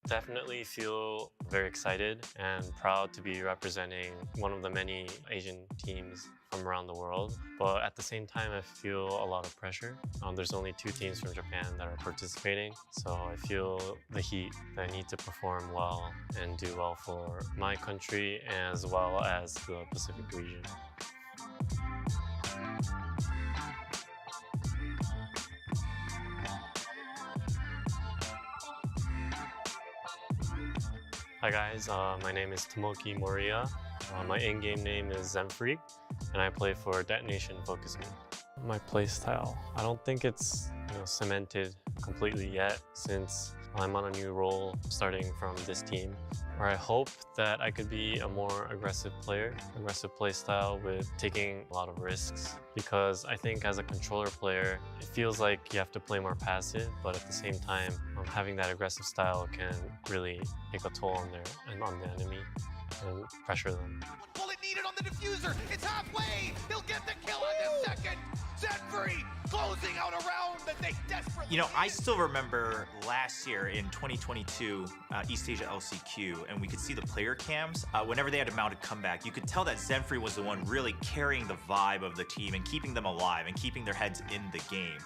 Definitely feel very excited and proud to be representing one of the many Asian teams from around the world. But at the same time, I feel a lot of pressure. There's only 2 teams from Japan that are participating, so I feel the heat that I need to perform well and do well for my country as well as the Pacific region. Hi guys, my name is Tomoki Moriya. My in-game name is Zemfreak, and I play for Detonation Focus Me. My playstyle, I don't think it's cemented completely yet since I'm on a new role starting from this team, where I hope that I could be a more aggressive player, aggressive playstyle with taking a lot of risks, because I think as a controller player, it feels like you have to play more passive, but at the same time, having that aggressive style can really take a toll on the enemy and pressure them. Bullet needed on the diffuser. It's halfway. He'll get the kill on the second. Zenfree closing out a round that they desperately You know, I still remember last year in 2022 East Asia LCQ, and we could see the player cams. Whenever they had a mounted comeback, you could tell that Zenfree was the one really carrying the vibe of the team and keeping them alive and keeping their heads in the game.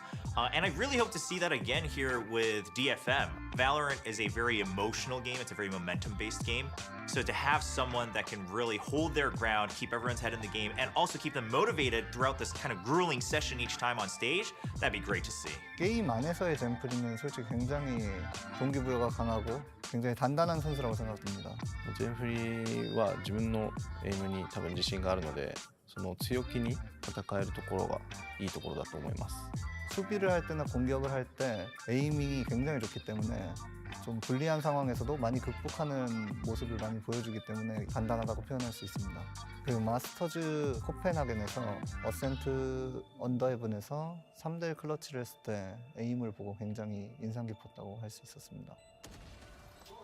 And I really hope to see that again here with DFM. Valorant is a very emotional game. It's a very momentum-based game. So to have someone that can really hold their ground, keep everyone's head in the game, and also keep them motivated throughout this kind of grueling session each time on stage, that'd be great to see. 게임 안에서의 젠프리는 솔직히 굉장히 동기부여가 강하고 굉장히 단단한 선수라고 생각됩니다. ジェンフリーは自分のエイムに多分自信があるので、その強気に戦えるところがいいところだと思います。 수비를 할 때나 공격을 할 때 에이밍이 굉장히 좋기 때문에 좀 불리한 상황에서도 많이 극복하는 모습을 많이 보여주기 때문에 단단하다고 표현할 수 있습니다. 그리고 마스터즈 코펜하겐에서 어센트 언더헤븐에서 3대1 클러치를 했을 때 에임을 보고 굉장히 인상 깊었다고 할 수 있었습니다.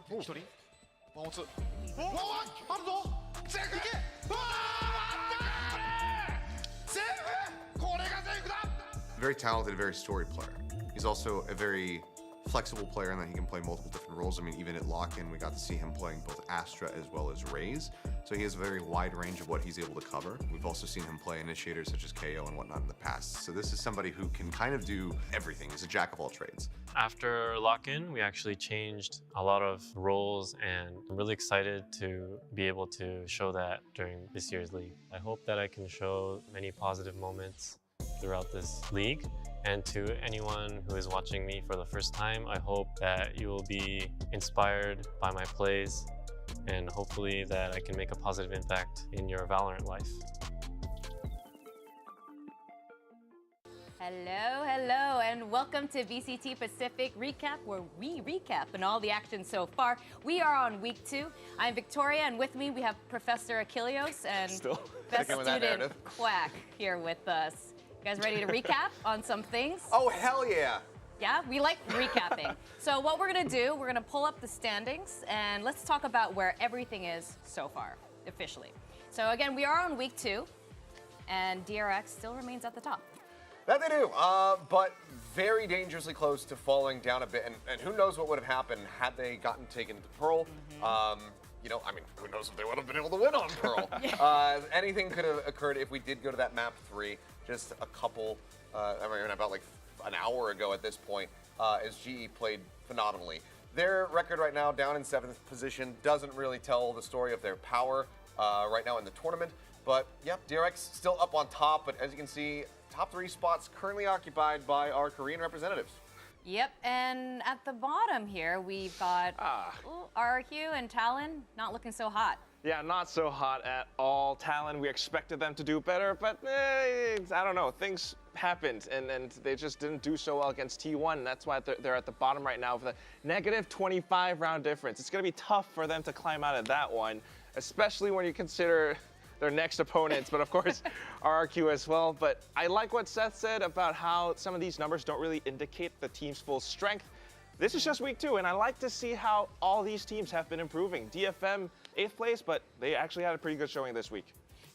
1人持つあるぞセーフいけセーフこれがセーフだ Very talented, very storied player. He's also a very flexible player in that he can play multiple different roles. I mean, even at lock-in, we got to see him playing both Astra as well as Raze. So he has a very wide range of what he's able to cover. We've also seen him play initiators such as KO and whatnot in the past. So this is somebody who can kind of do everything. He's a jack of all trades. After lock-in, we actually changed a lot of roles, and I'm really excited to be able to show that during this year's league. I hope that I can show many positive moments throughout this league. And to anyone who is watching me for the first time, I hope that you will be inspired by my plays and hopefully that I can make a positive impact in your Valorant life. Hello, hello, and welcome to VCT Pacific Recap, where we recap on all the action so far. We are on week 2. I'm Victoria, and with me we have Professor Achilleos and best student Quack here with us. You guys ready to recap on some things? Oh, hell yeah. Yeah, we like recapping. So what we're gonna do, we're gonna pull up the standings and let's talk about where everything is so far, officially. So again, we are on week 2 and DRX still remains at the top. That they do, but very dangerously close to falling down a bit. And who knows what would have happened had they gotten taken to Pearl. You know, I mean, who knows if they would have been able to win on Pearl. Anything could have occurred if we did go to that map 3 just a couple, I mean, about like an hour ago at this point, as GE played phenomenally. Their record right now, down in 7th position, doesn't really tell the story of their power right now in the tournament. But yep, DRX still up on top, but as you can see, top 3 spots currently occupied by our Korean representatives. Yep, and at the bottom here, we've got RRQ and Talon not looking so hot. Yeah, not so hot at all. Talon, we expected them to do better, but I don't know. Things happened, and they just didn't do so well against T1. That's why they're at the bottom right now with a negative 25 round difference. It's going to be tough for them to climb out of that one, especially when you consider their next opponents, but of course RRQ as well. But I like what Seth said about how some of these numbers don't really indicate the team's full strength. This is just week 2, and I like to see how all these teams have been improving. DFM 8th place, but they actually had a pretty good showing this week.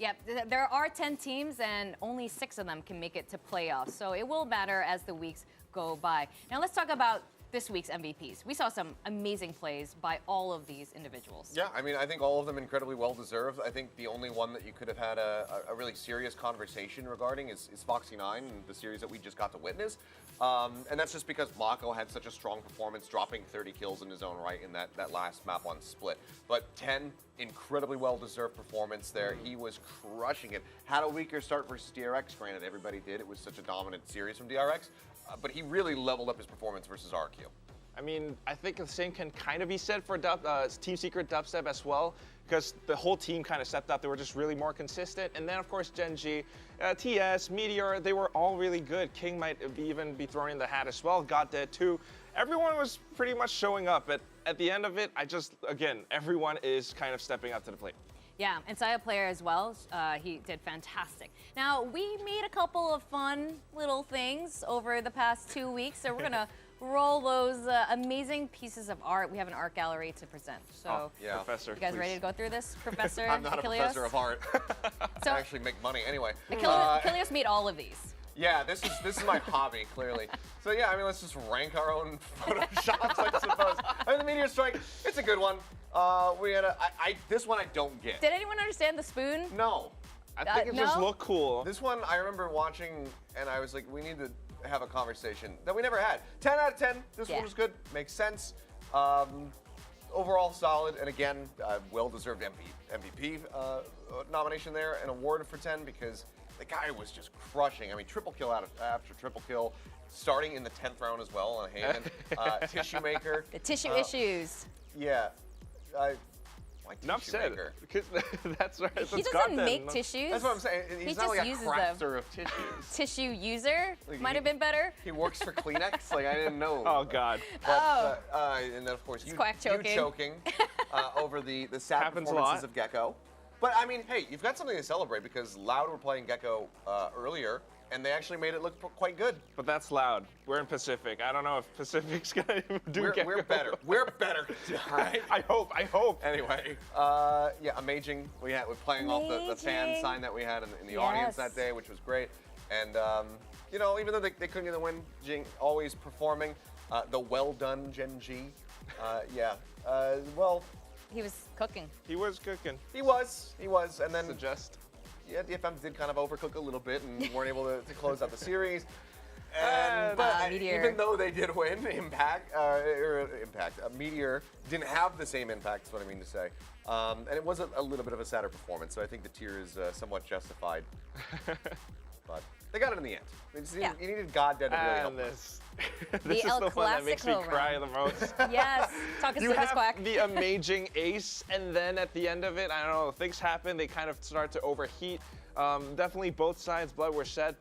Yep, there are 10 teams and only 6 of them can make it to playoffs. So it will matter as the weeks go by. Now let's talk about this week's MVPs. We saw some amazing plays by all of these individuals. Yeah, I mean, I think all of them incredibly well deserved. I think the only one that you could have had a really serious conversation regarding is Foxy9 and the series that we just got to witness. And that's just because Mako had such a strong performance, dropping 30 kills in his own right in that last map on Split. But 10, incredibly well-deserved performance there. He was crushing it. Had a weaker start versus DRX, granted everybody did. It was such a dominant series from DRX. But he really leveled up his performance versus RQ. I mean, I think the same can kind of be said for Team Secret Dubstep as well, because the whole team kind of stepped up. They were just really more consistent. And then, of course, Genji, TS, Meteor, they were all really good. King might even be thrown in the hat as well. Got Dead too. Everyone was pretty much showing up. But at the end of it, again, everyone is kind of stepping up to the plate. Yeah, and Saya player as well. He did fantastic. Now, we made a couple of fun little things over the past 2 weeks, so we're going to roll those amazing pieces of art. We have an art gallery to present. So, yeah. Professor, you guys please. ready to go through this, Professor I'm not Achilleos? a professor of art. So, I actually make money anyway. Achilleos made all of these. Yeah, this is my hobby, clearly. So yeah, I mean, let's just rank our own photoshops, I suppose. I mean, the Meteor Strike, it's a good one. This one I don't get. Did anyone understand the spoon? No. I think it just no? looked cool. This one, I remember watching, and I was like, we need to have a conversation that we never had. 10 out of 10, this one was good, makes sense. Overall solid, and again, well-deserved MVP nomination there, an award for 10 because the guy was just crushing. I mean, triple kill after triple kill, starting in the 10th round as well on hand. Tissue maker. The tissue issues. Yeah. Enough said. Because that's right. He doesn't make tissues. That's what I'm saying. He's He not just like a uses crafter them. of tissues. Tissue user Like, might have been better. He works for Kleenex. Like I didn't know. Oh God. But, and then of course you choking over the sad Happens a performances lot. of Gecko. But I mean, hey, you've got something to celebrate because Loud were playing Gecko earlier, and they actually made it look quite good. But that's Loud. We're in Pacific. I don't know if Pacific's gonna do. We're better. We're better. Right? I hope. Anyway, yeah, amazing. We're playing off the fan sign that we had in the audience that day, which was great. And you know, even though they couldn't get the win, Jing always performing. The well done Genji. Yeah. Well. He was cooking. He was cooking. He was, and then Yeah, DFM did kind of overcook a little bit and weren't able to close out the series. But even though they did win, Meteor didn't have the same impact. Is what I mean to say, and it was a little bit of a sadder performance. So I think the tier is somewhat justified. But they got it in the end. You needed God Dead to really help. This The is El the one that makes me Clasico cry round. the most. Yes. Talk us You through this, have Quack. the amazing ace, and then at the end of it, I don't know, things happen. They kind of start to overheat. Definitely both sides, blood was shed,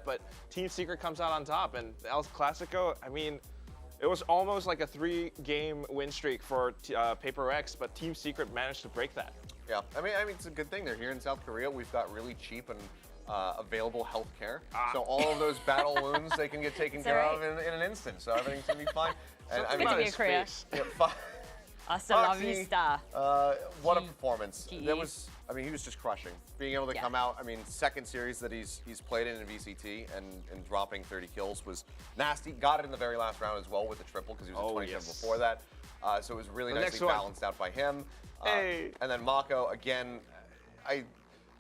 but Team Secret comes out on top. And El Clasico, I mean, it was almost like a 3-game win streak for PRX, but Team Secret managed to break that. Yeah, I mean, it's a good thing they're here in South Korea. We've got really cheap and available health care. So all of those battle wounds, they can get taken care of in an instant. So everything's gonna be fine. And I Good to be in Korea. Hasta la Foxy, vista. what a performance. G. That was, I mean, he was just crushing. Being able to come out, I mean, second series that he's played in VCT and dropping 30 kills was nasty. Got it in the very last round as well with the triple because he was at 27 before that. So it was really nicely balanced out by him. And then Mako, again,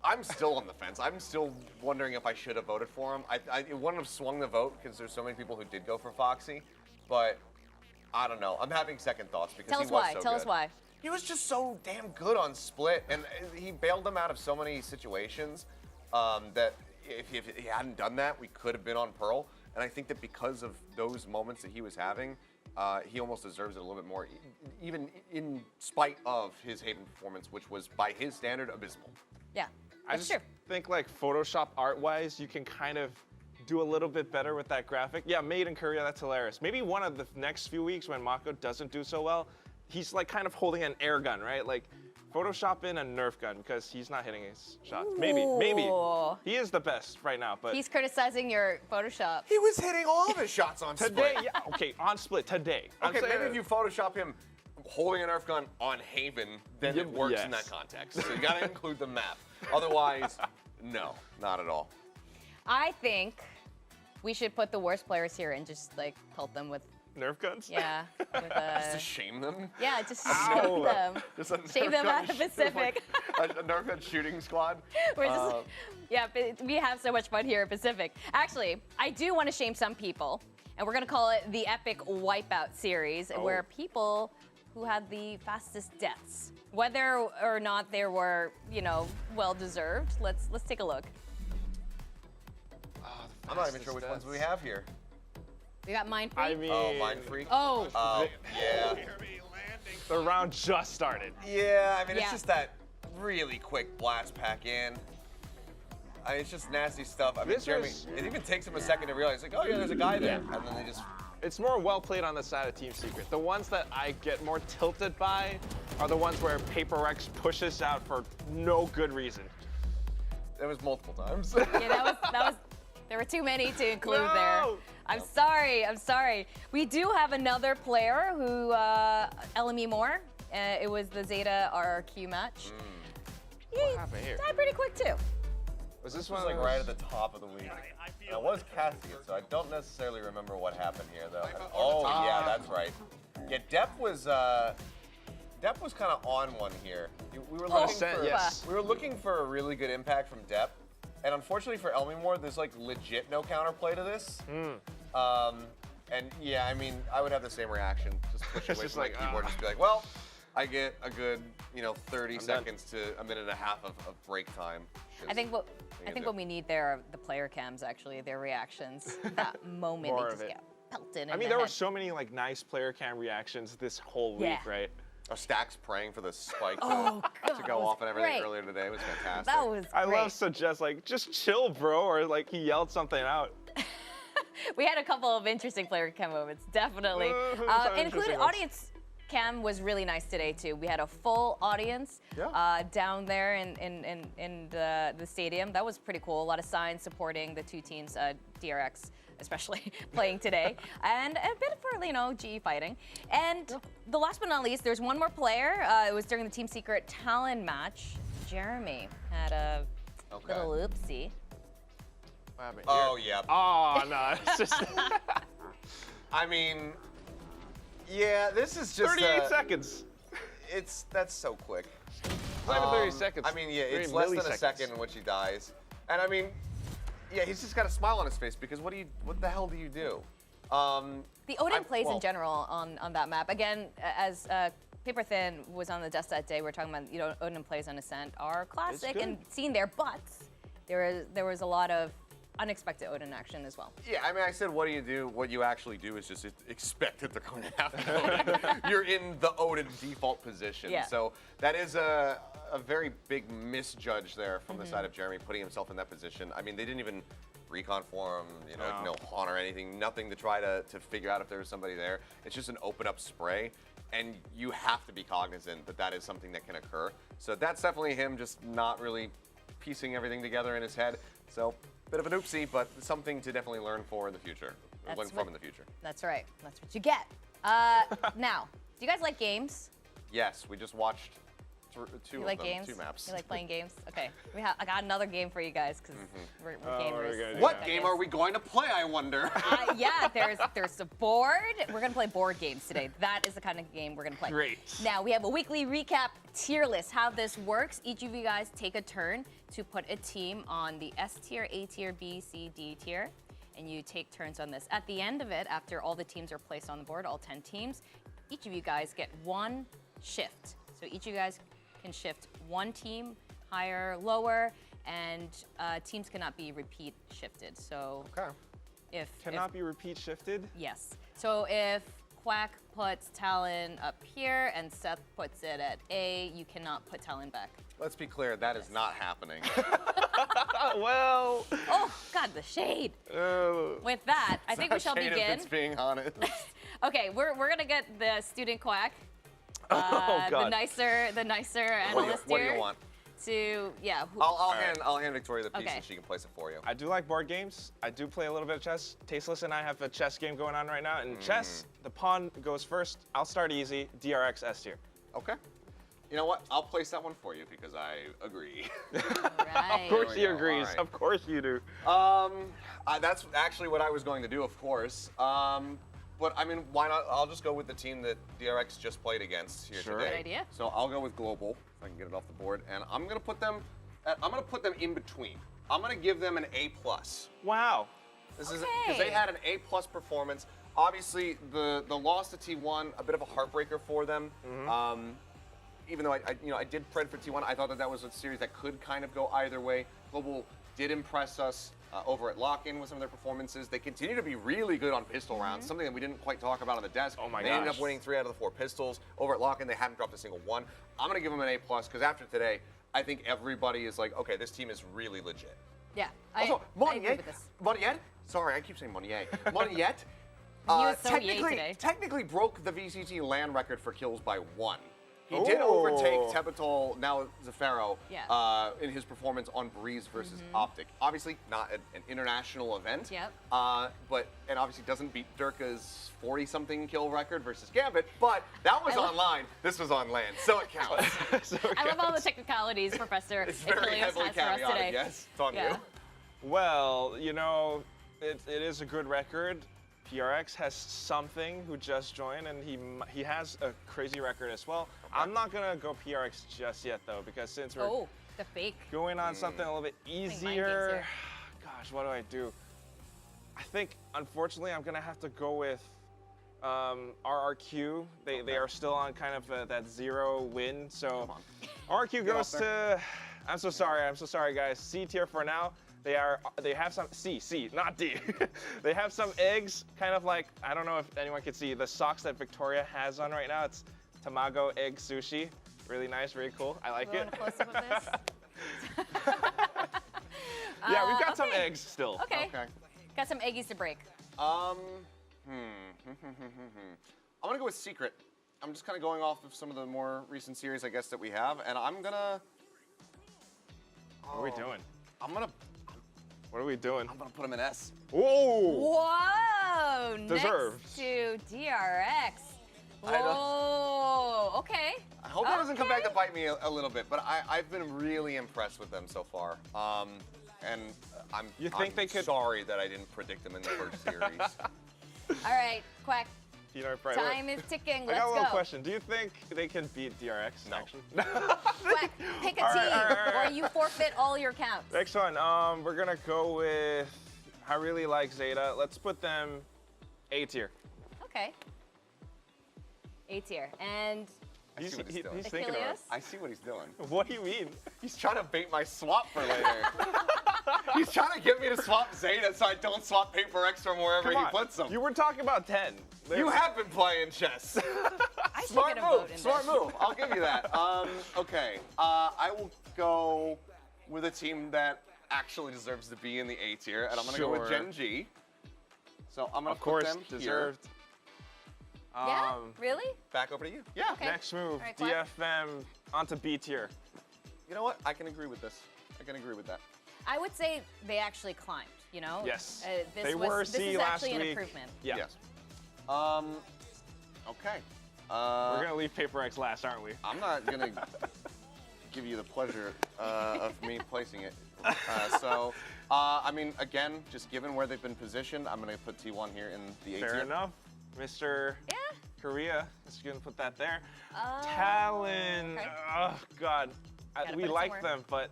I'm still on the fence. I'm still wondering if I should have voted for him. I wouldn't have swung the vote because there's so many people who did go for Foxy, but I don't know. I'm having second thoughts because he was so good. Tell us why. He was just so damn good on Split, and he bailed them out of so many situations that if he hadn't done that, we could have been on Pearl. And I think that because of those moments that he was having, he almost deserves it a little bit more, even in spite of his Haven performance, which was, by his standard, abysmal. Yeah, I that's just true. think like Photoshop art-wise, you can kind of do a little bit better with that graphic. Yeah, made in Korea, that's hilarious. Maybe one of the next few weeks when Mako doesn't do so well, he's like kind of holding an air gun, right? Like Photoshop in a Nerf gun because he's not hitting his shots. Maybe. Ooh. He is the best right now, but He's criticizing your Photoshop. He was hitting all of his shots on today, split. yeah, okay, on split today. I'm Okay, saying- maybe if you Photoshop him holding a Nerf gun on Haven, then it works in that Yes. context. So you gotta include the map. Otherwise, no, not at all. I think we should put the worst players here and just like pelt them with, Nerf guns? yeah, with Just to shame them. yeah, just Ow. shame them. Just a Shame Nerf them gun out of sh- Pacific. like a Nerf gun shooting squad. We're just, yeah, but we have so much fun here at Pacific. Actually, I do want to shame some people, and we're gonna call it the Epic Wipeout series, where people who had the fastest deaths, whether or not they were, you know, well deserved. Let's take a look. I'm not even sure which ones we have here. We got Mind Freak. I mean, Oh, Mind Freak. Oh, Yeah. the round just started. Yeah, I mean, Yeah. it's just that really quick blast pack in. I mean, it's just nasty stuff. I mean, This Jeremy, was- it even takes him a second to realize, like, oh yeah, there's a guy there. And then they just, It's more well played on the side of Team Secret. The ones that I get more tilted by are the ones where PRX pushes out for no good reason. it was multiple times. yeah, that was. There were too many to include there. No! I'm sorry. We do have another player who, LME Moore. It was the Zeta RRQ match. What happened here? Died pretty quick too. Was this This one was of like those- right at the top of the week. And I was casting it, so I don't necessarily remember what happened here, though. Oh, yeah, that's right. Yeah, Depp was kind of on one here. We were looking for, yes. we were looking for a really good impact from Depp, and unfortunately for Elmimore, there's like legit no counterplay to this. And yeah, I mean, I would have the same reaction. Just push away just from like, my keyboard, just be like, well, I get a good, 30 done. seconds to a minute and a half of break time. I think what do. we need there are the player cams, actually, their reactions. That moment More they of just it. get pelted in I mean, the there were head. so many like nice player cam reactions this whole Yeah. week, right? Our Stacks praying for the spike Oh, to God, go it was off and everything great. earlier today. It was fantastic. That was I great. love Suggest like just chill, bro, or like he yelled something out. We had a couple of interesting player cam moments, definitely. Some Including interesting ones. audience cam was really nice today too. We had a full audience down there in the stadium. That was pretty cool. A lot of signs supporting the two teams, DRX especially playing today, and a bit for GE fighting. And the last but not least, there's one more player. It was during the Team Secret Talon match. Jeremy had a little oopsie. What happened Oh, here? yeah. Oh no, it's just I mean, yeah, this is just 38 seconds. That's so quick. It's not even 30 seconds. I mean, yeah, 30 it's less than a milliseconds. second in which he dies. And I mean, yeah, he's just got a smile on his face because what the hell do you do? The Odin plays well- in general on that map. Again, as Paper Thin was on the desk that day, we're talking about Odin plays on Ascent are classic good. and seen there, but there was a lot of unexpected Odin action as well. Yeah, I mean, I said, what do you do? What you actually do is just expect that they're going to have to Odin. You're in the Odin default position. Yeah. So that is a very big misjudge there from the side of Jeremy, putting himself in that position. I mean, they didn't even recon for him, no haunt or anything, nothing to try to figure out if there was somebody there. It's just an open up spray. And you have to be cognizant that that is something that can occur. So that's definitely him just not really piecing everything together in his head. So bit of an oopsie, but something to definitely learn for in the future. That's Learn from what- in the future. That's right. That's what you get. Now, do you guys like games? Yes, we just watched two You of like them, games? two maps. You like playing games? Okay. I got another game for you guys because we're we're gamers. gonna do What Yeah. game are we going to play, I wonder? Yeah, there's a board. We're gonna play board games today. That is the kind of game we're gonna play. Great. Now we have a weekly recap tier list. How this works: each of you guys take a turn to put a team on the S tier, A tier, B, C, D tier, and you take turns on this. At the end of it, after all the teams are placed on the board, all 10 teams, each of you guys get one shift. So each of you guys can shift one team higher, lower, and teams cannot be repeat shifted. So Okay. Cannot be repeat shifted? Yes. So if Quack puts Talon up here and Seth puts it at A, you cannot put Talon back. Let's be clear, that is not happening. Well. Oh, God, the shade. With that, I think we shall Shade, if begin. it's being honest. Okay, we're gonna get the student Quack, Oh, God. the nicer analyst What do here you want? to I'll hand Victoria the piece Okay. and she can place it for you. I do like board games. I do play a little bit of chess. Tasteless and I have a chess game going on right now. In chess, the pawn goes first. I'll start easy. DRX S tier. Okay. You know what? I'll place that one for you because I agree. Right. Of course we he go. agrees. All right. Of course you do. That's actually what I was going to do, of course. But I mean, why not? I'll just go with the team that DRX just played against here Sure. today. Good idea. So I'll go with Global, if I can get it off the board, and I'm gonna put them in between. I'm gonna give them an A+. Wow. This is because they had an A+ performance. Obviously, the loss to T1, a bit of a heartbreaker for them. Even though I did pred for T1, I thought that was a series that could kind of go either way. Global did impress us over at Lock-In with some of their performances. They continue to be really good on pistol rounds, something that we didn't quite talk about on the desk. Oh my They ended gosh. up winning 3 out of the 4 pistols. Over at Lock-In, they hadn't dropped a single one. I'm gonna give them an A+ because after today, I think everybody is like, okay, this team is really legit. Yeah. Also, I agree with this. Moniet, sorry, I keep saying Moniet. Moniet, was so yay today. technically broke the VCT LAN record for kills by 1. He did overtake Tepetol, now Zafaro, in his performance on Breeze versus Optic. Obviously, not an international event. Yep. And obviously doesn't beat Durka's 40-something kill record versus Gambit, but that was online. This was on LAN, so it counts. I love all the technicalities Professor It's very Achilles heavily has for us today. caveated, yes. It's on Yeah. you. Well, you know, it is a good record. PRX has something who just joined, and he has a crazy record as well. I'm not gonna go PRX just yet though, because since we're The fake. going on something a little bit mind games easier, here. gosh, what do I do? I think unfortunately I'm gonna have to go with RRQ. They are still on kind of that 0 win, so RRQ goes to. I'm so sorry guys. C tier for now. They have some C, not D. They have some eggs, kind of like, I don't know if anyone can see the socks that Victoria has on right now. It's tamago egg sushi. Really nice, very cool. I like We're it. on a close-up of this. Yeah, we've got some okay. eggs still. Okay. Okay. Got some eggies to break. I'm gonna go with Secret. I'm just kind of going off of some of the more recent series, I guess, that we have, and I'm gonna. What are we doing? I'm gonna What are we doing? put him in S. Whoa! Whoa! Deserved. Next to DRX. I know. Whoa! Okay. I hope that doesn't come back to bite me a little bit, but I've been really impressed with them so far. And I'm sorry that I didn't predict them in the first series. All right, Quack. You know, right, Time is ticking. I Let's got a little go. question. Do you think they can beat DRX? No. Actually? Quack, pick a All team, right. or you forfeit all your counts. Next one. We're gonna go with. I really like Zeta. Let's put them A tier. Okay. A tier. And I see what he's doing. He's thinking about it. Achilles? I see what he's doing. What do you mean? He's trying to bait my swap for later. He's trying to get me to swap Zeta so I don't swap Paper X from wherever Come he on. puts them. You were talking about 10. You have been playing chess. I should Smart get a vote move. in Smart this. move. I'll give you that. Okay. I will go with a team that actually deserves to be in the A tier, and I'm going to go with Sure. Gen G. So I'm going Of to put course, them here. deserved. Yeah? Really? Back over to you. Yeah. Okay. Next move, All right, Quack. DFM onto B tier. You know what? I can agree with this. I can agree with that. I would say they actually climbed, you know? Yes. This were this C is last actually an week. improvement. Yeah. Yes. Okay. We're gonna leave Paper X last, aren't we? I'm not gonna give you the pleasure of me placing it. I mean, again, just given where they've been positioned, I'm gonna put T1 here in the A tier. Fair enough. Mr. Yeah. Korea, just gonna put that there. Oh, Talon, okay. oh God. Gotta We put it like somewhere. them, but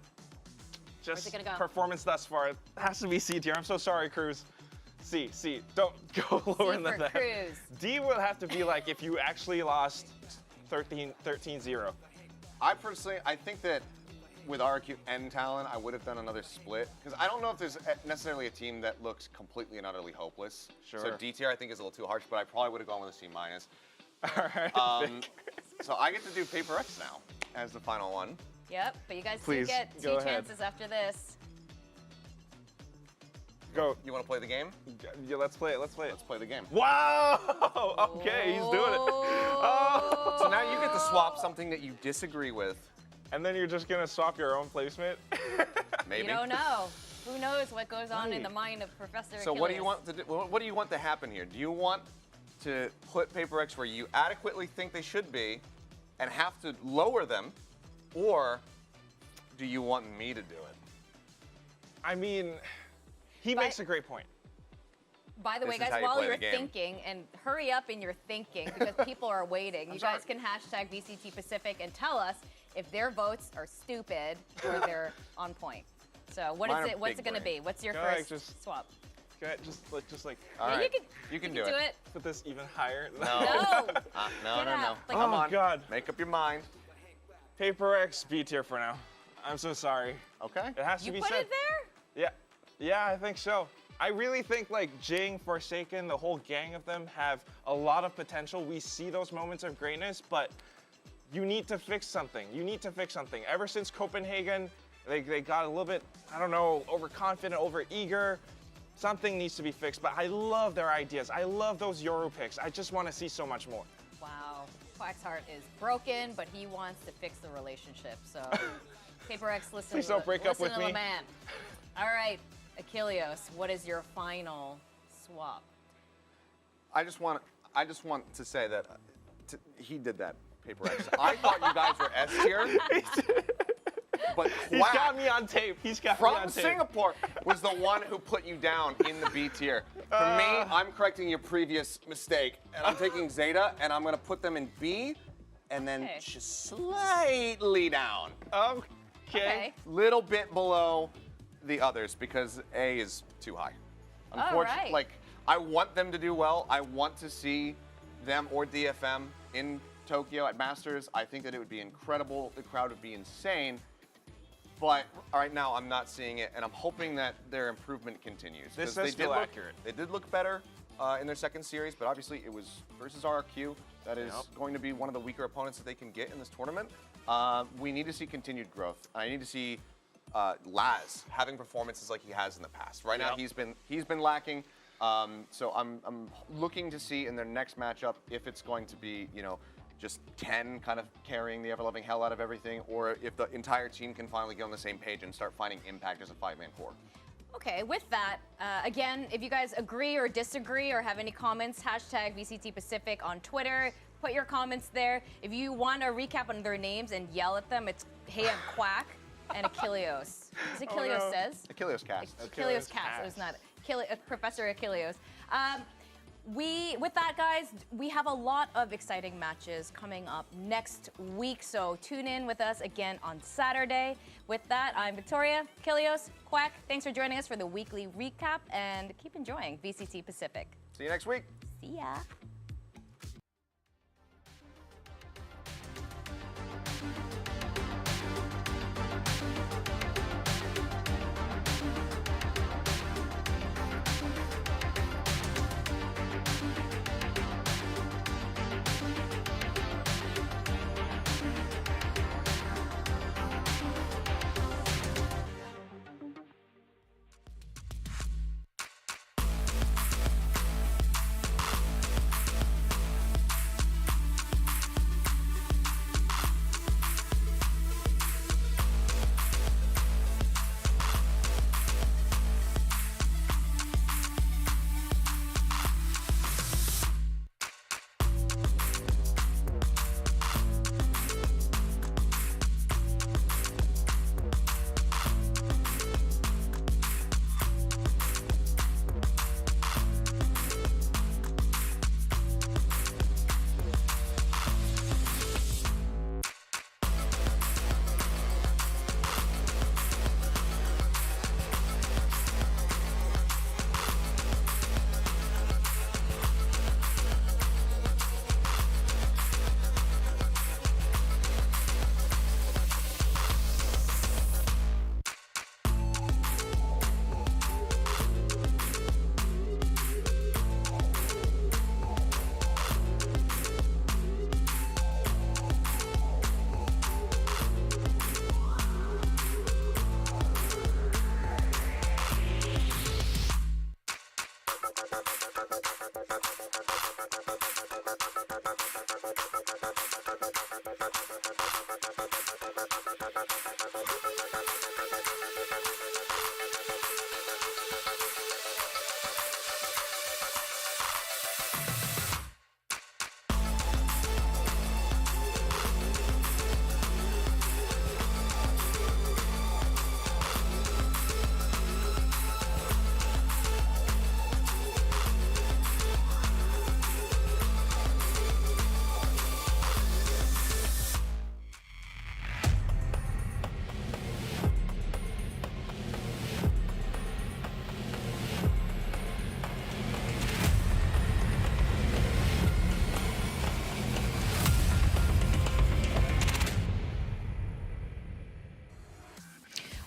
Where's just it gonna go? performance thus far. It has to be C tier. I'm so sorry, Cruz. C. Don't go lower C than for that. Cruz. D will have to be like if you actually lost 13-0. I think that with RQ and Talon, I would have done another split because I don't know if there's necessarily a team that looks completely and utterly hopeless. Sure. So D tier I think is a little too harsh, but I probably would have gone with a C minus. All right. So I get to do Paper X now as the final one. Yep, but you guys Please, do get go two ahead. chances after this. Go. You want to play the game? Yeah, let's play it. Let's play it. Let's play the game. Wow. Okay, he's doing it. Oh. So now you get to swap something that you disagree with. And then you're just gonna swap your own placement. Maybe. You don't know. Who knows what goes on in Right. the mind of Professor So Achilles? what do you want to do? What do you want to happen here? Do you want to put Paper X where you adequately think they should be, and have to lower them, or do you want me to do it? I mean, he But- makes a great point. By the way, This is guys, how you while play you're the game. thinking, and hurry up in your thinking because people are waiting, you guys can hashtag VCT Pacific and tell us if their votes are stupid or they're on point. So what Mine is are it? What's big it going to brain. be? What's your Go ahead, first just- swap? Go ahead, just like All Yeah, right. you can do do it. it. put this even higher. No. No. No, Get no. out. Like, Come Oh, on. God. Make up your mind. Paper X B tier for now. I'm so sorry. Okay. It has to You be put said. it there? Yeah, I think so. I really think like Jing, Forsaken, the whole gang of them have a lot of potential. We see those moments of greatness, but you need to fix something. You need to fix something. Ever since Copenhagen, they got a little bit, I don't know, overconfident, overeager. Something needs to be fixed, but I love their ideas. I love those Yoru picks. I just want to see so much more. Wow. Quack's heart is broken, but he wants to fix the relationship. So, Paper X, listen, Please don't break up listen with to me. the man. All right, Achilles, what is your final swap? I just want to say that he did that, Paper X. I thought you guys were S tier, but He's Quack got me on tape. He's got me on from tape. Singapore was the one who put you down in the B tier. For me, I'm correcting your previous mistake, and I'm taking Zeta, and I'm going to put them in B, and then Okay. just slightly down, Okay. little bit below the others because A is too high. Unfortunately, right. like I want them to do well. I want to see them or DFM in Tokyo at Masters. I think that it would be incredible. The crowd would be insane. But right now, I'm not seeing it, and I'm hoping that their improvement continues. This 'Cause is still accurate. They did look better in their second series, but obviously it was versus RQ. That is going to be one of the weaker opponents that they can get in this tournament. We need to see continued growth. I need to see Laz having performances like he has in the past. Right now, he's been lacking. So I'm looking to see in their next matchup if it's going to be, just 10 kind of carrying the ever-loving hell out of everything, or if the entire team can finally get on the same page and start finding impact as a five-man core. Okay, with that, again, if you guys agree or disagree or have any comments, hashtag VCT Pacific on Twitter. Put your comments there. If you want a recap on their names and yell at them, it's Hey, I'm Quack and Achilles. Is it Achilles no. says? Achilles cast. Achilles Cast. It was not Professor Achilles. With that, guys, we have a lot of exciting matches coming up next week, so tune in with us again on Saturday. With that, I'm Victoria, Achilles, Quack. Thanks for joining us for the weekly recap, and keep enjoying VCT Pacific. See you next week. See ya.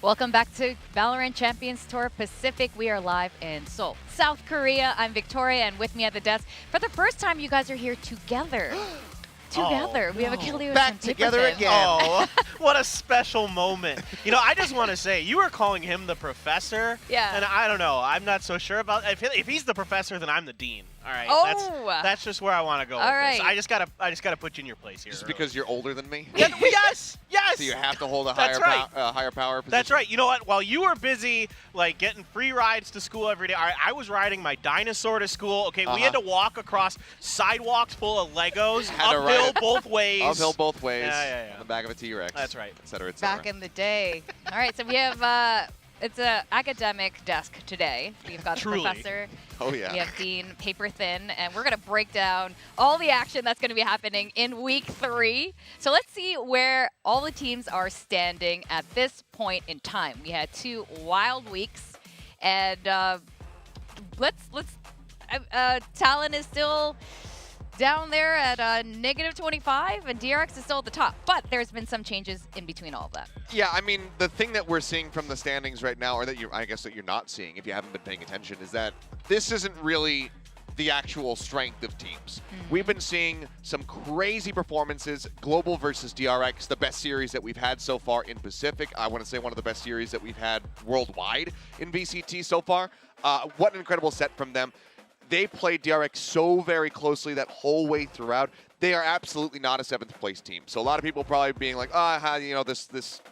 Welcome back to Valorant Champions Tour Pacific. We are live in Seoul, South Korea. I'm Victoria, and with me at the desk, for the first time, you guys are here together. Together. We have Achilles Back and together Paperton. again. Oh, what a special moment. You know, I just want to say, you were calling him the professor. Yeah. And I don't know. I'm not so sure about if he's the professor, then I'm the dean. All right. Oh. That's just where I want to go All with right. this. I just gotta put you in your place here. Just because you're older than me? Yes. Yes. So you have to hold a That's higher power position? That's right. You know what? While you were busy, like, getting free rides to school every day, I was riding my dinosaur to school. Okay, we had to walk across sidewalks full of Legos, uphill both ways. Uphill both ways. Yeah. On the back of a T-Rex. That's right. Et cetera, et cetera. Back in the day. All right, so we have, it's an academic desk today. We've got the professor. Oh, yeah. We have Dean Paperthin, and we're going to break down all the action that's going to be happening in Week 3. So let's see where all the teams are standing at this point in time. We had 2 wild weeks, and Talon is still down there at -25, and DRX is still at the top. But there's been some changes in between all of that. Yeah, I mean, the thing that we're seeing from the standings right now, or that I guess that you're not seeing if you haven't been paying attention, is that this isn't really the actual strength of teams. We've been seeing some crazy performances, Global versus DRX, the best series that we've had so far in Pacific. I want to say one of the best series that we've had worldwide in VCT so far. What an incredible set from them. They played DRX so very closely that whole way throughout. They are absolutely not a 7th place team. So a lot of people probably being like, this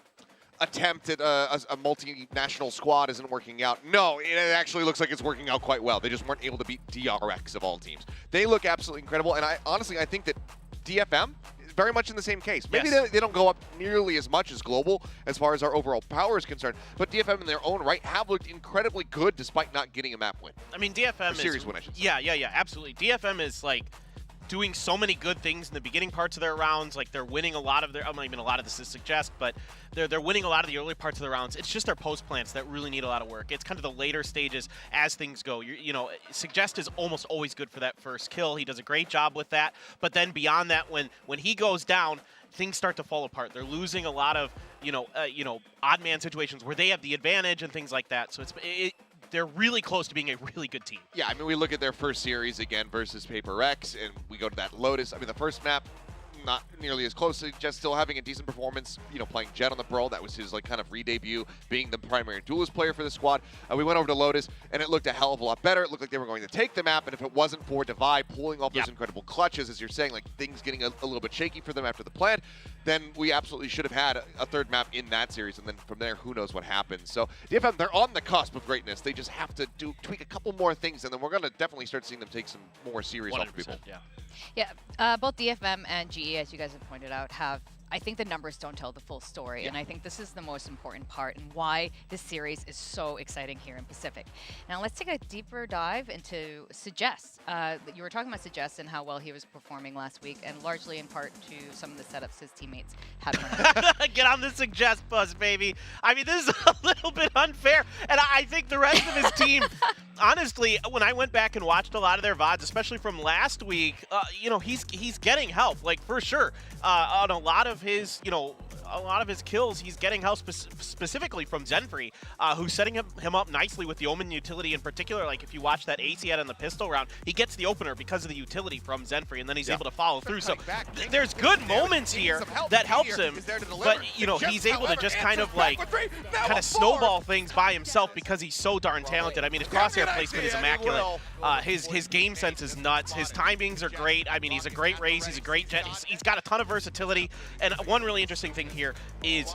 attempt at a multinational squad isn't working out. No, it actually looks like it's working out quite well. They just weren't able to beat DRX of all teams. They look absolutely incredible, and I think that DFM is very much in the same case. Maybe they don't go up nearly as much as Global as far as our overall power is concerned, but DFM in their own right have looked incredibly good despite not getting a map win. I mean, DFM is series win, I should say. Yeah, absolutely. DFM is like doing so many good things in the beginning parts of their rounds. Like, they're winning a lot of their, I mean, a lot of this is Suggest, but they're winning a lot of the early parts of the rounds. It's just their post plants that really need a lot of work. It's kind of the later stages as things go. You know, Suggest is almost always good for that first kill. He does a great job with that. But then beyond that, when he goes down, things start to fall apart. They're losing a lot of, odd man situations where they have the advantage and things like that. So they're really close to being a really good team. Yeah, I mean, we look at their first series again versus PRX, and we go to that Lotus. I mean, the first map, not nearly as close. Just still having a decent performance, playing Jet on the Pearl. That was his kind of re-debut, being the primary duelist player for the squad. We went over to Lotus, and it looked a hell of a lot better. It looked like they were going to take the map, and if it wasn't for Divide pulling off those incredible clutches, as you're saying, like things getting a little bit shaky for them after the plant, then we absolutely should have had a third map in that series, and then from there, who knows what happens. So DFM, they're on the cusp of greatness. They just have to tweak a couple more things, and then we're going to definitely start seeing them take some more series off people. Yeah, both DFM and GE, as you guys have pointed out, I think the numbers don't tell the full story, and I think this is the most important part and why this series is so exciting here in Pacific. Now let's take a deeper dive into Suggest. You were talking about Suggest and how well he was performing last week, and largely in part to some of the setups his teammates had run. Get on the Suggest bus, baby. I mean, this is a little bit unfair, and I think the rest of his team, honestly, when I went back and watched a lot of their VODs, especially from last week, he's getting help, like, for sure. On a lot of his, kills, he's getting help specifically from Zenfree, who's setting him up nicely with the Omen utility in particular. Like, if you watch that ace he had on the pistol round, he gets the opener because of the utility from Zenfree, and then he's able to follow through. So there's good moments here that helps him, but, he's able to just kind of snowball things by himself because he's so darn talented. I mean, his crosshair placement is immaculate. His game sense is nuts. His timings are great. I mean, he's a great raise. He's a great jet. He's got a ton of versatility. And one really interesting thing here is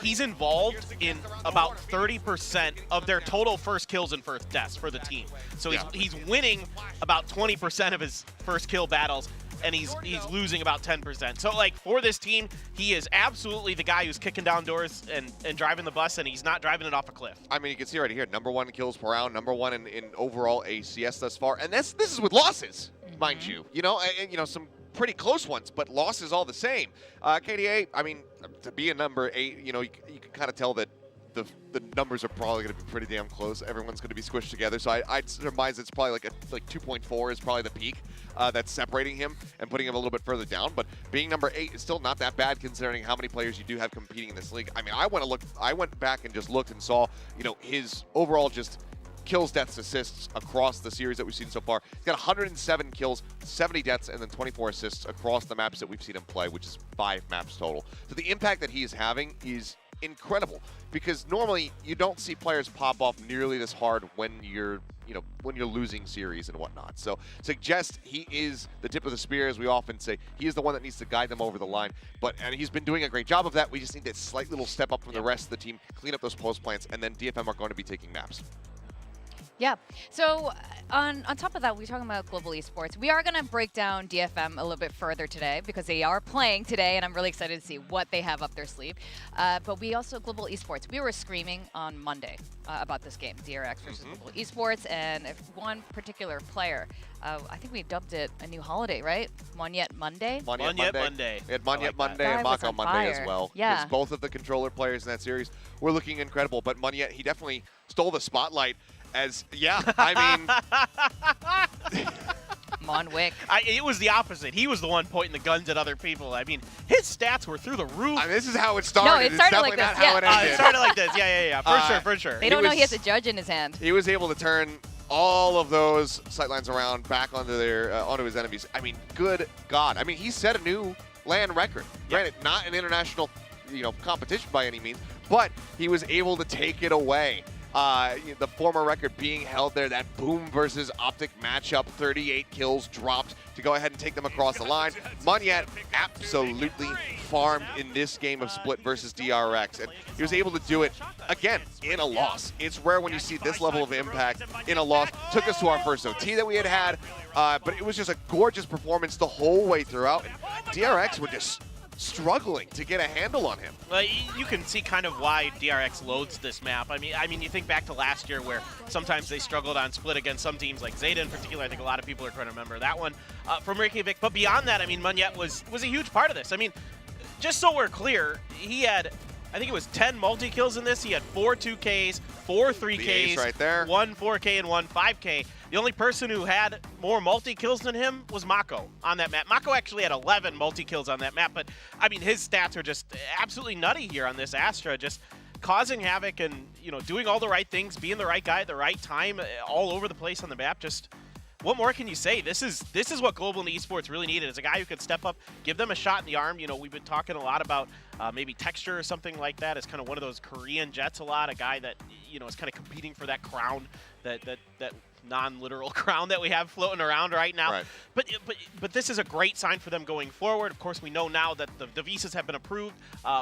he's involved in about 30% of their total first kills and first deaths for the team. So he's winning about 20% of his first kill battles, and he's losing about 10%. So, like, for this team, he is absolutely the guy who's kicking down doors and driving the bus, and he's not driving it off a cliff. I mean, you can see right here, #1 in kills per round, #1 in overall ACS thus far, and this is with losses, mind you. You know, and some pretty close ones, but losses all the same. KDA, I mean, to be a #8, you can kind of tell that the numbers are probably going to be pretty damn close. Everyone's going to be squished together. So I'd surmise it's probably like 2.4 is probably the peak that's separating him and putting him a little bit further down. But being #8 is still not that bad considering how many players you do have competing in this league. I mean, I went back and just looked and saw, his overall just kills, deaths, assists across the series that we've seen so far. He's got 107 kills, 70 deaths, and then 24 assists across the maps that we've seen him play, which is 5 maps total. So the impact that he is having is incredible, because normally you don't see players pop off nearly this hard when you're losing series and whatnot. So suggest he is the tip of the spear, as we often say. He is the one that needs to guide them over the line, and he's been doing a great job of that. We just need that slight little step up from the rest of the team, clean up those post plants, and then DFM are going to be taking maps. Yeah. So on top of that, we're talking about global esports. We are going to break down DFM a little bit further today because they are playing today, and I'm really excited to see what they have up their sleeve. But we also, global esports, we were screaming on Monday about this game, DRX versus global esports, and if one particular player, I think we dubbed it a new holiday, right? Monyet Monday? Monyet Monday. We had Monyet Monday and Mako Monday as well. Yeah. Because both of the controller players in that series were looking incredible. But Monyet, he definitely stole the spotlight. I mean... Monwick. It was the opposite. He was the one pointing the guns at other people. I mean, his stats were through the roof. I mean, this is how it started. No, it started like this. It started like this. Yeah. For sure. They don't know he has a judge in his hand. He was able to turn all of those sightlines around back onto his enemies. I mean, good God. I mean, he set a new LAN record. Granted, not an international, competition by any means, but he was able to take it away. The former record being held there, that Boom versus Optic matchup, 38 kills dropped to go ahead and take them across the line. Monyet absolutely farmed in this game of Split versus DRX, and he was able to do it, again, in a loss. It's rare when you see this level of impact in a loss. Took us to our first OT that we had, but it was just a gorgeous performance the whole way throughout. And DRX were just struggling to get a handle on him. Well, you can see kind of why DRX loads this map. I mean, you think back to last year where sometimes they struggled on Split against some teams like Zeta in particular. I think a lot of people are trying to remember that one from Reykjavik. But beyond that, I mean, Monyet was a huge part of this. I mean, just so we're clear, he had, I think it was 10 multi-kills in this. He had 4 2Ks, 4 3Ks, right there. 1 4K, and 1 5K. The only person who had more multi-kills than him was Mako on that map. Mako actually had 11 multi-kills on that map, but, I mean, his stats are just absolutely nutty here on this Astra, just causing havoc and, doing all the right things, being the right guy at the right time, all over the place on the map. Just, what more can you say? This is what global esports really needed, is a guy who could step up, give them a shot in the arm. We've been talking a lot about maybe Texture or something like that as kind of one of those Korean Jets a lot, a guy that, is kind of competing for that crown, that non-literal crown that we have floating around right now. Right. But this is a great sign for them going forward. Of course, we know now that the visas have been approved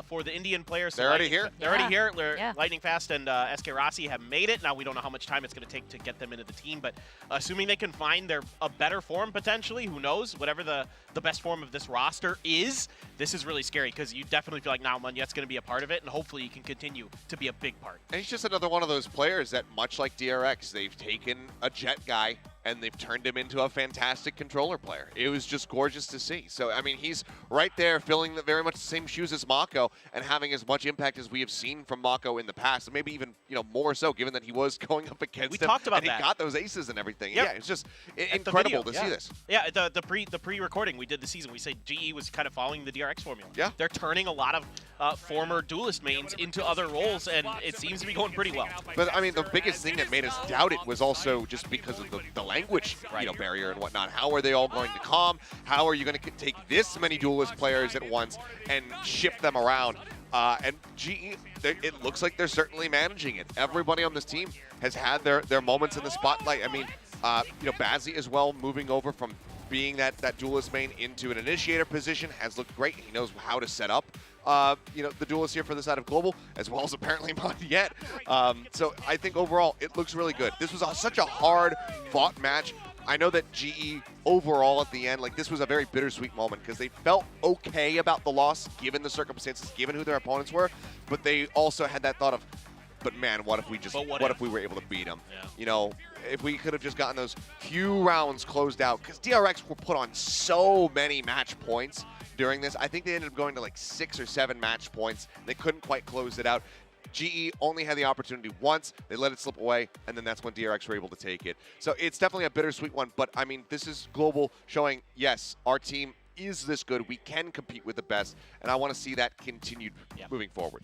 for the Indian players. They're already here. They're already here. Lightning Fast and SK Rossi have made it. Now, we don't know how much time it's going to take to get them into the team, but assuming they can find a better form potentially, who knows, whatever the best form of this roster is, this is really scary because you definitely feel like now Monyet's going to be a part of it, and hopefully he can continue to be a big part. And he's just another one of those players that, much like DRX, they've taken a Jet guy and they've turned him into a fantastic controller player. It was just gorgeous to see. So, I mean, he's right there filling very much the same shoes as Mako and having as much impact as we have seen from Mako in the past, and maybe even, more so, given that he was going up against him. We talked about and that. he got those aces and everything. Yep. Yeah, it's just incredible to see this. Yeah, the pre-recording we did the season, we said GE was kind of following the DRX formula. Yeah. They're turning a lot of former duelist mains into other roles, and it seems to be going pretty well. But, I mean, the biggest thing that made us doubt it was also just because of the language barrier and whatnot. How are they all going to calm? How are you going to take this many duelist players at once and ship them around? And GE, it looks like they're certainly managing it. Everybody on this team has had their moments in the spotlight. I mean, Bazzi as well, moving over from being that duelist main into an initiator position, has looked great. He knows how to set up, the duelist here for the side of Global, as well as apparently not yet. So I think overall, it looks really good. This was such a hard-fought match. I know that GE overall at the end, this was a very bittersweet moment because they felt okay about the loss given the circumstances, given who their opponents were, but they also had that thought of, but man, what if we were able to beat them? Yeah. If we could have just gotten those few rounds closed out, because DRX were put on so many match points during this. I think they ended up going to 6 or 7 match points. They couldn't quite close it out. GE only had the opportunity once. They let it slip away, and then that's when DRX were able to take it. So it's definitely a bittersweet one, but I mean, this is Global showing, yes, our team is this good. We can compete with the best, and I want to see that continued moving forward.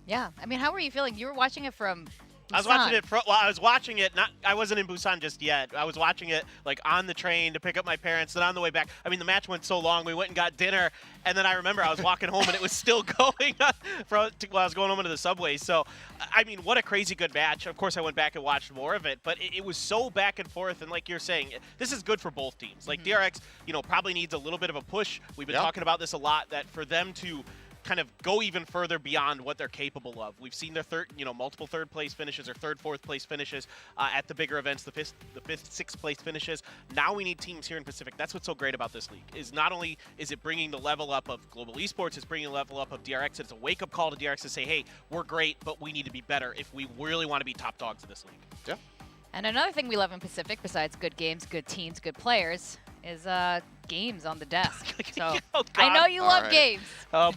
Yeah. I mean, how were you feeling? You were watching it from Busan. I was watching it. I was watching it. I wasn't in Busan just yet. I was watching it on the train to pick up my parents. Then on the way back, I mean, the match went so long. We went and got dinner, and then I remember I was walking home and it was still going while I was going home into the subway. So, I mean, what a crazy good match. Of course, I went back and watched more of it, but it was so back and forth. And like you're saying, this is good for both teams. DRX, probably needs a little bit of a push. We've been talking about this a lot. That for them to kind of go even further beyond what they're capable of. We've seen their multiple third place finishes or third, fourth place finishes at the bigger events, the fifth, sixth place finishes. Now we need teams here in Pacific. That's what's so great about this league, is not only is it bringing the level up of Global Esports, it's bringing the level up of DRX. It's a wake-up call to DRX to say, hey, we're great, but we need to be better if we really want to be top dogs in this league. Yeah. And another thing we love in Pacific, besides good games, good teams, good players, is games on the desk. So I know you love games,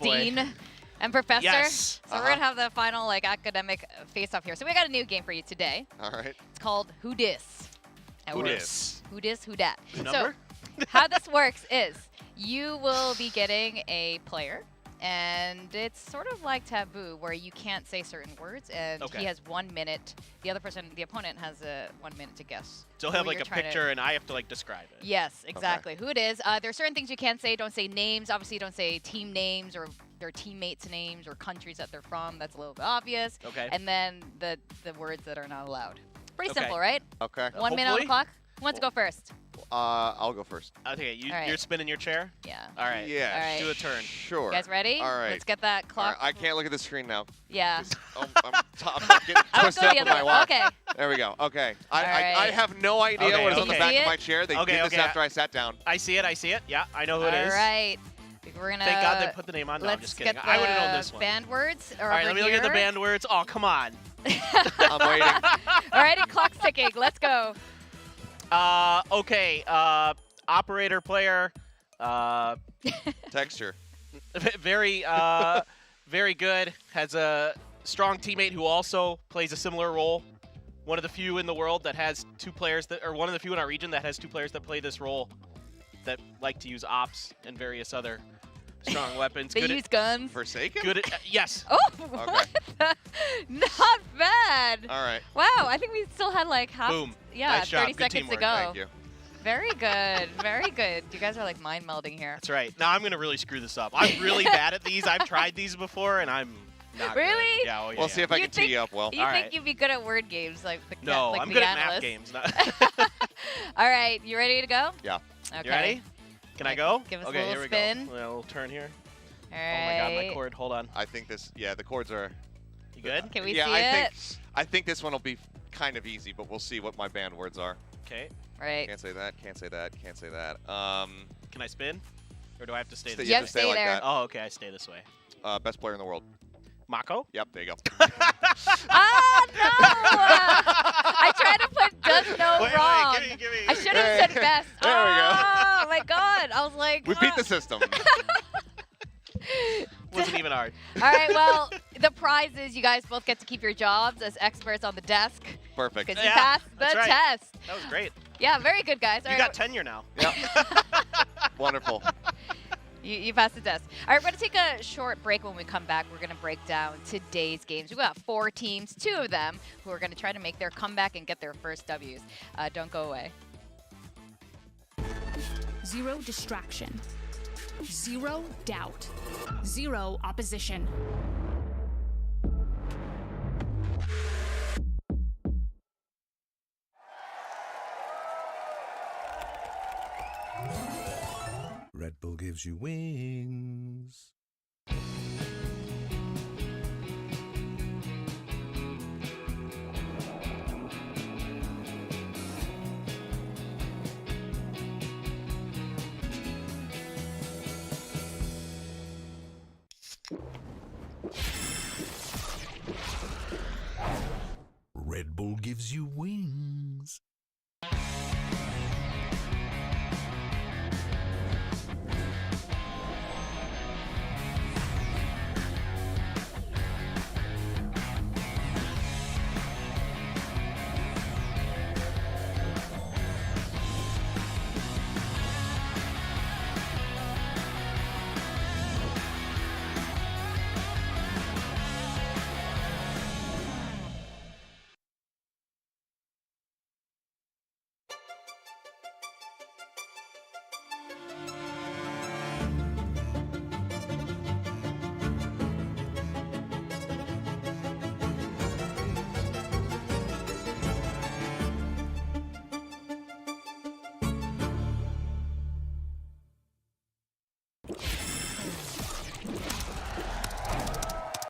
Dean and Professor. Yes. So we're going to have the final academic face-off here. So we got a new game for you today. All right. It's called Who Dis. Who Dis? Who Dis, Who Dat. Number? So how this works is you will be getting a player, and it's sort of like Taboo, where you can't say certain words, and he has 1 minute. The opponent has 1 minute to guess. So he'll have a picture, and I have to describe it. Yes, exactly. Who it is. There are certain things you can't say. Don't say names. Obviously, you don't say team names or their teammates' names or countries that they're from. That's a little bit obvious. Okay. And then the words that are not allowed. Pretty simple, right? Okay. 1 minute on the clock. Who wants to go first? I'll go first. Okay, you're spinning your chair? Yeah. All right. Yeah. All right. Do a turn. Sure. You guys ready? All right. Let's get that clock. All right. I can't look at the screen now. Yeah. I'm getting twisted up with my watch. Okay. There we go. Okay. All right. I have no idea what is on the back of my chair. They did this after I sat down. I see it. Yeah, I know who it is. All right. We're gonna. Thank God they put the name on. No, I'm just kidding. I would have known this one. Band words. All right, let me look at the band words. Oh, come on. I'm waiting. Alrighty, clock's ticking. Let's go. Okay. Operator, player. Texture. Very, very good. Has a strong teammate who also plays a similar role. One of the few in the world that has two players one of the few in our region that has 2 players that play this role, that like to use ops and various other strong weapons. They use guns. Forsaken? Good at, yes. Oh, what the? Not bad. All right. Wow, I think we still had half. Boom. Yeah, nice job. 30 Good seconds to teamwork. go. Thank you. Very good. Very good. You guys are mind melding here. That's right. Now I'm going to really screw this up. I'm really bad at these. I've tried these before, and I'm not Really? good. Yeah, oh, yeah. We'll see if I can tee you up well. You think you'd be good at word games like the No, like I'm the good analyst. at math games. All right, you ready to go? Yeah. Okay. You ready? Can I go? Give us okay, a little here we spin. go. A little turn here. All Oh my God, right. my cord. Hold on. I think this. Yeah, the chords are. You good? Can we yeah, see I it? I think this one will be kind of easy, but we'll see what my band words are. Okay. Right. Can't say that. Can't say that. Can't say that. Can I spin? Or do I have to stay You this You have have way? to stay like there. that. Oh, okay. I stay this way. Best player in the world. Mako? Yep, there you go. Ah, no! I tried to put does no Wait, wrong. give me. I should have said best. There we go. Oh my God! I was like, We beat the system. Wasn't even hard. All right, well, the prize is you guys both get to keep your jobs as experts on the desk Perfect. because you Yeah, passed the that's right. test. That was great. Yeah, very good, guys. All You right, got tenure now. Yep. Wonderful. You passed the test. All right, we're going to take a short break. When we come back, we're going to break down today's games. We've got 4 teams, 2 of them who are going to try to make their comeback and get their first Ws. Don't go away. Zero distraction. Zero doubt. Zero opposition. Red Bull gives you wings. Red Bull gives you wings.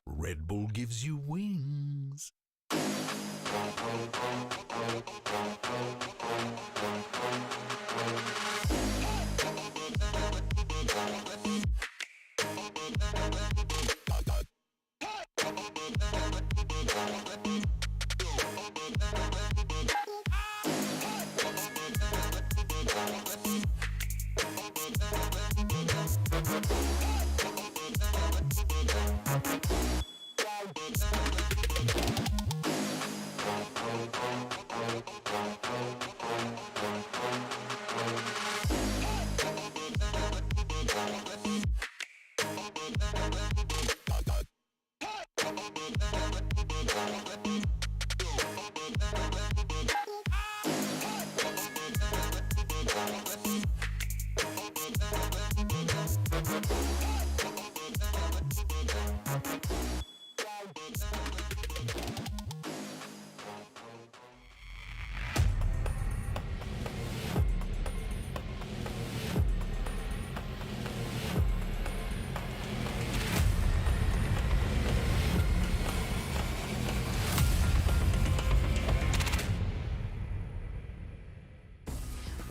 Red Bull gives you wings.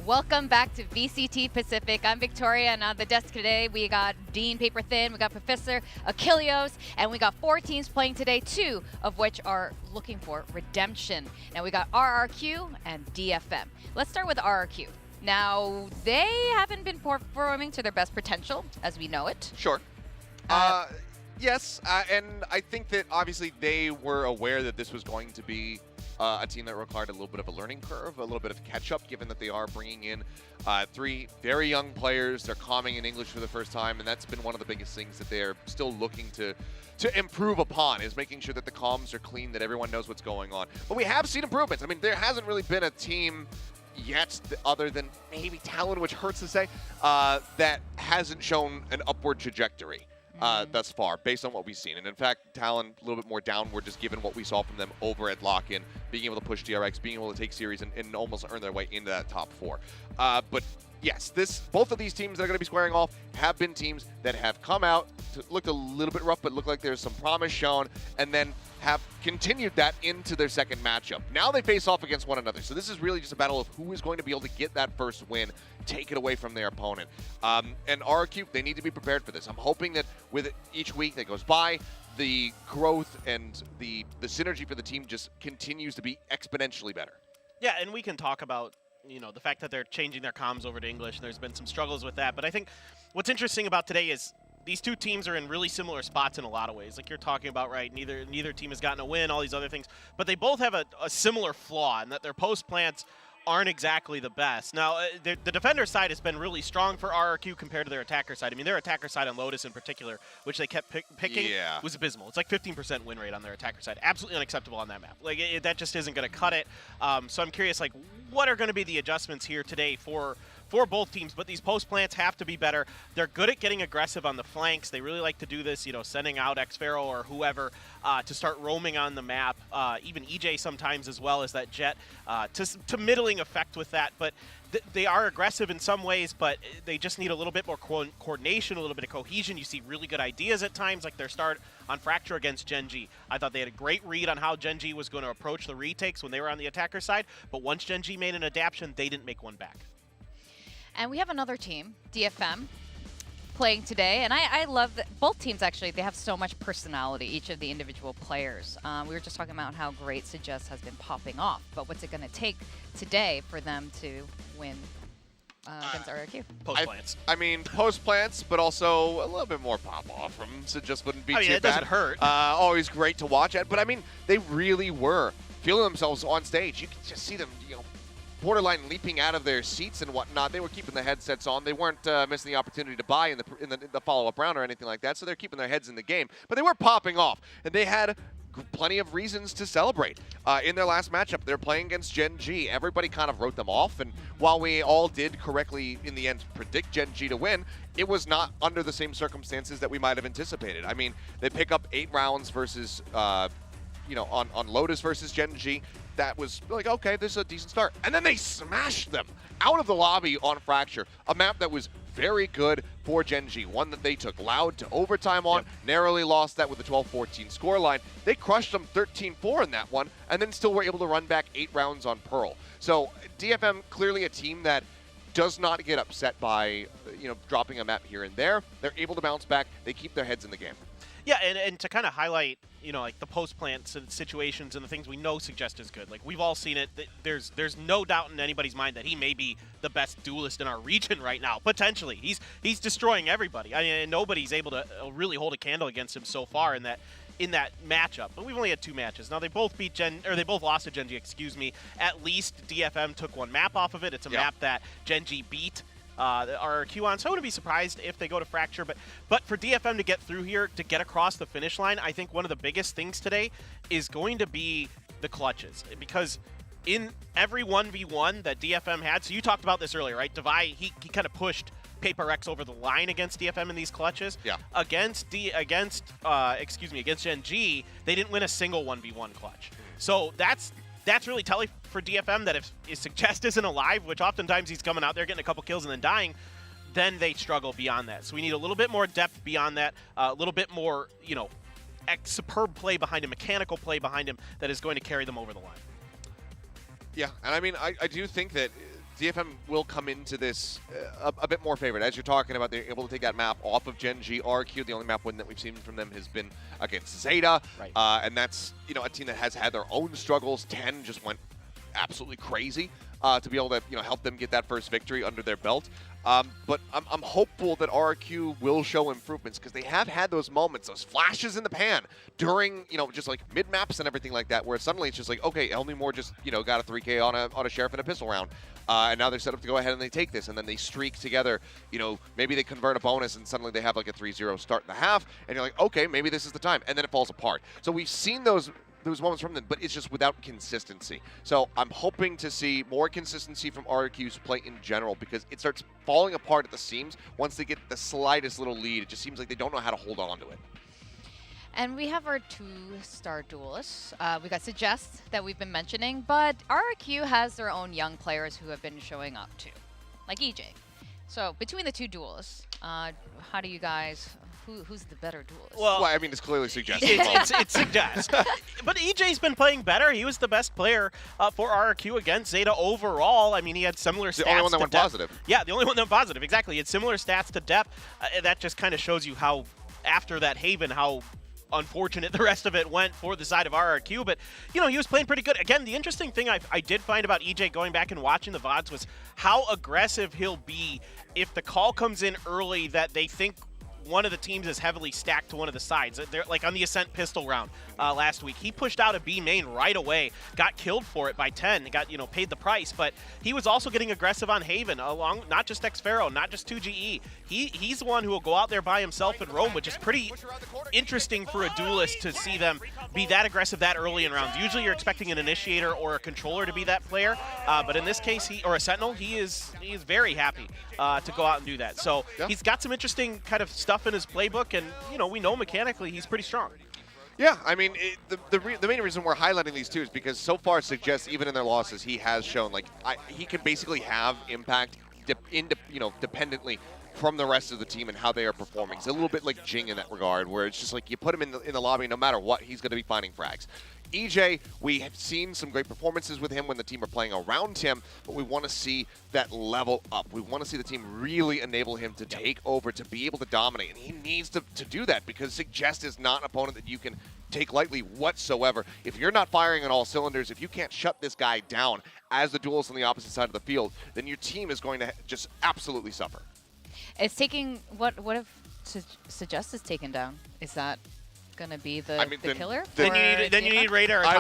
Welcome back to VCT Pacific. I'm Victoria, and on the desk today we got Dean Paper Thin, we got Professor Achilleos, and we got 4 teams playing today, 2 of which are looking for redemption. Now we got RRQ and DFM. Let's start with RRQ. Now, they haven't been performing to their best potential, as we know it. Sure. Yes, and I think that obviously they were aware that this was going to be a team that required a little bit of a learning curve, a little bit of catch-up, given that they are bringing in 3 very young players. They're coming in English for the first time, and that's been one of the biggest things that they're still looking to improve upon, is making sure that the comms are clean, that everyone knows what's going on. But we have seen improvements. I mean, there hasn't really been a team yet, other than maybe Talon, which hurts to say, that hasn't shown an upward trajectory thus far, based on what we've seen. And in fact, Talon a little bit more downward, just given what we saw from them over at Lock-In, being able to push PRX, being able to take series and almost earn their way into that top 4. But yes, both of these teams that are going to be squaring off have been teams that have come out, looked a little bit rough, but looked like there's some promise shown, and then have continued that into their second matchup. Now they face off against one another. So this is really just a battle of who is going to be able to get that first win, take it away from their opponent. And RRQ, they need to be prepared for this. I'm hoping that with each week that goes by, the growth and the synergy for the team just continues to be exponentially better. Yeah, and we can talk about, you know, the fact that they're changing their comms over to English, and there's been some struggles with that. But I think what's interesting about today is these two teams are in really similar spots in a lot of ways. Like you're talking about, right, neither team has gotten a win, all these other things. But they both have a similar flaw in that their post plants aren't exactly the best. Now, the defender side has been really strong for RRQ compared to their attacker side. I mean, their attacker side on Lotus in particular, which they kept picking, was abysmal. It's like 15% win rate on their attacker side. Absolutely unacceptable on that map. Like, that just isn't going to cut it. So I'm curious, like, what are going to be the adjustments here today for for both teams, but these post plants have to be better. They're good at getting aggressive on the flanks. They really like to do this, you know, sending out Xpharaoh or whoever to start roaming on the map. Even EJ sometimes as well as that Jet to middling effect with that. But they are aggressive in some ways, but they just need a little bit more coordination, a little bit of cohesion. You see really good ideas at times, like their start on Fracture against Gen G. I thought they had a great read on how Gen G was going to approach the retakes when they were on the attacker side, but once Gen G made an adaptation, they didn't make one back. And we have another team, DFM, playing today, and I love that both teams actually, they have so much personality, each of the individual players. We were just talking about how great Suggest has been popping off, but what's it going to take today for them to win against RRQ? Post plants. I mean, post plants, but also a little bit more pop off from Suggest wouldn't be too bad. It doesn't hurt. Always great to watch at, but I mean, they really were feeling themselves on stage. You could just see them, you know, borderline leaping out of their seats and whatnot. They were keeping the headsets on. They weren't missing the opportunity to buy in the follow-up round or anything like that, so they're keeping their heads in the game. But they were popping off, and they had plenty of reasons to celebrate. In their last matchup, they're playing against Gen G. Everybody kind of wrote them off, and while we all did correctly, in the end, predict Gen G to win, it was not under the same circumstances that we might have anticipated. I mean, they pick up 8 rounds versus, you know, on Lotus versus Gen G. That was like, okay, this is a decent start. And then they smashed them out of the lobby on Fracture, a map that was very good for Gen G, one that they took Loud to overtime on, narrowly lost that with a 12-14 scoreline. They crushed them 13-4 in that one, and then still were able to run back 8 rounds on Pearl. So DFM, clearly a team that does not get upset by, you know, dropping a map here and there. They're able to bounce back. They keep their heads in the game. Yeah, and to kind of highlight, you know, like the post-plant situations and the things we know Suggest is good. Like, we've all seen it. There's no doubt in anybody's mind that he may be the best duelist in our region right now, potentially. He's destroying everybody. I mean, nobody's able to really hold a candle against him so far in that matchup. But we've only had 2 matches. Now, they both lost to Gen G, excuse me. At least DFM took one map off of it. It's a map that Gen G beat RRQ on, so I wouldn't be surprised if they go to Fracture, but for DFM to get through here, to get across the finish line, I think one of the biggest things today is going to be the clutches, because in every 1v1 that DFM had, so you talked about this earlier, right? Devi, he kind of pushed PRX over the line against DFM in these clutches. Yeah. Against Gen G, they didn't win a single 1v1 clutch. So that's really telling for DFM that if Suggest isn't alive, which oftentimes he's coming out there getting a couple kills and then dying, then they struggle beyond that. So we need a little bit more depth beyond that, a little bit more, you know, superb play behind him, mechanical play behind him that is going to carry them over the line. Yeah, and I mean, I do think that DFM will come into this a bit more favored. As you're talking about, they're able to take that map off of Gen G. RQ, the only map win that we've seen from them has been against Zeta. Right. And that's, you know, a team that has had their own struggles. 10 just went absolutely crazy to be able to, you know, help them get that first victory under their belt. But I'm hopeful that RQ will show improvements, because they have had those moments, those flashes in the pan during, you know, just like mid-maps and everything like that, where suddenly it's just like, okay, Elmimore just, you know, got a 3K on a Sheriff and a pistol round. And now they're set up to go ahead and they take this, and then they streak together. You know, maybe they convert a bonus and suddenly they have like a 3-0 start in the half, and you're like, okay, maybe this is the time, and then it falls apart. So we've seen those moments from them, but it's just without consistency. So I'm hoping to see more consistency from RQ's play in general, because it starts falling apart at the seams once they get the slightest little lead. It just seems like they don't know how to hold on to it. And we have our 2-star duelists. We got Suggest that we've been mentioning, but RRQ has their own young players who have been showing up too, like EJ. So between the 2 duelists, how do you guys? Who's the better duelist? Well, I mean, it's clearly Suggest. It's Suggest. But EJ's been playing better. He was the best player for RRQ against Zeta overall. I mean, he had similar stats. The only one that went positive. Yeah, the only one that went positive. Exactly. He had similar stats to Dep. That just kind of shows you how, after that Haven, how unfortunate the rest of it went for the side of RRQ, but you know, he was playing pretty good. Again, the interesting thing I did find about EJ going back and watching the VODs was how aggressive he'll be if the call comes in early that they think one of the teams is heavily stacked to one of the sides. They're like on the Ascent pistol round last week. He pushed out a B main right away, got killed for it by 10, got paid the price, but he was also getting aggressive on Haven, along not just Xpharaoh, not just 2GE. He's the one who will go out there by himself and roam, which is pretty interesting for a duelist to see them be that aggressive that early in rounds. Usually you're expecting an initiator or a controller to be that player, but in this case, or a sentinel, he is very happy to go out and do that. So he's got some interesting kind of stuff in his playbook, and we know mechanically he's pretty strong. Yeah, I mean, the main reason we're highlighting these two is because so far suggests even in their losses he has shown he can basically have impact independently from the rest of the team and how they are performing. It's a little bit like Jing in that regard, where it's just like you put him in the lobby, no matter what, he's going to be finding frags. EJ, we have seen some great performances with him when the team are playing around him, but we want to see that level up. We want to see the team really enable him to take over, to be able to dominate, and he needs to do that because Suggest is not an opponent that you can take lightly whatsoever. If you're not firing on all cylinders, if you can't shut this guy down as the duelist on the opposite side of the field, then your team is going to just absolutely suffer. It's taking what if Suggest is taken down? Is that going to be the killer? Then you need Radar. I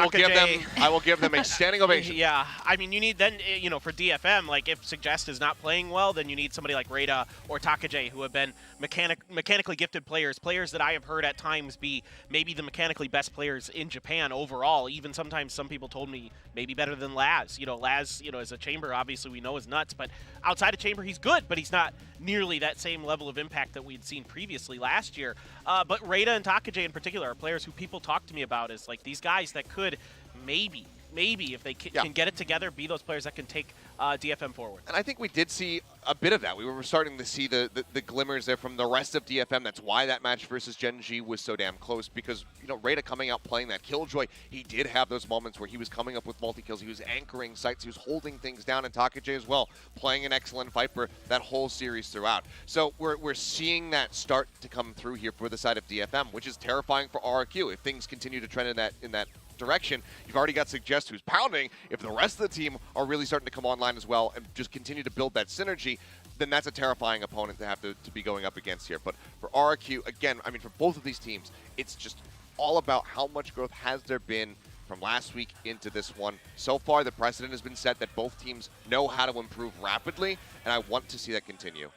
will give them a standing ovation. Yeah, I mean you need for DFM, like if Suggest is not playing well, then you need somebody like Rada or Takajay who have been mechanically gifted players that I have heard at times be maybe the mechanically best players in Japan overall. Even sometimes some people told me maybe better than Laz. Laz, as a chamber, obviously we know is nuts, but outside of chamber he's good, but he's not nearly that same level of impact that we had seen previously last year. But Rada and Takajay in particular are players who people talk to me about as like these guys that could maybe if they can get it together, be those players that can take DFM forward. And I think we did see a bit of that. We were starting to see the glimmers there from the rest of DFM. That's why that match versus Gen G was so damn close, because Rada coming out playing that Killjoy, he did have those moments where he was coming up with multi-kills, he was anchoring sites, he was holding things down, and Takajay as well, playing an excellent Viper that whole series throughout. So we're seeing that start to come through here for the side of DFM, which is terrifying for RRQ. If things continue to trend in that direction, you've already got Suggest who's pounding. If the rest of the team are really starting to come online as well and just continue to build that synergy, then that's a terrifying opponent to have to be going up against here. But for RRQ, again, I mean, for both of these teams, it's just all about how much growth has there been from last week into this one. So far, the precedent has been set that both teams know how to improve rapidly, and I want to see that continue.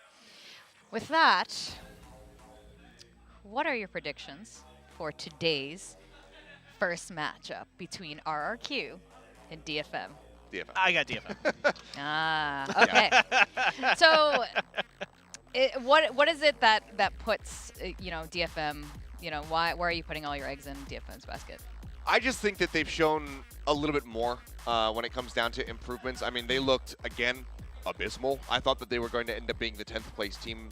With that, what are your predictions for today's first matchup between RRQ and DFM? DFM. I got DFM. Okay. So, what is it that puts DFM? Why are you putting all your eggs in DFM's basket? I just think that they've shown a little bit more when it comes down to improvements. I mean, they looked again abysmal. I thought that they were going to end up being the 10th place team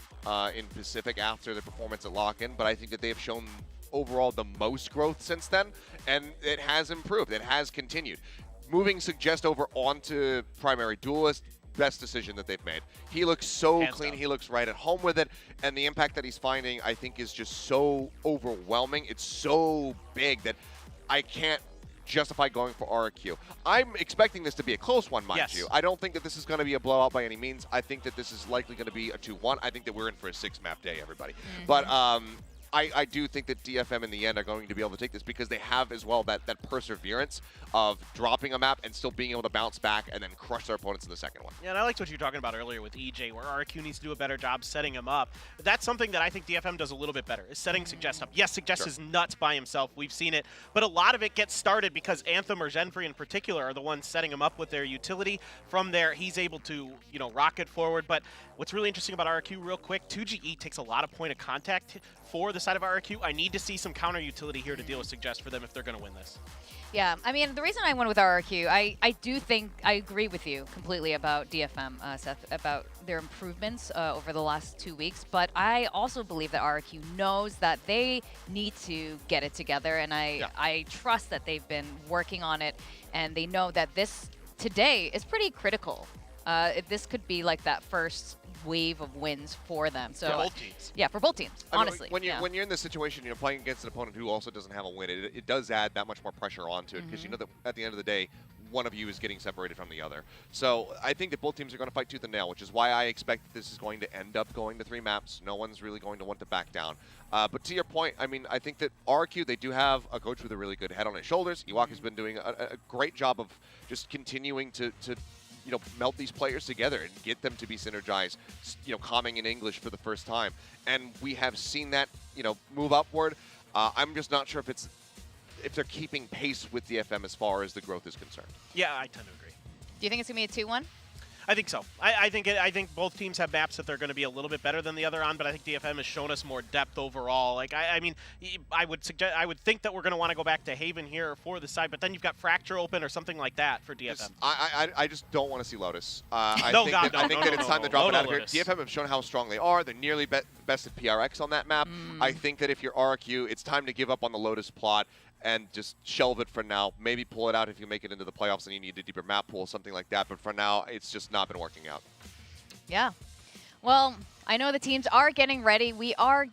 in Pacific after their performance at Lock-In, but I think that they have shown overall the most growth since then, and it has improved. It has continued. Moving Suggest over onto Primary Duelist, best decision that they've made. He looks so clean. He looks right at home with it, and the impact that he's finding, I think, is just so overwhelming. It's so big that I can't justify going for RRQ. I'm expecting this to be a close one, mind you. I don't think that this is going to be a blowout by any means. I think that this is likely going to be a 2-1. I think that we're in for a 6-map day, everybody. But I do think that DFM in the end are going to be able to take this because they have as well that perseverance of dropping a map and still being able to bounce back and then crush their opponents in the second one. Yeah, and I liked what you were talking about earlier with EJ, where RRQ needs to do a better job setting him up. But that's something that I think DFM does a little bit better, is setting Suggest up. Yes, Suggest is nuts by himself. We've seen it. But a lot of it gets started because Anthem or Zenfree in particular are the ones setting him up with their utility. From there, he's able to, rocket forward. But what's really interesting about RRQ, real quick, 2GE takes a lot of point of contact for the side of RRQ. I need to see some counter utility here to deal with Suggest for them if they're going to win this. Yeah, I mean, the reason I went with RRQ, I do think I agree with you completely about DFM, Seth, about their improvements over the last 2 weeks. But I also believe that RRQ knows that they need to get it together, and I trust that they've been working on it, and they know that this today is pretty critical. This could be like that first wave of wins for them. So for both teams. Yeah, for both teams, honestly. When you're in this situation, playing against an opponent who also doesn't have a win, it does add that much more pressure onto it because you know that at the end of the day, one of you is getting separated from the other. So I think that both teams are going to fight tooth and nail, which is why I expect that this is going to end up going to 3 maps. No one's really going to want to back down. But to your point, I mean, I think that RQ, they do have a coach with a really good head on his shoulders. Iwaka's been doing a great job of just continuing to melt these players together and get them to be synergized, calming in English for the first time. And we have seen that, move upward. I'm just not sure if they're keeping pace with DFM as far as the growth is concerned. Yeah, I tend to agree. Do you think it's going to be a 2-1? I think so. I think both teams have maps that they're going to be a little bit better than the other on, but I think DFM has shown us more depth overall. Like I mean, I would think that we're going to want to go back to Haven here for the side, but then you've got Fracture open or something like that for DFM. I just don't want to see Lotus. I think that it's time to drop it out of here. DFM have shown how strong they are. They're nearly best at PRX on that map. I think that if you're RQ, it's time to give up on the Lotus plot and just shelve it for now. Maybe pull it out if you make it into the playoffs and you need a deeper map pool, something like that. But for now, it's just not been working out. Yeah. Well, I know the teams are getting ready. We are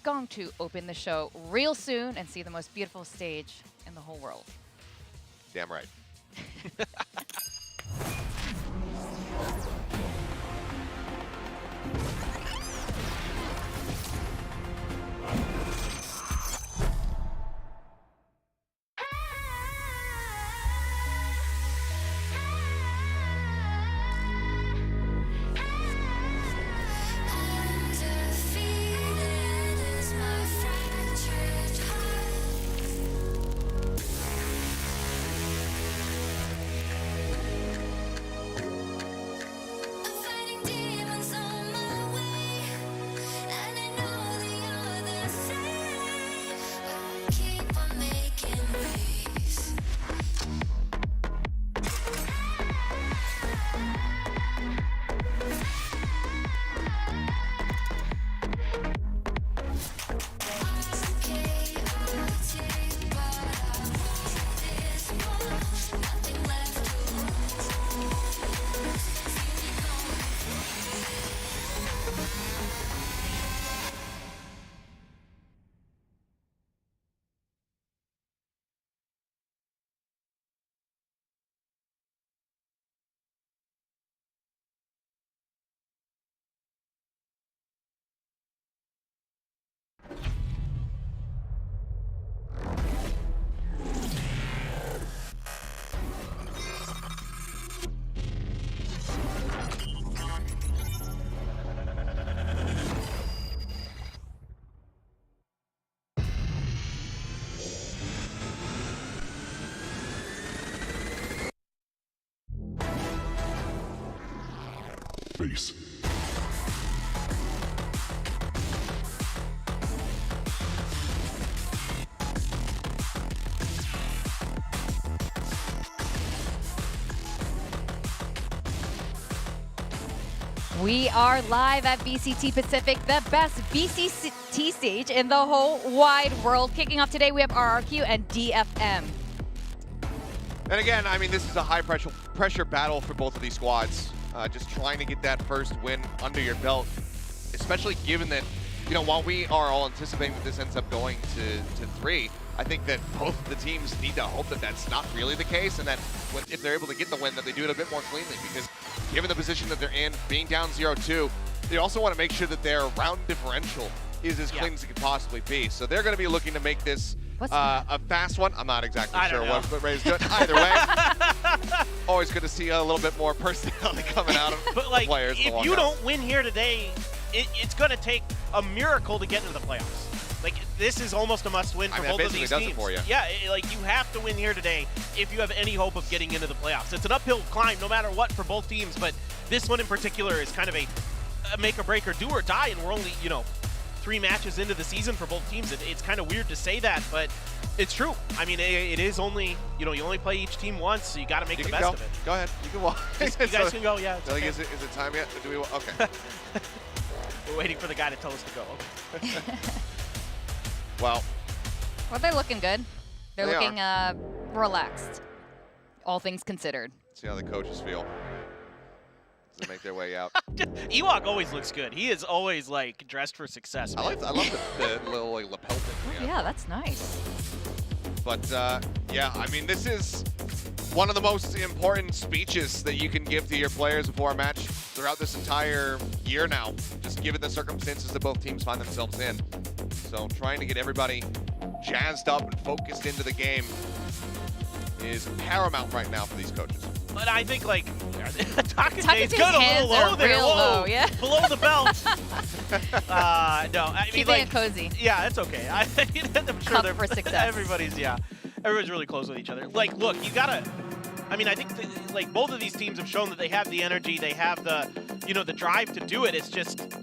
going to open the show real soon and see the most beautiful stage in the whole world. Damn right. Face. We are live at VCT Pacific, the best VCT stage in the whole wide world. Kicking off today, we have RRQ and DFM. And again, I mean, this is a high pressure battle for both of these squads. Just trying to get that first win under your belt, especially given that, while we are all anticipating that this ends up going to 3, I think that both the teams need to hope that that's not really the case, and that if they're able to get the win, that they do it a bit more cleanly, because given the position that they're in, being down 0-2, they also want to make sure that their round differential is as clean as it can possibly be. So they're going to be looking to make this a fast one. I'm not exactly sure what Ray's doing. Either way, always good to see a little bit more personality coming out of the players. If you don't win here today, it's going to take a miracle to get into the playoffs. Like, this is almost a must-win for both of these teams. It for you. Yeah, you have to win here today if you have any hope of getting into the playoffs. It's an uphill climb no matter what for both teams, but this one in particular is kind of a make or break or do or die, and we're only, 3 matches into the season for both teams. It's kind of weird to say that, but it's true. I mean, it is only, you only play each team once, so you got to make the best of it. Go ahead. You can walk. You guys can go, yeah. Okay. Is it time yet? Do we? Okay. We're waiting for the guy to tell us to go. Okay. Well, they're looking good. They're looking relaxed, all things considered. See how the coaches feel. To make their way out. Ewok always looks good. He is always dressed for success. Man. I love the little lapel thing. Yeah, that's nice. But yeah, I mean, this is one of the most important speeches that you can give to your players before a match throughout this entire year now, just given the circumstances that both teams find themselves in. So trying to get everybody jazzed up and focused into the game is paramount right now for these coaches. But I think, like, Takate's Takate's got a hands little low are there. real Whoa, low, yeah. Below the belt. No, I mean, Keeping like, it cozy. Yeah, it's okay. I'm sure Cup for success. everybody's really close with each other. Like, look, you gotta. I mean, I think like both of these teams have shown that they have the energy, they have the, the drive to do it. It's just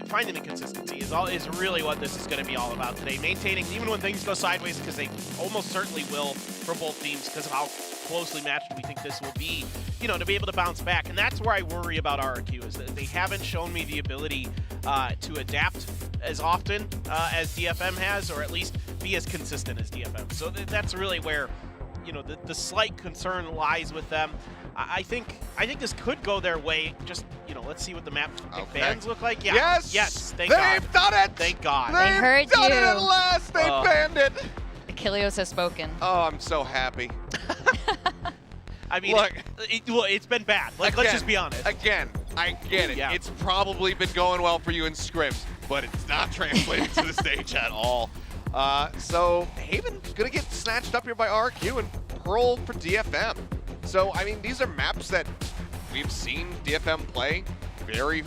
finding the consistency is really what this is going to be all about today. Maintaining even when things go sideways, because they almost certainly will for both teams because of how closely matched we think this will be, to be able to bounce back. And that's where I worry about RRQ, is that they haven't shown me the ability to adapt as often as DFM has, or at least be as consistent as DFM. So that's really where, the slight concern lies with them. I think this could go their way. Just, let's see what the map bans look like. Yeah. Yes! Thank God. They've done it! Thank God. They heard They've done you. it at last! They banned it! Achilleos has spoken. Oh, I'm so happy. I mean, look, it's been bad. Like, let's just be honest. Again, I get it. Yeah. It's probably been going well for you in scrims, but it's not translating to the stage at all. So Haven's gonna get snatched up here by RQ and Pearl for DFM. So, I mean, these are maps that we've seen DFM play very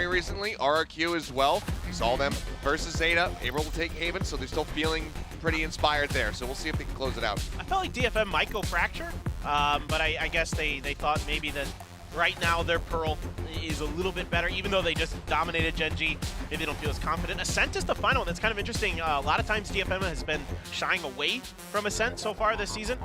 recently. RRQ as well. We saw them versus Zeta, able to take Haven, so they're still feeling pretty inspired there. So we'll see if they can close it out. I felt like DFM might go Fracture, but I guess they thought maybe that right now their Pearl is a little bit better, even though they just dominated Gen G. Maybe they don't feel as confident. Ascent is the final. That's kind of interesting. A lot of times DFM has been shying away from Ascent so far this season.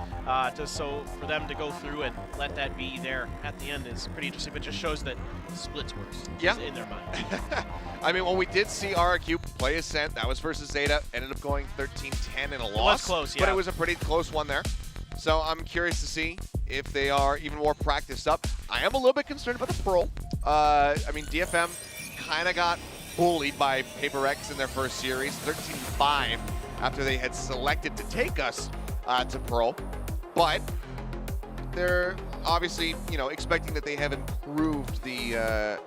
Just so for them to go through and let that be there at the end is pretty interesting, but just shows that splits works in their mind. I mean, when we did see RRQ play Ascent, that was versus Zeta, ended up going 13-10 in a loss. It was close, but it was a pretty close one there. So I'm curious to see if they are even more practiced up. I am a little bit concerned about the Pearl. I mean, DFM kind of got bullied by PRX in their first series, 13-5, after they had selected to take us to Pearl. But they're obviously, expecting that they have improved the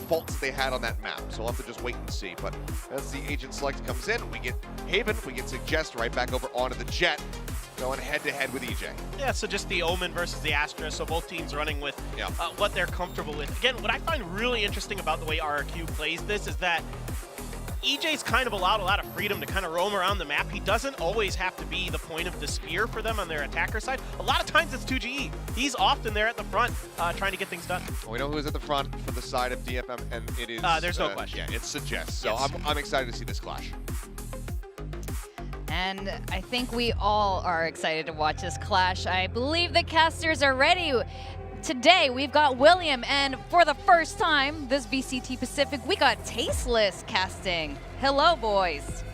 faults that they had on that map. So we'll have to just wait and see. But as the agent select comes in, we get Haven, we get Suggest right back over onto the Jet, going head-to-head with EJ. Yeah, so just the Omen versus the Astra, so both teams running with what they're comfortable with. Again, what I find really interesting about the way RRQ plays this is that EJ's kind of allowed a lot of freedom to kind of roam around the map. He doesn't always have to be the point of the spear for them on their attacker side. A lot of times it's 2GE. He's often there at the front trying to get things done. Well, we know who's at the front for the side of DFM, and it is... there's no question. Yeah, it's Suggest. So I'm excited to see this clash. And I think we all are excited to watch this clash. I believe the casters are ready. Today, we've got William, and for the first time this VCT Pacific, we got Tasteless casting. Hello, boys.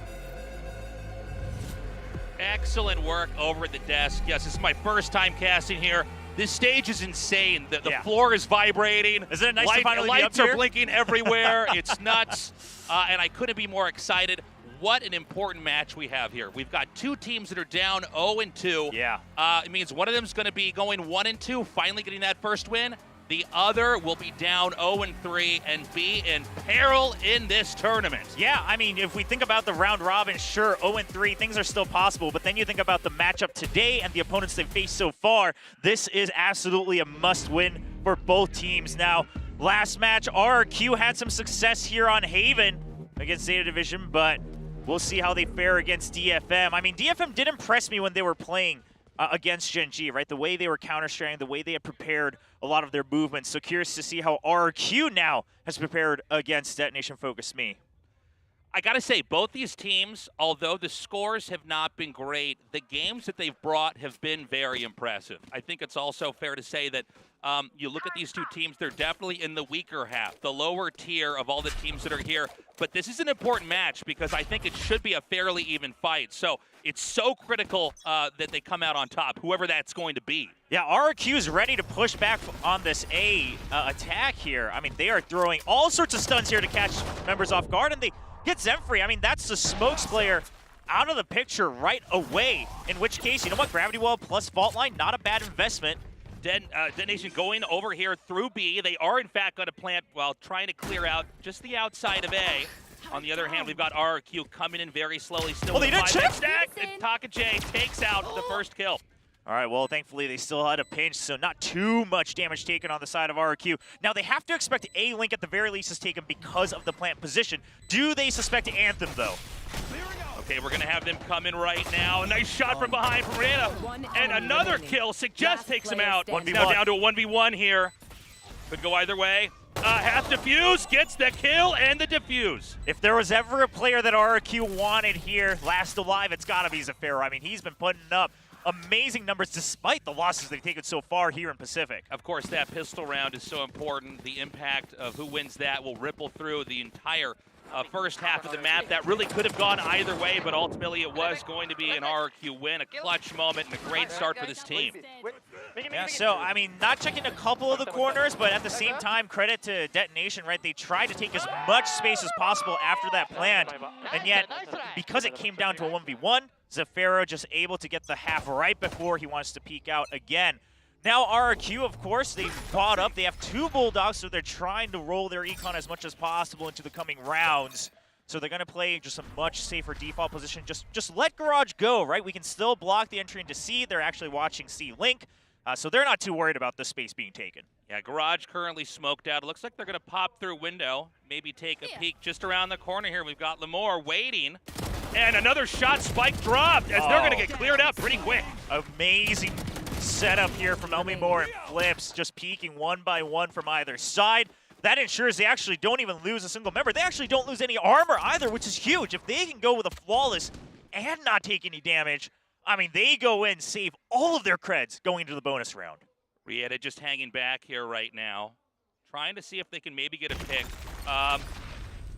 Excellent work over at the desk. Yes, this is my first time casting here. This stage is insane. The floor is vibrating. Isn't it nice to finally be up lights are here? blinking everywhere. It's nuts. And I couldn't be more excited. What an important match we have here. We've got two teams that are down 0-2. Yeah. It means one of them is going to be going 1-2, finally getting that first win. The other will be down 0-3 and be in peril in this tournament. Yeah, I mean, if we think about the round robin, sure, 0-3, things are still possible. But then you think about the matchup today and the opponents they've faced so far. This is absolutely a must-win for both teams. Now, last match, RRQ had some success here on Haven against Zeta Division, but we'll see how they fare against DFM. I mean, DFM did impress me when they were playing against Gen G, right? The way they were counter-stranding, the way they had prepared a lot of their movements. So curious to see how RRQ now has prepared against Detonation Focus Me. I got to say, both these teams, although the scores have not been great, the games that they've brought have been very impressive. I think it's also fair to say that you look at these two teams, they're definitely in the weaker half, the lower tier of all the teams that are here. But this is an important match because I think it should be a fairly even fight. So it's so critical that they come out on top, whoever that's going to be. Yeah, RRQ is ready to push back on this A attack here. I mean, they are throwing all sorts of stuns here to catch members off guard, and they get Zemfree. I mean, that's the smokes player out of the picture right away. In which case, you know what? Gravity Well plus Fault Line, not a bad investment. Detonation going over here through B. They are, in fact, going to plant while trying to clear out just the outside of A. On the other hand, we've got RRQ coming in very slowly. Still they didn't check. Stack, and Taka-J takes out the first kill. All right, well, thankfully they still had a pinch, so not too much damage taken on the side of RRQ. Now, they have to expect A-Link at the very least is taken because of the plant position. Do they suspect Anthem, though? Okay, we're going to have them come in right now. A nice shot from behind from Rana. And another kill. Suggest takes him out. 1v1. Now down to a 1v1 here. Could go either way. Half defuse, gets the kill and the defuse. If there was ever a player that RRQ wanted here, last alive, it's got to be Zafiro. I mean, he's been putting up amazing numbers despite the losses they've taken so far here in Pacific. Of course, that pistol round is so important. The impact of who wins that will ripple through the entire first half of the map. That really could have gone either way, but ultimately it was going to be an RRQ win, a clutch moment, and a great start for this team. Yeah, so, I mean, not checking a couple of the corners, but at the same time, credit to Detonation, right? They tried to take as much space as possible after that plant, and yet, because it came down to a 1v1, Zafiro just able to get the half right before he wants to peek out again. Now RRQ, of course, they've bought up. They have 2 Bulldogs, so they're trying to roll their econ as much as possible into the coming rounds. So they're going to play just a much safer default position. Just let Garage go, right? We can still block the entry into C. They're actually watching C-Link, so they're not too worried about the space being taken. Yeah, Garage currently smoked out. It looks like they're going to pop through window, maybe take a peek just around the corner here. We've got Lemore waiting. And another shot, spike dropped, as they're going to get cleared out pretty quick. Amazing setup here from Elmimore and Flips, just peeking one by one from either side. That ensures they actually don't even lose a single member. They actually don't lose any armor either, which is huge. If they can go with a flawless and not take any damage, I mean, they go in, save all of their creds going into the bonus round. Rieta just hanging back here right now, trying to see if they can maybe get a pick.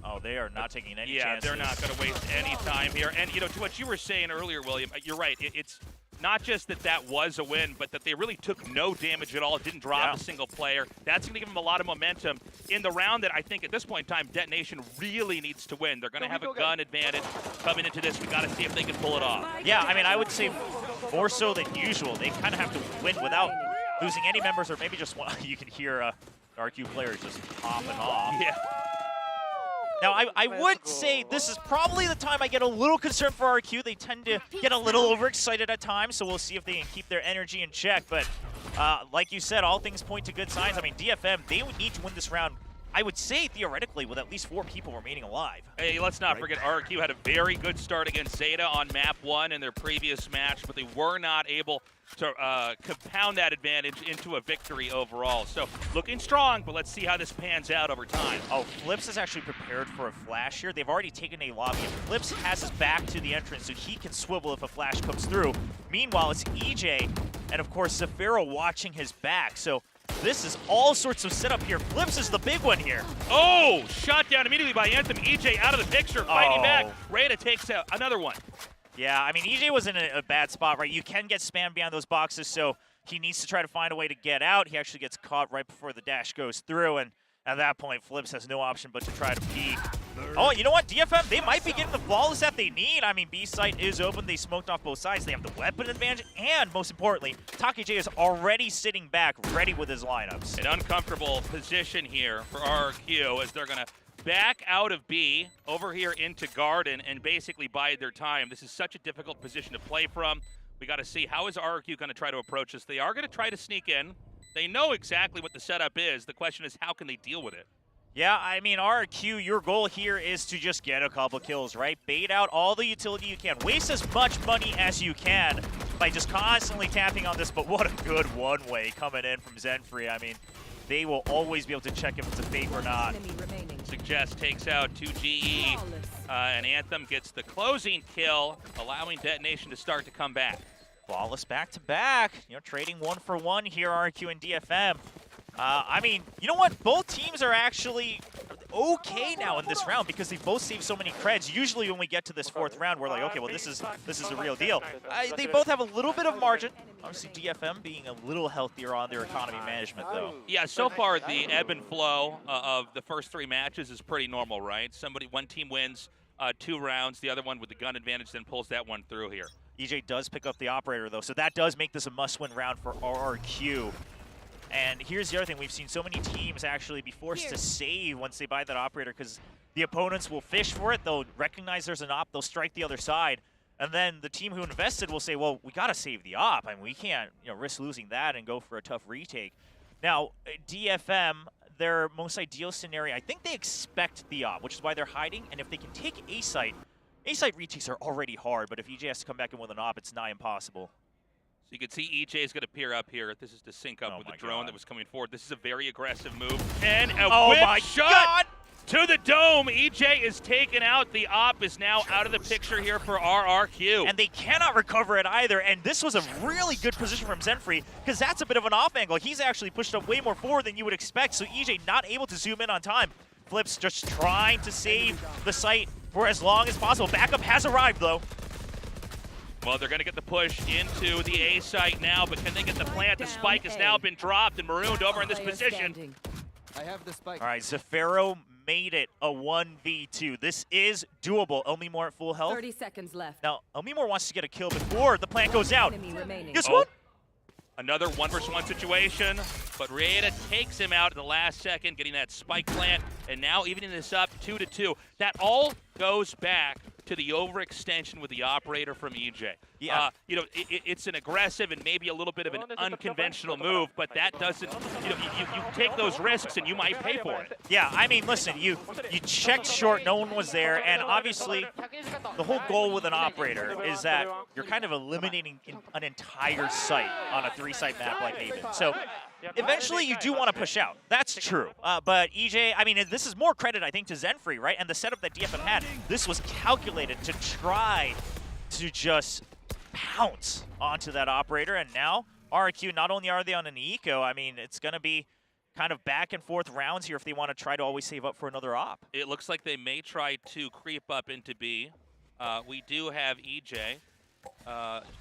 Oh, they are not taking any chances. chances. They're not going to waste any time here. And, you know, to what you were saying earlier, William, you're right. It's not just that was a win, but that they really took no damage at all, didn't drop a single player. That's going to give them a lot of momentum in the round that I think at this point in time, Detonation really needs to win. They're going to have a gun advantage coming into this. We got to see if they can pull it off. Yeah, I mean, I would say more so than usual. They kind of have to win without losing any members, or maybe just one. You can hear RQ players just popping off. Yeah. Now, I would say this is probably the time I get a little concerned for RQ. They tend to get a little overexcited at times, so we'll see if they can keep their energy in check. But like you said, all things point to good signs. I mean, DFM, they would need to win this round, I would say, theoretically, with at least 4 people remaining alive. Hey, let's not forget RQ had a very good start against Zeta on map 1 in their previous match, but they were not able to compound that advantage into a victory overall. So looking strong, but let's see how this pans out over time. Oh, Flips is actually prepared for a flash here. They've already taken a lobby, and Flips has his back to the entrance, so he can swivel if a flash comes through. Meanwhile, it's EJ, and of course, Zafiro watching his back. So this is all sorts of setup here. Flips is the big one here. Oh, shot down immediately by Anthem. EJ out of the picture, fighting back. Rada takes out another one. Yeah, I mean, EJ was in a bad spot, right? You can get spammed behind those boxes, so he needs to try to find a way to get out. He actually gets caught right before the dash goes through, and at that point, Flips has no option but to try to peek. Oh, you know what? DFM, they might be getting the flawless that they need. I mean, B site is open. They smoked off both sides. They have the weapon advantage, and most importantly, Taka-J is already sitting back, ready with his lineups. An uncomfortable position here for RQ as they're going to back out of B, over here into Garden, and basically bide their time. This is such a difficult position to play from. We got to see how is RQ going to try to approach this. They are going to try to sneak in. They know exactly what the setup is. The question is, how can they deal with it? Yeah, I mean, RQ, your goal here is to just get a couple kills, right? Bait out all the utility you can. Waste as much money as you can by just constantly tapping on this, but what a good one-way coming in from Zenfree. I mean, they will always be able to check if it's a fake or not. Suggest takes out 2GE, and Anthem gets the closing kill, allowing Detonation to start to come back. Flawless back-to-back, you know, trading 1-for-1 here, RQ and DFM. I mean, you know what? Both teams are actually okay now in this round because they both saved so many creds. Usually when we get to this 4th round, we're like, okay, well, this is a real deal. They both have a little bit of margin. Obviously, DFM being a little healthier on their economy management, though. Yeah, so far the ebb and flow of the first 3 matches is pretty normal, right? One team wins 2 rounds. The other one with the gun advantage then pulls that one through here. EJ does pick up the operator, though, so that does make this a must-win round for RRQ. And here's the other thing. We've seen so many teams actually be forced to save once they buy that operator because the opponents will fish for it. They'll recognize there's an op. They'll strike the other side. And then the team who invested will say, well, we got to save the op. I mean, we can't risk losing that and go for a tough retake. Now, DFM, their most ideal scenario, I think they expect the op, which is why they're hiding. And if they can take A-site retakes are already hard, but if EJ has to come back in with an op, it's nigh impossible. So you can see EJ is going to peer up here. This is to sync up with the drone that was coming forward. This is a very aggressive move. And a whip shot to the dome. EJ is taken out. The op is now out of the picture here for RRQ. And they cannot recover it either. And this was a really good position from Zenfree because that's a bit of an off angle. He's actually pushed up way more forward than you would expect. So EJ not able to zoom in on time. Flips just trying to save the site for as long as possible. Backup has arrived, though. Well, they're going to get the push into the A site now, but can they get the plant? The spike has now been dropped and marooned over in this position. I have the spike. All right, Zafiro made it a 1v2. This is doable. Elmimore at full health. 30 seconds left. Now, Elmimore wants to get a kill before the plant goes out. Guess Oh, what? another 1-versus-1 situation, but Rieta takes him out in the last second, getting that spike plant, and now evening this up 2-2. That all goes back to the overextension with the operator from EJ. Yeah. It's an aggressive and maybe a little bit of an unconventional move, but that doesn't, you take those risks and you might pay for it. Yeah, I mean, listen, you checked short, no one was there, and obviously the whole goal with an operator is that you're kind of eliminating an entire site on a 3-site map like Haven. So eventually you do want to push out. That's true. But EJ, I mean, this is more credit, I think, to Zenfree, right? And the setup that DFM had, this was calculated to try to just pounce onto that operator. And now RRQ, not only are they on an eco, I mean, it's going to be kind of back and forth rounds here if they want to try to always save up for another op. It looks like they may try to creep up into B. We do have EJ.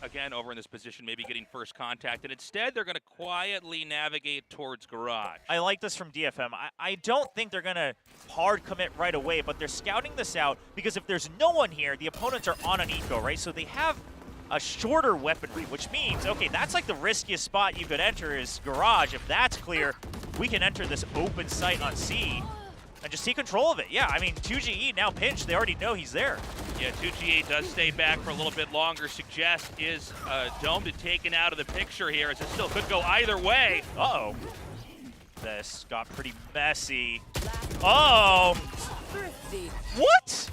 Again, over in this position, maybe getting first contact, and instead they're going to quietly navigate towards garage. I like this from DFM. I don't think they're going to hard commit right away, but they're scouting this out because if there's no one here, the opponents are on an eco, right? So they have a shorter weaponry, which means, okay, that's like the riskiest spot you could enter is garage. If that's clear, we can enter this open site on C and just take control of it. Yeah, I mean, 2GE now pinched. They already know he's there. Yeah, 2GE does stay back for a little bit longer. Suggest is domed and taken out of the picture here, as it still could go either way. Uh-oh. This got pretty messy. Oh! What?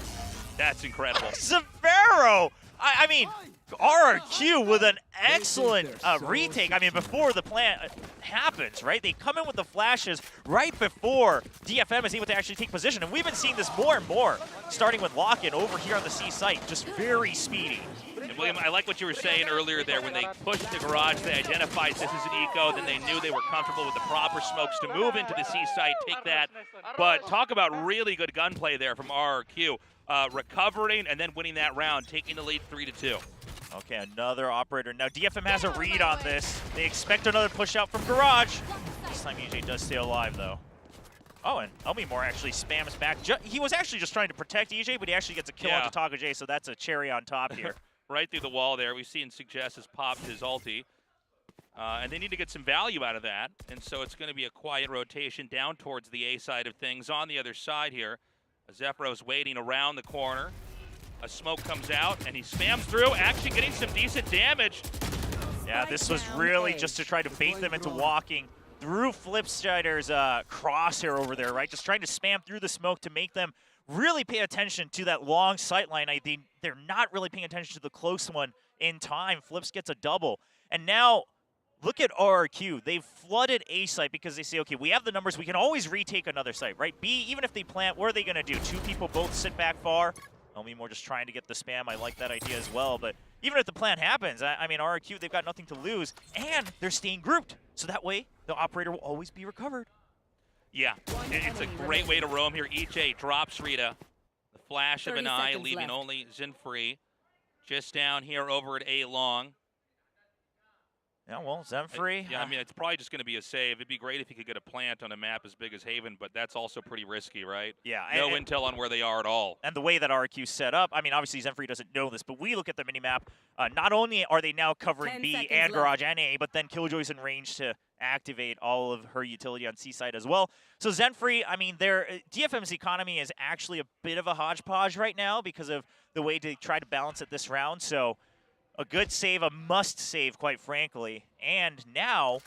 That's incredible. Zavero! I mean, RRQ with an excellent retake. I mean, before the plant happens, right? They come in with the flashes right before DFM is able to actually take position. And we've been seeing this more and more, starting with Lock-in over here on the C site, just very speedy. And William, I like what you were saying earlier there. When they pushed the garage, they identified this as an eco, then they knew they were comfortable with the proper smokes to move into the C site, take that. But talk about really good gunplay there from RRQ. Recovering and then winning that round, taking the lead 3-2. Okay, another operator. Now DFM has a read on this. They expect another push out from garage. This time EJ does stay alive though. Oh, and Elmimore actually spams back. He was actually just trying to protect EJ, but he actually gets a kill onto Taco J, so that's a cherry on top here. Right through the wall there. We've seen Suggest has popped his ulti. And they need to get some value out of that. And so it's going to be a quiet rotation down towards the A side of things. On the other side here, Zephyro's waiting around the corner. A smoke comes out, and he spams through, actually getting some decent damage. Yeah, this was really just to try to bait them into walking through Flipstrider's crosshair over there, right? Just trying to spam through the smoke to make them really pay attention to that long sight line. They're not really paying attention to the close one in time. Flips gets a double. And now, look at RRQ. They've flooded A site because they say, okay, we have the numbers. We can always retake another site, right? B, even if they plant, what are they going to do? 2 people both sit back far. Elmimore just trying to get the spam. I like that idea as well. But even if the plant happens, I mean, RRQ, they've got nothing to lose. And they're staying grouped. So that way, the operator will always be recovered. Yeah, it's a great way to roam here. EJ drops Rita. The flash of an eye, leaving only Zenfree just down here over at A long. Yeah, well, Zemfree. Yeah, I mean, it's probably just going to be a save. It'd be great if he could get a plant on a map as big as Haven, but that's also pretty risky, right? Yeah. No intel on where they are at all. And the way that RQ's set up, I mean, obviously Zemfree doesn't know this, but we look at the minimap. Not only are they now covering B and Garage and A, but then Killjoy's in range to activate all of her utility on C side as well. So Zemfree, I mean, DFM's economy is actually a bit of a hodgepodge right now because of the way they try to balance it this round. So a good save, a must save, quite frankly. And now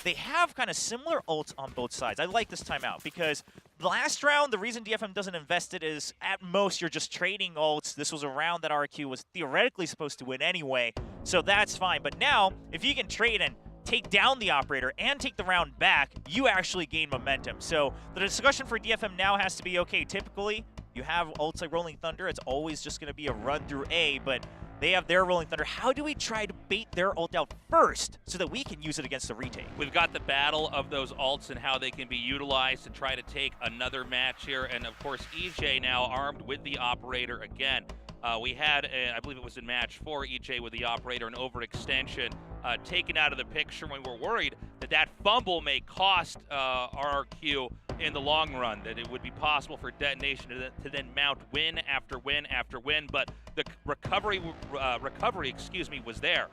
they have kind of similar ults on both sides. I like this timeout because last round, the reason DFM doesn't invest it is at most you're just trading ults. This was a round that RQ was theoretically supposed to win anyway, so that's fine. But now, if you can trade and take down the operator and take the round back, you actually gain momentum. So the discussion for DFM now has to be, okay, typically you have ults like Rolling Thunder. It's always just going to be a run through A, but they have their Rolling Thunder. How do we try to bait their ult out first so that we can use it against the retake? We've got the battle of those ults and how they can be utilized to try to take another match here. And of course, EJ now armed with the operator again. We had, I believe it was in match 4, EJ with the operator, an overextension taken out of the picture when we were worried that that fumble may cost RRQ in the long run, that it would be possible for Detonation to then mount win after win after win, but the recovery was there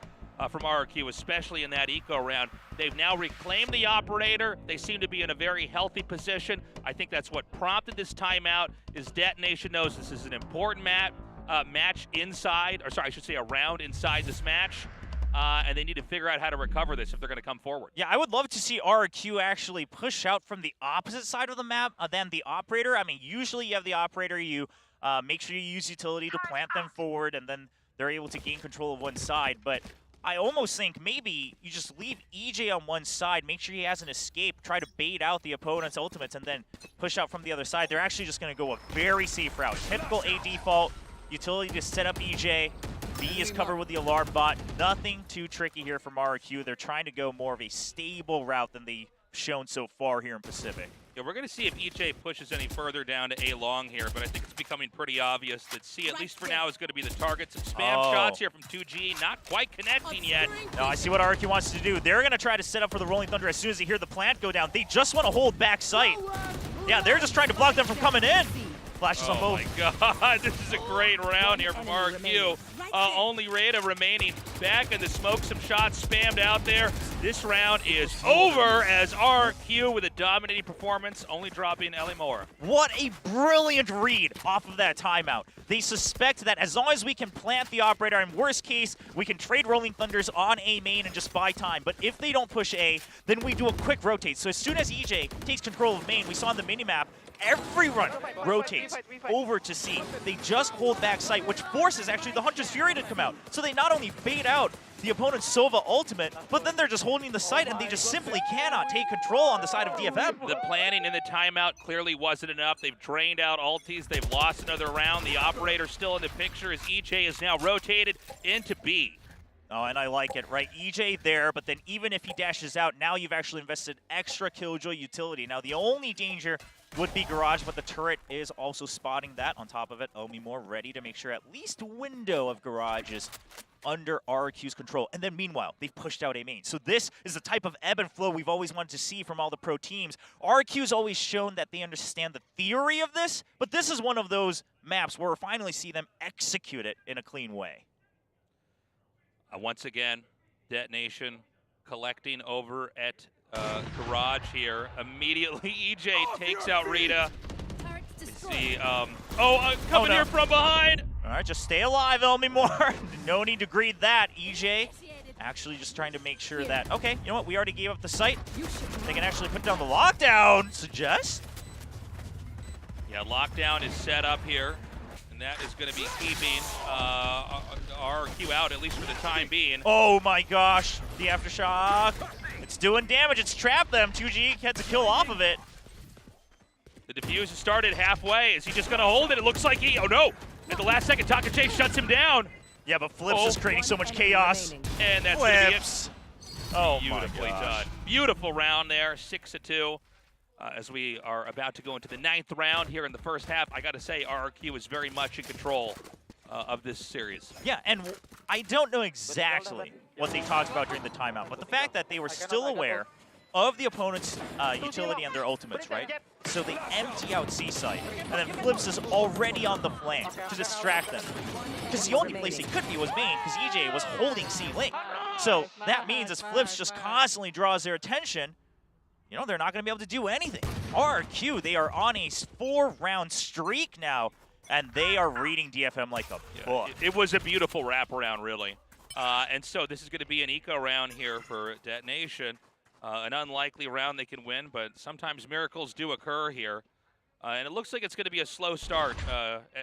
from RRQ, especially in that eco round. They've now reclaimed the operator. They seem to be in a very healthy position. I think that's what prompted this timeout, is Detonation knows this is an important match inside, or sorry, I should say a round inside this match. And they need to figure out how to recover this if they're going to come forward. Yeah, I would love to see RQ actually push out from the opposite side of the map than the operator. I mean, usually you have the operator, you make sure you use utility to plant them forward, and then they're able to gain control of one side. But I almost think maybe you just leave EJ on one side, make sure he has an escape, try to bait out the opponent's ultimates, and then push out from the other side. They're actually just going to go a very safe route. Typical A default, utility to set up EJ. B is covered with the alarm bot. Nothing too tricky here from RQ. They're trying to go more of a stable route than they've shown so far here in Pacific. Yeah, we're going to see if EJ pushes any further down to A long here, but I think it's becoming pretty obvious that C, at least for now, is going to be the target. Some spam shots here from 2G, not quite connecting yet. No, I see what RQ wants to do. They're going to try to set up for the Rolling Thunder as soon as they hear the plant go down. They just want to hold back sight. Yeah, they're just trying to block them from coming in. Flashes on both. Oh my God, this is a great round here from RQ. Only Rada remaining back in the smoke, some shots spammed out there. This round is over as RQ with a dominating performance, only dropping Ellie Moore. What a brilliant read off of that timeout. They suspect that as long as we can plant the operator, in worst case, we can trade Rolling Thunders on A main and just buy time. But if they don't push A, then we do a quick rotate. So as soon as EJ takes control of main, we saw on the minimap, everyone rotates over to C. They just hold back sight, which forces actually the Hunter's Fury to come out. So they not only bait out the opponent's Sova ultimate, but then they're just holding the site and they just simply cannot take control on the side of DFM. The planning in the timeout clearly wasn't enough. They've drained out ultis. They've lost another round. The operator still in the picture as EJ is now rotated into B. Oh, and I like it, right? EJ there, but then even if he dashes out, now you've actually invested extra Killjoy utility. Now the only danger would be Garage, but the turret is also spotting that. On top of it, Omi Moore ready to make sure at least a window of Garage is under RQ's control. And then meanwhile, they've pushed out A main. So this is the type of ebb and flow we've always wanted to see from all the pro teams. RQ's always shown that they understand the theory of this, but this is one of those maps where we finally see them execute it in a clean way. Once again, Detonation collecting over at Garage here. Immediately, EJ takes out Rita. See, coming here from behind. All right, just stay alive, Elmi Moore. No need to greed that. EJ actually just trying to make sure that, okay, you know what? We already gave up the site. They can actually put down the lockdown, suggest. Yeah, lockdown is set up here. That is going to be keeping RQ out, at least for the time being. Oh my gosh, the Aftershock. It's doing damage, it's trapped them. 2G gets a kill off of it. The defuse has started halfway. Is he just going to hold it? It looks like he, oh no. At the last second, Takache shuts him down. Yeah, but Flips is creating so much chaos. And that's Flips. Oh beautifully done. Beautiful round there, 6-2. As we are about to go into the 9th round here in the first half, I got to say RRQ is very much in control of this series. Yeah, and I don't know exactly what they talked about during the timeout. But the fact that they were still aware of the opponent's utility and their ultimates, right? So they empty out C-side, and then Flips is already on the flank to distract them. Because the only place he could be was main, because EJ was holding C-Link. So that means as Flips just constantly draws their attention, you know, they're not going to be able to do anything. RRQ, they are on a 4-round streak now, and they are reading DFM like a book. It was a beautiful wraparound, really. And so this is going to be an eco round here for Detonation. An unlikely round they can win, but sometimes miracles do occur here. And it looks like it's going to be a slow start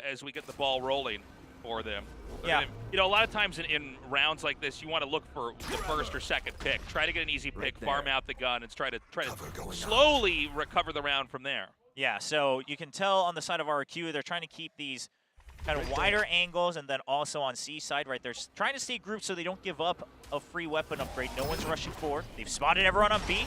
as we get the ball rolling for them. Yeah. You know, a lot of times in rounds like this, you want to look for the first or second pick. Try to get an easy pick, farm out the gun, and try to slowly recover the round from there. Yeah, so you can tell on the side of RQ, they're trying to keep these kind of wider angles, and then also on C side, right, they're trying to stay grouped so they don't give up a free weapon upgrade. No one's rushing forward. They've spotted everyone on B.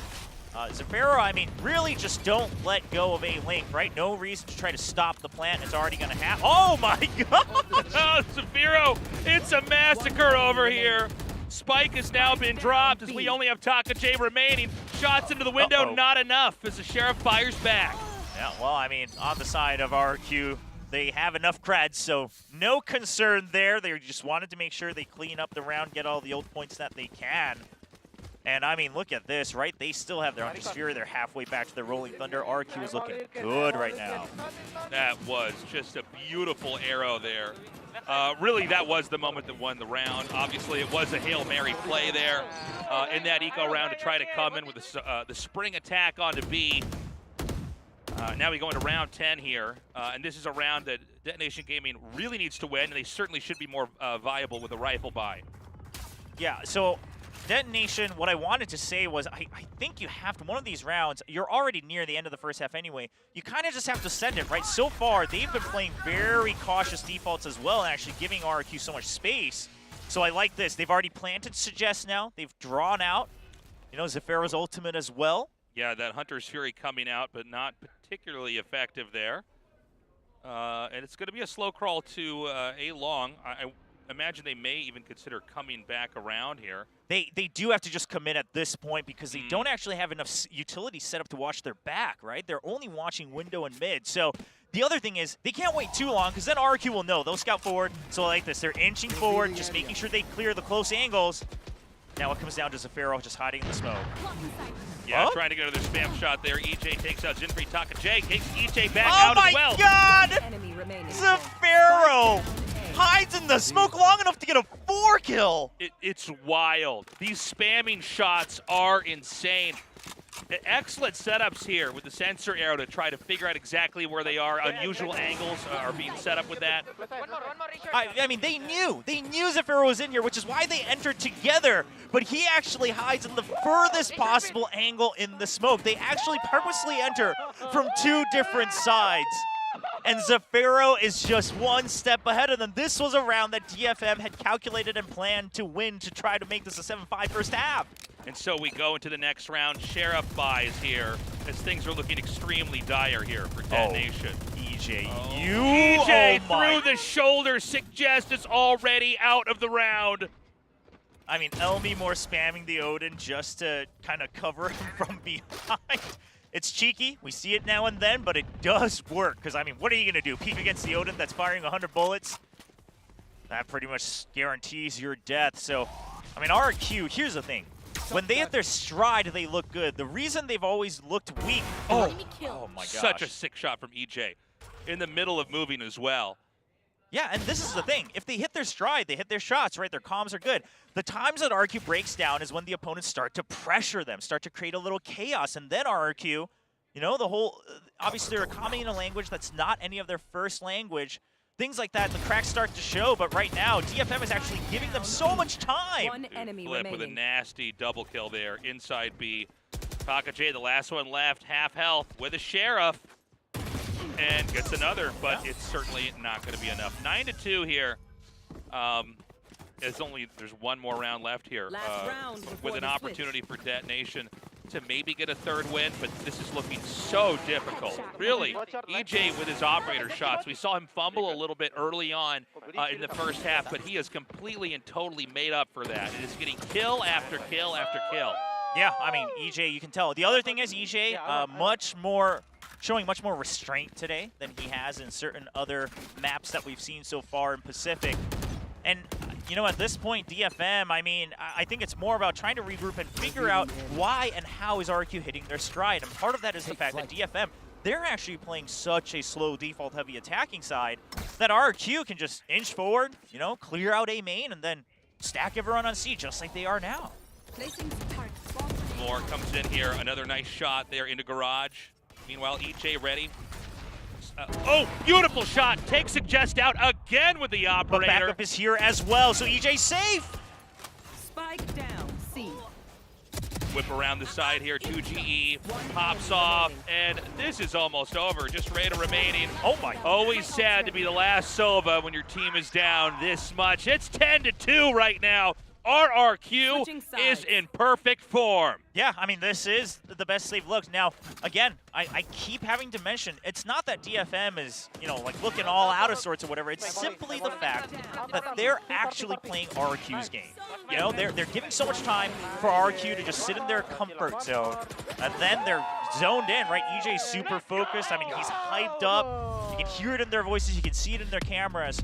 Zafiro, I mean, really just don't let go of A-Link, right? No reason to try to stop the plant. It's already going to happen. Oh, my God! Oh, Zafiro, it's a massacre over here. Spike has now been dropped as we only have Taka J remaining. Shots into the window, not enough as the Sheriff fires back. Yeah, well, I mean, on the side of RQ, they have enough creds, so no concern there. They just wanted to make sure they clean up the round, get all the old points that they can. And, I mean, look at this, right? They still have their Undersphere. They're halfway back to their Rolling Thunder. RQ is looking good right now. That was just a beautiful arrow there. Really, that was the moment that won the round. Obviously, it was a Hail Mary play there in that eco round to try to come in with the spring attack onto B. Now we go into round 10 here, and this is a round that Detonation Gaming really needs to win, and they certainly should be more viable with a rifle buy. Yeah, so Detonation, what I wanted to say was I think you have to, one of these rounds, you're already near the end of the first half anyway, you kind of just have to send it, right? So far, they've been playing very cautious defaults as well and actually giving RQ so much space. So I like this. They've already planted Suggest now. They've drawn out, you know, Zafiro's ultimate as well. Yeah, that Hunter's Fury coming out, but not particularly effective there. And it's going to be a slow crawl to A long. I imagine they may even consider coming back around here. They do have to just commit at this point because they don't actually have enough utility set up to watch their back, right? They're only watching window and mid. So the other thing is they can't wait too long because then RQ will know. They'll scout forward. So I like this. They're inching forward, just making sure they clear the close angles. Now it comes down to Zafiro just hiding in the smoke. Yeah, trying to go to their spam shot there. EJ takes out Zinfree. Taka J takes EJ back out as well. Oh my God! Zafiro hides in the smoke long enough to get a 4-kill. It's wild. These spamming shots are insane. Excellent setups here with the sensor arrow to try to figure out exactly where they are. Unusual angles are being set up with that. I mean, they knew Zafiro was in here, which is why they entered together. But he actually hides in the furthest possible angle in the smoke. They actually purposely enter from 2 different sides. And Zafiro is just 1 step ahead of them. This was a round that DFM had calculated and planned to win to try to make this a 7-5 first half. And so we go into the next round. Sheriff buys here as things are looking extremely dire here for Detonation. EJ, EJ through the shoulder. Suggest is already out of the round. I mean, Elmi more spamming the Odin just to kind of cover him from behind. It's cheeky. We see it now and then, but it does work. Because, I mean, what are you going to do? Peek against the Odin that's firing 100 bullets? That pretty much guarantees your death. So, I mean, RQ, here's the thing. When they hit their stride, they look good. The reason they've always looked weak. Oh my gosh. Such a sick shot from EJ. In the middle of moving as well. Yeah, and this is the thing. If they hit their stride, they hit their shots, right? Their comms are good. The times that RQ breaks down is when the opponents start to pressure them, start to create a little chaos. And then RQ, you know, the whole, obviously they're commenting in a language that's not any of their first language. Things like that, the cracks start to show, but right now, DFM is actually giving them so much time. One enemy Flip remaining. with a nasty double kill there inside B. Taka J, the last one left, half health with a Sheriff. And gets another, but it's certainly not going to be enough. 9-2 here. There's one more round left here. Last round with an opportunity for Detonation to maybe get a third win, but this is looking so difficult. Really, EJ with his operator shots, we saw him fumble a little bit early on in the first half, but he has completely and totally made up for that. It is getting kill after kill after kill. Yeah, I mean, EJ, you can tell. The other thing is EJ, showing much more restraint today than he has in certain other maps that we've seen so far in Pacific. And, you know, at this point, DFM, I mean, I think it's more about trying to regroup and figure out why and how is RQ hitting their stride. And part of that is the fact that DFM, they're actually playing such a slow default-heavy attacking side that RQ can just inch forward, you know, clear out A main, and then stack everyone on C just like they are now. Moore comes in here, another nice shot there into garage. Meanwhile, EJ ready. Oh, beautiful shot. Takes Suggest out again with the operator. But backup is here as well, so EJ safe. Spike down, C. Whip around the side here, 2GE, pops off, and this is almost over. Just Rada remaining. Oh my. Always sad to be the last Sova when your team is down this much. It's 10-2 right now. RRQ is in perfect form. Yeah, I mean, this is the best they've looked. Now, again, I keep having to mention, it's not that DFM is, you know, like looking all out of sorts or whatever. It's simply the fact that they're actually playing RQ's game. You know, they're giving so much time for RQ to just sit in their comfort zone, and then they're zoned in, right? EJ's super focused. I mean, he's hyped up. You can hear it in their voices. You can see it in their cameras.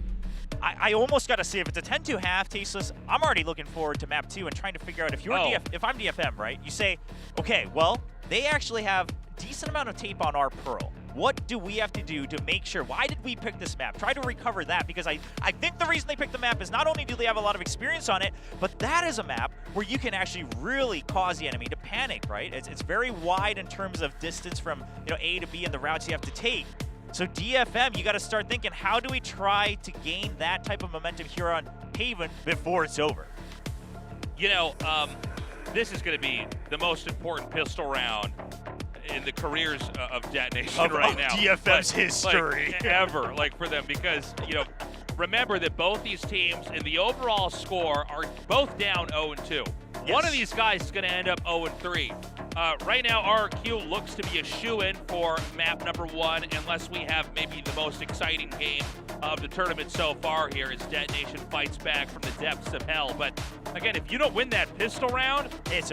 I almost got to say, if it's a 10-2 half, Tasteless, I'm already looking forward to map 2 and trying to figure out if you're if I'm DFM, right? You say, okay, well, they actually have a decent amount of tape on our Pearl. What do we have to do to make sure? Why did we pick this map? Try to recover that, because I think the reason they picked the map is not only do they have a lot of experience on it, but that is a map where you can actually really cause the enemy to panic, right? It's very wide in terms of distance from, you know, A to B and the routes you have to take. So DFM, you got to start thinking, how do we try to gain that type of momentum here on Haven before it's over? You know, this is going to be the most important pistol round in the careers of Detonation right now. DFM's history. Like, ever, like for them, because, you know, remember that both these teams in the overall score are both down 0-2. Yes. One of these guys is going to end up 0-3. Right now, RQ looks to be a shoo-in for map number 1, unless we have maybe the most exciting game of the tournament so far here as Detonation fights back from the depths of hell. But again, if you don't win that pistol round, it's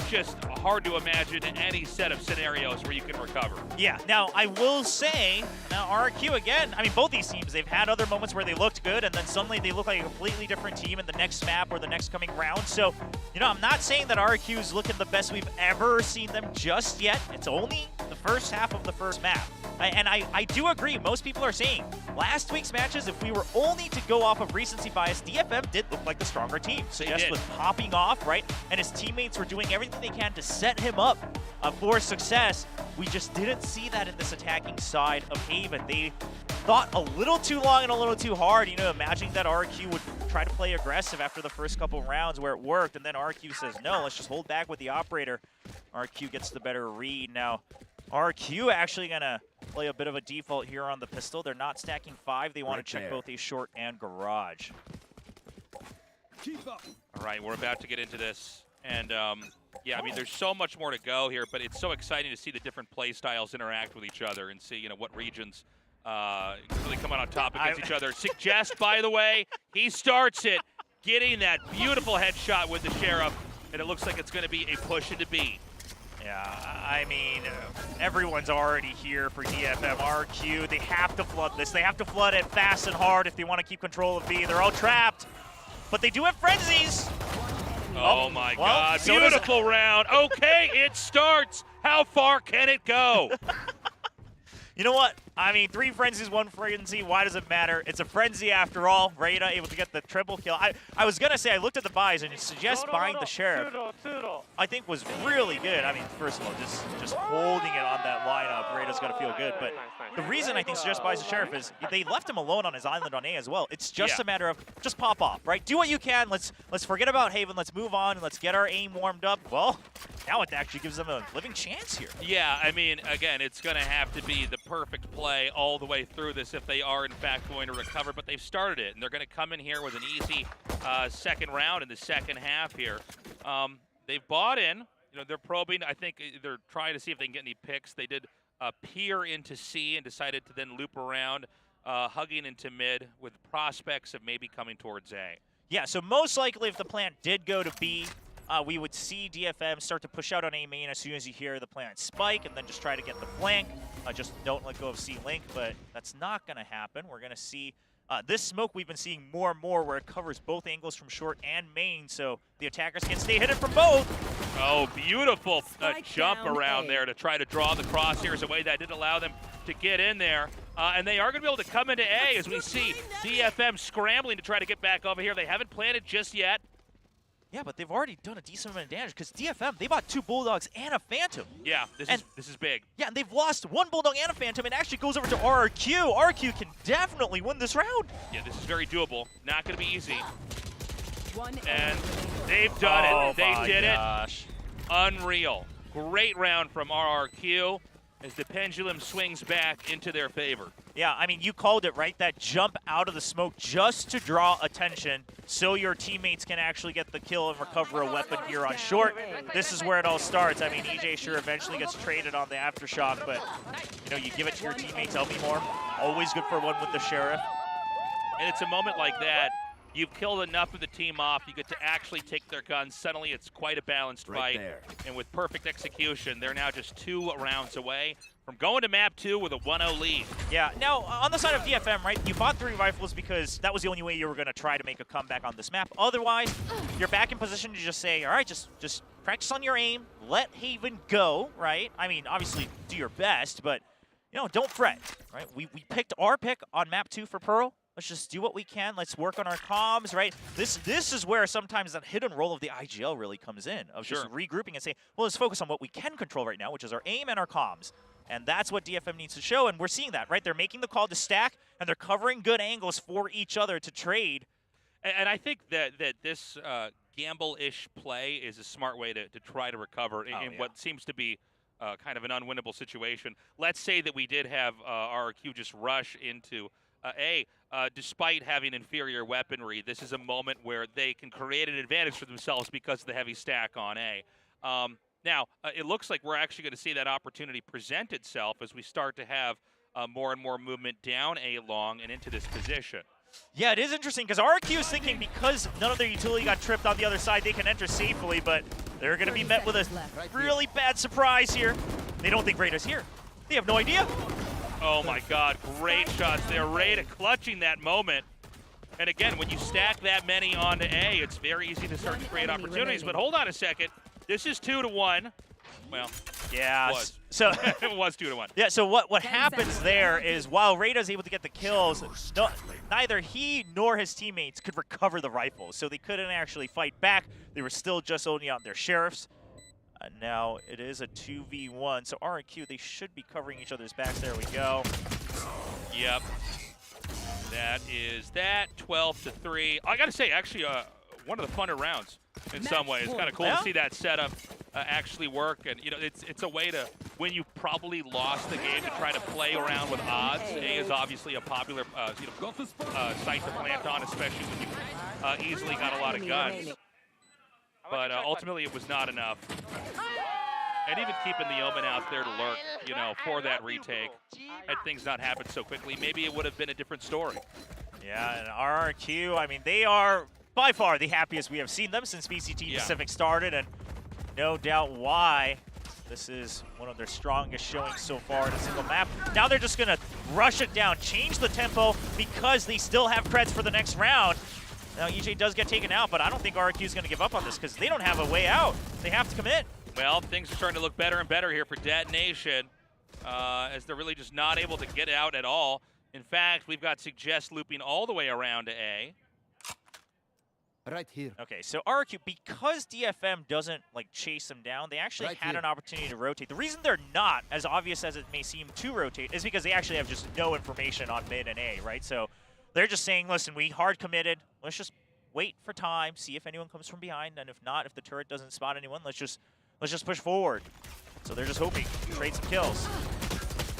just hard to imagine any set of scenarios where you can recover. Yeah, now I will say, now RQ again, I mean, both these teams, they've had other moments where they looked good and then suddenly they look like a completely different team in the next map or the next coming round. So, you know, I'm not saying that RQ is looking the best we've ever seen them just yet. It's only the first half of the first map. And I do agree, most people are saying last week's matches, if we were only to go off of recency bias, DFM did look like the stronger team. So just was popping off, right? And his teammates were doing everything they can to set him up for success. We just didn't see that in this attacking side of Haven. They thought a little too long and a little too hard, you know, imagining that RQ would try to play aggressive after the first couple rounds where it worked, and then RQ says, no, let's just hold back with the operator. RQ gets the better read. Now, RQ actually gonna play a bit of a default here on the pistol. They're not stacking 5. They want to check both a short and garage. All right, we're about to get into this. And yeah, I mean, there's so much more to go here, but it's so exciting to see the different play styles interact with each other and see, you know, what regions really come out on top against each other. Suggest, by the way, he starts it, getting that beautiful headshot with the Sheriff, and it looks like it's going to be a push into B. Yeah, I mean, everyone's already here for DFM. RQ, they have to flood this. They have to flood it fast and hard if they want to keep control of B. They're all trapped, but they do have frenzies. Oh my God, beautiful round. Okay, it starts. How far can it go? You know what? I mean, 3 frenzies, 1 frenzy. Why does it matter? It's a frenzy after all. Rada able to get the triple kill. I was going to say, I looked at the buys, and it suggests buying the Sheriff, I think was really good. I mean, first of all, just holding it on that lineup, Rada's going to feel good. But the reason I think Suggest buys the Sheriff is they left him alone on his island on A as well. It's just a matter of just pop off, right? Do what you can. Let's forget about Haven. Let's move on, and let's get our aim warmed up. Well, now it actually gives them a living chance here. Yeah, I mean, again, it's going to have to be the perfect play all the way through this if they are, in fact, going to recover. But they've started it, and they're going to come in here with an easy second round in the second half here. They've bought in. You know, they're probing. I think they're trying to see if they can get any picks. They did peer into C and decided to then loop around, hugging into mid with prospects of maybe coming towards A. Yeah, so most likely if the plant did go to B, we would see DFM start to push out on A main as soon as you hear the plant spike and then just try to get the flank. Just don't let go of C link, but that's not going to happen. We're going to see this smoke we've been seeing more and more where it covers both angles from short and main, so the attackers can stay hidden from both. Oh, beautiful jump around there to try to draw the crosshairs away. That did allow them to get in there. And they are going to be able to come into A as we see DFM scrambling to try to get back over here. They haven't planted just yet. Yeah, but they've already done a decent amount of damage because DFM, they bought 2 Bulldogs and a Phantom. Yeah, this is big. Yeah, and they've lost 1 Bulldog and a Phantom and actually goes over to RRQ. RRQ can definitely win this round. Yeah, this is very doable. Not going to be easy. And they've done it. They did it. Unreal. Great round from RRQ as the pendulum swings back into their favor. Yeah, I mean, you called it, right? That jump out of the smoke just to draw attention so your teammates can actually get the kill and recover a weapon here on short. This is where it all starts. I mean, EJ sure eventually gets traded on the Aftershock, but, you know, you give it to your teammates, help me more. Always good for one with the Sheriff. And it's a moment like that. You've killed enough of the team off. You get to actually take their guns. Suddenly, it's quite a balanced fight. And with perfect execution, they're now just 2 rounds away from going to map 2 with a 1-0 lead. Yeah, now, on the side of DFM, right, you bought 3 rifles because that was the only way you were going to try to make a comeback on this map. Otherwise, you're back in position to just say, all right, just practice on your aim, let Haven go, right? I mean, obviously, do your best, but, you know, don't fret, right? We picked our pick on map 2 for Pearl. Let's just do what we can. Let's work on our comms, right? This is where sometimes that hidden role of the IGL really comes in, of just regrouping and saying, well, let's focus on what we can control right now, which is our aim and our comms. And that's what DFM needs to show, and we're seeing that, right? They're making the call to stack, and they're covering good angles for each other to trade. And I think that this gamble-ish play is a smart way to try to recover in what seems to be kind of an unwinnable situation. Let's say that we did have RRQ just rush into A. Despite having inferior weaponry, this is a moment where they can create an advantage for themselves because of the heavy stack on A. Now, it looks like we're actually going to see that opportunity present itself as we start to have more and more movement down A long and into this position. Yeah, it is interesting because RRQ is thinking because none of their utility got tripped on the other side, they can enter safely, but they're going to be met with a really bad surprise here. They don't think Raida's here. They have no idea. Oh my God, great shots there. Raida clutching that moment. And again, when you stack that many onto A, it's very easy to start to create opportunities. But hold on a second. This is 2-1. Well, yeah, it was. So it was 2-1. Yeah, so what happens there is while Raida's able to get the kills, neither he nor his teammates could recover the rifles. So they couldn't actually fight back. They were still just only out their sheriffs. Now it is a 2v1, so RRQ, they should be covering each other's backs. There we go. Yep. That is that, 12-3. I gotta say, actually, one of the funner rounds in some ways. It's kind of cool to see that setup actually work, and you know, it's a way to, when you probably lost the game, to try to play around with odds. A is obviously a popular site to plant on, especially when you easily got a lot of guns. But ultimately, it was not enough. And even keeping the Omen out there to lurk, you know, for that retake, had things not happened so quickly, maybe it would have been a different story. Yeah, and RRQ, I mean, they are by far the happiest we have seen them since VCT Pacific started, and no doubt why. This is one of their strongest showings so far in a single map. Now they're just going to rush it down, change the tempo, because they still have creds for the next round. Now, EJ does get taken out, but I don't think RRQ is going to give up on this because they don't have a way out. They have to commit. Well, things are starting to look better and better here for Detonation as they're really just not able to get out at all. In fact, we've got Suggest looping all the way around to A. Right here. Okay, so RRQ, because DFM doesn't like chase them down, they actually had an opportunity to rotate. The reason they're not as obvious as it may seem to rotate is because they actually have just no information on mid and A, right? So they're just saying, listen, we hard committed. Let's just wait for time, see if anyone comes from behind, and if not, if the turret doesn't spot anyone, let's just push forward. So they're just hoping to trade some kills.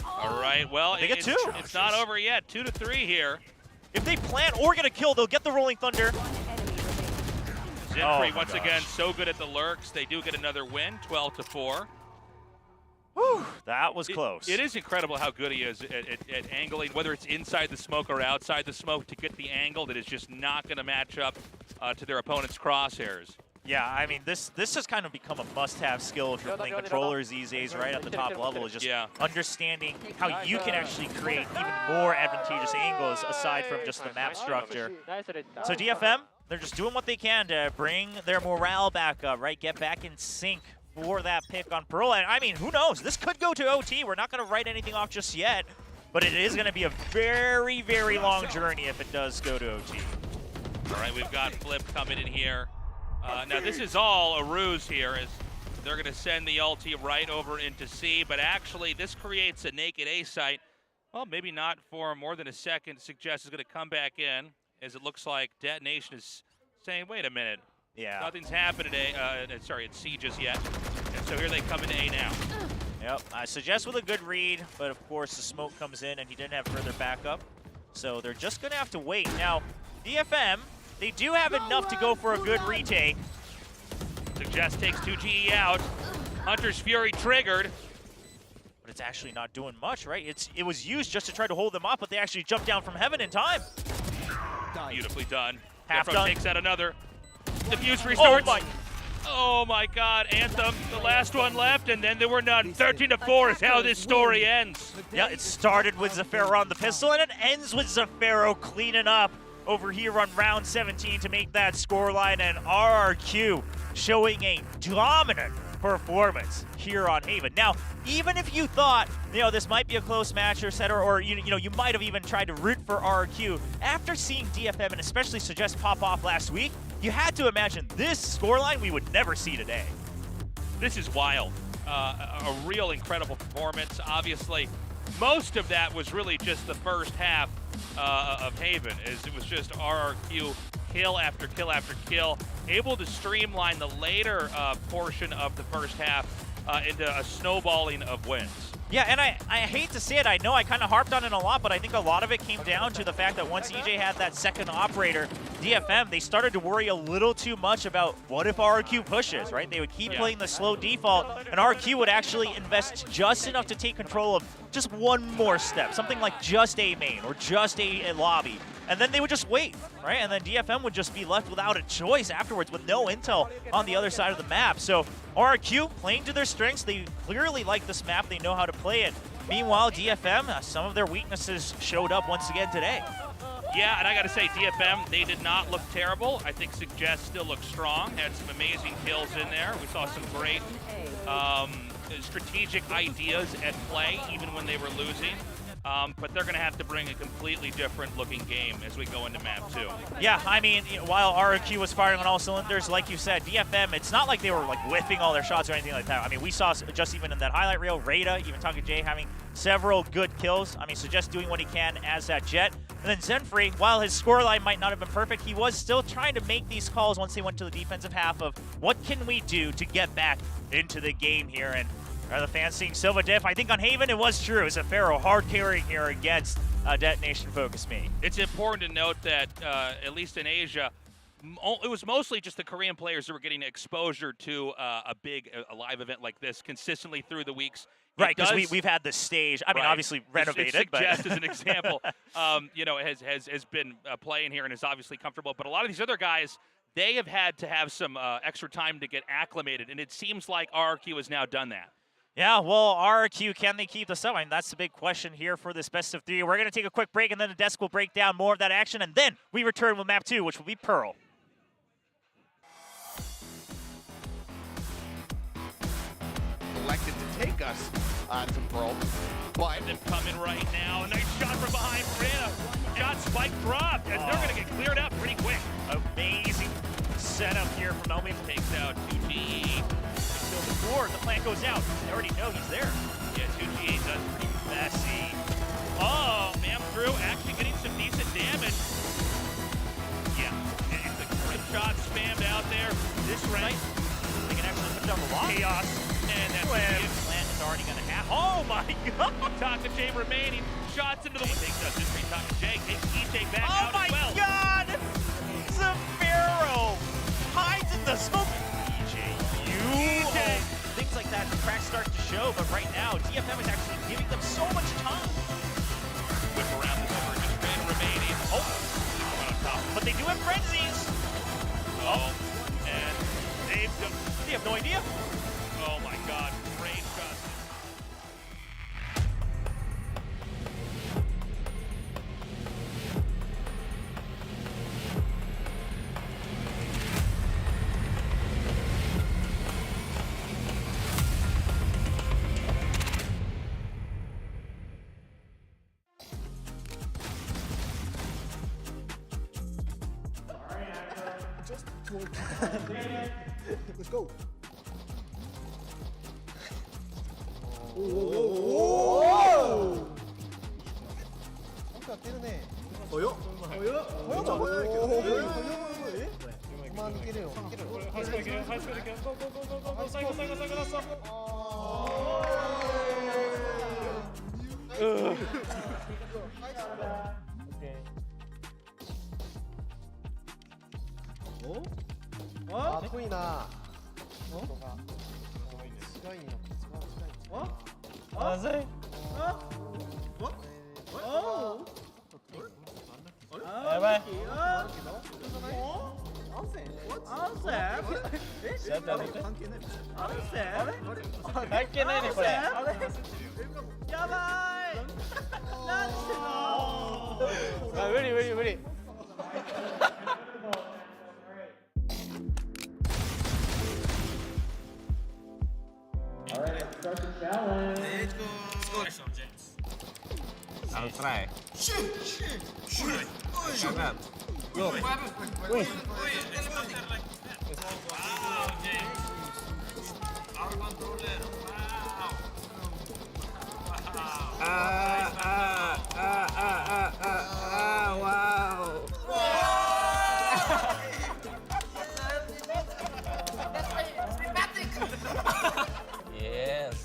All right, well, they get 2. It's not over yet. 2-3 here. If they plant or get a kill, they'll get the Rolling Thunder. Zinfree, my once gosh. again, so good at the lurks. They do get another win, 12-4. Whew, that was close. It is incredible how good he is at angling, whether it's inside the smoke or outside the smoke, to get the angle that is just not going to match up to their opponent's crosshairs. Yeah, I mean, this has kind of become a must-have skill if you're playing controllers these days, right at the top level, is just understanding how you can actually create even more advantageous angles aside from just the map structure. So DFM, they're just doing what they can to bring their morale back up, right? Get back in sync for that pick on Pearl. And I mean, who knows? This could go to OT. We're not going to write anything off just yet, but it is going to be a very, very long journey if it does go to OT. All right, we've got Flip coming in here. Now, this is all a ruse here, as they're going to send the ulti right over into C, but actually this creates a naked A site. Well, maybe not for more than a second. Suggest is going to come back in, as it looks like Detonation is saying, wait a minute. Yeah. Nothing's happened at C just yet. And so here they come into A now. Yep, I suggest with a good read, but of course the smoke comes in and he didn't have further backup. So they're just going to have to wait. Now, DFM, they do have enough to go for a good retake. Suggest takes 2GE out. Hunter's Fury triggered. But it's actually not doing much, right? It was used just to try to hold them off, but they actually jumped down from heaven in time. Beautifully done. Half Defro done. takes out another. Diffuse restarts. Oh my God, Anthem, the last one left, and then there were none. 13-4 is how this story ends. Yeah, it started with Zafiro on the pistol, and it ends with Zafiro cleaning up over here on round 17 to make that scoreline, and RRQ showing a dominant performance here on Haven. Now, even if you thought, this might be a close match or you might have even tried to root for RRQ, after seeing DFM and especially Suggest pop off last week, you had to imagine this scoreline we would never see today. This is wild. A real incredible performance. Obviously, most of that was really just the first half of Haven, as it was just RRQ kill after kill after kill, able to streamline the later portion of the first half into a snowballing of wins. Yeah, and I hate to say it, I know I kind of harped on it a lot, but I think a lot of it came down to the fact that once EJ had that second operator, DFM, they started to worry a little too much about what if RQ pushes, right? They would keep playing the slow default, and RQ would actually invest just enough to take control of just one more step, something like just a main or just a lobby. And then they would just wait, right? And then DFM would just be left without a choice afterwards with no intel on the other side of the map. So RRQ playing to their strengths. They clearly like this map. They know how to play it. Meanwhile, DFM, some of their weaknesses showed up once again today. Yeah, and I got to say, DFM, they did not look terrible. I think Suggest still looked strong, had some amazing kills in there. We saw some great strategic ideas at play, even when they were losing. But they're going to have to bring a completely different looking game as we go into map 2. Yeah, I mean, while RRQ was firing on all cylinders, like you said, DFM, it's not like they were like whiffing all their shots or anything like that. I mean, we saw just even in that highlight reel, Rada, even Taka J having several good kills. I mean, Suggest doing what he can as that Jet. And then Zenfree, while his scoreline might not have been perfect, he was still trying to make these calls once they went to the defensive half of what can we do to get back into the game here. And are the fans seeing Silva Diff? I think on Haven it was true. It's a Pharaoh hard carrying here against Detonation Focus Me. It's important to note that, at least in Asia, it was mostly just the Korean players that were getting exposure to a live event like this consistently through the weeks. Right, because we've had the stage. I mean, obviously renovated, but Suggest as an example, has been playing here and is obviously comfortable. But a lot of these other guys, they have had to have some extra time to get acclimated, and it seems like RRQ has now done that. Yeah, well, RRQ, can they keep this up? I mean, that's the big question here for this best of 3. We're going to take a quick break, and then the desk will break down more of that action, and then we return with map 2, which will be Pearl. Elected to take us to Pearl, but them coming right now. Nice shot from behind Rada. Shot spike dropped, and they're going to get cleared out pretty quick. Amazing setup here from Elmi. Takes out 2GE. Before the plant goes out, they already know he's there. Yeah, 2GE does pretty messy. Oh, man, through actually getting some decent damage. Yeah, it's a grip shot spammed out there. This right, they can actually put down the wall. Chaos, and that's it. Plant is already going to happen. Oh my God! Taka J remaining. Shots into the wind. Takes out this free Taka J. Takes EJ back out as well. Oh my God! Zafiro hides with frenzies. Oh, and they have no idea. Oh my God, great justice. Let's go. 아까 때리네. 어요? 그만 끼래요. 아, 코이나. 스카이나. 아세? Bye. Ready. Alright, start the challenge. Let's go. I'll try. Shoot. Shut up. Go. Wait. Wow, James. Our controller. Wow. Wow. Yes.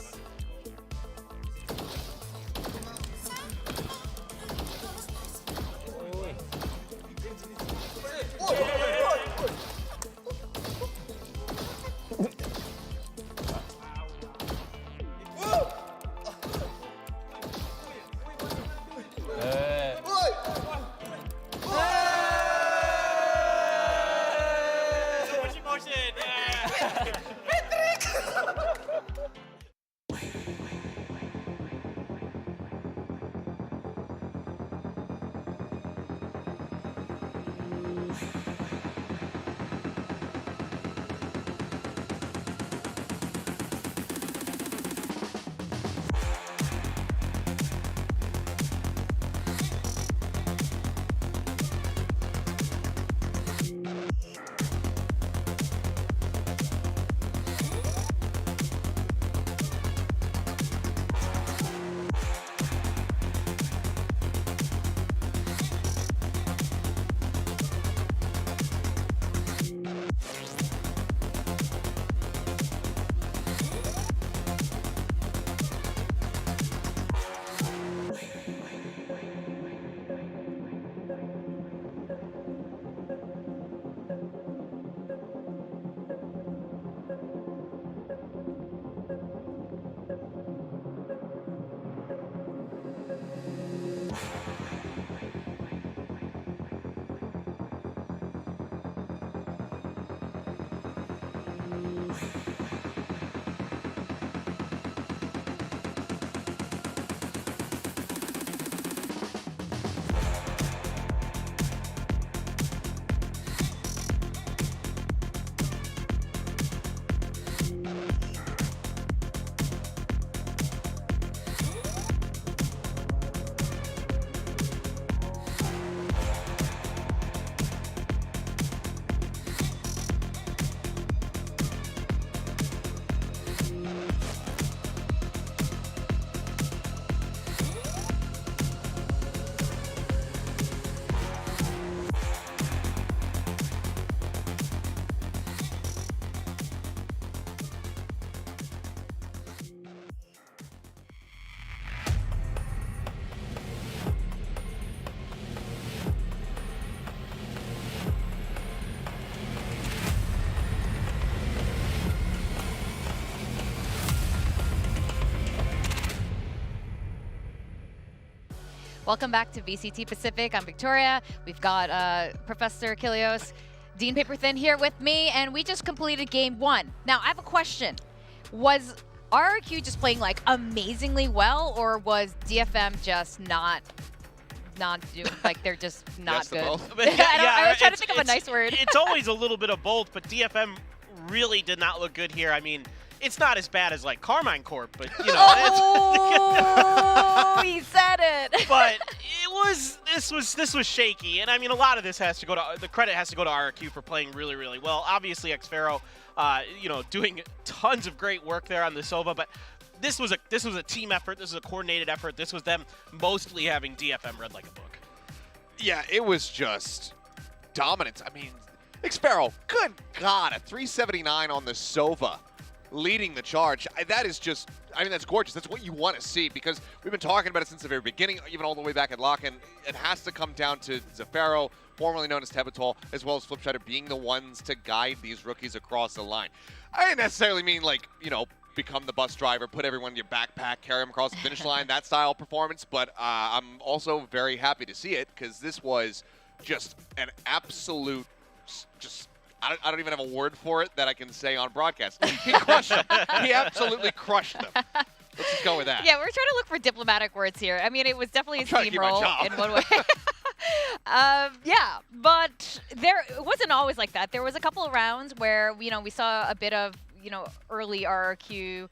Welcome back to VCT Pacific. I'm Victoria. We've got Professor Achilleos, Dean Paperthin here with me, and we just completed game 1. Now, I have a question. Was RRQ just playing like amazingly well, or was DFM just not doing, like they're just not good? I was trying to think of a nice word. It's always a little bit of both, but DFM really did not look good here. I mean, it's not as bad as like Carmine Corp, but you know. Oh, he said it. But this was shaky, and I mean a lot of this has to go to the credit has to go to RRQ for playing really, really well. Obviously, Xfero, you know, doing tons of great work there on the Sova, but this was a team effort. This was a coordinated effort. This was them mostly having DFM read like a book. Yeah, it was just dominance. I mean, Xfero, good God, a 379 on the Sova, leading the charge. That is just, I mean, that's gorgeous. That's what you want to see, because we've been talking about it since the very beginning, even all the way back at Lock-In. It has to come down to Xfero, formerly known as Tevital, as well as Flipshider, being the ones to guide these rookies across the line. I didn't necessarily mean, like, you know, become the bus driver, put everyone in your backpack, carry them across the finish line, that style performance, but I'm also very happy to see it, because this was just an absolute, just, I don't even have a word for it that I can say on broadcast. He crushed them. He absolutely crushed them. Let's just go with that. Yeah, we're trying to look for diplomatic words here. I mean, it was definitely a steamroll in one way. Yeah, but it wasn't always like that. There was a couple of rounds where, you know, we saw a bit of, you know, early RRQ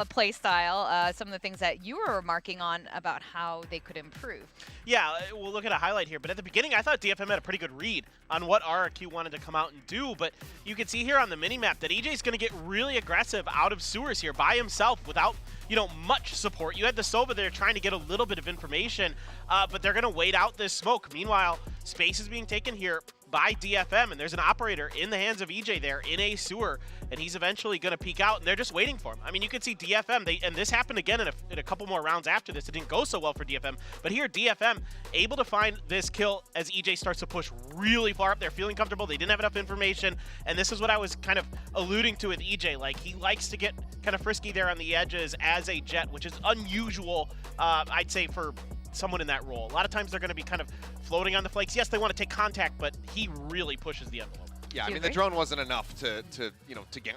play style, some of the things that you were remarking on about how they could improve. Yeah, we'll look at a highlight here, but at the beginning I thought DFM had a pretty good read on what RRQ wanted to come out and do, but you can see here on the minimap that EJ's going to get really aggressive out of sewers here by himself without, you know, much support. You had the Sova there trying to get a little bit of information, but they're going to wait out this smoke. Meanwhile, space is being taken here by DFM, and there's an operator in the hands of EJ there in a sewer, and he's eventually going to peek out, and they're just waiting for him. I mean, you can see DFM, and this happened again in a couple more rounds after this. It didn't go so well for DFM, but here DFM able to find this kill as EJ starts to push really far up there, feeling comfortable. They didn't have enough information, and this is what I was kind of alluding to with EJ. Like, he likes to get kind of frisky there on the edges as a Jet, which is unusual, I'd say, for someone in that role. A lot of times they're going to be kind of floating on the flanks. Yes, they want to take contact, but he really pushes the envelope. Yeah, I mean, the drone wasn't enough to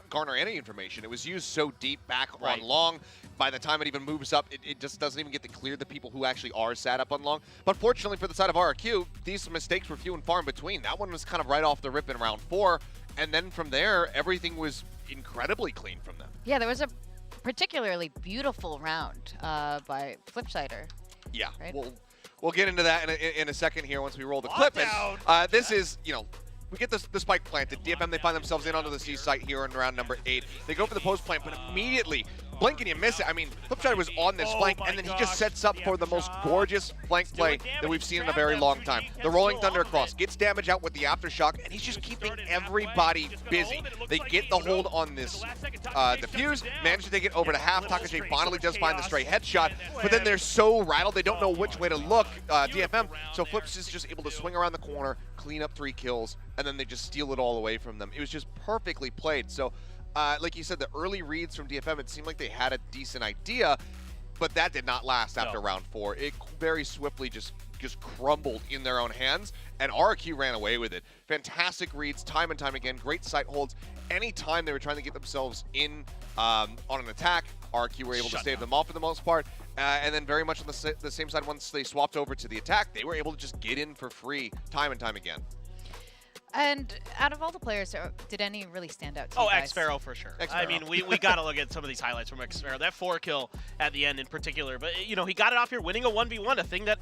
garner any information. It was used so deep back on long. By the time it even moves up, it just doesn't even get to clear the people who actually are sat up on long. But fortunately for the side of RRQ, these mistakes were few and far in between. That one was kind of right off the rip in round 4. And then from there, everything was incredibly clean from them. Yeah, there was a particularly beautiful round by Flipshider. Yeah, right? we'll get into that in a second here once we roll the clip. And this is, you know, we get the spike planted. DFM, they find themselves in onto the C site here in round number 8. They go for the post plant, but immediately, blink and you miss it. I mean, Flipshider was on this flank, and then he just sets up for the most gorgeous flank play that we've seen in a very long time. The Rolling Thunder across, gets damage out with the Aftershock, and he's just keeping everybody busy. They get the hold on this defuse, manage to take it over to half. Takashi finally does find the stray headshot, but then they're so rattled, they don't know which way to look, DFM, so Flips is just able to swing around the corner, clean up 3 kills, and then they just steal it all away from them. It was just perfectly played. So, like you said, the early reads from DFM, it seemed like they had a decent idea, but that did not last after round 4. It very swiftly just crumbled in their own hands, and RRQ ran away with it. Fantastic reads, time and time again, great sight holds. Anytime they were trying to get themselves in on an attack, RRQ were able to stave them off for the most part. And then very much on the same side, once they swapped over to the attack, they were able to just get in for free time and time again. And out of all the players, did any really stand out to you guys? Xfero for sure. I mean, we got to look at some of these highlights from Xfero. That 4 kill at the end in particular. But, you know, he got it off here winning a 1v1, a thing that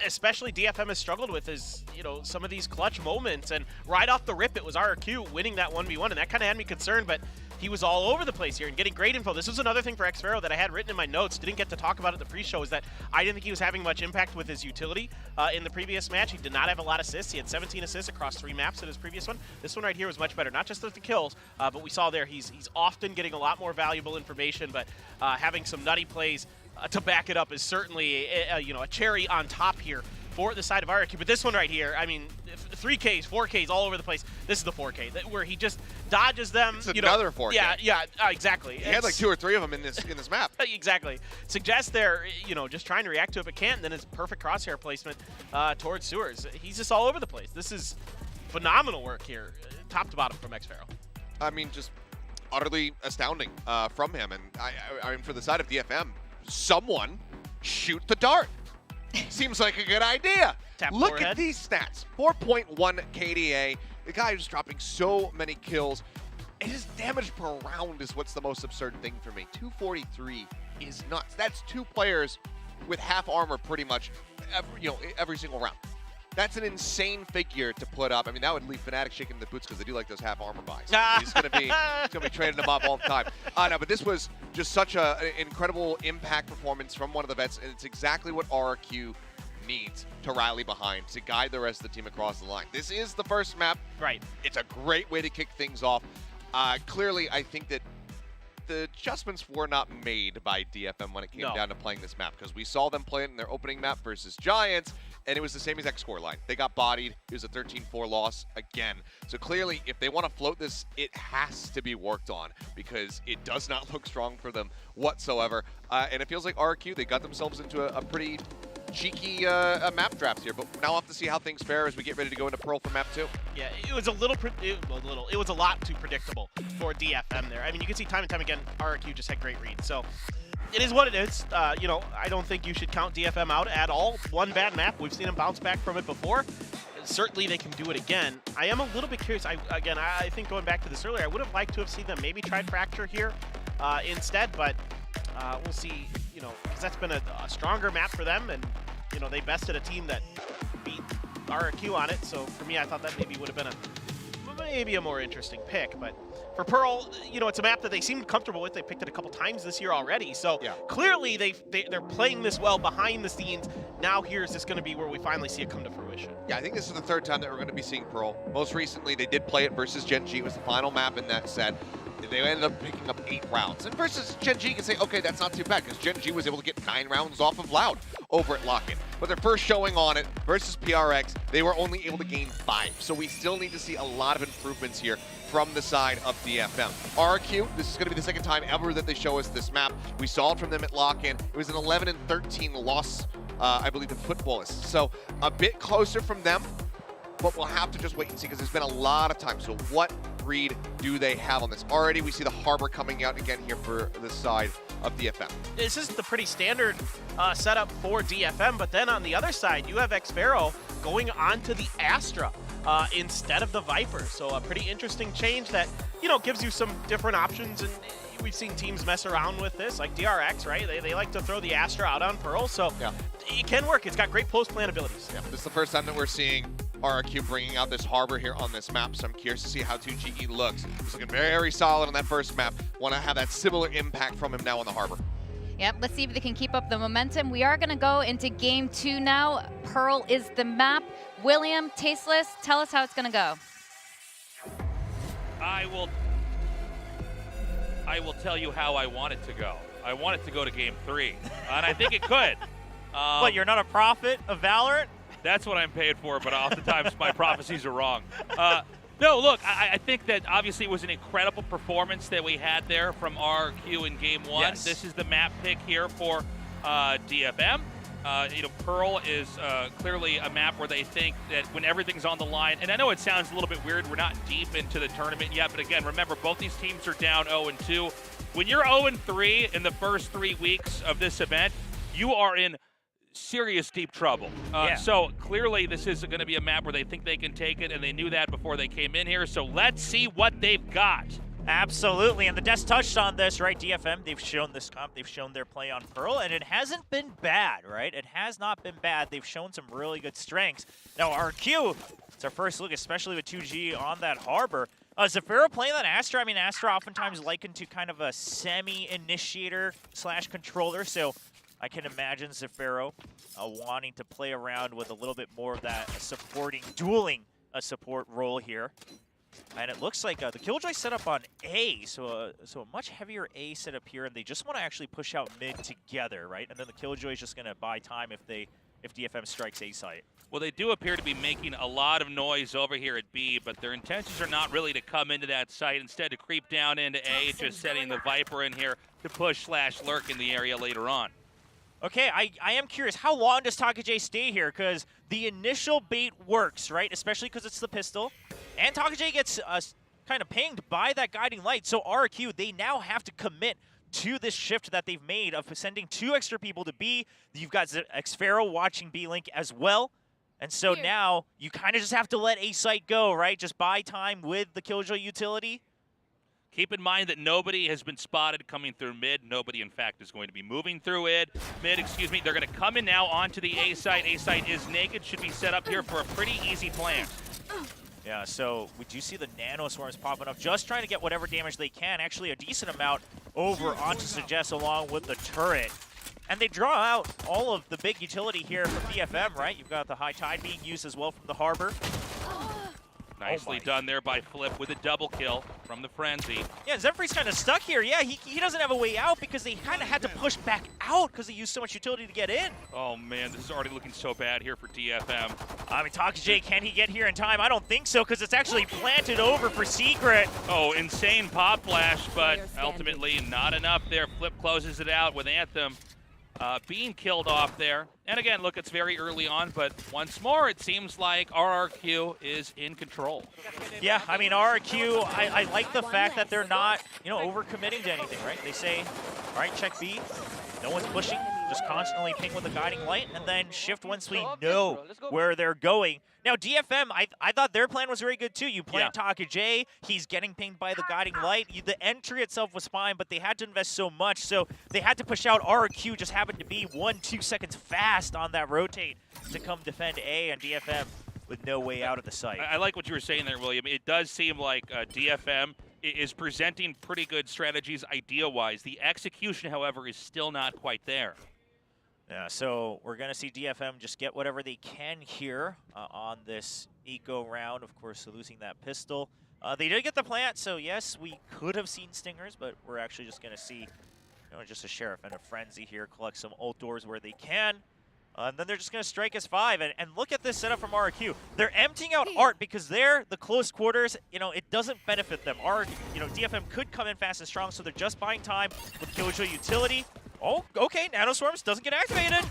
especially DFM has struggled with is, you know, some of these clutch moments. And right off the rip, it was RRQ winning that 1v1, and that kind of had me concerned. But he was all over the place here and getting great info. This was another thing for Xfero that I had written in my notes, didn't get to talk about it in the pre-show, is that I didn't think he was having much impact with his utility in the previous match. He did not have a lot of assists. He had 17 assists across 3 maps in his previous one. This one right here was much better, not just with the kills, but we saw there he's often getting a lot more valuable information, but having some nutty plays to back it up is certainly you know, a cherry on top here for the side of RQ. But this one right here, I mean, 3Ks, 4Ks all over the place. This is the 4K where he just dodges them. It's another 4K. Yeah, exactly. He had like 2 or 3 of them in this map. Exactly. Suggests they're, just trying to react to it, but can't. And then it's perfect crosshair placement towards Sewers. He's just all over the place. This is phenomenal work here, top to bottom from xFaro. I mean, just utterly astounding from him. And I mean, for the side of DFM, someone shoot the dart. Seems like a good idea. Look forehead. at these stats. 4.1 KDA. The guy is dropping so many kills. And his damage per round is what's the most absurd thing for me. 243 is nuts. That's 2 players with half armor pretty much every single round. That's an insane figure to put up. I mean, that would leave Fnatic shaking the boots because they do like those half armor buys. He's gonna be trading them up all the time. No, but this was just such an incredible impact performance from one of the vets, and it's exactly what RRQ needs to rally behind to guide the rest of the team across the line. This is the first map. Right. It's a great way to kick things off. Clearly, I think that the adjustments were not made by DFM when it came down to playing this map, because we saw them play it in their opening map versus Giants, and it was the same exact scoreline. They got bodied. It was a 13-4 loss again. So clearly, if they want to float this, it has to be worked on, because it does not look strong for them whatsoever. And it feels like RQ, they got themselves into a pretty cheeky map draft here, but now we'll have to see how things fare as we get ready to go into Pearl for map 2. Yeah, it was it was a lot too predictable for DFM there. I mean, you can see time and time again, RRQ just had great reads. So it is what it is. I don't think you should count DFM out at all. One bad map, we've seen them bounce back from it before. Certainly they can do it again. I am a little bit curious. I think going back to this earlier, I would have liked to have seen them maybe try Fracture here instead, but we'll see, because that's been a stronger map for them, and, they bested a team that beat RRQ on it, so for me, I thought that maybe would have been a more interesting pick, but for Pearl, it's a map that they seemed comfortable with. They picked it a couple times this year already, so clearly they're playing this well behind the scenes. Now here's this going to be where we finally see it come to fruition. Yeah, I think this is the 3rd time that we're going to be seeing Pearl. Most recently, they did play it versus Gen G. It was the final map in that set. They ended up picking up 8 rounds. And versus Gen G, you can say, okay, that's not too bad, because Gen G was able to get 9 rounds off of Loud over at Lock-In. But their first showing on it versus PRX, they were only able to gain 5. So we still need to see a lot of improvements here from the side of DFM. RQ, this is going to be the 2nd time ever that they show us this map. We saw it from them at Lock-In. It was an 11-13 loss, I believe, to Footballists. So a bit closer from them, but we'll have to just wait and see, because there's been a lot of time. So what read do they have on this? Already we see the Harbor coming out again here for the side of DFM. This is the pretty standard setup for DFM, but then on the other side, you have xFaro going on to the Astra instead of the Viper. So a pretty interesting change that, gives you some different options, and we've seen teams mess around with this, like DRX, right? They like to throw the Astra out on Pearl, so it can work. It's got great post-plan abilities. Yeah, this is the first time that we're seeing RRQ bringing out this Harbor here on this map, so I'm curious to see how 2GE looks. He's looking very solid on that first map. Want to have that similar impact from him now on the Harbor. Yep, let's see if they can keep up the momentum. We are going to go into game 2 now. Pearl is the map. William, Tasteless, tell us how it's going to go. I will tell you how I want it to go. I want it to go to game 3, and I think it could. What, you're not a prophet of Valorant? That's what I'm paid for, but oftentimes my prophecies are wrong. No, look, I think that obviously it was an incredible performance that we had there from RQ in game 1. Yes. This is the map pick here for DFM. Pearl is clearly a map where they think that when everything's on the line, and I know it sounds a little bit weird, we're not deep into the tournament yet, but again, remember, both these teams are down 0-2. When you're 0-3 in the first 3 weeks of this event, you are in serious deep trouble. So clearly this is going to be a map where they think they can take it, and they knew that before they came in here, so let's see what they've got. Absolutely, and the Des touched on this, right? DFM, they've shown this comp, they've shown their play on Pearl, and it hasn't been bad, right? It has not been bad. They've shown some really good strengths. Now, RQ, it's our first look, especially with 2G on that Harbor. xFaro playing that Astra, I mean, Astra oftentimes likened to kind of a semi-initiator / controller, so I can imagine xFaro wanting to play around with a little bit more of that supporting, dueling support role here. And it looks like the Killjoy set up on A, so a much heavier A setup here, and they just want to actually push out mid together, right? And then the Killjoy is just going to buy time if they if DFM strikes A site. Well, they do appear to be making a lot of noise over here at B, but their intentions are not really to come into that site. Instead, to creep down into A, just setting the Viper in here to push/lurk in the area later on. Okay, I am curious, how long does TakaJ stay here? Because the initial bait works, right? Especially because it's the pistol. And TakaJ gets kind of pinged by that guiding light. So RRQ, they now have to commit to this shift that they've made of sending 2 extra people to B. You've got Xfero watching B-Link as well. And so now you kind of just have to let A site go, right? Just buy time with the Killjoy utility. Keep in mind that nobody has been spotted coming through mid. Nobody, in fact, is going to be moving through mid. Excuse me. They're going to come in now onto the A site. A site is naked. Should be set up here for a pretty easy plant. Yeah, so we do see the nano swarms popping up, just trying to get whatever damage they can. Actually, a decent amount over onto Suggest along with the turret. And they draw out all of the big utility here from DFM, right? You've got the High Tide being used as well from the Harbor. Nicely done there by Flip with a double kill from the Frenzy. Yeah, Zemfree's kind of stuck here. Yeah, he doesn't have a way out because they kind of had to push back out because they used so much utility to get in. Oh, man, this is already looking so bad here for DFM. I mean, TakaJ, can he get here in time? I don't think so because it's actually planted over for Secret. Oh, insane pop flash, but ultimately not enough there. Flip closes it out with Anthem being killed off there. And again, look, it's very early on, but once more, it seems like RRQ is in control. Yeah, I mean, RRQ, I like the fact that they're not, overcommitting to anything, right? They say, all right, check B. No one's pushing, just constantly ping with the guiding light, and then shift once we know where they're going. Now, DFM, I thought their plan was very good, too. You plant TakaJ, he's getting pinged by the guiding light. The entry itself was fine, but they had to invest so much, so they had to push out. RRQ just happened to be 1-2 seconds fast on that rotate to come defend A, and DFM with no way out of the site. I like what you were saying there, William. It does seem like DFM is presenting pretty good strategies idea-wise. The execution, however, is still not quite there. Yeah, so we're going to see DFM just get whatever they can here on this eco round. Of course, losing that pistol. They did get the plant, so yes, we could have seen Stingers, but we're actually just going to see just a Sheriff and a Frenzy here collect some ult doors where they can. And then they're just going to strike as 5. And look at this setup from RRQ. They're emptying out Art because they're the close quarters. It doesn't benefit them. DFM could come in fast and strong, so they're just buying time with Killjoy utility. Oh, okay, Nano Swarms doesn't get activated.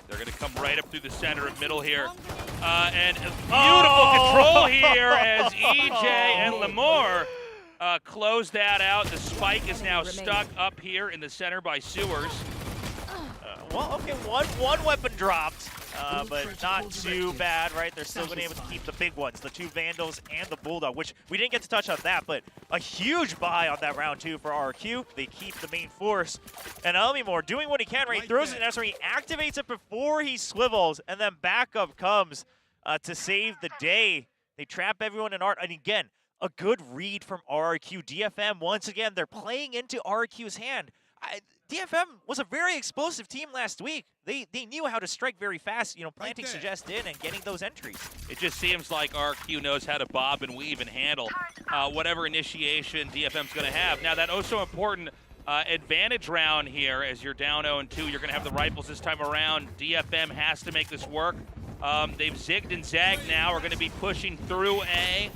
They're going to come right up through the center of middle here. And beautiful control here as EJ and Lemore close that out. The spike is now stuck up here in the center by Sewers. Well, okay, one weapon dropped, but not too bad, right? They're still going to be able to keep the big ones, the 2 Vandals and the Bulldog, which we didn't get to touch on that, but a huge buy on that round 2 for RRQ. They keep the main force, and Elmimore doing what he can, right? He throws it in he activates it before he swivels, and then backup comes to save the day. They trap everyone in Art, and again, a good read from RRQ. DFM, once again, they're playing into RRQ's hand. DFM was a very explosive team last week. They knew how to strike very fast, planting Suggest in and getting those entries. It just seems like RQ knows how to bob and weave and handle whatever initiation DFM's going to have. Now, that also important advantage round here, as you're down 0-2, you're going to have the rifles this time around. DFM has to make this work. They've zigged and zagged now, are going to be pushing through A.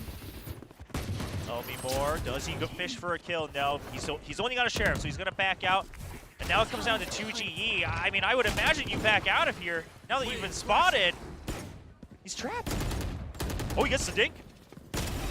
Elmimore, does he go fish for a kill? No, he's only got a Sheriff, so he's going to back out. And now it comes down to 2GE. I mean, I would imagine you back out of here. Now that you've been spotted, he's trapped. Oh, he gets the dink.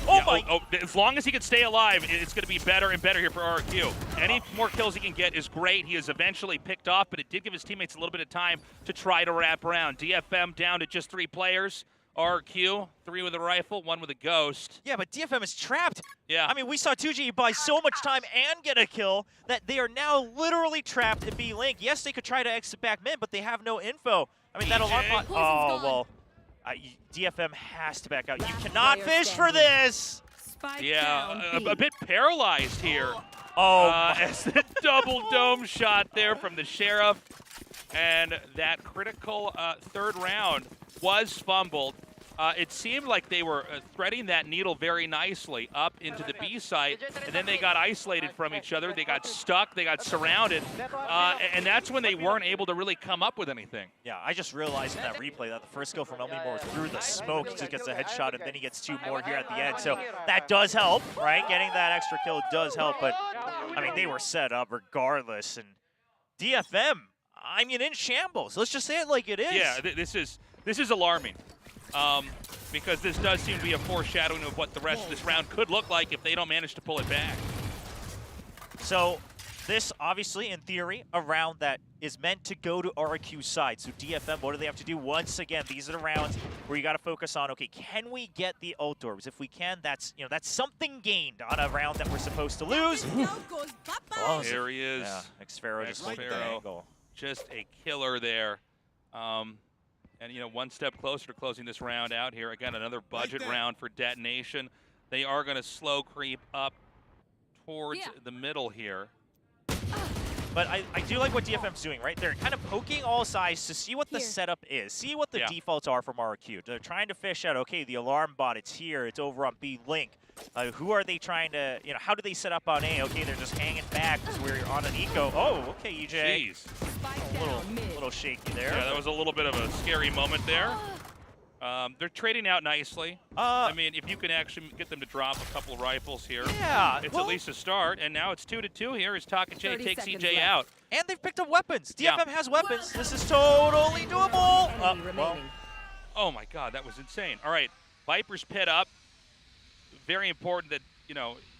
Oh, my. As long as he can stay alive, it's going to be better and better here for RRQ. Any more kills he can get is great. He is eventually picked off, but it did give his teammates a little bit of time to try to wrap around. DFM down to just 3 players. RQ, 3 with a rifle, 1 with a ghost. Yeah, but DFM is trapped. Yeah. I mean, we saw 2G buy so much time and get a kill that they are now literally trapped in B-Link. Yes, they could try to exit back mid, but they have no info. I mean, that alarm bot. Oh, well, DFM has to back out. You cannot fish for this. Yeah, a bit paralyzed here. Oh, as the double dome shot there from the Sheriff. And that critical 3rd round was fumbled. it seemed like they were threading that needle very nicely up into the B site, and then they got isolated from each other. They got stuck, they got surrounded, and that's when they weren't able to really come up with anything. Yeah, I just realized in that replay that the first kill from Elmore through the smoke, he just gets a headshot, and then he gets 2 more here at the end. So that does help, right? Getting that extra kill does help, but I mean, they were set up regardless, and DFM, I mean, in shambles. Let's just say it like it is. Yeah, this is alarming. Because this does seem to be a foreshadowing of what the rest of this round could look like if they don't manage to pull it back. So this, obviously, in theory, a round that is meant to go to RQ's side. So DFM, what do they have to do? Once again, these are the rounds where you got to focus on, okay, can we get the outdoors? If we can, that's something gained on a round that we're supposed to lose. Oh, there he is. Yeah, Xfero just looked at the angle. Just a killer there. And, one step closer to closing this round out here. Again, another budget round for Detonation. They are going to slow creep up towards the middle here. But I do like what DFM's doing, right? They're kind of poking all sides to see what the setup is, see what the defaults are from RQ. They're trying to fish out, okay, the alarm bot, it's here, it's over on B Link. Who are they trying to, how do they set up on A? Okay, they're just hanging back because we're on an eco. Oh, okay, EJ. Jeez. A little shaky there. Yeah, that was a little bit of a scary moment there. They're trading out nicely. I mean, if you can actually get them to drop a couple of rifles here, it's at least a start. And now it's 2-2 here as Taka-J takes EJ out. And they've picked up weapons. DFM has weapons. This is totally doable. Oh my God, that was insane. All right, Viper's pit up. Very important that,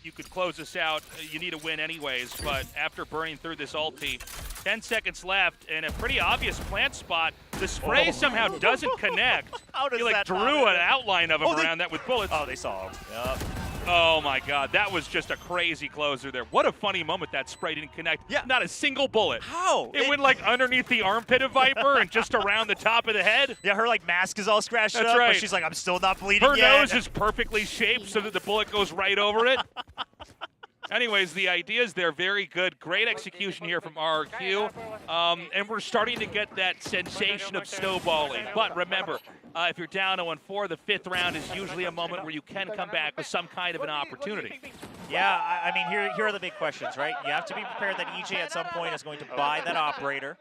you could close this out. You need a win anyways, but after burning through this ulti, 10 seconds left and a pretty obvious plant spot. The spray somehow doesn't connect. How does he that drew an outline of him around that with bullets. Oh, they saw him. Yep. Oh my God, that was just a crazy closer there. What a funny moment that spray didn't connect. Yeah. Not a single bullet. How? It went like underneath the armpit of Viper and just around the top of the head. Yeah, her mask is all scratched up, right. but she's like, I'm still not bleeding Her yet. nose is perfectly shaped so that the bullet goes right over it. Anyways, the ideas there, very good. Great execution here from RRQ. And we're starting to get that sensation of snowballing. But remember, if you're down 0-4, the 5th round is usually a moment where you can come back with some kind of an opportunity. Yeah, I mean, here are the big questions, right? You have to be prepared that EJ at some point is going to buy that operator.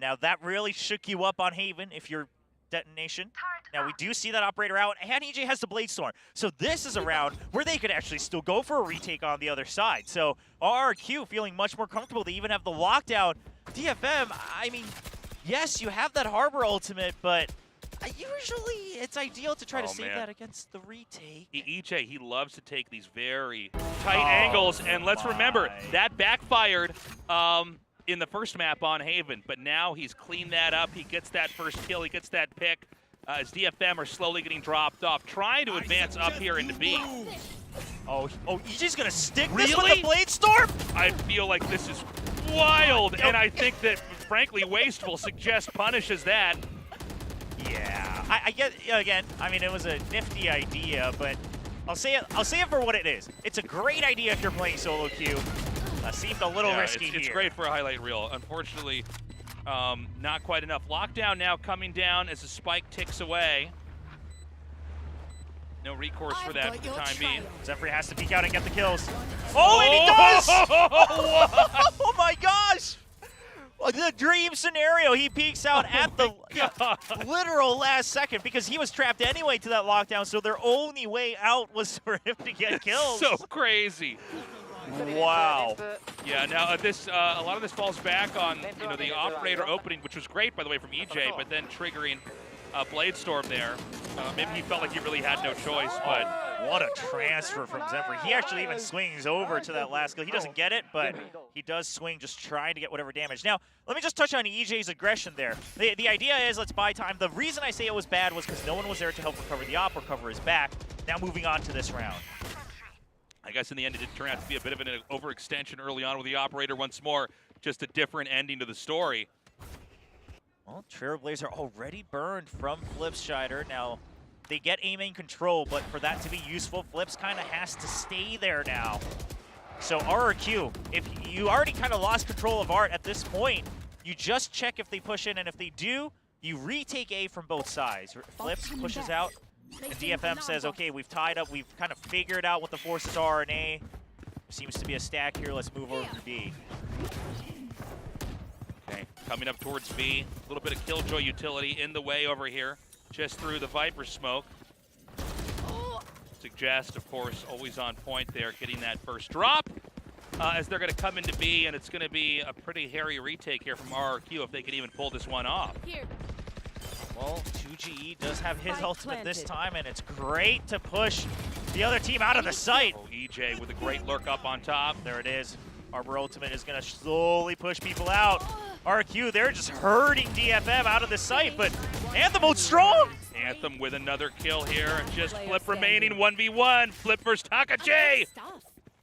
Now, that really shook you up on Haven if you're Detonation. Now, we do see that operator out, and EJ has the Bladestorm. So this is a round where they could actually still go for a retake on the other side. So RRQ feeling much more comfortable. They even have the lockdown. DFM, I mean, yes, you have that Harbor ultimate, but usually it's ideal to try to save that against the retake. EJ, he loves to take these very tight angles, and let's remember, that backfired in the first map on Haven, but now he's cleaned that up. He gets that first kill, he gets that pick. As DFM are slowly getting dropped off, trying to advance up here into B. Oh, EJ's gonna stick this with the Bladestorm? I feel like this is wild, and I think that, frankly, Wasteful suggests punishes that. Yeah, I get, again, I mean, it was a nifty idea, but I'll say it for what it is. It's a great idea if you're playing solo queue. Seemed a little risky here. It's great for a highlight reel. Unfortunately, not quite enough. Lockdown now coming down as the spike ticks away. No recourse for that for the time being. Zephyr has to peek out and get the kills. Oh, and he does! Oh my gosh! The dream scenario. He peeks out at the literal last second because he was trapped anyway to that lockdown, so their only way out was for him to get kills. So crazy. Wow. Yeah, now this a lot of this falls back on the operator opening, which was great, by the way, from EJ, but then triggering Bladestorm there. Maybe he felt like he really had no choice, but what a transfer from Zephyr. He actually even swings over to that last kill. He doesn't get it, but he does swing, just trying to get whatever damage. Now, let me just touch on EJ's aggression there. The idea is let's buy time. The reason I say it was bad was because no one was there to help recover the op or cover his back. Now moving on to this round. I guess in the end it did turn out to be a bit of an overextension early on with the operator once more. Just a different ending to the story. Well, Trailblazer already burned from Flipshider. Now, they get aiming control, but for that to be useful, Flips kind of has to stay there now. So RRQ, if you already kind of lost control of Art at this point, you just check if they push in, and if they do, you retake A from both sides. Flips pushes out, And DFM says, okay, we've tied up, we've kind of figured out what the forces are in A. Seems to be a stack here, let's move over to B. Okay, coming up towards B. A little bit of Killjoy utility in the way over here. Just through the Viper smoke. Suggest, of course, always on point there, getting that first drop. As they're going to come into B, and it's going to be a pretty hairy retake here from RRQ if they can even pull this one off. Well, 2GE does have his ultimate this time, and it's great to push the other team out of the site. Oh, EJ with a great lurk up on top. There it is. Arbor ultimate is going to slowly push people out. RQ, they're just hurting DFM out of the site, but Anthem out strong. Anthem with another kill here. Just Flip remaining 1v1. Flip versus Taka-J.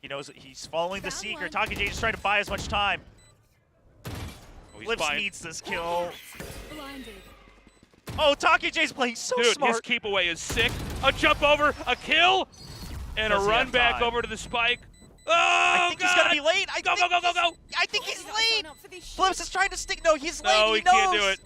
He knows he's following the Seeker. Taka-J just trying to buy as much time. Flips needs this kill. Oh, Taka-J's playing so smart. His keep away is sick. A jump over, a kill, and a run back over to the spike. Oh, I think he's gonna be late. Go. I think he's late. Flips is trying to stick. No, he's late. No, he can't do it.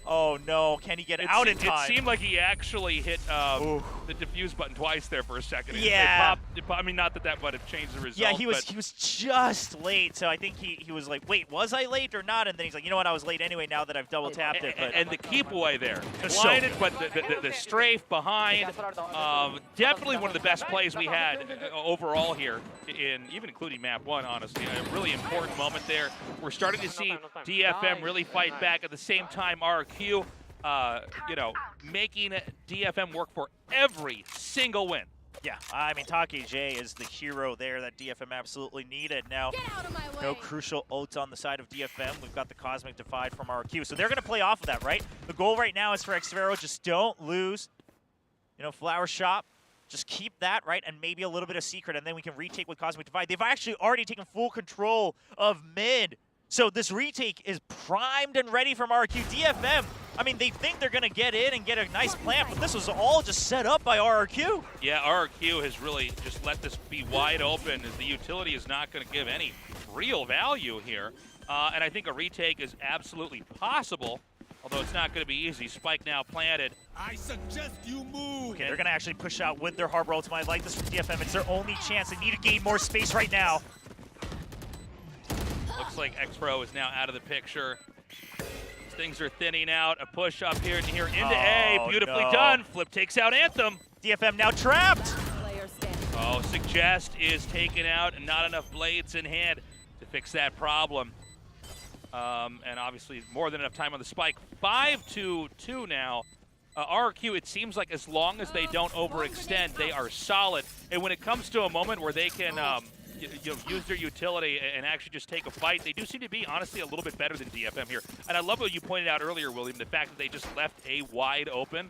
Oh no, can he get out in time? It seemed like he actually hit the defuse button twice there for a second. Yeah. I mean, not that that would have changed the result. Yeah, he was just late, so I think he was like, wait, was I late or not? And then he's like, you know what, I was late anyway now that I've double tapped it. But and the keep away there, so blinded, but the strafe behind, definitely one of the best plays we had overall here, even including map 1, honestly. A really important moment there. We're starting to see DFM really fight back. At the same time, RQ, making DFM work for every single win. Yeah, I mean, Taka-J is the hero there that DFM absolutely needed. Now, no crucial ults on the side of DFM. We've got the Cosmic Divide from RQ. So they're going to play off of that, right? The goal right now is for Xvero, just don't lose, Flower Shop. Just keep that, right? And maybe a little bit of Secret, and then we can retake with Cosmic Divide. They've actually already taken full control of mid. So this retake is primed and ready from RRQ. DFM, I mean, they think they're going to get in and get a nice plant, but this was all just set up by RRQ. Yeah, RRQ has really just let this be wide open, as the utility is not going to give any real value here. And I think a retake is absolutely possible, although it's not going to be easy. Spike now planted. I suggest you move. Okay, they're going to actually push out with their Harbor ultimate. I like this from DFM. It's their only chance. They need to gain more space right now. Looks like X-Pro is now out of the picture. Things are thinning out. A push up here and here into A. Beautifully done. Flip takes out Anthem. DFM now trapped. Oh, Suggest is taken out and not enough blades in hand to fix that problem. And obviously more than enough time on the spike. 5-2 now. RRQ, it seems like as long as they don't overextend, they are solid. And when it comes to a moment where they can use their utility and actually just take a fight, they do seem to be, honestly, a little bit better than DFM here. And I love what you pointed out earlier, William, the fact that they just left A wide open.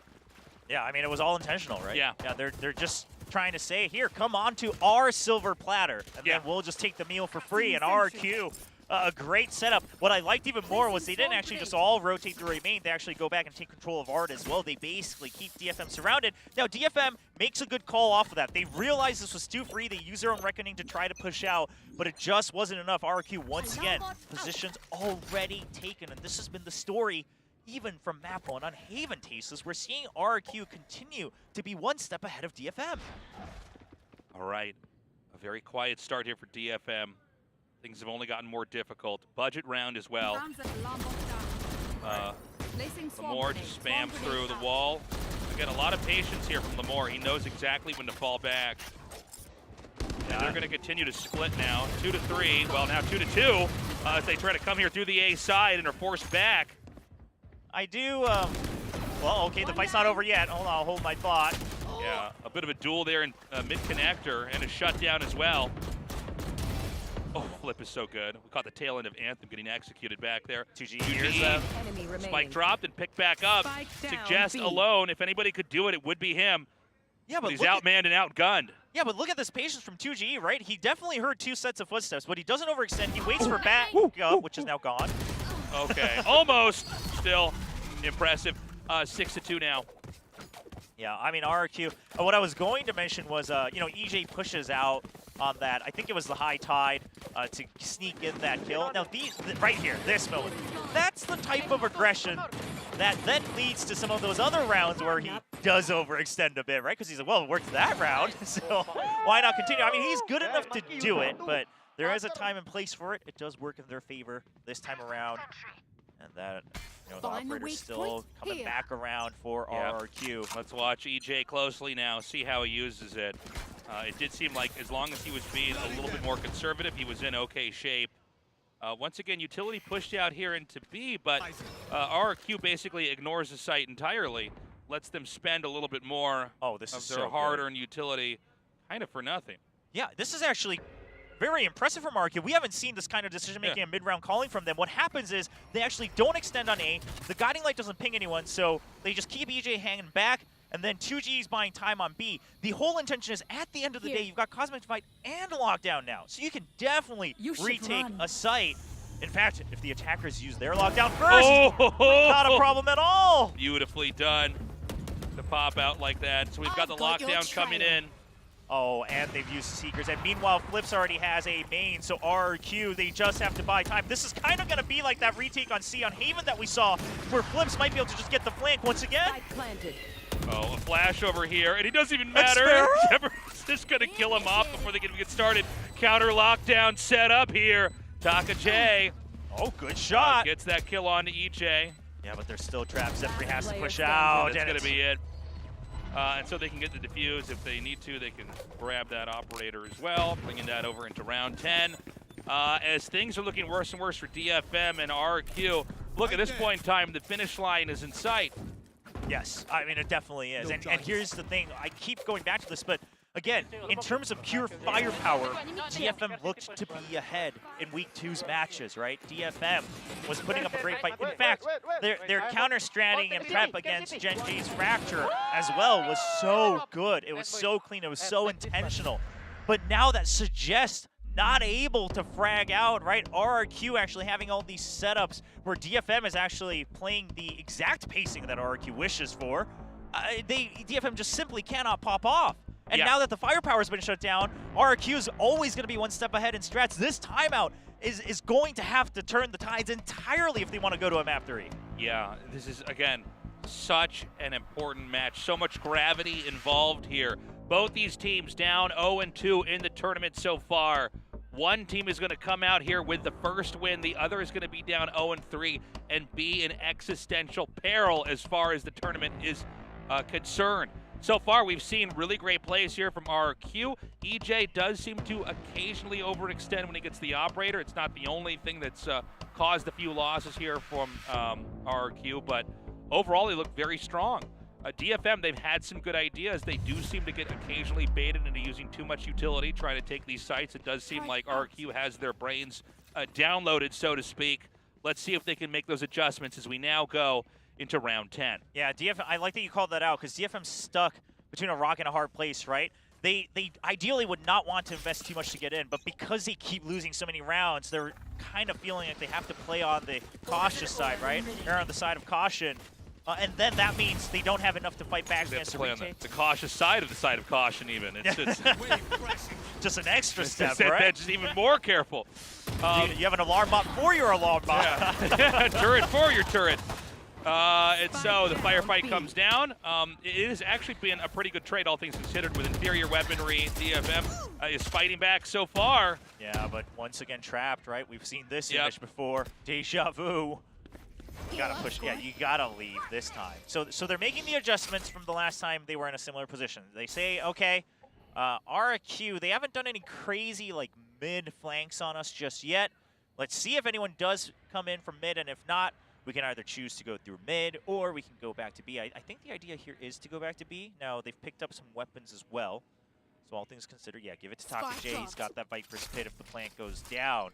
Yeah, I mean, it was all intentional, right? Yeah. Yeah, they're just trying to say, here, come on to our silver platter, and then we'll just take the meal for free. And RRQ, a great setup. What I liked even more was they didn't actually just all rotate through main. They actually go back and take control of Art as well. They basically keep DFM surrounded. Now, DFM makes a good call off of that. They realized this was too free. They used their own reckoning to try to push out, but it just wasn't enough. RRQ, once again, positions already taken, and this has been the story even from map 1 on Haven Tasteless. We're seeing RRQ continue to be one step ahead of DFM. All right, a very quiet start here for DFM. Things have only gotten more difficult. Budget round as well. Lamore just spams through the wall. Again, a lot of patience here from Lamore. He knows exactly when to fall back. And they're going to continue to split now. 2-3. Well, now 2-2 as they try to come here through the A side and are forced back. I do, well, okay, the fight's not over yet. Hold on, I'll hold my thought. Yeah, a bit of a duel there in mid-connector and a shutdown as well. Oh, Flip is so good. We caught the tail end of Anthem getting executed back there. 2G. Spike dropped and picked back up. Suggest alone, if anybody could do it, it would be him. Yeah, but he's outmanned and outgunned. Yeah, but look at this patience from 2G, right? He definitely heard 2 sets of footsteps, but he doesn't overextend. He waits for back up, which is now gone. Okay, almost. Still impressive. 6-2 now. Yeah, I mean, RRQ. What I was going to mention was, EJ pushes out on that. I think it was the high tide to sneak in that kill. Now, right here, this moment, that's the type of aggression that then leads to some of those other rounds where he does overextend a bit, right? Because he's like, well, it worked that round, so why not continue? I mean, he's good enough to do it, but there is a time and place for it. It does work in their favor this time around. And that, you know, the operator's still coming back around for RRQ. Let's watch EJ closely now, see how he uses it. It did seem like as long as he was being a little bit more conservative, he was in okay shape. Once again, utility pushed out here into B, but RRQ basically ignores the site entirely, lets them spend a little bit more of their hard-earned utility kind of for nothing. Yeah, this is actually very impressive from RRQ. We haven't seen this kind of decision-making and mid-round calling from them. What happens is they actually don't extend on A. The guiding light doesn't ping anyone, so they just keep EJ hanging back, and then 2G's buying time on B. The whole intention is, at the end of the day, you've got Cosmic Fight and Lockdown now, so you can definitely retake a site. In fact, if the attackers use their Lockdown first, not a problem at all. Beautifully done to pop out like that. So we've got the Lockdown coming in. Oh, and they've used Seekers. And meanwhile, Flips already has a main, so RRQ, they just have to buy time. This is kind of going to be like that retake on C on Haven that we saw, where Flips might be able to just get the flank once again. Oh, a flash over here, and it doesn't even matter. It's just going to kill him off before they can get started. Counter Lockdown set up here. Taka J. Oh, good shot. Gets that kill on to EJ. Yeah, but they're still trapped. Zephyr has to push out. That's going to be it. And so they can get the defuse. If they need to, they can grab that operator as well, bringing that over into round 10. As things are looking worse and worse for DFM and RQ, look, at this point in time, the finish line is in sight. Yes, I mean, it definitely is. And here's the thing. I keep going back to this, but again, in terms of pure firepower, DFM looked to be ahead in Week 2's matches, right? DFM was putting up a great fight. In fact, their counter-stranding and prep against Gen G's Fracture as well was so good. It was so clean. It was so intentional. But now that suggests not able to frag out, right? RRQ actually having all these setups where DFM is actually playing the exact pacing that RRQ wishes for. DFM just simply cannot pop off. And now that the firepower has been shut down, RRQ is always going to be one step ahead in strats. This timeout is going to have to turn the tides entirely if they want to go to a map 3. Yeah, this is, again, such an important match. So much gravity involved here. Both these teams down 0-2 in the tournament so far. One team is going to come out here with the first win. The other is going to be down 0-3 and be in existential peril as far as the tournament is concerned. So far, we've seen really great plays here from RQ. EJ does seem to occasionally overextend when he gets the operator. It's not the only thing that's caused a few losses here from RQ, but overall, they look very strong. DFM, they've had some good ideas. They do seem to get occasionally baited into using too much utility, trying to take these sites. It does seem like RQ has their brains downloaded, so to speak. Let's see if they can make those adjustments as we now go into round 10. Yeah, DFM, I like that you called that out, because DFM's stuck between a rock and a hard place, right? They ideally would not want to invest too much to get in, but because they keep losing so many rounds, they're kind of feeling like they have to play on the cautious side, right? They're on the side of caution. And then that means they don't have enough to fight back against the retake. The cautious side of the side of caution, even. It's just an extra step, right? right? Just even more careful. You have an alarm bot for your alarm bot. Yeah. Turret for your turret. And so the firefight comes down. It has actually been a pretty good trade, all things considered, with inferior weaponry. DFM is fighting back so far. Yeah, but once again trapped, right? We've seen this image before. Deja vu. You gotta push. Yeah, you gotta leave this time. So they're making the adjustments from the last time they were in a similar position. They say, okay, RQ, they haven't done any crazy like mid flanks on us just yet. Let's see if anyone does come in from mid, and if not, we can either choose to go through mid or we can go back to B. I think the idea here is to go back to B. Now, they've picked up some weapons as well. So all things considered, yeah, give it to Taka J. He's got that Viper's Pit if the plant goes down.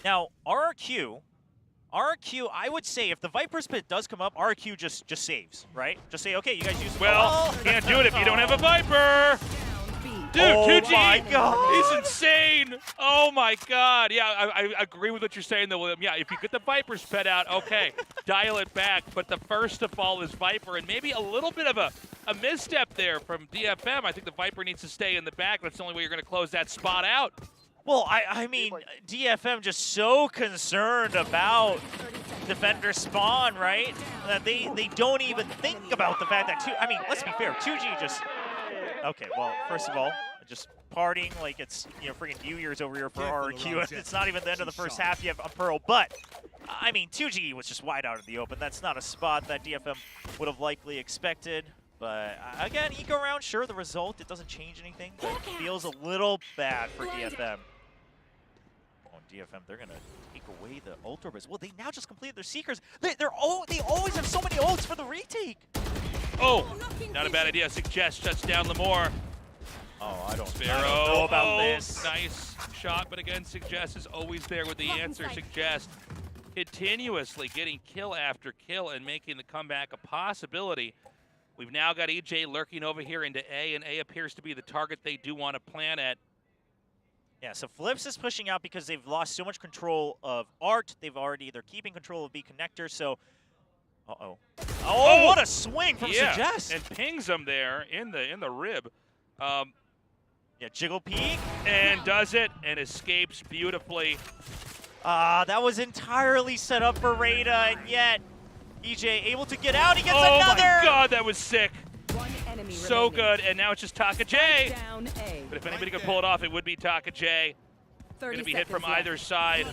Now, RRQ, I would say if the Viper's Pit does come up, RRQ just saves, right? Just say, okay, you guys use the Well, can't do it if you don't have a Viper. Dude, oh 2G, my God. He's insane. Oh my God. Yeah, I agree with what you're saying though, William. Yeah, if you get the Viper's Pet out, okay, dial it back. But the first to fall is Viper, and maybe a little bit of a misstep there from DFM. I think the Viper needs to stay in the back. That's the only way you're going to close that spot out. Well, I mean, DFM just so concerned about defender spawn, right? That they don't even think about the fact that I mean, let's be fair, 2G just okay. Well, first of all, just partying like it's freaking New Year's over here for RRQ, and it's not even the end of the first half yet on Pearl. But I mean, 2G was just wide out in the open. That's not a spot that DFM would have likely expected. But again, eco round, sure, the result, it doesn't change anything, but it feels a little bad for DFM. Oh, DFM, they're going to take away the ult orbits. Well, they now just completed their Seekers. They always have so many ults for the retake. Oh, not a bad idea. Suggest shuts down Lemore. Oh, I don't know about this. Nice shot, but again, Suggest is always there with the answer. Suggest continuously getting kill after kill and making the comeback a possibility. We've now got EJ lurking over here into A, and A appears to be the target they do want to plan at. Yeah, so Flips is pushing out because they've lost so much control of Art. They're keeping control of B connector, so oh, what a swing from Suggest. And pings him there in the rib. Yeah, jiggle peek. And does it, and escapes beautifully. That was entirely set up for Rada, and yet EJ able to get out. He gets another. Oh my God, that was sick. One enemy So remaining. good, and now it's just Taka J. Down A. But if anybody could pull it off, it would be Taka J. 30 Going to be hit from seconds either side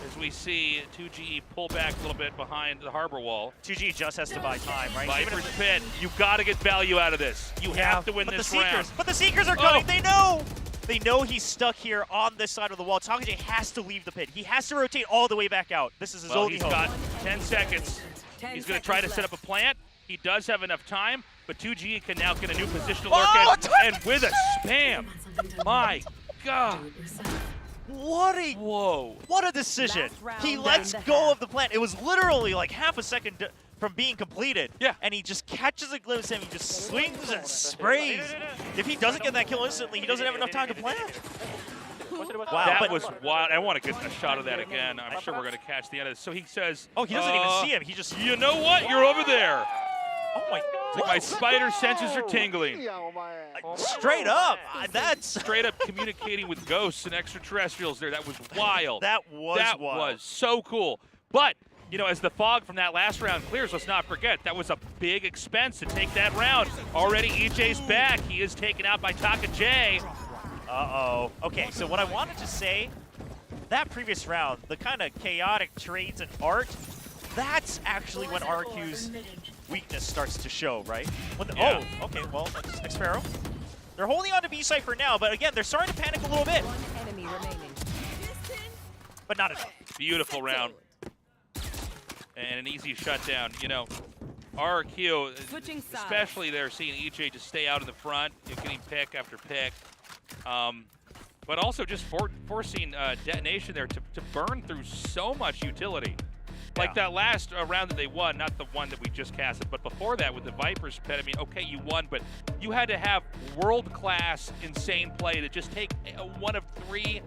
as we see 2G pull back a little bit behind the harbor wall. 2G just has to buy time, right? Viper's Pit, you got to get value out of this. You have to win this round. But the Seekers are coming, they know! They know he's stuck here on this side of the wall. Taka J has to leave the pit. He has to rotate all the way back out. This is his only hope. He's got 10 seconds. He's going to try to set up a plant. He does have enough time, but 2G can now get a new position to lurk in. And with a spam. My God. What a decision. He lets go of the plant. It was literally like half a second from being completed. Yeah. And he just catches a glimpse and he just swings and sprays. If he doesn't get that kill instantly, he doesn't have enough time to plant. Wow, that was wild. I want to get a shot of that again. I'm sure we're going to catch the end of this. So he says, oh, he doesn't even see him. He just, you know what? You're over there. Oh my It's like my spider senses are tingling. Straight up. That's straight up communicating with ghosts and extraterrestrials there. That was wild. That was so cool. But, you know, as the fog from that last round clears, let's not forget, that was a big expense to take that round. Already EJ's back. He is taken out by Taka J. Uh-oh. Okay, so what I wanted to say, that previous round, the kind of chaotic trades and art, that's actually when RQ's weakness starts to show, right? Yeah. Oh, okay, well, that's Xpharaoh. They're holding on to B site for now, but again, they're starting to panic a little bit. One enemy remaining. But not enough. Beautiful round. And an easy shutdown. You know, RQ, especially they're seeing EJ just stay out in the front, getting pick after pick. But also just forcing Detonation there to burn through so much utility. Like that last round that they won, not the one that we just casted, but before that with the Viper's Pit, I mean, okay, you won, but you had to have world-class, insane play to just take one of 3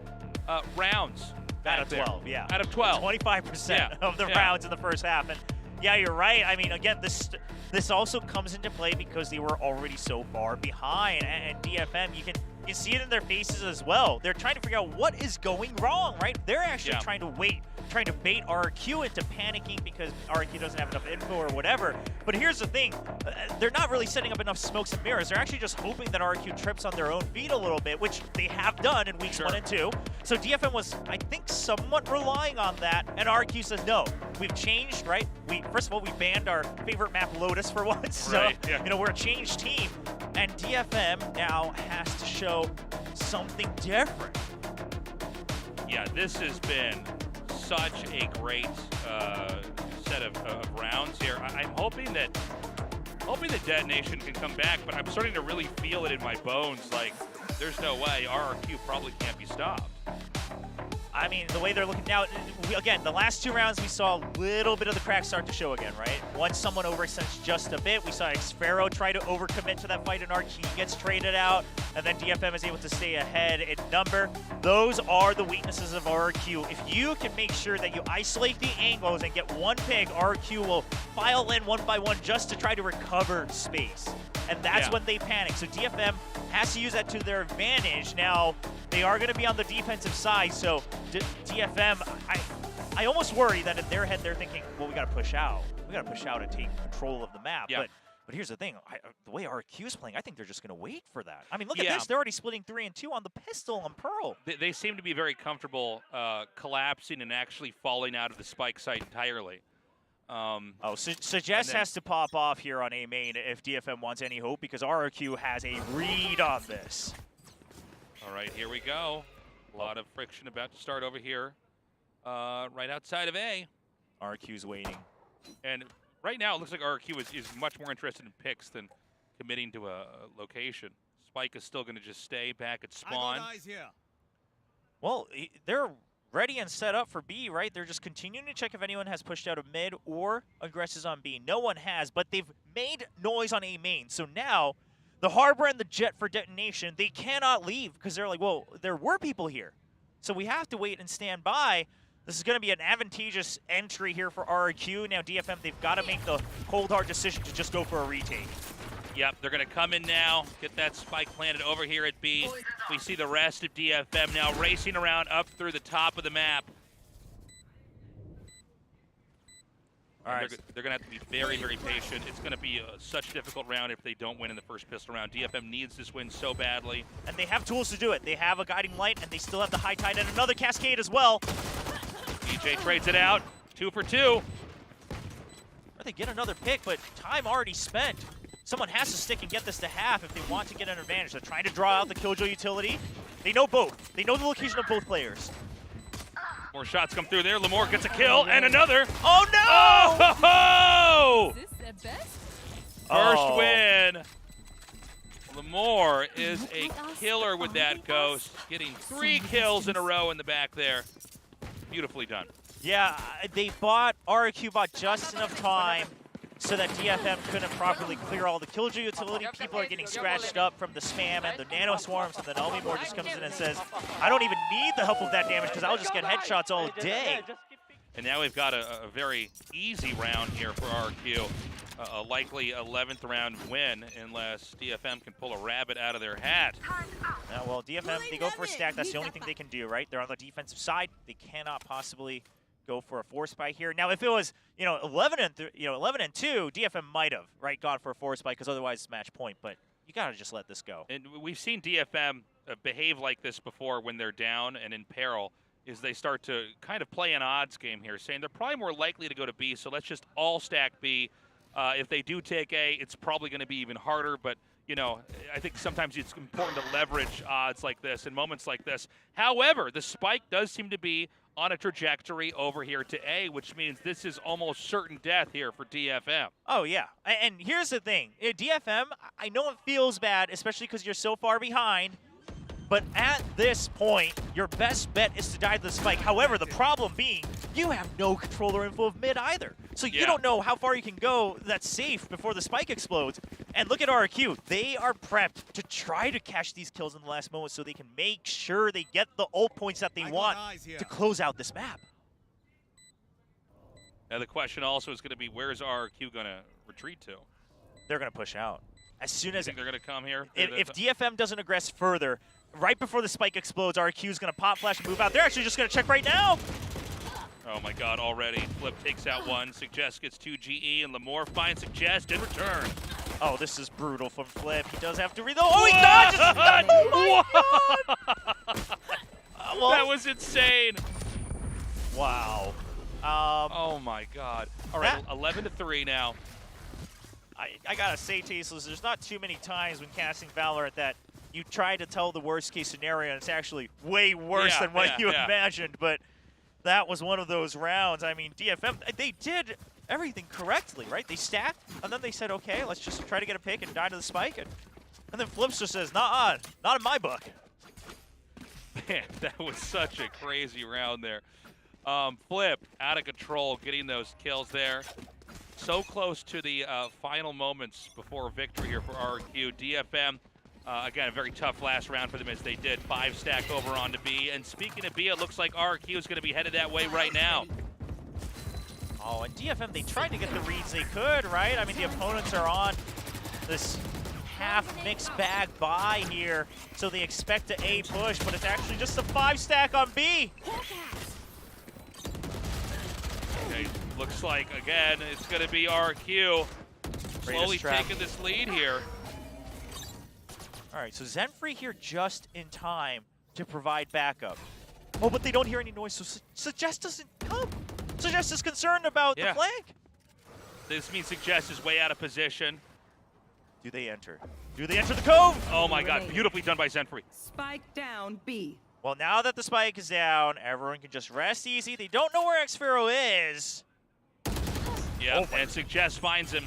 rounds. Out of 12, yeah. Out of 12. 25% of the rounds in the first half. And yeah, you're right. I mean, again, this also comes into play because they were already so far behind. And DFM, you can see it in their faces as well. They're trying to figure out what is going wrong, right? They're actually trying to bait RQ into panicking because RQ doesn't have enough info or whatever. But here's the thing. They're not really setting up enough smokes and mirrors. They're actually just hoping that RQ trips on their own feet a little bit, which they have done in weeks 1 and 2. So DFM was, I think, somewhat relying on that. And RQ says, no, we've changed, right? First of all, we banned our favorite map, Lotus, for once. So, you know, we're a changed team. And DFM now has to show something different. Yeah, this has been such a great set of rounds here. I'm hoping that Detonation can come back, but I'm starting to really feel it in my bones. Like, there's no way RRQ probably can't be stopped. I mean, the way they're looking now, again, the last 2 rounds, we saw a little bit of the cracks start to show again, right? Once someone overextends just a bit, we saw Xpharaoh try to overcommit to that fight, and Archie gets traded out, and then DFM is able to stay ahead in number. Those are the weaknesses of RQ. If you can make sure that you isolate the angles and get one pick, RQ will file in one by one just to try to recover space. And that's when they panic. So DFM has to use that to their advantage. Now, they are going to be on the defensive side, so DFM, I almost worry that in their head they're thinking, well, we got to push out. We got to push out and take control of the map. Yeah. But here's the thing. The way RQ is playing, I think they're just going to wait for that. I mean, look at this. They're already splitting 3 and 2 on the pistol on Pearl. They seem to be very comfortable collapsing and actually falling out of the spike site entirely. Suggest has to pop off here on A main if DFM wants any hope, because RQ has a read on this. All right, here we go. A lot of friction about to start over here. Right outside of A. RQ's waiting. And right now, it looks like RQ is much more interested in picks than committing to a location. Spike is still going to just stay back at spawn. Well, they're ready and set up for B, right? They're just continuing to check if anyone has pushed out of mid or aggresses on B. No one has, but they've made noise on A main. So now, the Harbor and the Jet for detonation, they cannot leave because they're like, well, there were people here. So we have to wait and stand by. This is going to be an advantageous entry here for RQ. Now DFM, they've got to make the cold hard decision to just go for a retake. Yep, they're going to come in now, get that spike planted over here at B. We see the rest of DFM now racing around up through the top of the map. All right. They're going to have to be very, very patient. It's going to be such a difficult round if they don't win in the first pistol round. DFM needs this win so badly. And they have tools to do it. They have a guiding light, and they still have the high tide and another cascade as well. DJ trades it out, 2 for 2. Or they get another pick, but time already spent. Someone has to stick and get this to half if they want to get an advantage. They're trying to draw out the Killjoy utility. They know both. They know the location of both players. More shots come through there. Lamore gets a kill and another. Oh no! Oh! Is this the best? First win. Lamore is a killer with that ghost, getting 3 kills in a row in the back there. Beautifully done. Yeah, RQ bought just enough time so that DFM couldn't properly clear all the Killjoy utility. People are getting scratched up from the spam and the nano swarms, and then Elmimore just comes in and says, I don't even need the help of that damage because I'll just get headshots all day. And now we've got a very easy round here for RQ. A likely 11th round win unless DFM can pull a rabbit out of their hat. Yeah, well, DFM, they go for a stack. That's the only thing they can do, right? They're on the defensive side. They cannot possibly go for a force buy here. Now, if it was, 11 and 2, DFM might have, right, gone for a force buy because otherwise it's match point. But you got to just let this go. And we've seen DFM behave like this before when they're down and in peril. Is they start to kind of play an odds game here, saying they're probably more likely to go to B, so let's just all stack B. If they do take A, it's probably going to be even harder, but, I think sometimes it's important to leverage odds like this in moments like this. However, the spike does seem to be on a trajectory over here to A, which means this is almost certain death here for DFM. Oh, yeah. And here's the thing. DFM, I know it feels bad, especially because you're so far behind, but at this point, your best bet is to die to the spike. However, the problem being, you have no control or info of mid either. So you don't know how far you can go that's safe before the spike explodes. And look at RQ. They are prepped to try to catch these kills in the last moment so they can make sure they get the ult points that they want to close out this map. Now the question also is going to be, where's RQ going to retreat to? They're going to push out. As soon as they're going to come here? If DFM doesn't aggress further, right before the spike explodes, RQ is going to pop flash and move out. They're actually just going to check right now. Oh my god, already. Flip takes out one. Suggest gets 2 GE, and Lamore finds Suggest in return. Oh, this is brutal from Flip. He does have to reload. Oh, he dodges! Oh my god! Well, that was insane. Wow. Oh my god. All right, 11-3 now. I gotta say, Tasteless, there's not too many times when casting Valorant that you try to tell the worst case scenario and it's actually way worse than what you imagined, but that was one of those rounds. I mean, DFM, they did everything correctly, right? They stacked, and then they said, okay, let's just try to get a pick and die to the spike, and then Flips just says, not in my book. Man, that was such a crazy round there. Flip, out of control, getting those kills there. So close to the final moments before victory here for RQ. DFM, again, a very tough last round for them as they did 5-stack over onto B. And speaking of B, it looks like RQ is going to be headed that way right now. Oh, and DFM, they tried to get the reads they could, right? I mean, the opponents are on this half-mixed bag buy here, so they expect an A push, but it's actually just a 5-stack on B. Looks like, again, it's going to be RQ slowly trap. taking this lead here. All right, so Zenfree here just in time to provide backup. Oh, but they don't hear any noise, so Suggest doesn't come. Suggest is concerned about the flank. This means Suggest is way out of position. Do they enter? Do they enter the cove? Oh my god, beautifully done by Zenfree. Spike down B. Well, now that the spike is down, everyone can just rest easy. They don't know where xFaro is. Yeah, and Suggest finds him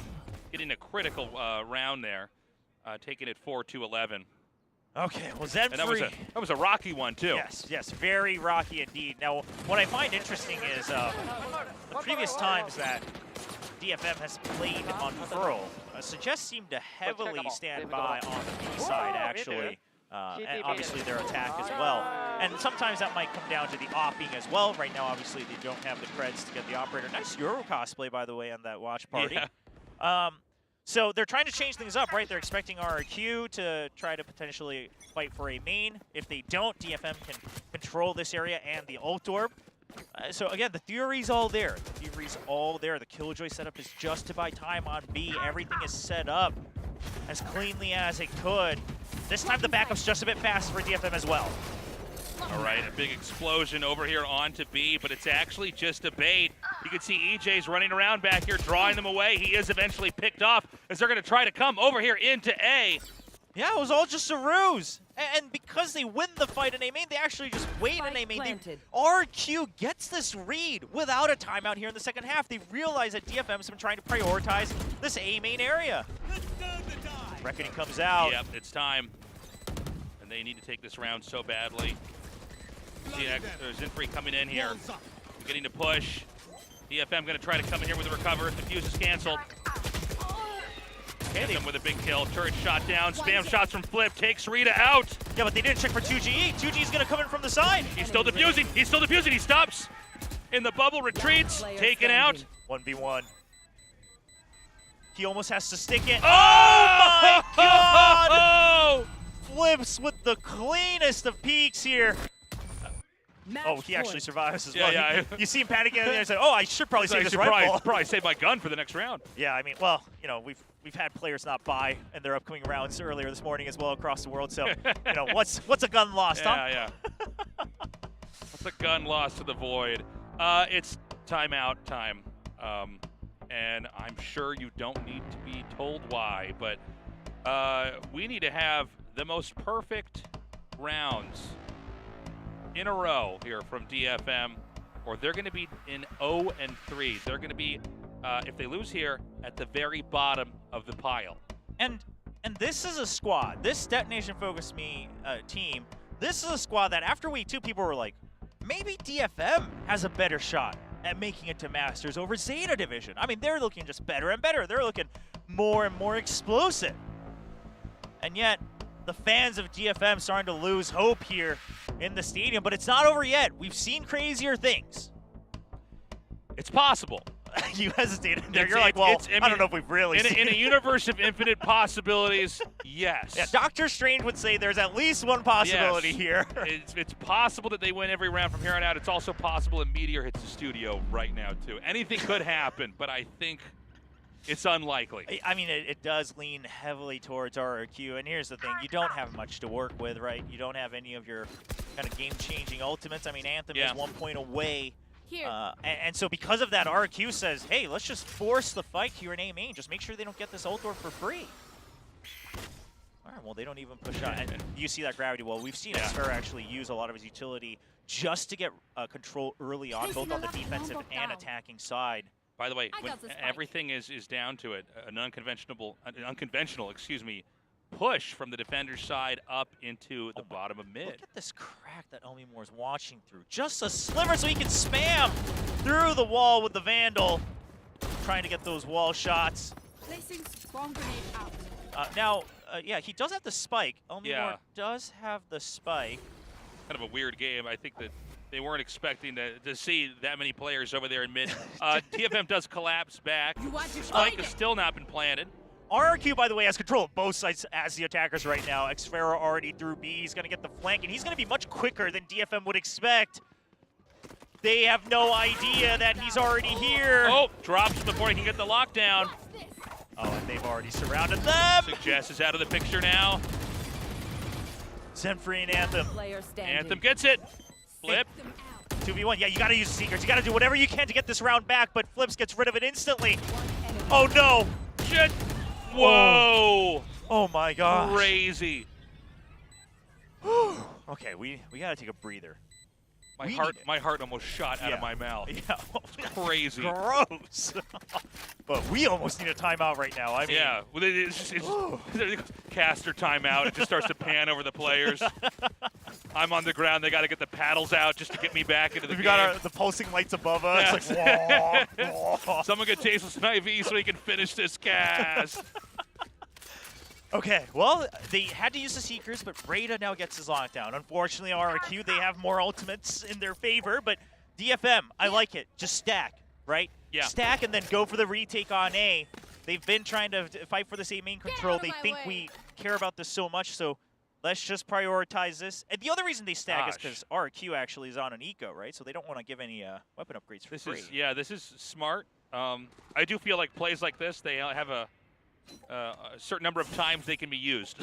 getting a critical round there, taking it 4-11. Okay, well Zenfree. And that was a rocky one too. Yes, very rocky indeed. Now, what I find interesting is the previous times that DFM has played on Pearl, Suggest seemed to heavily stand by on the B side, actually. And obviously their attack as well. And sometimes that might come down to the opping as well. Right now, obviously, they don't have the creds to get the operator. Nice Euro cosplay, by the way, on that watch party. Yeah. So they're trying to change things up, right? They're expecting RQ to try to potentially fight for a main. If they don't, DFM can control this area and the ult orb. So again, the theory's all there. The theory's all there. The Killjoy setup is just to buy time on B. Everything is set up as cleanly as it could. This time the backup's just a bit fast for DFM as well. All right, a big explosion over here onto B, but it's actually just a bait. You can see EJ's running around back here, drawing them away. He is eventually picked off as they're going to try to come over here into A. Yeah, it was all just a ruse. And because they win the fight in A main, they actually just wait in A main. RQ gets this read without a timeout here in the second half. They realize that DFM's been trying to prioritize this A main area. Reckoning comes out. Yep, it's time. And they need to take this round so badly. Zenfree coming in here, getting to push. DFM going to try to come in here with a recover. The fuse is canceled. Hit him with a big kill. Turret shot down. Spam shots from Flip. Takes Rita out. Yeah, but they didn't check for 2GE. 2G's going to come in from the side. He's still defusing. He's still defusing. He stops. In the bubble, retreats. Taken out. 1v1. He almost has to stick it. Oh my god! Flips with the cleanest of peaks here. Oh, he actually survives as well. Yeah. You see him panicking and I said, "Oh, I should probably save this rifle." Probably save my gun for the next round. Yeah, I mean, well, you know, we've had players not buy in their upcoming rounds earlier this morning as well across the world. So, you know, what's a gun lost, huh? Yeah. What's a gun lost to the void? It's timeout time, and I'm sure you don't need to be told why, but we need to have the most perfect rounds in a row here from DFM, or they're going to be in 0-3. They're going to be, if they lose here, at the very bottom of the pile. And this is a squad, this Detonation Focus Me team, this is a squad that after week 2, people were like, maybe DFM has a better shot at making it to Masters over Zeta Division. I mean, they're looking just better and better. They're looking more and more explosive. And yet, the fans of DFM starting to lose hope here in the stadium, but it's not over yet. We've seen crazier things. It's possible. You hesitated there. You're like, well, I don't know if we've really seen in a universe of infinite possibilities, yes. Yeah, Doctor Strange would say there's at least one possibility here. It's possible that they win every round from here on out. It's also possible that Meteor hits the studio right now, too. Anything could happen, but I think it's unlikely. I mean, it does lean heavily towards RRQ, and here's the thing. You don't have much to work with, right? You don't have any of your kind of game-changing ultimates. I mean, Anthem is 1 point away. And so because of that, RRQ says, hey, let's just force the fight here in A main. Just make sure they don't get this ult orb for free. All right, well, they don't even push out. And you see that gravity well. We've seen xFaro actually use a lot of his utility just to get control early on, both on the defensive and attacking side. By the way, when everything is down to it, an unconventional, push from the defender's side up into the bottom of mid. Look at this crack that Omimore's watching through. Just a sliver so he can spam through the wall with the Vandal, trying to get those wall shots. Placing bomb grenade out. Now, he does have the spike. Omimore does have the spike. Kind of a weird game. I think that they weren't expecting to see that many players over there in mid. TFM does collapse back. Spike has still not been planted. RRQ, by the way, has control of both sides as the attackers right now. xFaro already through B. He's going to get the flank, and he's going to be much quicker than DFM would expect. They have no idea that he's already here. Oh, drops him before he can get the lockdown. Oh, and they've already surrounded them. Suggest is out of the picture now. Zenfree and Anthem. Anthem gets it. Flip. 2v1. Yeah, you gotta use the secrets. You gotta do whatever you can to get this round back, but Flips gets rid of it instantly. Oh no! Shit! Whoa! Oh my gosh. Crazy. Okay, we gotta take a breather. My heart almost shot out of my mouth. Yeah. Crazy. Gross. But we almost need a timeout right now. I mean, yeah. Well, it's caster timeout. It just starts to pan over the players. I'm on the ground. They got to get the paddles out just to get me back into the game. We got the pulsing lights above us. Yes. Like, whoa. Someone get Tasteless an IV so he can finish this cast. Okay, well, they had to use the Seekers, but Rada now gets his lockdown. Unfortunately, RRQ, they have more ultimates in their favor, but DFM, I like it. Just stack, right? Yeah. Stack and then go for the retake on A. They've been trying to fight for this A main control. They think we care about this so much, so let's just prioritize this. And the other reason they stack is because RRQ actually is on an eco, right? So they don't want to give any weapon upgrades for free. This is smart. I do feel like plays like this, they have a certain number of times they can be used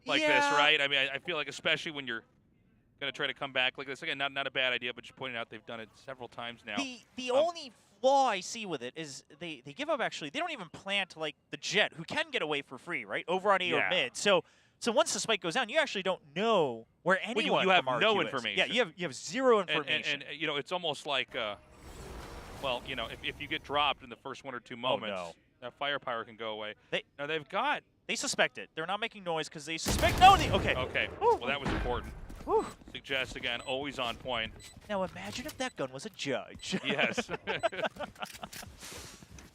like this, right? I mean, I feel like especially when you're going to try to come back like this. Again, not a bad idea, but just pointing out they've done it several times now. The only flaw I see with it is they give up actually. They don't even plant like the Jet, who can get away for free, right? Over on A or mid. So once the spike goes down, you actually don't know where anyone you have from no RQ is. information. Yeah, you have zero information. And you know, it's almost like, well, you know, if you get dropped in the first 1 or 2 moments, that firepower can go away. They suspect it. They're not making noise because they suspect. No, okay. Okay. Well, that was important. Suggest again, always on point. Now imagine if that gun was a judge. Yes.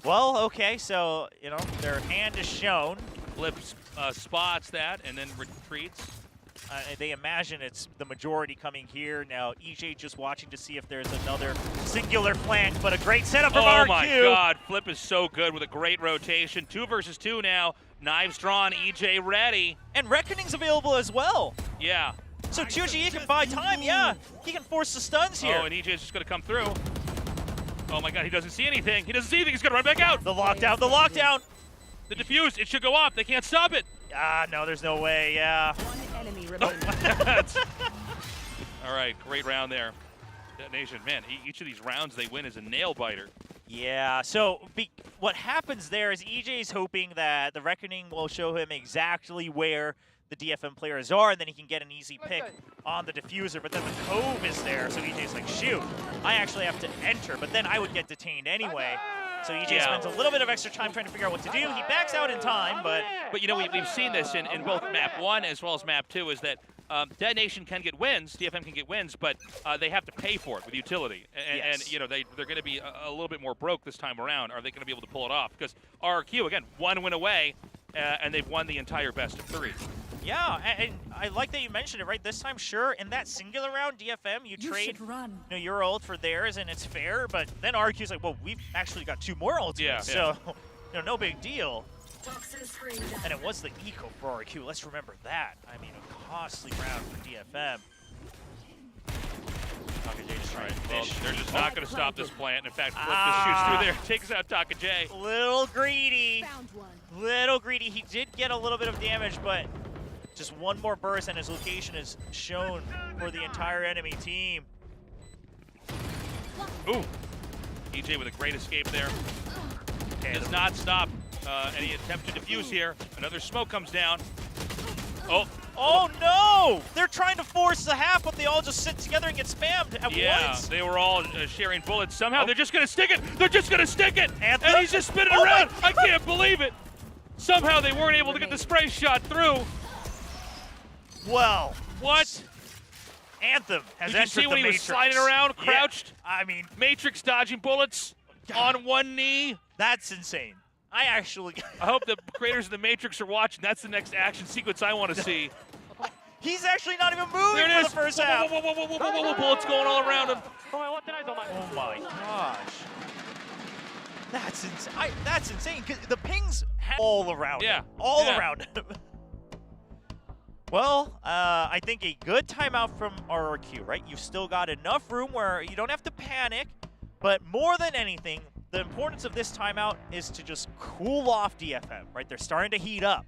Well, okay, so you know their hand is shown. Flips spots that and then retreats. They imagine it's the majority coming here. Now EJ just watching to see if there's another singular flank, but a great setup from RQ. Oh my God, Flip is so good with a great rotation. 2 versus 2 now. Knives drawn, EJ ready. And Reckoning's available as well. Yeah. So 2GE can buy time, yeah. He can force the stuns here. Oh, and EJ's just gonna come through. Oh my God, he doesn't see anything. He doesn't see anything, he's gonna run back out. The lockdown. The defuse, it should go off. They can't stop it. No, there's no way, yeah. One enemy remaining. All right, great round there. Detonation, man, each of these rounds they win is a nail biter. Yeah, so what happens there is EJ's hoping that the Reckoning will show him exactly where the DFM players are, and then he can get an easy pick on the diffuser, but then the Cove is there, so EJ's like, shoot, I actually have to enter, but then I would get detained anyway. So EJ spends a little bit of extra time trying to figure out what to do. He backs out in time, but you know, we've seen this in both map 1 as well as map 2, is that Detonation can get wins, DFM can get wins, but they have to pay for it with utility. And you know, they're going to be a little bit more broke this time around. Are they going to be able to pull it off? Because RQ, again, 1 win away, and they've won the entire best of 3. Yeah, and I like that you mentioned it, right? This time, sure, in that singular round, DFM, you trade your ult for theirs, and it's fair, but then RQ's like, well, we've actually got 2 more ultimates, so no big deal. And it was the eco for RQ, let's remember that. I mean, a costly round for DFM. Well, they're just not going to stop this plant. In fact, Flip just shoots through there, takes out Taka J. Little greedy. Little greedy. He did get a little bit of damage, but just 1 more burst and his location is shown for the entire enemy team. Ooh. EJ with a great escape there. Does not stop any attempt to defuse here. Another smoke comes down. Oh no! They're trying to force the half, but they all just sit together and get spammed at once. Yeah, they were all sharing bullets. Somehow they're just going to stick it. They're just going to stick it. And he's just spinning around. I can't believe it. Somehow they weren't able to get the spray shot through. Well, what? Anthem has entered the Matrix. Did you see when he was sliding around, crouched? Yeah, I mean, Matrix dodging bullets on 1 knee. That's insane. I hope the creators of the Matrix are watching. That's the next action sequence I want to see. He's actually not even moving there it for is. the first half. Whoa, bullets going all around him. Oh my gosh. That's insane. That's insane. 'Cause the pings all around him. All around him. Well, I think a good timeout from RRQ, right? You've still got enough room where you don't have to panic, but more than anything, the importance of this timeout is to just cool off DFM, right? They're starting to heat up.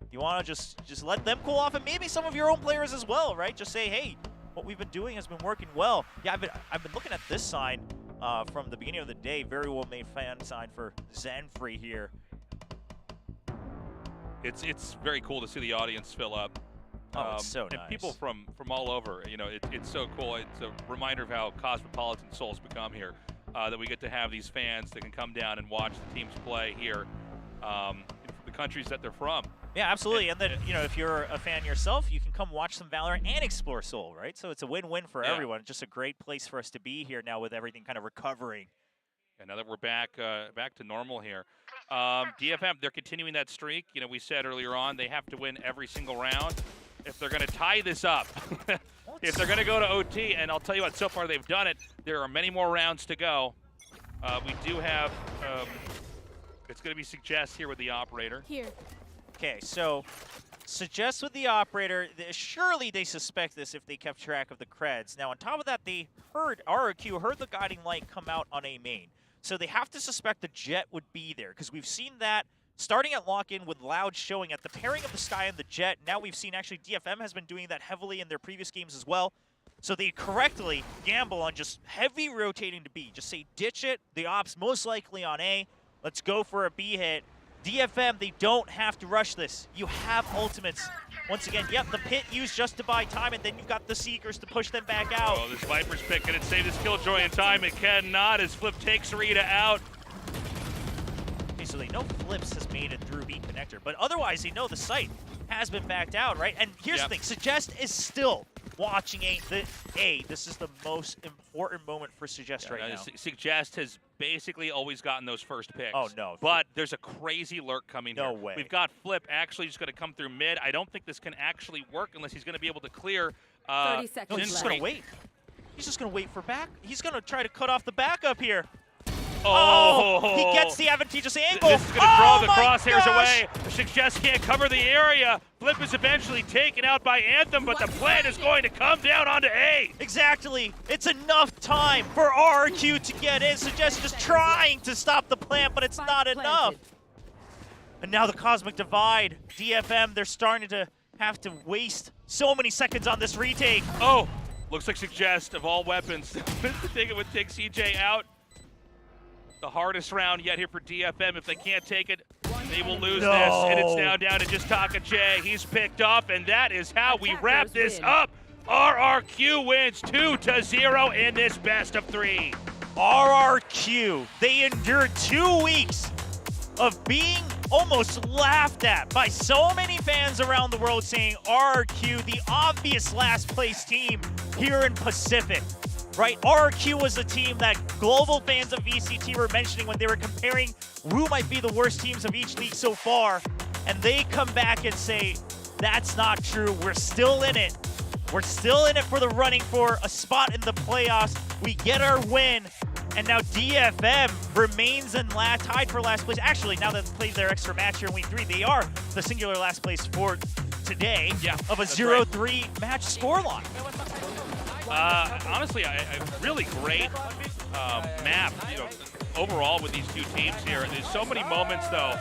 You want to just let them cool off, and maybe some of your own players as well, right? Just say, hey, what we've been doing has been working well. Yeah, I've been looking at this sign from the beginning of the day. Very well made fan sign for Zenfree here. It's very cool to see the audience fill up. Oh, it's so nice. And people from all over, you know, it's so cool. It's a reminder of how cosmopolitan Seoul's become here, that we get to have these fans that can come down and watch the teams play here from the countries that they're from. Yeah, absolutely. And then, you know, if you're a fan yourself, you can come watch some Valorant and explore Seoul, right? So it's a win-win for everyone. Just a great place for us to be here now with everything kind of recovering. Yeah, now that we're back to normal here. DFM, they're continuing that streak. You know, we said earlier on they have to win every single round if they're going to tie this up. If they're going to go to OT, and I'll tell you what, so far they've done it. There are many more rounds to go. We do have, it's going to be Suggest here with the operator. Here. Okay, so Suggest with the operator, surely they suspect this if they kept track of the creds. Now, on top of that, they heard, RRQ heard the guiding light come out on a main. So they have to suspect the Jet would be there, because we've seen that starting at lock-in with Loud showing at the pairing of the Sky and the Jet. Now we've seen actually DFM has been doing that heavily in their previous games as well. So they correctly gamble on just heavy rotating to B. Just say ditch it, the ops most likely on A. Let's go for a B hit. DFM, they don't have to rush this. You have ultimates. Once again, yep, the pit used just to buy time, and then you've got the Seekers to push them back out. Oh, this Viper's pick, can it save this Killjoy in time? It cannot as Flip takes Rita out. Okay, so they know Flips has made it through B connector, but otherwise they know the site has been backed out, right? And here's the thing, Suggest is still watching A. This is the most important moment for Suggest right now. Suggest has basically always gotten those first picks. Oh, no. But there's a crazy lurk coming here. No way. We've got Flip actually just going to come through mid. I don't think this can actually work unless he's going to be able to clear. 30 seconds no, he's just going to wait. He's just going to wait for back. He's going to try to cut off the backup here. Oh, he gets the advantageous angle. This is going to draw the crosshairs away. Suggest can't cover the area. Flip is eventually taken out by Anthem, but the plan is going to come down onto A. Exactly. It's enough time for RRQ to get in. Suggest just trying to stop the plant, but it's not enough. And now the Cosmic Divide. DFM, they're starting to have to waste so many seconds on this retake. Oh, looks like Suggest of all weapons. I think it would take CJ out. The hardest round yet here for DFM. If they can't take it, they will lose this. And it's now down to just Taka J. He's picked up, and that is how we wrap this up. RRQ wins 2-0 in this best of 3. RRQ, they endured 2 weeks of being almost laughed at by so many fans around the world saying RRQ, the obvious last place team here in Pacific. Right, RRQ was a team that global fans of VCT were mentioning when they were comparing who might be the worst teams of each league so far, and they come back and say, that's not true, we're still in it. We're still in it for the running for a spot in the playoffs. We get our win, and now DFM remains in tied for last place. Actually, now that they've played their extra match here in week 3, they are the singular last place for today of a 0-3 match scoreline. Honestly, a really great map, you know, overall with these two teams here. There's so many moments, though,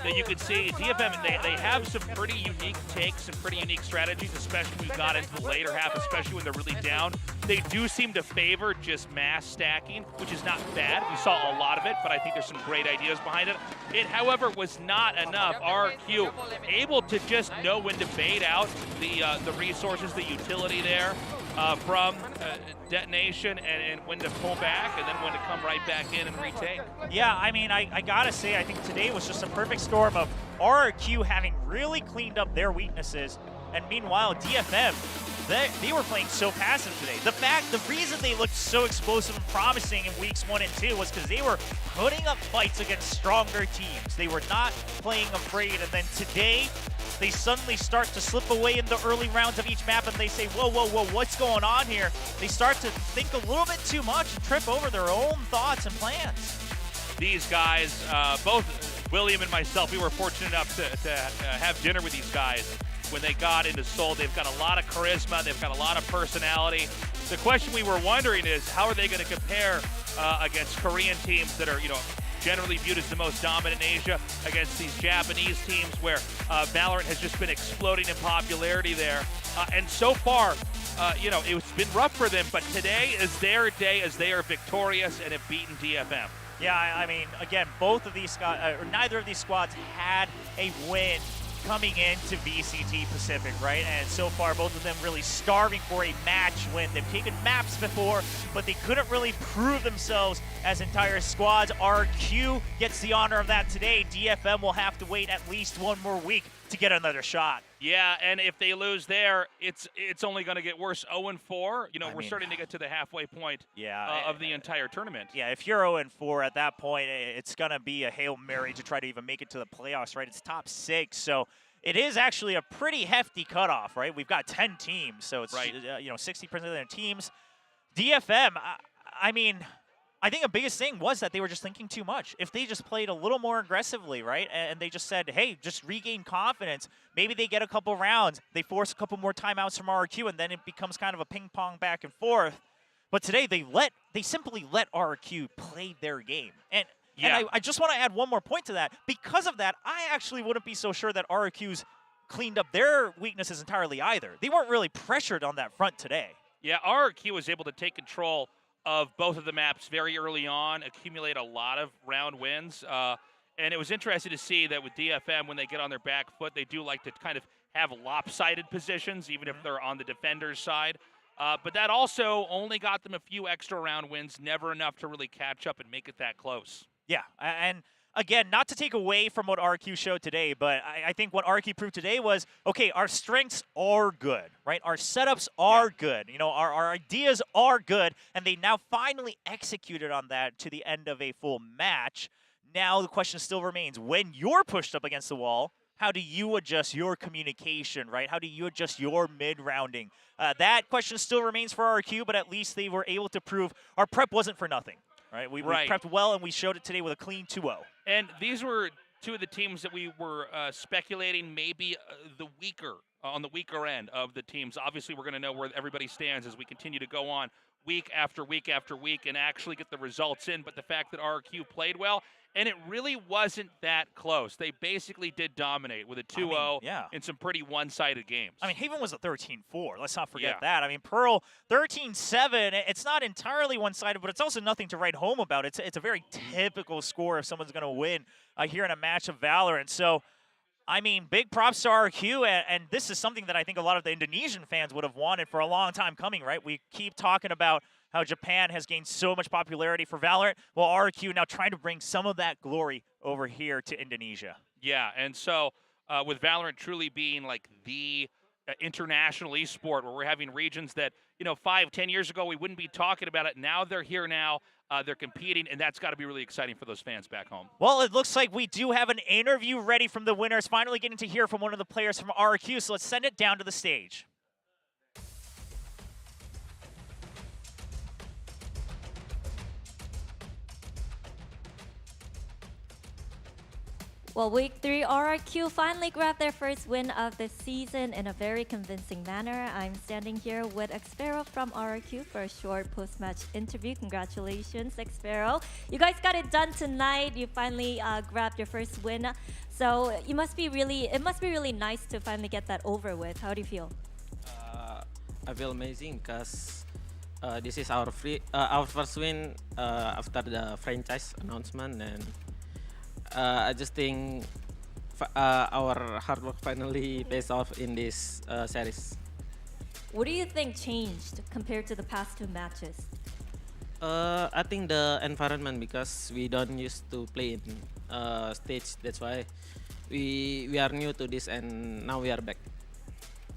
that you can see DFM, they have some pretty unique takes, some pretty unique strategies, especially when we got into the later half, especially when they're really down. They do seem to favor just mass stacking, which is not bad. We saw a lot of it, but I think there's some great ideas behind it. It, however, was not enough. RQ able to just know when to bait out the resources, the utility there. From detonation and when to pull back and then when to come right back in and retake. Yeah, I mean, I gotta say, I think today was just a perfect storm of RRQ having really cleaned up their weaknesses, and meanwhile, DFM, they were playing so passive today. The reason they looked so explosive and promising in weeks 1 and 2 was because they were putting up fights against stronger teams. They were not playing afraid, and then today, they suddenly start to slip away in the early rounds of each map, and they say, whoa, whoa, whoa, what's going on here? They start to think a little bit too much and trip over their own thoughts and plans. These guys, both William and myself, we were fortunate enough to have dinner with these guys when they got into Seoul. They've got a lot of charisma. They've got a lot of personality. The question we were wondering is, how are they going to compare against Korean teams that are, generally viewed as the most dominant in Asia, against these Japanese teams where Valorant has just been exploding in popularity there. And so far, it's been rough for them, but today is their day as they are victorious and have beaten DFM. Yeah, I mean, again, both of these squads, or neither of these squads had a win coming into VCT Pacific, right? And so far, both of them really starving for a match win. They've taken maps before, but they couldn't really prove themselves as entire squads. RQ gets the honor of that today. DFM will have to wait at least one more week to get another shot. Yeah, and if they lose there, it's only going to get worse. 0-4. We're starting to get to the halfway point of the entire tournament. Yeah, if you're 0-4 at that point, it's going to be a Hail Mary to try to even make it to the playoffs, right? It's top 6, so it is actually a pretty hefty cutoff, right? We've got 10 teams, so it's 60% of their teams. DFM, I mean, I think the biggest thing was that they were just thinking too much. If they just played a little more aggressively, right, and they just said, hey, just regain confidence, maybe they get a couple rounds, they force a couple more timeouts from RQ, and then it becomes kind of a ping pong back and forth. But today they simply let RQ play their game. And I just want to add one more point to that. Because of that, I actually wouldn't be so sure that RQ's cleaned up their weaknesses entirely either. They weren't really pressured on that front today. Yeah, RQ was able to take control of both of the maps very early on, accumulate a lot of round wins. And it was interesting to see that with DFM, when they get on their back foot, they do like to kind of have lopsided positions, even if they're on the defender's side. But that also only got them a few extra round wins, never enough to really catch up and make it that close. Yeah, and again, not to take away from what RQ showed today, but I think what RQ proved today was, okay, our strengths are good, right? Our setups are good. Our ideas are good, and they now finally executed on that to the end of a full match. Now the question still remains, when you're pushed up against the wall, how do you adjust your communication, right? How do you adjust your mid-rounding? That question still remains for RQ, but at least they were able to prove our prep wasn't for nothing. Right, we prepped well, and we showed it today with a clean 2-0. And these were two of the teams that we were speculating maybe on the weaker end of the teams. Obviously, we're going to know where everybody stands as we continue to go on week after week after week and actually get the results in. But the fact that RQ played well, and it really wasn't that close. They basically did dominate with a 2-0 in some pretty one-sided games. I mean, Haven was a 13-4. Let's not forget that. I mean, Pearl, 13-7. It's not entirely one-sided, but it's also nothing to write home about. It's a very typical score if someone's going to win here in a match of Valorant. So, I mean, big props to RQ, and this is something that I think a lot of the Indonesian fans would have wanted for a long time coming, right? We keep talking about how Japan has gained so much popularity for Valorant. Well, RQ now trying to bring some of that glory over here to Indonesia. Yeah, and so with Valorant truly being like the international esport, where we're having regions that, 5-10 years ago we wouldn't be talking about it. Now they're here now. They're competing, and that's got to be really exciting for those fans back home. Well, it looks like we do have an interview ready from the winners. Finally getting to hear from one of the players from RQ, so let's send it down to the stage. Well, week 3, RRQ finally grabbed their first win of the season in a very convincing manner. I'm standing here with Xpero from RRQ for a short post-match interview. Congratulations, Xpero. You guys got it done tonight. You finally grabbed your first win. So it must be really nice to finally get that over with. How do you feel? I feel amazing because this is our first win after the franchise announcement, and I just think our hard work finally pays off in this series. What do you think changed compared to the past 2 matches? I think the environment, because we don't used to play in stage. That's why we are new to this, and now we are back.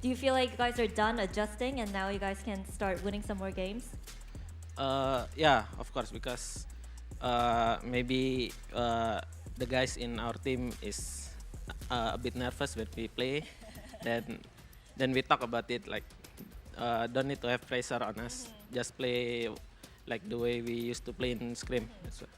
Do you feel like you guys are done adjusting and now you guys can start winning some more games? Yeah, of course, because maybe the guys in our team is a bit nervous when we play. Then we talk about it, like don't need to have pressure on us. Just play like the way we used to play in Scrim. That's what.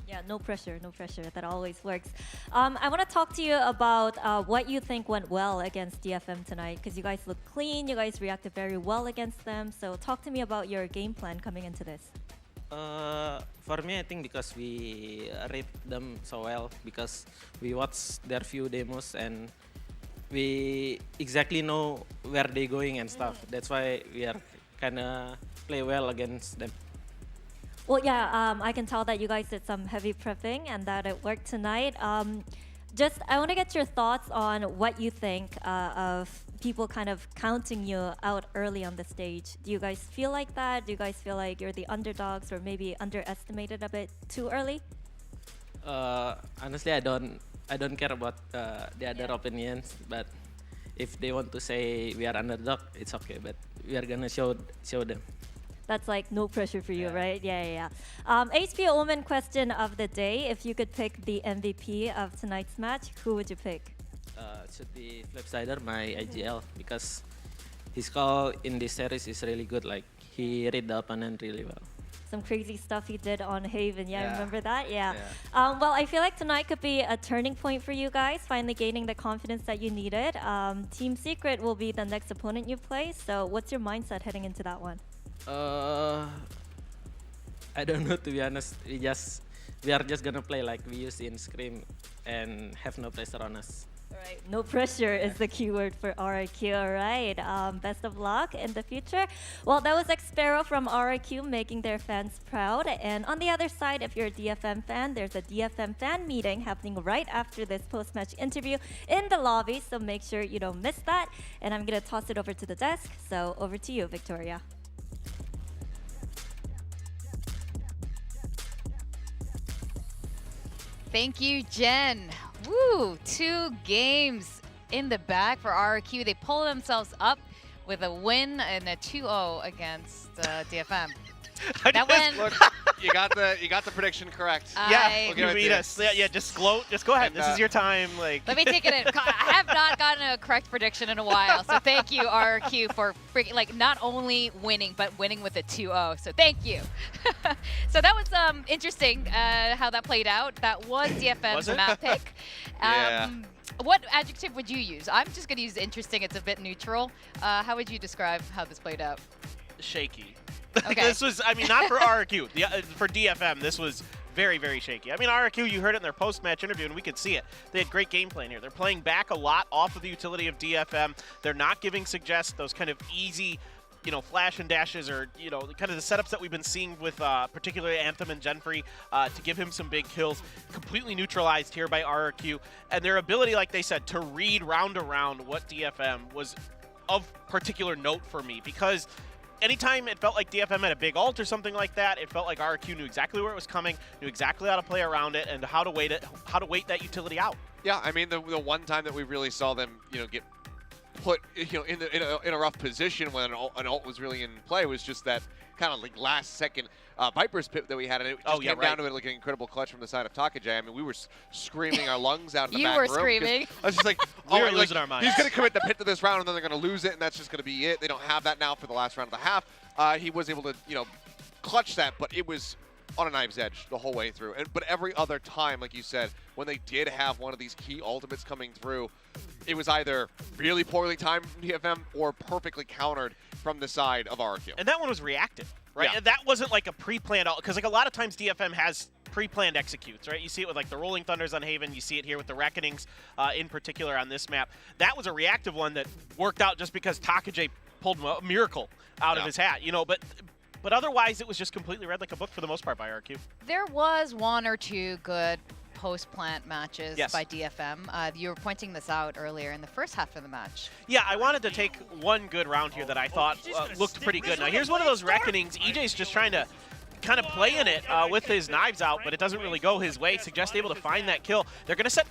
Yeah, no pressure, no pressure. That always works. I want to talk to you about what you think went well against DFM tonight, because you guys look clean, you guys reacted very well against them. So talk to me about your game plan coming into this. For me, I think because we read them so well, because we watched their few demos and we exactly know where they're going and stuff. That's why we are kind of play well against them. Well, yeah, I can tell that you guys did some heavy prepping and that it worked tonight. I want to get your thoughts on what you think of people kind of counting you out early on the stage. Do you guys feel like that? Do you guys feel like you're the underdogs or maybe underestimated a bit too early? Honestly, I don't care about the other opinions, but if they want to say we are underdog, it's okay. But we are gonna show them. That's like no pressure for you, right? Yeah. HP Omen question of the day. If you could pick the MVP of tonight's match, who would you pick? It should be Flipsider, my IGL, because his call in this series is really good. Like, he read the opponent really well. Some crazy stuff he did on Haven. Yeah, remember that? Yeah. Well, I feel like tonight could be a turning point for you guys, finally gaining the confidence that you needed. Team Secret will be the next opponent you play. So what's your mindset heading into that one? I don't know, to be honest. We are just gonna play like we used in Scream and have no pressure on us. All right, no pressure is the keyword for RIQ. All right, best of luck in the future. Well, that was Xpero from RIQ making their fans proud. And on the other side, if you're a DFM fan, there's a DFM fan meeting happening right after this post-match interview in the lobby. So make sure you don't miss that. And I'm gonna toss it over to the desk. So over to you, Victoria. Thank you, Jen. Woo! 2 games in the bag for RRQ. They pull themselves up with a win and a 2-0 against DFM. That win. Look, you got the prediction correct. Yeah, you beat us. Yeah, just gloat. Just go ahead. And, this is your time. Like. Let me take it in. I have not gotten a correct prediction in a while, so thank you, RRQ, for not only winning, but winning with a 2-0. So thank you. So that was interesting how that played out. That was DFM's map pick. What adjective would you use? I'm just going to use interesting. It's a bit neutral. How would you describe how this played out? Shaky. Okay. This was, I mean, not for RRQ. For DFM, this was very, very shaky. I mean, RRQ, you heard it in their post-match interview, and we could see it. They had great game plan here. They're playing back a lot off of the utility of DFM. They're not giving Suggest those kind of easy, flash and dashes, or, kind of the setups that we've been seeing with particularly Anthem and Genfree to give him some big kills. Completely neutralized here by RRQ. And their ability, like they said, to read round to round what DFM was of particular note for me, because anytime it felt like DFM had a big ult or something like that, it felt like RRQ knew exactly where it was coming, knew exactly how to play around it, and how to wait that utility out. Yeah, I mean, the one time that we really saw them, get put, in a rough position when an ult was really in play was just that kind of like last second Viper's pip that we had, and it just came down to it like an incredible clutch from the side of Takajay. I mean, we were screaming our lungs out in the back room. You were screaming. I was just like, we were losing our minds. He's going to commit the pit to this round, and then they're going to lose it, and that's just going to be it. They don't have that now for the last round of the half. He was able to, clutch that, but it was on a knife's edge the whole way through. But every other time, like you said, when they did have one of these key ultimates coming through, it was either really poorly timed from DFM or perfectly countered from the side of RRQ. And that one was reactive, right? Yeah. And that wasn't like a pre-planned ult, because like a lot of times DFM has pre-planned executes, right? You see it with like the Rolling Thunders on Haven. You see it here with the Reckonings in particular on this map. That was a reactive one that worked out just because Takajay pulled a miracle out of his hat, But otherwise, it was just completely read like a book for the most part by RQ. There was 1 or 2 good post-plant matches by DFM. You were pointing this out earlier in the first half of the match. Yeah, I wanted to take one good round here that I thought looked pretty good. Now, here's one of those Reckonings. EJ's just trying to kind of playing it with his knives out, but it doesn't really go his way. Suggest able to find that kill. They're going to set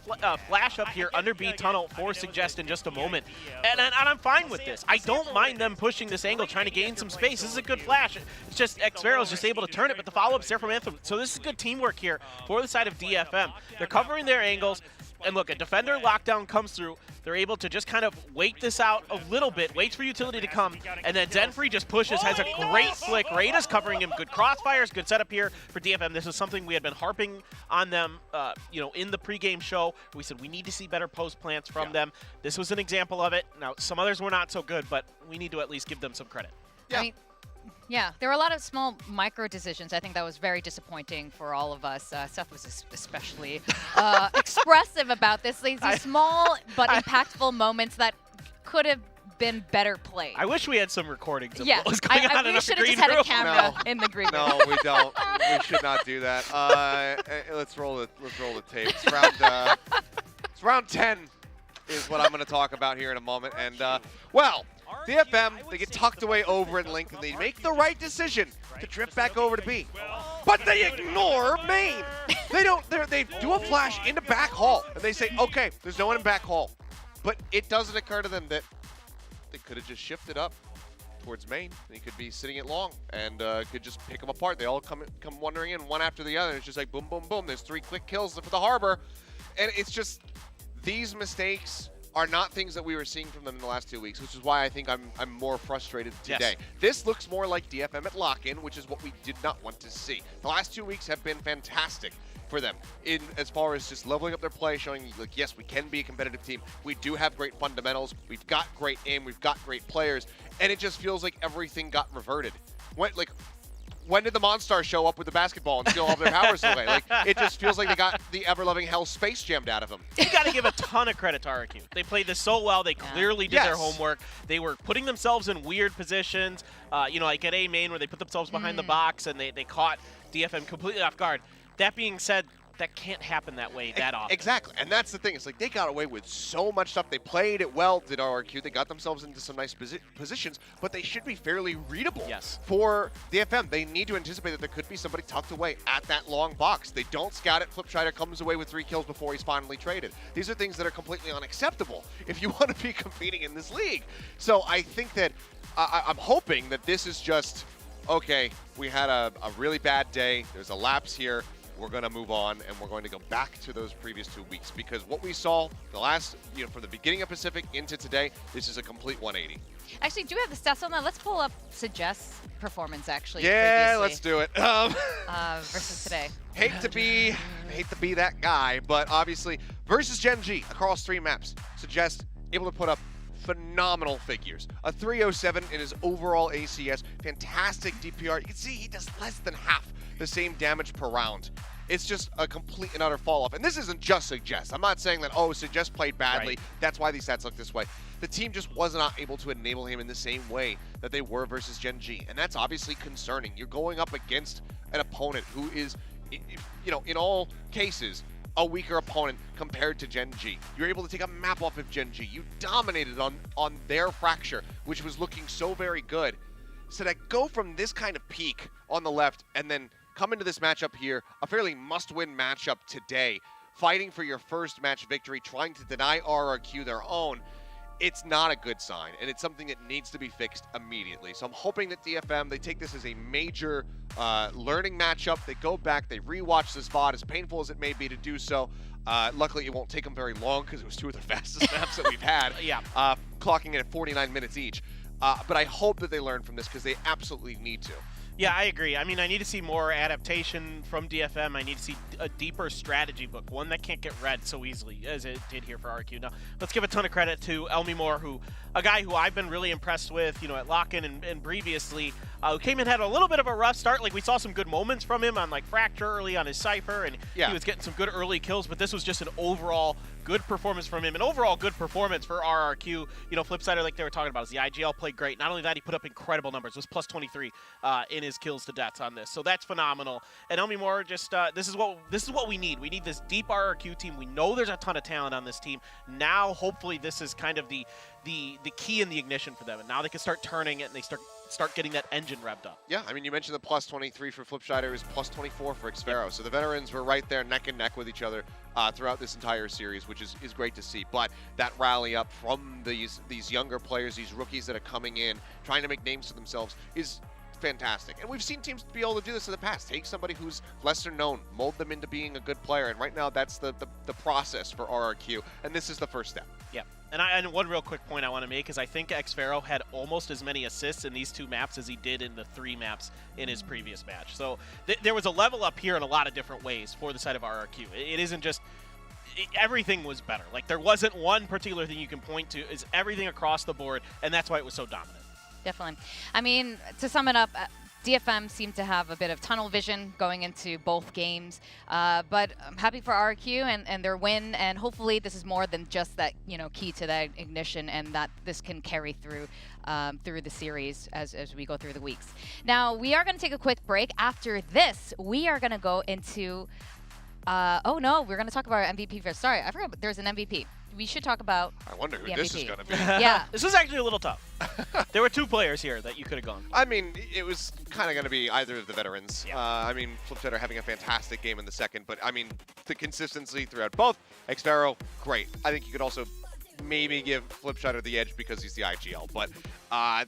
Flash up here under B tunnel for Suggest in just a moment. And I'm fine with this. I don't mind them pushing this angle, trying to gain some space. This is a good Flash. It's just Xvero's just able to turn it, but the follow-up's there from Anthem. So this is good teamwork here for the side of DFM. They're covering their angles. And look, a defender lockdown comes through. They're able to just kind of wait this out a little bit, waits for utility to come, and then Zenfree just pushes, has a great flick. Rada's covering him, good crossfires, good setup here for DFM. This is something we had been harping on them, in the pregame show. We said we need to see better post plants from them. This was an example of it. Now, some others were not so good, but we need to at least give them some credit. I mean, yeah, there were a lot of small micro decisions. I think that was very disappointing for all of us. Seth was especially expressive about this. These small but impactful moments that could have been better played. I wish we had some recordings of Yeah, what was going on in we the should have green just had room. a camera in the green room. No, we don't. We should not do that. Let's roll the tape. It's round 10 is what I'm going to talk about here in a moment. And well, DFM, they get tucked away over at Link, and they make the right decision to drift back over to B. But they ignore main. They do a flash into back hall, and they say, okay, there's no one in back hall. But it doesn't occur to them that they could have just shifted up towards main. They could be sitting it long and could just pick them apart. They all come wandering in one after the other. It's just like boom, boom, boom. There's 3 quick kills for the Harbor. And it's just, these mistakes are not things that we were seeing from them in the last 2 weeks, which is why I think I'm more frustrated today. Yes. This looks more like DFM at lock-in, which is what we did not want to see. The last 2 weeks have been fantastic for them in as far as just leveling up their play, showing like, yes, we can be a competitive team. We do have great fundamentals. We've got great aim. We've got great players. And it just feels like everything got reverted. When did the Monstars show up with the basketball and steal all their powers away? Like, it just feels like they got the ever-loving hell space jammed out of them. You got to give a ton of credit to RQ. They played this so well. They clearly did their homework. They were putting themselves in weird positions, like at A main where they put themselves behind the box and they caught DFM completely off guard. That being said, that can't happen that way that often. Exactly, and that's the thing. It's like they got away with so much stuff. They played it well, did RRQ. They got themselves into some nice positions, but they should be fairly readable for the FM. They need to anticipate that there could be somebody tucked away at that long box. They don't scout it. Flipstrider comes away with 3 kills before he's finally traded. These are things that are completely unacceptable if you want to be competing in this league. So I think that I'm hoping that this is just, okay, we had a really bad day. There's a lapse here. We're going to move on, and we're going to go back to those previous 2 weeks, because what we saw the last, from the beginning of Pacific into today, this is a complete 180. Actually, do we have the stats on that? Let's pull up Suggest's performance, actually. Yeah, previously. let's do it. Versus today. Hate to be that guy, but obviously, versus Gen G across 3 maps, Suggest able to put up phenomenal figures. A 307 in his overall ACS, fantastic DPR. You can see he does less than half the same damage per round. It's just a complete and utter fall off. And this isn't just Suggest. I'm not saying that, oh, Suggest played badly. That's why these stats look this way. The team just was not able to enable him in the same way that they were versus Gen G. And that's obviously concerning. You're going up against an opponent who is, in all cases, a weaker opponent compared to Gen G. You're able to take a map off of Gen G. You dominated on their Fracture, which was looking so very good. So to go from this kind of peak on the left and then come into this matchup here, a fairly must-win matchup today, fighting for your first match victory, trying to deny RRQ their own, it's not a good sign, and it's something that needs to be fixed immediately. So I'm hoping that DFM, they take this as a major learning matchup. They go back, they rewatch this VOD, as painful as it may be to do so. Luckily, it won't take them very long because it was 2 of the fastest maps that we've had, clocking in at 49 minutes each. But I hope that they learn from this, because they absolutely need to. Yeah, I agree. I mean, I need to see more adaptation from DFM. I need to see a deeper strategy book, one that can't get read so easily as it did here for RQ. Now, let's give a ton of credit to Elmy Moore, a guy who I've been really impressed with, at lock-in and previously, who came in, had a little bit of a rough start. Like, we saw some good moments from him on, Fracture early on his Cypher, and he was getting some good early kills, but this was just an overall good performance from him, an overall good performance for RRQ. Flipsider, like they were talking about, is the IGL played great. Not only that, he put up incredible numbers. It was plus 23 in his kills to deaths on this, so that's phenomenal. And Elmy Moore, just this is what we need. We need this deep RRQ team. We know there's a ton of talent on this team. Now, hopefully, this is kind of the key and the ignition for them, and now they can start turning it and they start getting that engine revved up. Yeah, I mean, you mentioned the plus 23 for Flipstrider, it was plus 24 for Xfero. So the veterans were right there neck and neck with each other throughout this entire series, which is great to see. But that rally up from these younger players, these rookies that are coming in, trying to make names for themselves, is fantastic. And we've seen teams be able to do this in the past. Take somebody who's lesser known, mold them into being a good player, and right now that's the process for RRQ, and this is the first step. Yeah. And one real quick point I want to make is I think xFaro had almost as many assists in these 2 maps as he did in the 3 maps in his previous match. So there was a level up here in a lot of different ways for the side of RRQ. It isn't just everything was better. Like there wasn't one particular thing you can point to. It's everything across the board, and that's why it was so dominant. Definitely. I mean, to sum it up, DFM seemed to have a bit of tunnel vision going into both games, but I'm happy for RRQ and their win, and hopefully this is more than just that, key to that ignition, and that this can carry through through the series as we go through the weeks. Now, we are going to take a quick break. After this, we are going to go into, oh no, we're going to talk about our MVP first. Sorry, I forgot there's an MVP. We should talk about I wonder who the this MVP. is going to be. Yeah. This was actually a little tough. There were 2 players here that you could have gone for. I mean, it was kind of going to be either of the veterans. Yeah. I mean, Flipside are having a fantastic game in the second, but I mean, the consistency throughout both. xFaro, great. I think you could also maybe give Flipside the edge because he's the IGL, but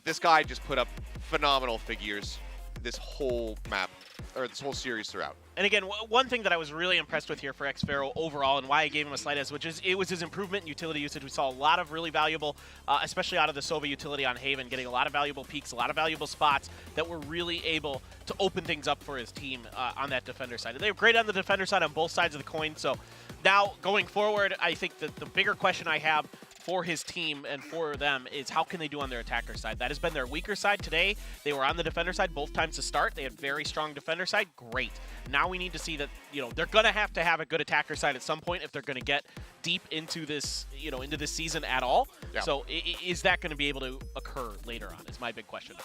this guy just put up phenomenal figures this whole map, or this whole series throughout. And again, one thing that I was really impressed with here for xFaro overall, and why I gave him a slight edge, which is it was his improvement in utility usage. We saw a lot of really valuable, especially out of the Sova utility on Haven, getting a lot of valuable peaks, a lot of valuable spots that were really able to open things up for his team on that defender side. And they were great on the defender side on both sides of the coin. So now going forward, I think that the bigger question I have for his team and for them is how can they do on their attacker side. That has been their weaker side. Today, they were on the defender side both times to start. They had very strong defender side. Great. Now we need to see that, they're going to have a good attacker side at some point if they're going to get deep into this, into this season at all. Yeah. So is that going to be able to occur later on is my big question.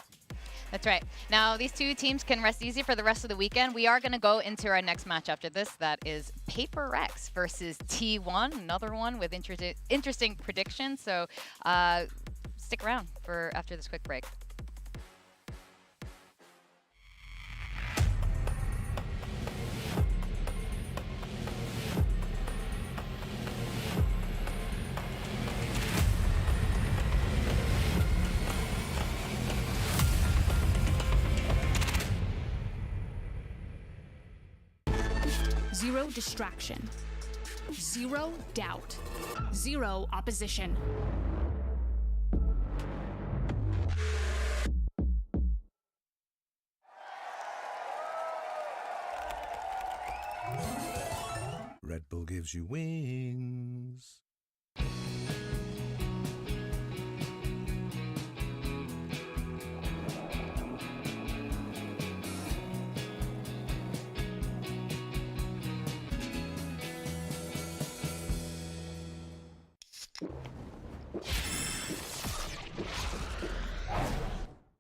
That's right. Now, these 2 teams can rest easy for the rest of the weekend. We are going to go into our next match after this. That is PRX versus T1, another one with interesting predictions. So stick around for after this quick break. Zero distraction. Zero doubt. Zero opposition. Red Bull gives you wings.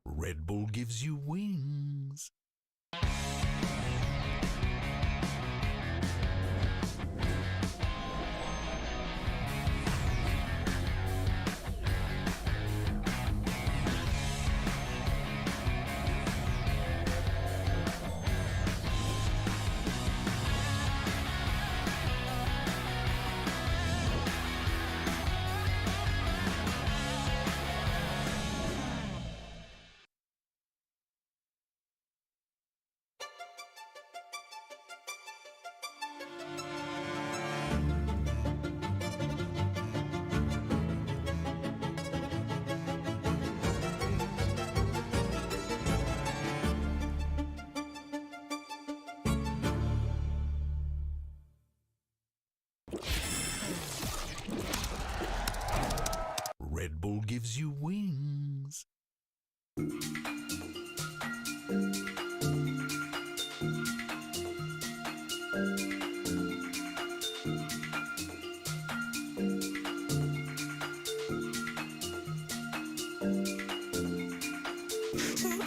Red Bull gives you wings. Red Bull gives you wings.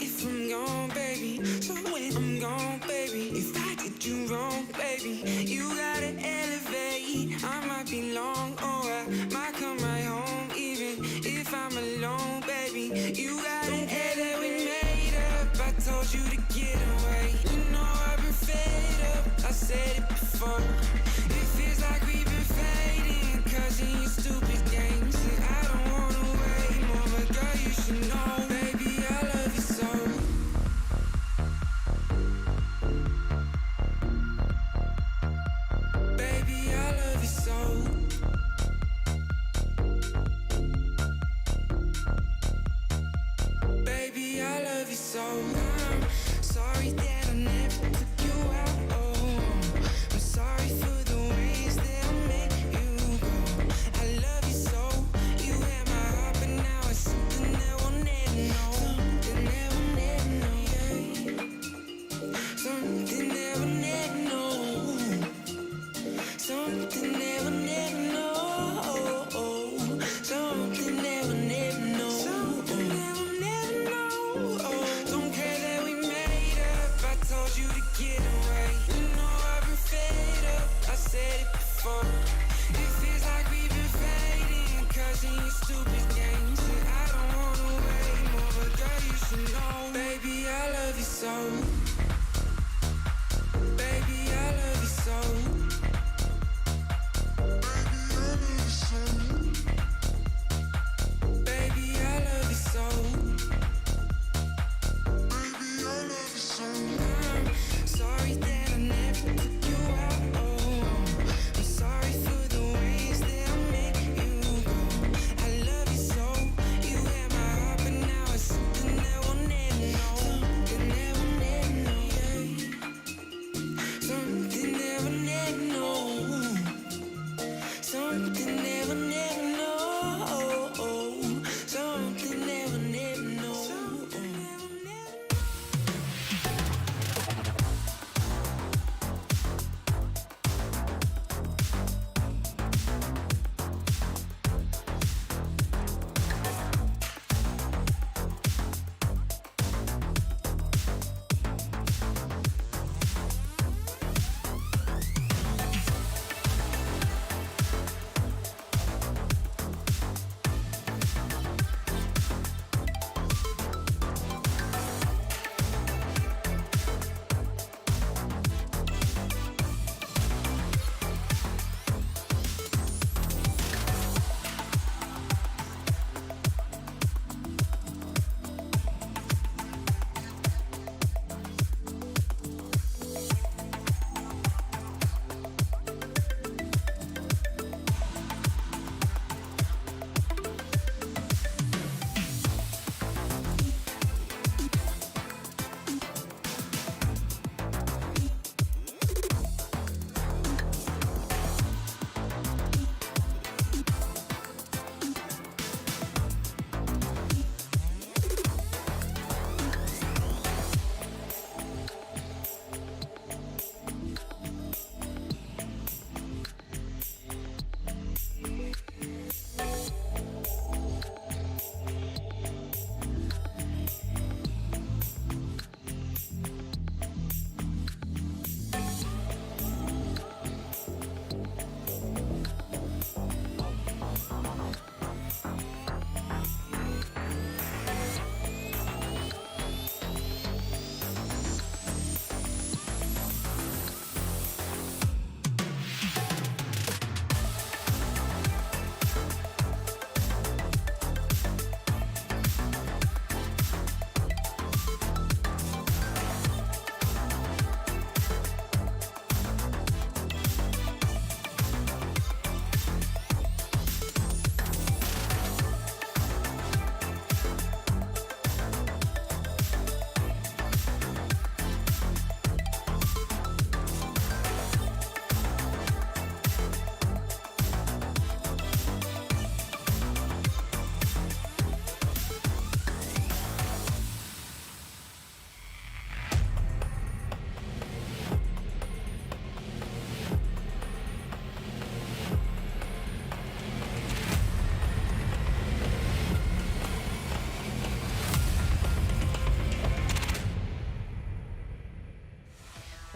If I'm gone, baby, so when I'm gone, baby, if I did you wrong, baby, you gotta elevate. I might be long, or I might come right home, even if I'm alone, baby. You gotta elevate. We made up. I told you to get away. You know I've been fed up. I said it before. It feels like we've been fading, 'cause of your stupid games. And I don't wanna wait more, but girl, you should know, baby, I love you so. so. Baby, I love you so. Baby, I love you so. Baby, I love you so. I'm sorry that I never took you out. Oh, I'm sorry for the ways that I made you go. I love you so. You had my heart, but now it's something that will never know. Something that will never know. Something that will never know. Something that will never know. Something that will never know.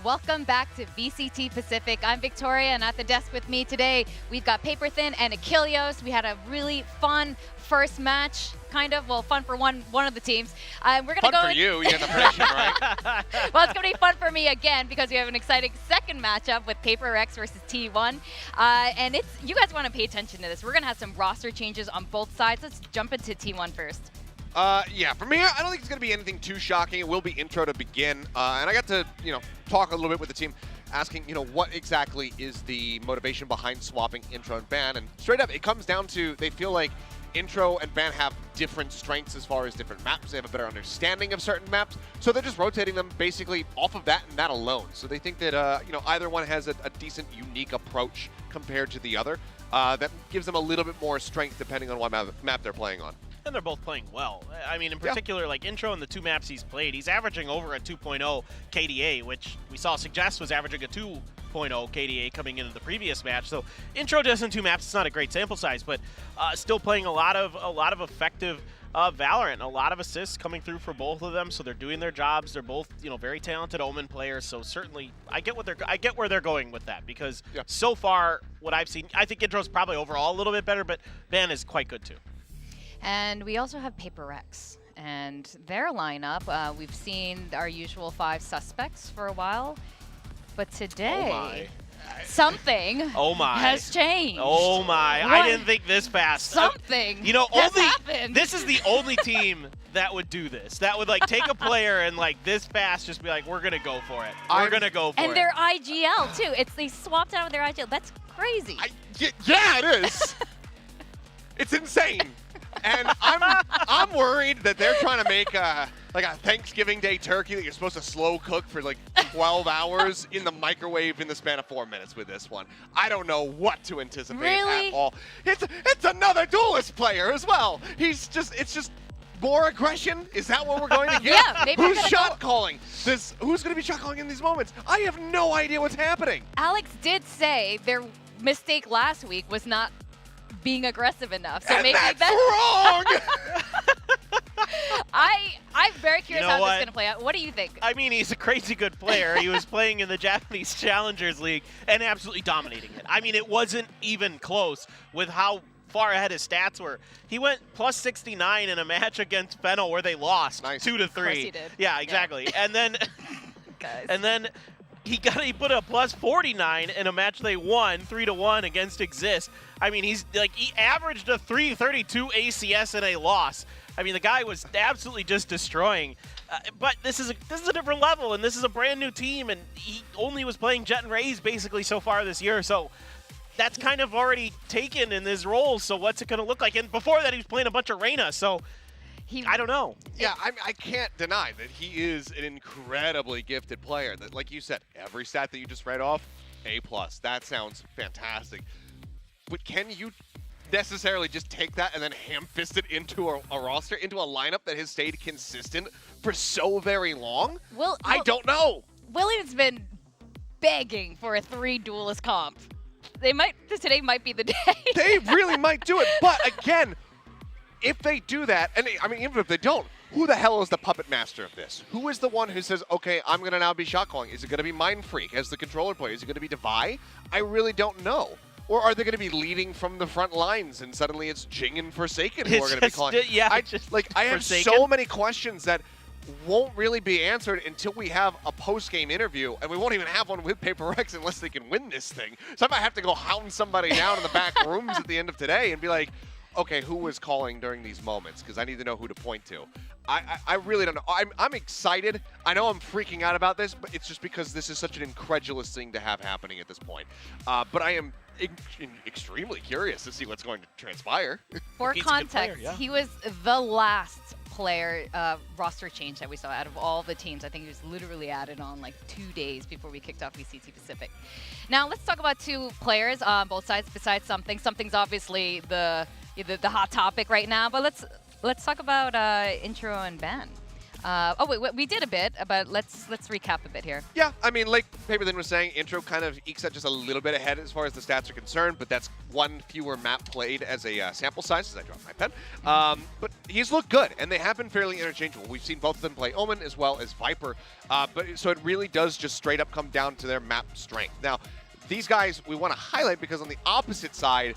Welcome back to VCT Pacific. I'm Victoria, and at the desk with me today, we've got Paper Thin and Achilleos. We had a really fun first match, kind of. Well, fun for one of the teams. We're gonna Fun go for you get the prediction right. Well, it's gonna be fun for me again because we have an exciting second matchup with PRX versus T1. And you guys want to pay attention to this. We're gonna have some roster changes on both sides. Let's jump into T1 first. Yeah, for me, I don't think it's going to be anything too shocking. It will be intro to begin. And I got to, talk a little bit with the team, asking, what exactly is the motivation behind swapping intro and ban. And straight up, it comes down to they feel like intro and ban have different strengths as far as different maps. They have a better understanding of certain maps. So they're just rotating them basically off of that and that alone. So they think that, either one has a decent, unique approach compared to the other. That gives them a little bit more strength depending on what map they're playing on. And they're both playing well. I mean, in particular, like Intro in the two maps he's played, he's averaging over a 2.0 KDA, which we saw Suggest was averaging a 2.0 KDA coming into the previous match. So Intro does in two maps, it's not a great sample size, but still playing a lot of effective Valorant, a lot of assists coming through for both of them. So they're doing their jobs. They're both, very talented Omen players. So certainly, I get where they're going with that because so far, what I've seen, I think Intro's probably overall a little bit better, but Ban is quite good too. And we also have PRX. And their lineup, we've seen our usual 5 suspects for a while, but today something has changed. Oh my! I didn't think this fast. Something has happened. This is the only team that would do this. That would like take a player and like this fast just be like, we're gonna go for it. We're gonna go for it. And their IGL too. They swapped out with their IGL. That's crazy. Yeah, it is. It's insane. And I'm worried that they're trying to make like a Thanksgiving Day turkey that you're supposed to slow cook for like 12 hours in the microwave in the span of 4 minutes with this one. I don't know what to anticipate at all. It's another duelist player as well. It's just more aggression. Is that what we're going to get? Yeah, maybe who's shot calling? Who's going to be shot calling in these moments? I have no idea what's happening. Alex did say their mistake last week was not being aggressive enough. So maybe that's wrong. I'm very curious You know how this what? is going to play out. What do you think? I mean, he's a crazy good player. He was playing in the Japanese Challengers League and absolutely dominating it. I mean, it wasn't even close with how far ahead his stats were. He went plus 69 in a match against Fennel where they lost 2-3. Of course he did. Yeah, exactly. And then he put a plus 49 in a match they won 3-1 against Exist. I mean, he averaged a 332 ACS in a loss. I mean, the guy was absolutely just destroying. But this is a different level, and this is a brand new team, and he only was playing Jet and Raze basically so far this year. So that's kind of already taken in his role. So what's it going to look like? And before that, he was playing a bunch of Reyna. So I don't know. Yeah, I can't deny that he is an incredibly gifted player. That, like you said, every stat that you just read off, A+. That sounds fantastic. But can you necessarily just take that and then ham-fist it into a roster, into a lineup that has stayed consistent for so very long? I don't know. William's been begging for a 3 duelist comp. Today might be the day. They really might do it. But again, if they do that, and I mean, even if they don't, who the hell is the puppet master of this? Who is the one who says, okay, I'm going to now be shot calling? Is it going to be Mindfreak as the controller player? Is it going to be Devi? I really don't know. Or are they going to be leading from the front lines and suddenly it's Jing and Forsaken who are going to be calling? I have so many questions that won't really be answered until we have a post-game interview, and we won't even have one with PRX unless they can win this thing. So I might have to go hound somebody down in the back rooms at the end of today and be like, okay, who was calling during these moments? Because I need to know who to point to. I really don't know. I'm excited. I know I'm freaking out about this, but it's just because this is such an incredulous thing to have happening at this point. But I am extremely curious to see what's going to transpire. For context, he was the last player roster change that we saw out of all the teams. I think he was literally added on like 2 days before we kicked off VCT Pacific. Now let's talk about 2 players on both sides besides Something. Something's obviously the hot topic right now, but let's talk about Intro and Ben. We did a bit, but let's recap a bit here. Yeah, I mean, like Paperthin was saying, Intro kind of ekes out just a little bit ahead as far as the stats are concerned, but that's 1 fewer map played as a sample size, as I dropped my pen. But he's looked good, and they have been fairly interchangeable. We've seen both of them play Omen as well as Viper, so it really does just straight up come down to their map strength. Now, these guys we want to highlight because on the opposite side,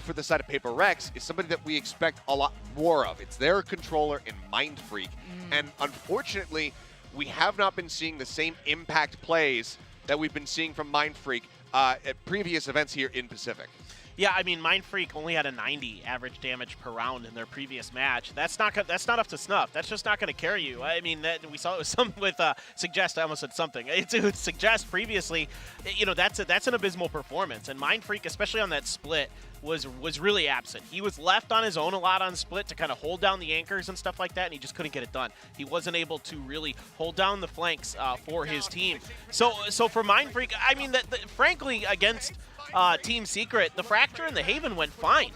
for the side of PRX, is somebody that we expect a lot more of. It's their controller in Mindfreak. And unfortunately, we have not been seeing the same impact plays that we've been seeing from Mindfreak at previous events here in Pacific. Yeah, I mean, Mindfreak only had a 90 average damage per round in their previous match. That's not up to snuff. That's just not going to carry you. I mean, we saw it with some with Suggest. I almost said something. It's with Suggest previously. You know, that's an abysmal performance. And Mindfreak, especially on that split, was really absent. He was left on his own a lot on split to kind of hold down the anchors and stuff like that, and he just couldn't get it done. He wasn't able to really hold down the flanks for his team. So for Mindfreak, I mean, frankly, against Team Secret, the Fracture and the Haven went fine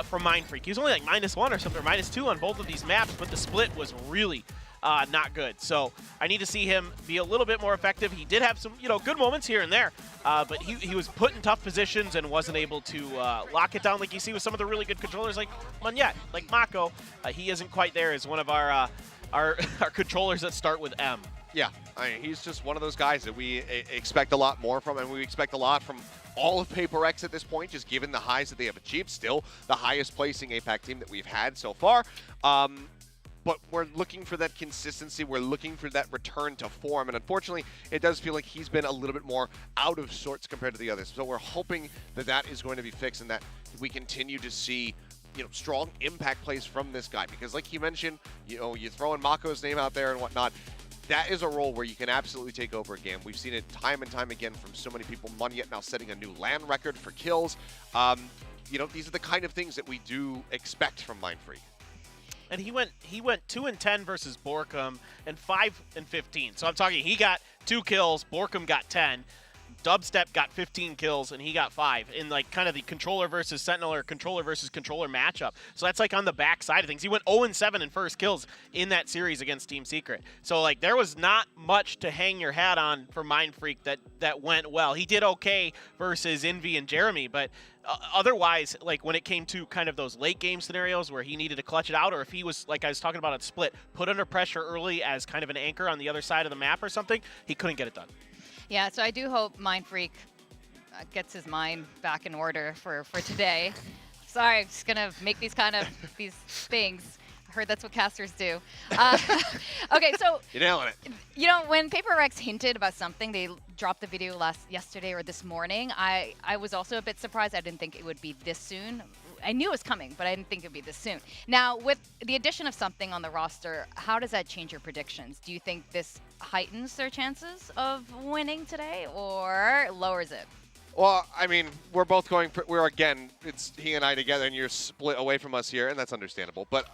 for Mindfreak. He was only like -1 or something, or -2 on both of these maps, but the split was really not good. So I need to see him be a little bit more effective. He did have some, good moments here and there, but he was put in tough positions and wasn't able to lock it down like you see with some of the really good controllers like Monyet, like Mako. He isn't quite there as one of our controllers that start with M. Yeah, I mean, he's just one of those guys that we expect a lot more from, and we expect a lot from all of PRX at this point, just given the highs that they have achieved. Still the highest placing APAC team that we've had so far. but we're looking for that consistency. We're looking for that return to form. And unfortunately, it does feel like he's been a little bit more out of sorts compared to the others. So we're hoping that that is going to be fixed and that we continue to see strong impact plays from this guy. Because like you mentioned, you throw in Mako's name out there and whatnot. That is a role where you can absolutely take over a game. We've seen it time and time again from so many people. Munyet now setting a new LAN record for kills. These are the kind of things that we do expect from Mindfreak. And he went 2-10 versus Borkum and 5-15. So I'm talking he got 2 kills, Borkum got 10. Dubstep got 15 kills and he got 5 in like kind of the controller versus sentinel or controller versus controller matchup. So that's like on the back side of things. He went 0-7 in first kills in that series against Team Secret. So like there was not much to hang your hat on for Mindfreak that went well. He did okay versus Envy and Jeremy, but otherwise, like when it came to kind of those late game scenarios where he needed to clutch it out, or if he was, like I was talking about at Split, put under pressure early as kind of an anchor on the other side of the map or something, he couldn't get it done. Yeah, so I do hope Mindfreak gets his mind back in order for today. Sorry, I'm just gonna make these these things. I heard that's what casters do. Okay, so you're nailing it. When PRX hinted about something, they dropped the video yesterday or this morning. I was also a bit surprised. I didn't think it would be this soon. I knew it was coming, but I didn't think it would be this soon. Now, with the addition of something on the roster, how does that change your predictions? Do you think this heightens their chances of winning today or lowers it? Well, I mean, we're both going for, again, it's he and I together and you're split away from us here, and that's understandable. But,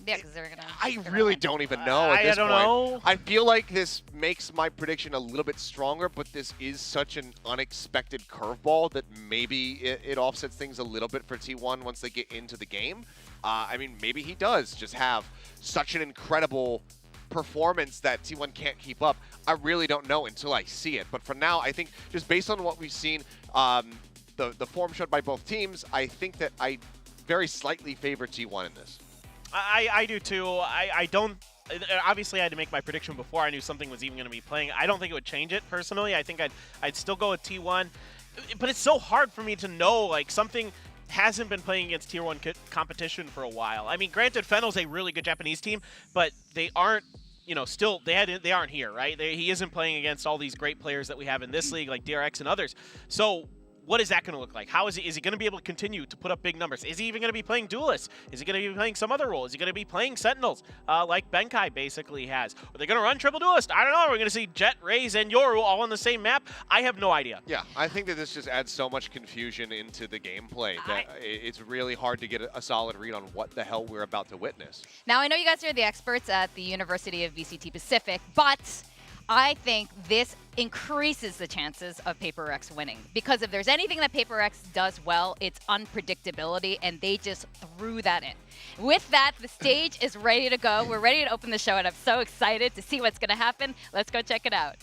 yeah, because they're going to... I really don't even know at this point. I don't know. I feel like this makes my prediction a little bit stronger, but this is such an unexpected curveball that maybe it offsets things a little bit for T1 once they get into the game. I mean, maybe he does just have such an incredible performance that T1 can't keep up. I really don't know until I see it. But for now, I think just based on what we've seen, the form showed by both teams, I think that I very slightly favor T1 in this. I do too. I don't. Obviously, I had to make my prediction before I knew something was even going to be playing. I don't think it would change it personally. I think I'd still go with T1, but it's so hard for me to know like something hasn't been playing against Tier 1 competition for a while. I mean, granted, Fennel's a really good Japanese team, but they aren't. Still they aren't here, right? He isn't playing against all these great players that we have in this league, like PRX and others. So. What is that going to look like? How is he going to be able to continue to put up big numbers? Is he even going to be playing duelists? Is he going to be playing some other role? Is he going to be playing sentinels like Benkai basically has? Are they going to run triple duelist? I don't know. We're going to see Jet, Raze, and Yoru all on the same map? I have no idea. Yeah, I think that this just adds so much confusion into the gameplay that it's really hard to get a solid read on what the hell we're about to witness. Now, I know you guys are the experts at the University of VCT Pacific, but I think this increases the chances of PRX winning. Because if there's anything that PRX does well, it's unpredictability, and they just threw that in. With that, the stage is ready to go. We're ready to open the show, and I'm so excited to see what's going to happen. Let's go check it out.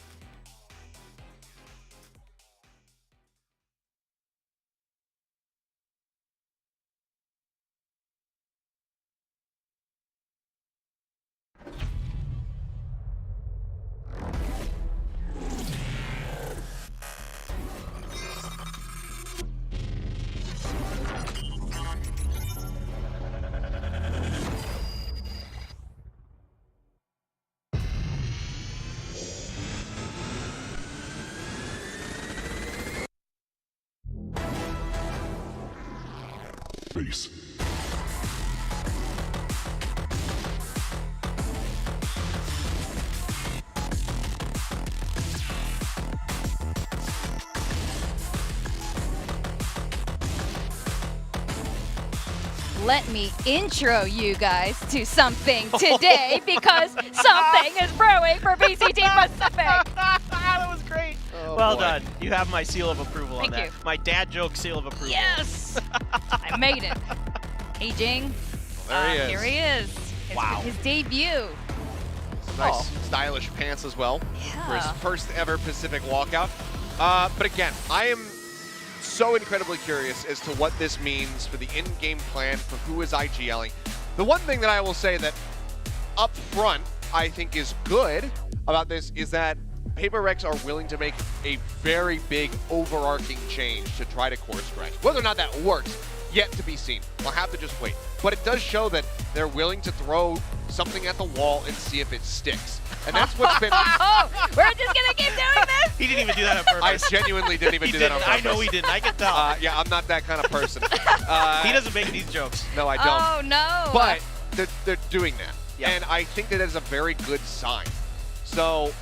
Face. Let me intro you guys to something today because something is brewing for VCT Pacific. That was great. Oh, well boy. done. You have my seal of approval on that. Thank you. My dad joke seal of approval. Yes! I made it. Hey, Jing. There he is. Here he is. His debut. Some nice stylish pants as well for his Yeah. first ever Pacific walkout. But again, I am so incredibly curious as to what this means for the in-game plan for who is IGLing. The one thing that I will say that up front I think is good about this is that PRX are willing to make a very big overarching change to try to course correct. Whether or not that works, yet to be seen. We'll have to just wait. But it does show that they're willing to throw something at the wall and see if it sticks. And that's what's been... Oh, we're just going to keep doing this? He didn't even do that on purpose. I genuinely didn't even do that on purpose. I know he didn't. I can tell. Yeah, I'm not that kind of person. He doesn't make these jokes. No, I don't. Oh, no. But they're doing that. Yeah. And I think that is a very good sign. So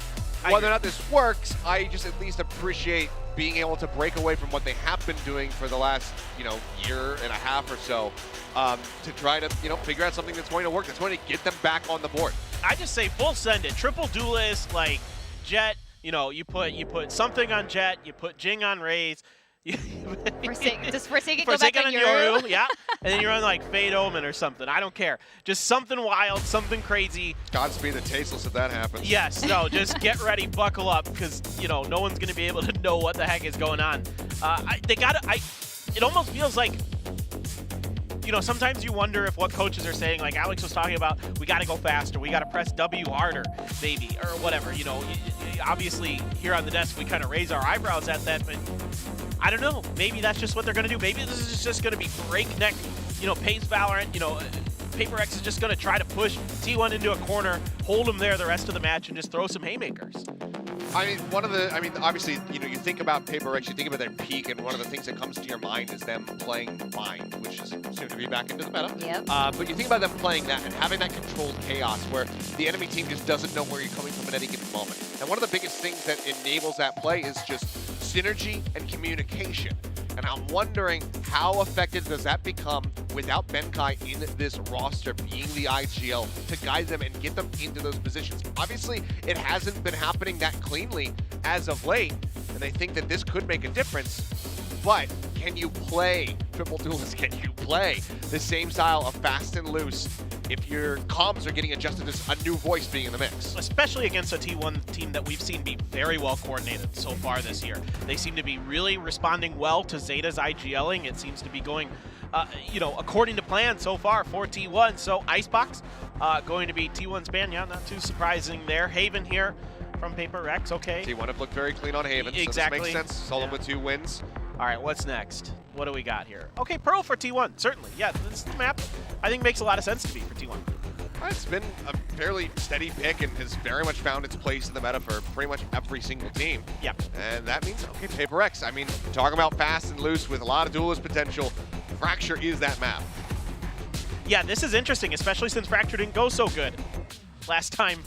whether or not this works, I just at least appreciate being able to break away from what they have been doing for the last, year and a half or so, to try to, figure out something that's going to work, that's going to get them back on the board. I just say full send it. Triple duelist, like Jet, you put something on Jet, you put Jing on Raze. Does Forsaken go back on Yoru? Yeah. And then you run like Fade Omen or something. I don't care. Just something wild, something crazy. Godspeed the Tasteless if that happens. Yes, no, just get ready, buckle up, because, no one's going to be able to know what the heck is going on. It almost feels like, sometimes you wonder if what coaches are saying, like Alex was talking about, we got to go faster, we got to press W harder, maybe, or whatever. Obviously, here on the desk, we kind of raise our eyebrows at that, but I don't know. Maybe that's just what they're going to do. Maybe this is just going to be breakneck, pace Valorant. PRX is just going to try to push T1 into a corner, hold them there the rest of the match, and just throw some haymakers. Obviously, you think about PRX, you think about their peak, and one of the things that comes to your mind is them playing Mind, which is soon to be back into the meta. Yep. But you think about them playing that and having that controlled chaos where the enemy team just doesn't know where you're coming from at any given moment. And one of the biggest things that enables that play is just synergy and communication. And I'm wondering how effective does that become without Benkai in this roster being the IGL to guide them and get them into those positions. Obviously, it hasn't been happening that cleanly as of late, and they think that this could make a difference. But can you play Triple Duelist? Can you play the same style of fast and loose if your comms are getting adjusted to a new voice being in the mix? Especially against a T1 team that we've seen be very well coordinated so far this year. They seem to be really responding well to Zeta's IGLing. It seems to be going, according to plan so far for T1. So Icebox going to be T1's ban. Yeah, not too surprising there. Haven here from PRX. Okay. T1 have looked very clean on Haven, exactly. So this makes sense. Saw them with 2 wins. All right, what's next? What do we got here? Okay, Pearl for T1, certainly. Yeah, this map I think makes a lot of sense to me for T1. It's been a fairly steady pick and has very much found its place in the meta for pretty much every single team. Yep. And that means, okay, PRX. Talking about fast and loose with a lot of duelist potential, Fracture is that map. Yeah, this is interesting, especially since Fracture didn't go so good last time.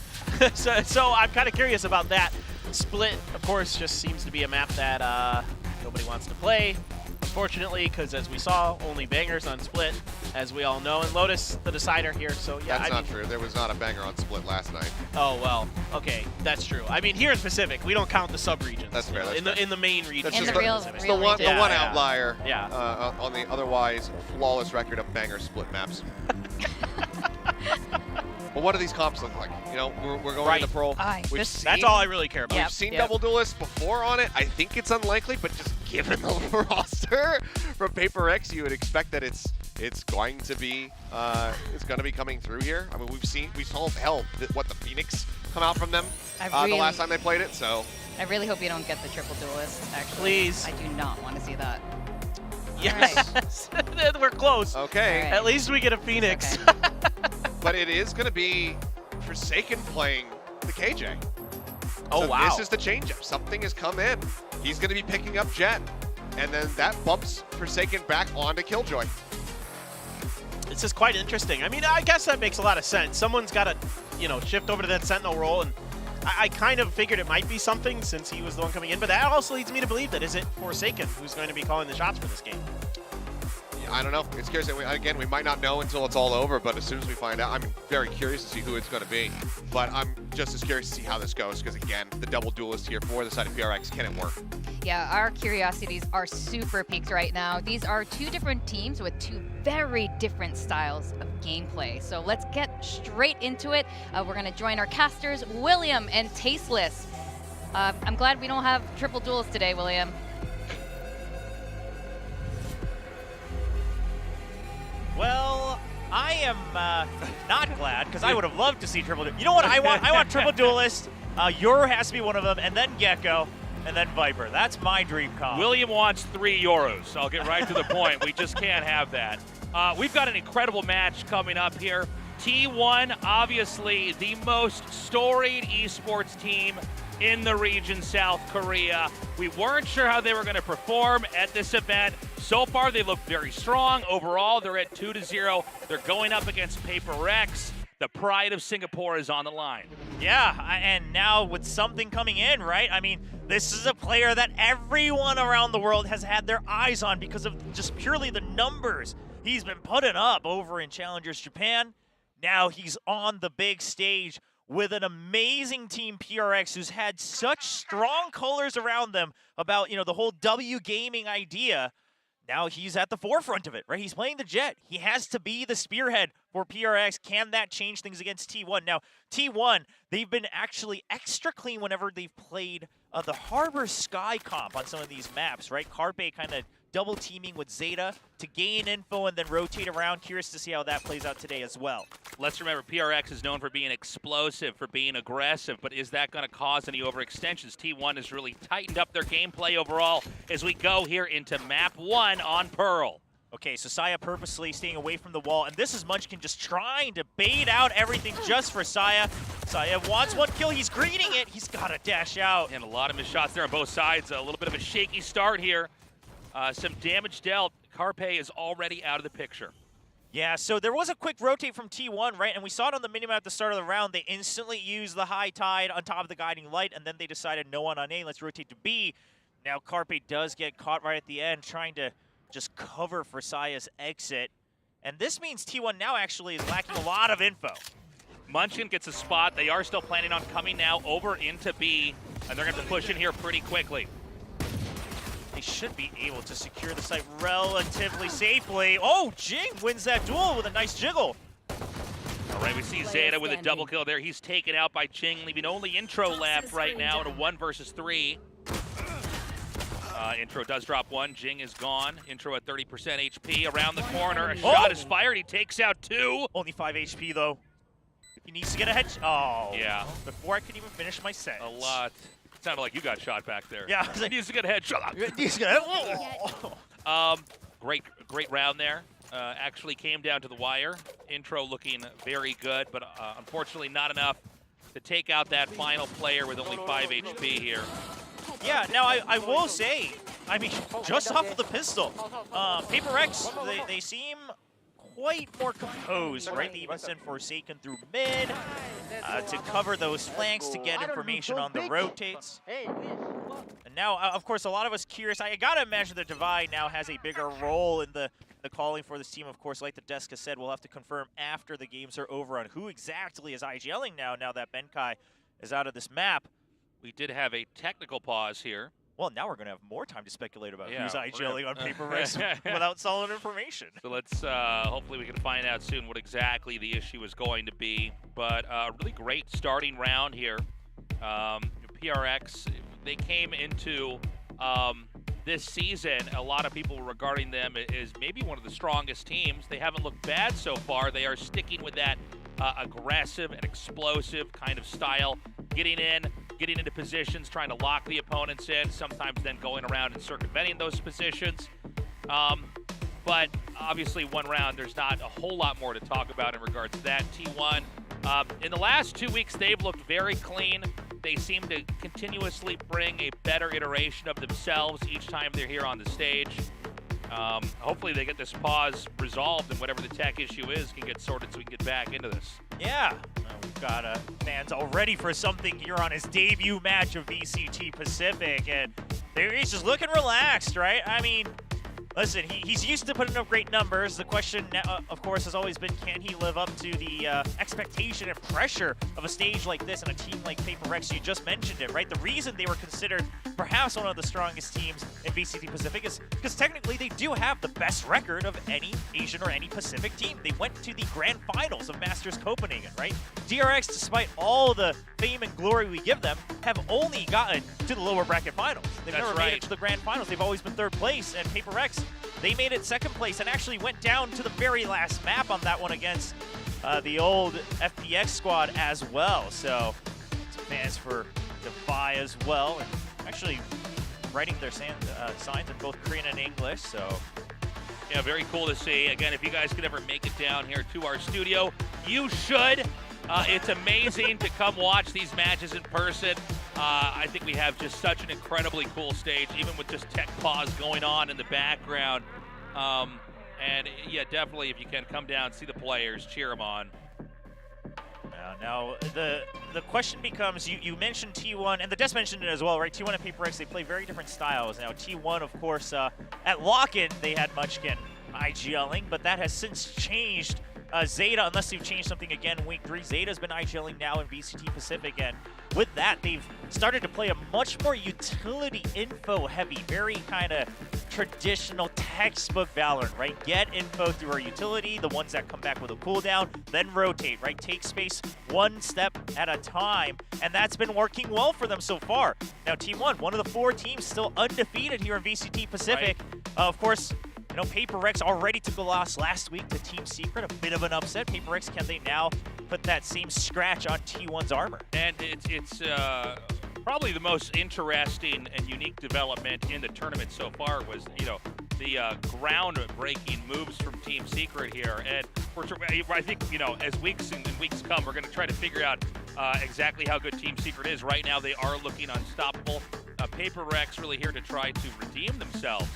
so I'm kind of curious about that. Split, of course, just seems to be a map that nobody wants to play, unfortunately, because as we saw, only bangers on Split, as we all know. And Lotus, the decider here, so yeah. That's not true. There was not a banger on Split last night. Oh, well, okay, that's true. Here in Pacific, we don't count the sub-regions. That's fair, that's fair. In the main region. That's in just the real one outlier yeah. On the otherwise flawless record of banger Split maps. But what do these comps look like? We're going into Pearl. That's all I really care about. We've seen double duelists before on it. I think it's unlikely, but just given the roster from PRX, you would expect that it's going to be coming through here. We saw the Phoenix come out from them the last time they played it. So I really hope you don't get the triple duelist. Actually, please. I do not want to see that. Yes, right. We're close. Okay. Right. At least we get a Phoenix. Okay. But it is going to be Forsaken playing the KJ. Oh, so wow. This is the changeup. Something has come in. He's going to be picking up Jet. And then that bumps Forsaken back onto Killjoy. This is quite interesting. I guess that makes a lot of sense. Someone's got to, shift over to that Sentinel role. And I kind of figured it might be something since he was the one coming in. But that also leads me to believe that is it Forsaken who's going to be calling the shots for this game. I don't know. It's curious. Again, we might not know until it's all over, but as soon as we find out, I'm very curious to see who it's going to be. But I'm just as curious to see how this goes because, again, the double duelist here for the side of PRX, can it work? Yeah, our curiosities are super peaked right now. These are 2 different teams with 2 very different styles of gameplay. So let's get straight into it. We're going to join our casters, William and Tasteless. I'm glad we don't have triple duelists today, William. Well, I am not glad because I would have loved to see triple duelist. You know what I want? I want triple duelist. Yoru has to be one of them, and then Gecko, and then Viper. That's my dream comp. William wants 3 Euros. I'll get right to the point. We just can't have that. We've got an incredible match coming up here. T1, obviously the most storied esports team in the region, South Korea. We weren't sure how they were going to perform at this event. So far, they look very strong. Overall, they're at 2-0. They're going up against PRX. The pride of Singapore is on the line. Yeah, and now with something coming in, right? I mean, this is a player that everyone around the world has had their eyes on because of just purely the numbers he's been putting up over in Challengers Japan. Now he's on the big stage with an amazing team, PRX, who's had such strong colors around them about, the whole W gaming idea. Now he's at the forefront of it, right? He's playing the Jet. He has to be the spearhead for PRX. Can that change things against T1? Now, T1, they've been actually extra clean whenever they've played the Harbor Sky comp on some of these maps, right? Carpe kind of double teaming with Zeta to gain info and then rotate around. Curious to see how that plays out today as well. Let's remember, PRX is known for being explosive, for being aggressive, but is that going to cause any overextensions? T1 has really tightened up their gameplay overall as we go here into map 1 on Pearl. Okay, so Saya purposely staying away from the wall, and this is Munchkin just trying to bait out everything just for Saya. Saya wants one kill, he's greeting it, he's got to dash out. And a lot of missed shots there on both sides, a little bit of a shaky start here. Some damage dealt. Carpe is already out of the picture. Yeah, so there was a quick rotate from T1, right? And we saw it on the minimap at the start of the round. They instantly used the high tide on top of the guiding light, and then they decided no one on A, let's rotate to B. Now Carpe does get caught right at the end, trying to just cover for Saya's exit. And this means T1 now actually is lacking a lot of info. Munchkin gets a spot. They are still planning on coming now over into B, and they're going to push in here pretty quickly. They should be able to secure the site relatively safely. Oh, Jing wins that duel with a nice jiggle. All right, we see Zeta with a double kill there. He's taken out by Ching, leaving only Intro left right now in a 1 versus 3. Intro does drop 1. Jing is gone. Intro at 30% HP. Around the corner, a shot is fired. He takes out 2. Only 5 HP, though. He needs to get a head. Oh. Yeah. Before I could even finish my sentence. A lot. Sounded like you got shot back there. Yeah. He needs to get a headshot. Great round there. Actually came down to the wire. Intro looking very good, but unfortunately not enough to take out that final player with only 5 HP here. Yeah, now I will say, I mean, just off of the pistol, PRX, they seem quite more composed, right? They even send Forsaken through mid to cover those flanks to get information on the rotates. And now, of course, a lot of us curious. I gotta imagine that Divide now has a bigger role in the calling for this team. Of course, like the Deska said, we'll have to confirm after the games are over on who exactly is IGLing now that Benkai is out of this map. We did have a technical pause here. Well, now we're going to have more time to speculate about who's IGLing on PRX without solid information. So let's, hopefully we can find out soon what exactly the issue is going to be. But really great starting round here. PRX, they came into this season, a lot of people were regarding them as maybe one of the strongest teams. They haven't looked bad so far. They are sticking with that aggressive and explosive kind of style, getting into positions, trying to lock the opponents in, sometimes then going around and circumventing those positions. But obviously one round, there's not a whole lot more to talk about in regards to that. T1, in the last 2 weeks, they've looked very clean. They seem to continuously bring a better iteration of themselves each time they're here on the stage. Hopefully they get this pause resolved and whatever the tech issue is can get sorted so we can get back into this. Yeah, we've got fans all ready for something here on his debut match of VCT Pacific, and he's just looking relaxed, right? I mean, listen, he's used to putting up great numbers. The question, of course, has always been, can he live up to the expectation and pressure of a stage like this and a team like PRX? You just mentioned it, right? The reason they were considered perhaps one of the strongest teams in VCT Pacific is because technically they do have the best record of any Asian or any Pacific team. They went to the grand finals of Masters Copenhagen, right? DRX, despite all the fame and glory we give them, have only gotten to the lower bracket finals. They've never made it to the grand finals. They've always been third place, and PRX, they made it second place and actually went down to the very last map on that one against the old FPX squad as well. So some fans for Defy as well, and actually writing their signs in both Korean and English. So Yeah, very cool to see. Again, if you guys could ever make it down here to our studio, you should. It's amazing to come watch these matches in person. I think we have just such an incredibly cool stage, even with just tech pause going on in the background. And yeah, definitely, if you can, come down, see the players, cheer them on. Now, the question becomes, you mentioned T1, and the Des mentioned it as well, right? T1 and PRX, they play very different styles. Now, T1, of course, at lock-in, they had Munchkin IGLing, but that has since changed. Zeta, unless they've changed something again in week 3, Zeta's been IGLing now in VCT Pacific, and with that, they've started to play a much more utility info heavy, very kind of traditional textbook Valorant, right? Get info through our utility, the ones that come back with a cooldown, then rotate, right? Take space one step at a time, and that's been working well for them so far. Now, T1, one of the 4 teams still undefeated here in VCT Pacific. Right. Of course, you know, PRX already took a loss last week to Team Secret, a bit of an upset. PRX, can they now put that same scratch on T1's armor? And it's probably the most interesting and unique development in the tournament so far was, you know, the ground-breaking moves from Team Secret here. And I think, you know, as weeks and weeks come, we're going to try to figure out exactly how good Team Secret is. Right now, they are looking unstoppable. PRX really here to try to redeem themselves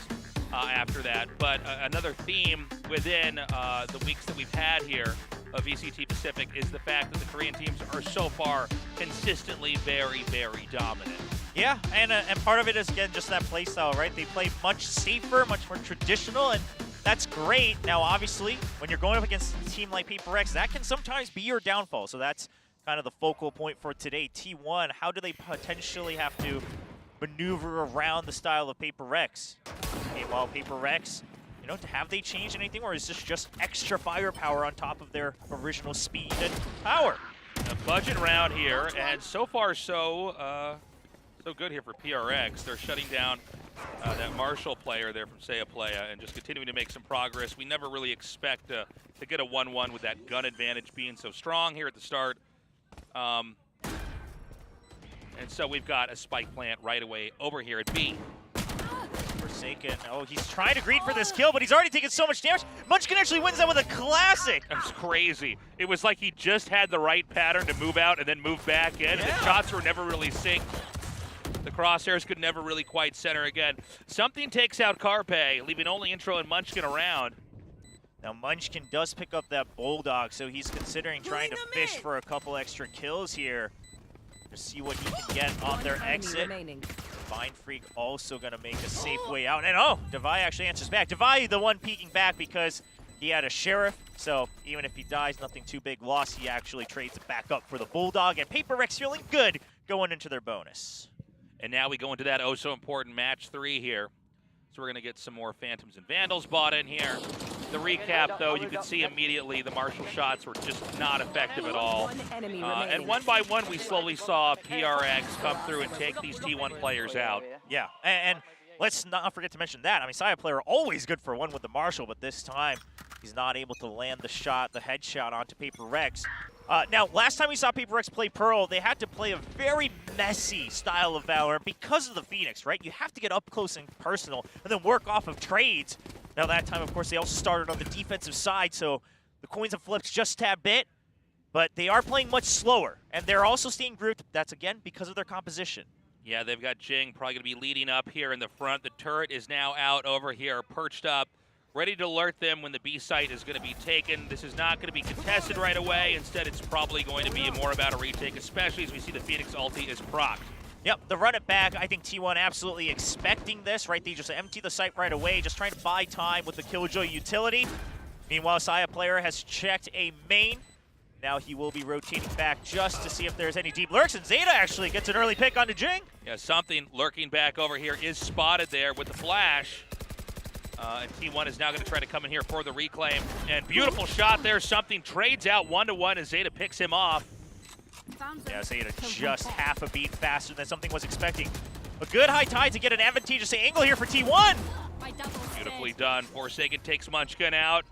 after that. But another theme within the weeks that we've had here of VCT Pacific is the fact that the Korean teams are so far consistently very, very dominant. Yeah, and part of it is, again, just that play style, right? They play much safer, much more traditional, and that's great. Now, obviously, when you're going up against a team like PRX, that can sometimes be your downfall. So that's kind of the focal point for today. T1, how do they potentially have to maneuver around the style of PRX? Meanwhile, PRX, you know, have they changed anything, or is this just extra firepower on top of their original speed and power? A budget round here, and so far so good here for PRX. They're shutting down that Marshall player there from Saya Playa and just continuing to make some progress. We never really expect to get a 1-1 with that gun advantage being so strong here at the start. And so we've got a spike plant right away over here at B. Forsaken. Oh, he's trying to greed for this kill, but he's already taken so much damage. Munchkin actually wins that with a classic. That was crazy. It was like he just had the right pattern to move out and then move back in. Yeah. And the shots were never really synced. The crosshairs could never really quite center again. Something takes out Carpe, leaving only Intro and Munchkin around. Now, Munchkin does pick up that Bulldog, so he's considering trying to fish for a couple extra kills here to see what he can get on their exit. Mind Freak also going to make a safe way out. And oh, Devai actually answers back. Devai, the one peeking back because he had a Sheriff. So even if he dies, nothing too big loss. He actually trades it back up for the Bulldog. And PRX feeling good going into their bonus. And now we go into that oh-so-important match 3 here. So we're going to get some more Phantoms and Vandals bought in here. The recap, though, you can see immediately the Marshall shots were just not effective at all. And one by one, we slowly saw PRX come through and take these T1 players out. Yeah, and let's not forget to mention that. I mean, Saya player always good for one with the Marshall, but this time he's not able to land the shot, the headshot onto PRX. Now, last time we saw PRX play Pearl, they had to play a very messy style of Valorant because of the Phoenix, right? You have to get up close and personal and then work off of trades. Now, that time, of course, they also started on the defensive side, so the coins have flipped just a tad bit, but they are playing much slower, and they're also staying grouped. That's, again, because of their composition. Yeah, they've got Jing probably going to be leading up here in the front. The turret is now out over here, perched up, ready to alert them when the B site is going to be taken. This is not going to be contested right away. Instead, it's probably going to be more about a retake, especially as we see the Phoenix ulti is procced. Yep, the run it back, I think T1 absolutely expecting this, right? They just empty the site right away, just trying to buy time with the Killjoy utility. Meanwhile, Saya player has checked a main. Now he will be rotating back just to see if there's any deep lurks, and Zeta actually gets an early pick onto Jing. Yeah, something lurking back over here is spotted there with the flash. And T1 is now going to try to come in here for the reclaim. And beautiful shot there. Something trades out 1-to-1 as Zeta picks him off. Yeah, Zeta just half a beat faster than something was expecting. A good high tide to get an advantageous angle here for T1. Beautifully done. Forsaken takes Munchkin out.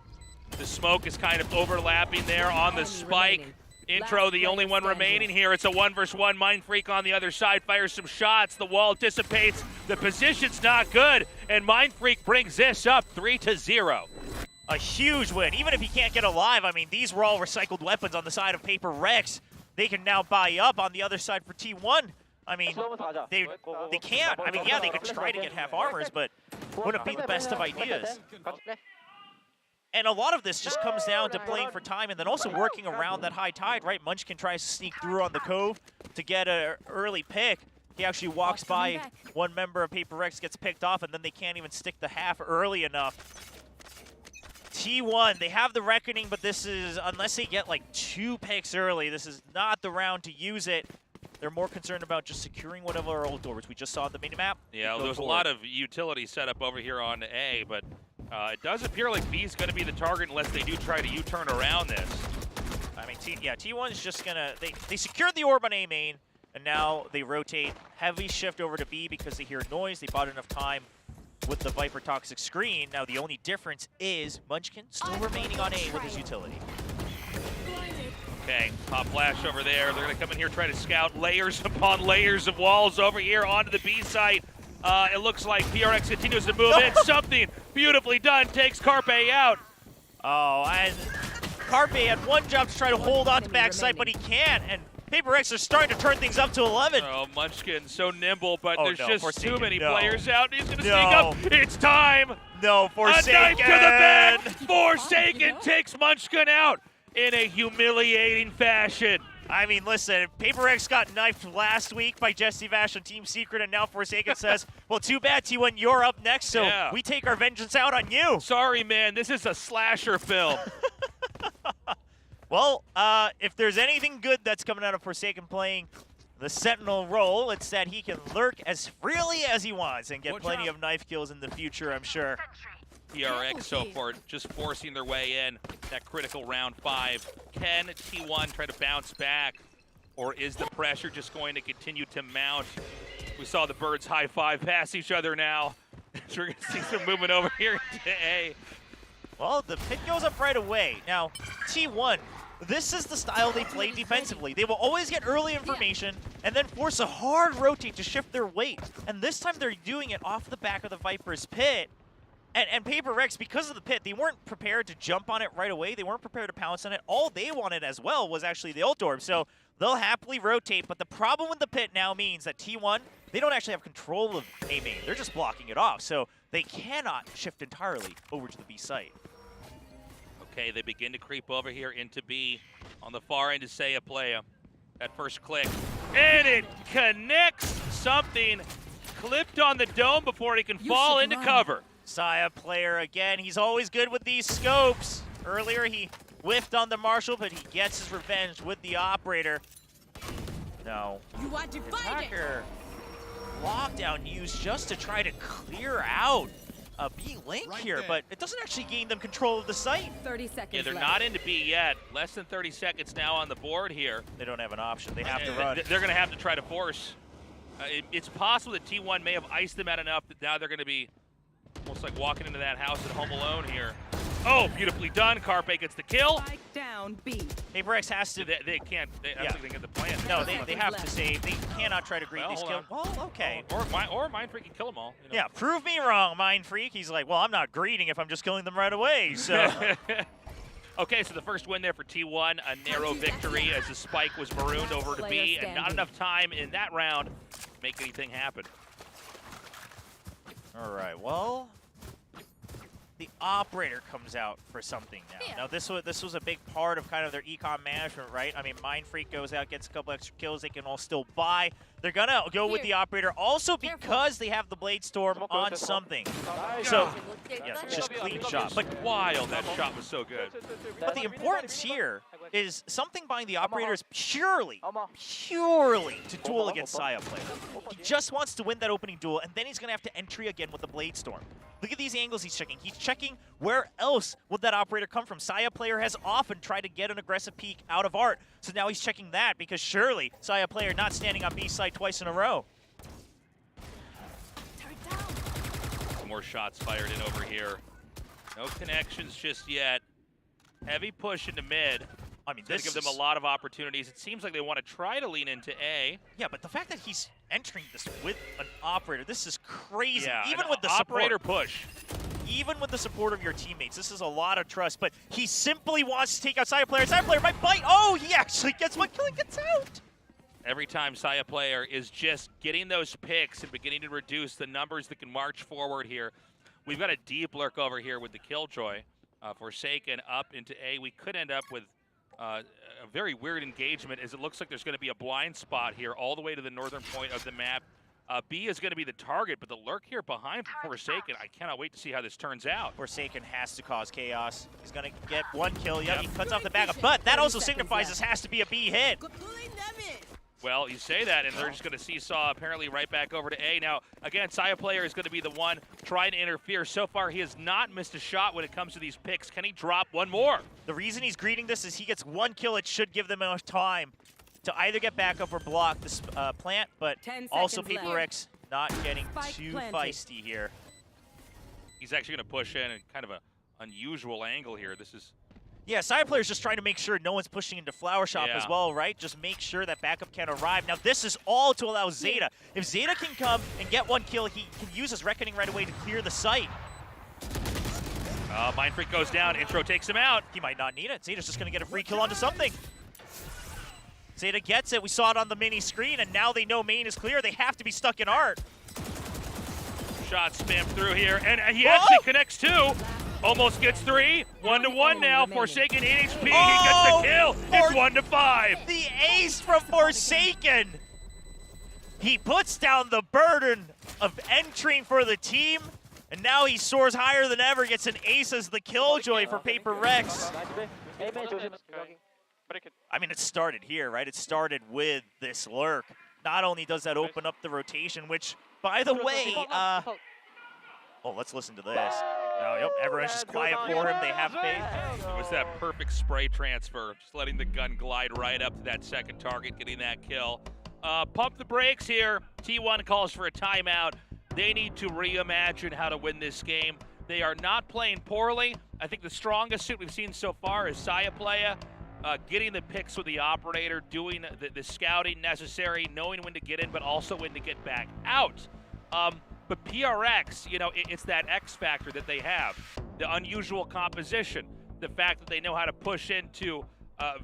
The smoke is kind of overlapping there on the spike. Intro, the only one remaining here. It's a 1 versus 1. Mind Freak on the other side fires some shots. The wall dissipates. The position's not good, and Mind Freak brings this up 3-0. A huge win. Even if he can't get alive, I mean, these were all recycled weapons on the side of PRX. They can now buy up on the other side for T1. I mean, they can't. I mean, yeah, they could try to get half armors, but wouldn't be the best of ideas. And a lot of this just comes down to playing for time and then also working around that high tide, right? Munchkin tries to sneak through on the cove to get an early pick. He actually walks by, one member of PRX gets picked off, and then they can't even stick the half early enough. T1, they have the Reckoning, but this is, unless they get like 2 picks early, this is not the round to use it. They're more concerned about just securing whatever ult doors we just saw on the minimap. Yeah, there's a lot of utility set up over here on A, but it does appear like B's going to be the target unless they do try to U-turn around this. I mean, T1's just going to... They secured the orb on A main, and now they rotate heavy shift over to B because they hear noise. They bought enough time with the Viper Toxic Screen. Now the only difference is Munchkin still remaining on A with his utility. Okay, pop flash over there. They're going to come in here, try to scout layers upon layers of walls over here onto the B site. It looks like PRX continues to move in. Something beautifully done takes Carpe out. Oh, and Carpe had one job to try to hold on to backside, but he can't. And PRX are starting to turn things up to 11. Oh, Munchkin so nimble, but there's just Forsaken, too many players out. He's going to sneak No. up. It's time. No, Forsaken. A knife to the back. Forsaken takes Munchkin out in a humiliating fashion. I mean, listen, PRX got knifed last week by Jesse Vash on Team Secret, and now Forsaken says, well, too bad, T1, you're up next, so we take our vengeance out on you. Sorry, man, this is a slasher film. Well, if there's anything good that's coming out of Forsaken playing the Sentinel role, it's that he can lurk as freely as he wants and get plenty of knife kills in the future, I'm sure. PRX so far just forcing their way in that critical round 5. Can T1 try to bounce back, or is the pressure just going to continue to mount? We saw the birds high five pass each other now. So we're going to see some movement over here to A. Well, the pick goes up right away. Now, T1, this is the style they play defensively. They will always get early information and then force a hard rotate to shift their weight. And this time they're doing it off the back of the Viper's pit. And PRX, because of the pit, they weren't prepared to jump on it right away. They weren't prepared to pounce on it. All they wanted as well was actually the ult orb. So they'll happily rotate. But the problem with the pit now means that T1, they don't actually have control of A main. They're just blocking it off. So they cannot shift entirely over to the B site. Okay, they begin to creep over here into B. On the far end is Saya Playa. That first click. And it connects something. Clipped on the dome before he can fall into cover. Saya Player again. He's always good with these scopes. Earlier he whiffed on the Marshall, but he gets his revenge with the Operator. No. You are divided. Attacker. Lockdown used just to try to clear out a B link here, but it doesn't actually gain them control of the site. 30 seconds Yeah, they're left. not into B yet. Less than 30 seconds now on the board here. They don't have an option. They have to run. They're going to have to try to force. It's possible that T1 may have iced them out enough that now they're going to be almost like walking into that house at Home Alone here. Oh, beautifully done. Carpe gets the kill. Spike down B. PRX has to. They can't. I don't think they get the plan. No, they have to save. They cannot try to greet these kills. Well, okay. Or Mind Freak can kill them all. You know? Yeah, prove me wrong, Mind Freak. He's like, well, I'm not greeting if I'm just killing them right away. So. Okay, so the first win there for T1, a narrow victory as the spike was marooned over to B, and not enough time in that round to make anything happen. All right, well, the Operator comes out for something now. Now, this was a big part of kind of their econ management, right? I mean, Mind Freak goes out, gets a couple extra kills. They can all still buy. They're going to go with the Operator also because they have the Blade Storm on something. So, yeah, just clean shot. But wild, that shot was so good. But the importance here is something buying the Operator is purely to duel against Saya Player. He just wants to win that opening duel, and then he's going to have to entry again with the Blade Storm. Look at these angles he's checking. He's checking where else would that Operator come from. Saya Player has often tried to get an aggressive peek out of Art, so now he's checking that because surely Saya Player not standing on B side twice in a row. Some more shots fired in over here. No connections just yet. Heavy push into mid. I mean, this is going to give them a lot of opportunities. It seems like they want to try to lean into A. Yeah, but the fact that he's entering this with an operator, this is crazy. Yeah, even an with the operator support. push. Even with the support of your teammates, this is a lot of trust. But he simply wants to take out Saya player. Saya player might bite. Oh, he actually gets one kill and gets out. Every time Saya player is just getting those picks and beginning to reduce the numbers that can march forward here. We've got a deep lurk over here with the Killjoy. Forsaken up into A. We could end up with a very weird engagement as it looks like there's going to be a blind spot here all the way to the northern point of the map. B is going to be the target, but the lurk here behind Forsaken, I cannot wait to see how this turns out. Forsaken has to cause chaos. He's going to get one kill. Yep, he cuts off the backup, but that also signifies this has to be a B hit. Well, you say that, and they're just going to seesaw apparently right back over to A. Now, again, Saya player is going to be the one trying to interfere. So far, he has not missed a shot when it comes to these picks. Can he drop one more? The reason he's greeting this is he gets one kill. It should give them enough time to either get back up or block this plant, but also PRX not getting too feisty here. He's actually going to push in kind of an unusual angle here. This is... Yeah, side player's just trying to make sure no one's pushing into Flower Shop as well, right? Just make sure that backup can arrive. Now, this is all to allow Zeta. If Zeta can come and get one kill, he can use his Reckoning right away to clear the site. Mind Freak goes down. Intro takes him out. He might not need it. Zeta's just going to get a free kill onto something. Zeta gets it. We saw it on the mini screen, and now they know main is clear. They have to be stuck in art. Shot spammed through here, and he actually connects two. Almost gets 3. 1-1 now. Forsaken 8 HP. He gets the kill. It's 1-5. The ace from Forsaken. He puts down the burden of entering for the team, and now he soars higher than ever. Gets an ace as the Killjoy for PRX. I mean, it started here, right? It started with this lurk. Not only does that open up the rotation, which, by the way, oh, let's listen to this. Oh, yep, everyone's just quiet for him. They have faith. It was that perfect spray transfer, just letting the gun glide right up to that second target, getting that kill. Pump the brakes here. T1 calls for a timeout. They need to reimagine how to win this game. They are not playing poorly. I think the strongest suit we've seen so far is Saya Playa, getting the picks with the operator, doing the scouting necessary, knowing when to get in, but also when to get back out. But PRX, you know, it's that X factor that they have, the unusual composition, the fact that they know how to push into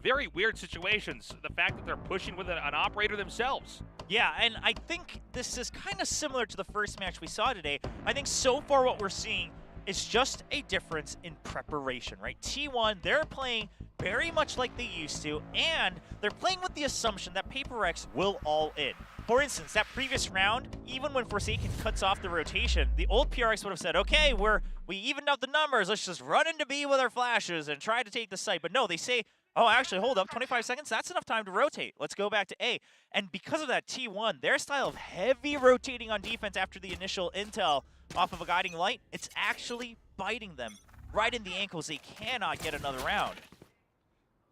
very weird situations, the fact that they're pushing with an operator themselves. Yeah, and I think this is kind of similar to the first match we saw today. I think so far what we're seeing is just a difference in preparation, right? T1, they're playing very much like they used to, and they're playing with the assumption that PRX will all in. For instance, that previous round, even when Forsaken cuts off the rotation, the old PRX would have said, okay, we evened out the numbers, let's just run into B with our flashes and try to take the site. But no, they say, oh, actually, hold up, 25 seconds, that's enough time to rotate. Let's go back to A. And because of that, T1, their style of heavy rotating on defense after the initial intel off of a guiding light, it's actually biting them right in the ankles. They cannot get another round.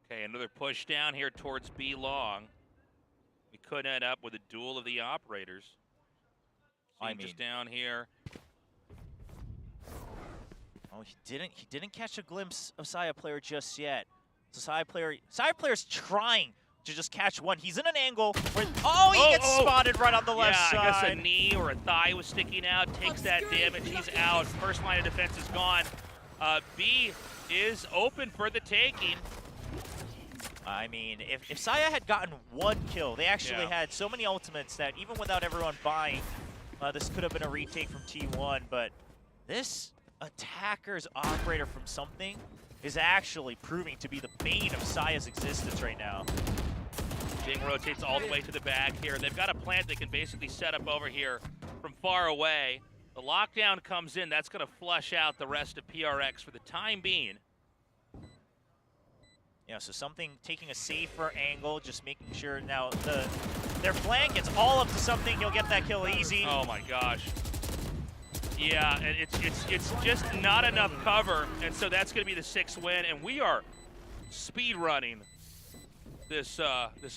Okay, another push down here towards B long. We could end up with a duel of the operators. Just down here. Oh, he didn't catch a glimpse of Saya player just yet. So Saya player's trying to just catch one. He's in an angle where, he gets spotted right on the left side. I guess a knee or a thigh was sticking out, takes that damage, he's out. First line of defense is gone. B is open for the taking. I mean, if Saya had gotten one kill, they actually had so many ultimates that even without everyone buying, this could have been a retake from T1, but this attacker's operator from something is actually proving to be the bane of Saya's existence right now. Jing rotates all the way to the back here. They've got a plant they can basically set up over here from far away. The lockdown comes in. That's going to flush out the rest of PRX for the time being. Yeah, so something taking a safer angle, just making sure now their flank gets all up to something. He'll get that kill easy. Oh my gosh. Yeah, and it's just not enough cover, and so that's going to be the 6th win, and we are speed running this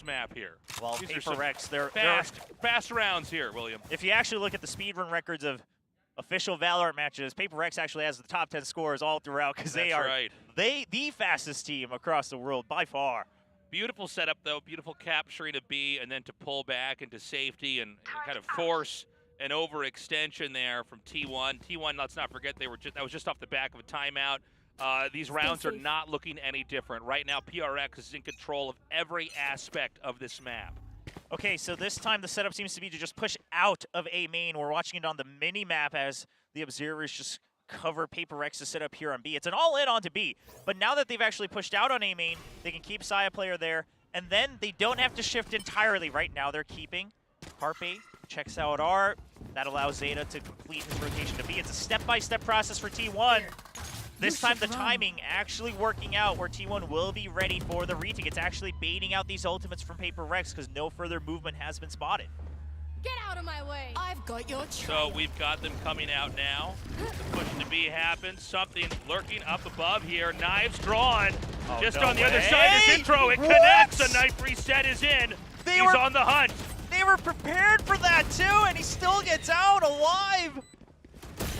map here. Well, PRX, they're fast rounds here, William. If you actually look at the speedrun records of official Valorant matches, PRX actually has the top 10 scores all throughout because they are the fastest team across the world by far. Beautiful setup, though. Beautiful capturing a B and then to pull back into safety and kind of force an overextension there from T1. T1, let's not forget, that was just off the back of a timeout. These rounds are not looking any different. Right now, PRX is in control of every aspect of this map. Okay, so this time the setup seems to be to just push out of A main. We're watching it on the mini-map as the observers just cover PRX's setup here on B. It's an all-in onto B, but now that they've actually pushed out on A main, they can keep Saya player there, and then they don't have to shift entirely. Right now they're keeping Carpe, checks out R. That allows Zeta to complete his rotation to B. It's a step-by-step process for T1. This time the timing actually working out where T1 will be ready for the retake. It's actually baiting out these ultimates from PRX because no further movement has been spotted. Get out of my way. I've got your So we've got them coming out now. The push to B happens. Something lurking up above here. Knives drawn. Just on the other side is Intro. It connects. A knife reset is in. He's on the hunt. They were prepared for that too, and he still gets out alive.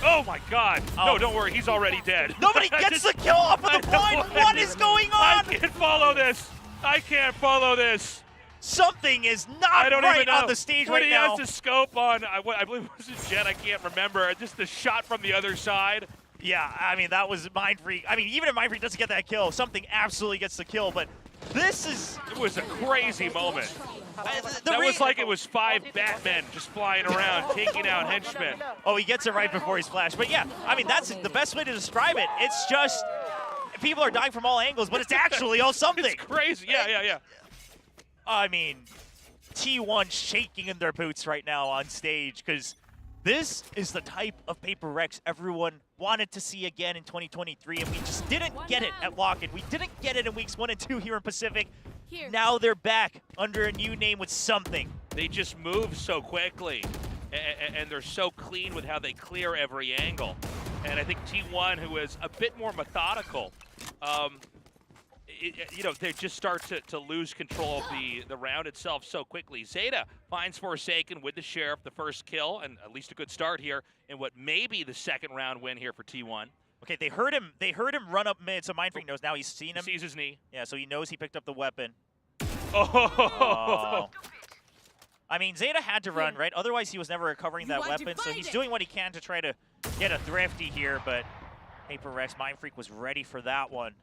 Oh my God! No, don't worry, he's already dead. Nobody gets the kill off of the blind. What is going on? I can't follow this. I can't follow this. Something is not right on the stage right now. He has the scope on, I believe it was a jet, I can't remember. Just the shot from the other side. Yeah, I mean, that was Mindfreak. I mean, even if Mindfreak doesn't get that kill, something absolutely gets the kill, but this is... It was a crazy moment. That was like it was 5 Batmen just flying around, taking out henchmen. Oh, he gets it right before he's flashed. But yeah, I mean, that's the best way to describe it. It's just, people are dying from all angles, but it's actually all something. It's crazy, yeah. I mean, T1 shaking in their boots right now on stage because this is the type of PRX everyone wanted to see again in 2023, and we just didn't get it at Lock-In. We didn't get it in weeks 1 and 2 here in Pacific. Now they're back under a new name with something. They just move so quickly, and they're so clean with how they clear every angle. And I think T1, who is a bit more methodical, they just start to lose control of the round itself so quickly. Zeta finds Forsaken with the Sheriff, the first kill, and at least a good start here in what may be the second round win here for T1. Okay, they heard him run up mid, so Mindfreak knows now he's seen him. He sees his knee. Yeah, so he knows he picked up the weapon. Oh. I mean, Zeta had to run, right? Otherwise, he was never recovering that weapon, so he's doing what he can to try to get a thrifty here, but PRX Mindfreak was ready for that one.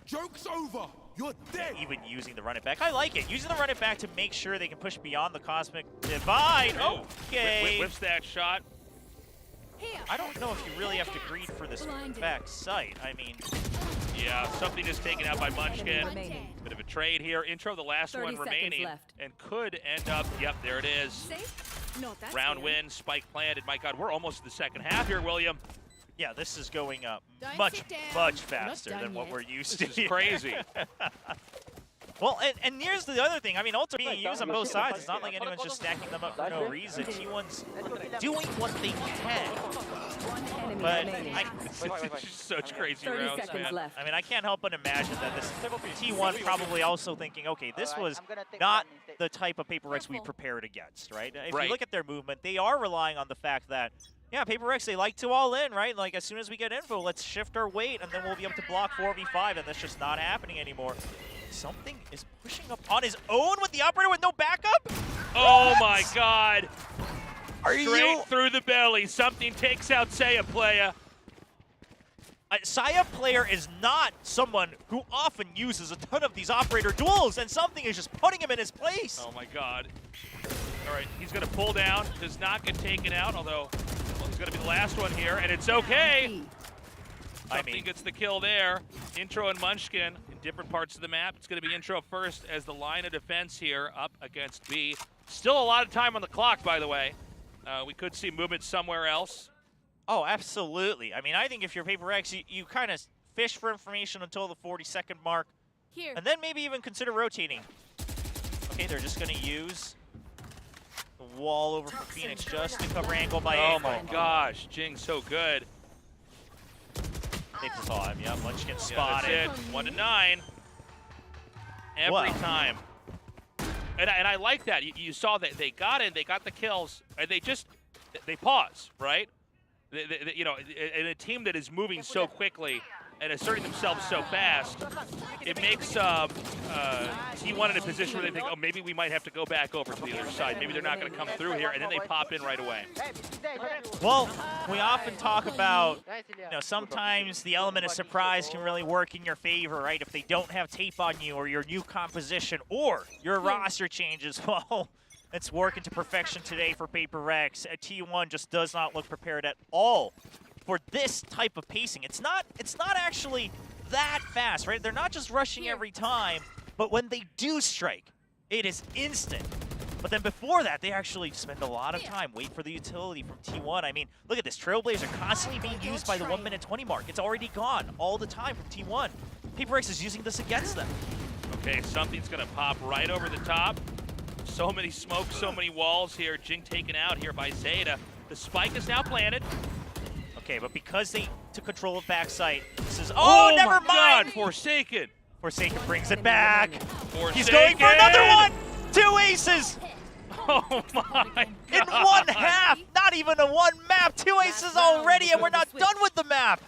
Joke's over. You're dead. Even using the run it back. I like it. Using the run it back to make sure they can push beyond the Cosmic Divide. Okay. Whips that shot. I don't know if you really have to greed for this back sight. I mean... Yeah, something is taken out by Munchkin. Bit of a trade here. Intro, the last one remaining. And could end up... Yep, there it is. Round win, spike planted. My God, we're almost to the second half here, William. Yeah, this is going up much faster than what we're used to. This is crazy. Well, and here's the other thing. I mean, ults are being used on both sides. It's not like anyone's just stacking them up for no reason. T1's doing what they can. But it's just such crazy rounds, man. I mean, I can't help but imagine that this T1 probably also thinking, okay, this was not the type of PRX we prepared against, right? If you look at their movement, they are relying on the fact that, yeah, PRX, they like to all in, right? Like, as soon as we get info, let's shift our weight, and then we'll be able to block 4v5, and that's just not happening anymore. Something is pushing up on his own with the operator with no backup? Oh my God. Straight through the belly. Something takes out Saya player. Saya player is not someone who often uses a ton of these operator duels, and something is just putting him in his place. Oh my God. All right, he's going to pull down. Does not get taken out, although he's going to be the last one here, and it's okay. Something gets the kill there. Intro and Munchkin in different parts of the map. It's going to be Intro first as the line of defense here up against B. Still a lot of time on the clock, by the way. We could see movement somewhere else. Oh, absolutely. I mean, I think if you're PRX, you kind of fish for information until the 40-second mark. And then maybe even consider rotating. Okay, they're just going to use the wall over for Phoenix just to cover angle by angle. Oh my gosh, Jing's so good. They saw him, yeah, Munchkin spotted. Yeah, that's it. 1 to 9. Every time. And I like that. You saw that they got in, they got the kills, and they pause, right? You know, in a team that is moving so quickly and asserting themselves so fast, it makes T1 in a position where they think, oh, maybe we might have to go back over to the other side. Maybe they're not going to come through here, and then they pop in right away. Well, we often talk about, you know, sometimes the element of surprise can really work in your favor, right? If they don't have tape on you or your new composition or your roster changes, well, it's working to perfection today for PRX. T1 just does not look prepared at all for this type of pacing. It's not actually that fast, right? They're not just rushing every time, but when they do strike, it is instant. But then before that, they actually spend a lot of time, wait for the utility from T1. I mean, look at this. Trailblazer constantly being used by the 1:20 mark. It's already gone all the time from T1. PRX is using this against them. Okay, something's going to pop right over the top. So many smokes, so many walls here. Jing taken out here by Zeta. The spike is now planted. Okay, but because they took control of backside, this is... Oh, never my mind! God, Forsaken. Forsaken brings it back. Forsaken. He's going for another one! 2 aces! Oh my God. In 1 half! Not even a 1 map! 2 aces already, and we're not done with the map!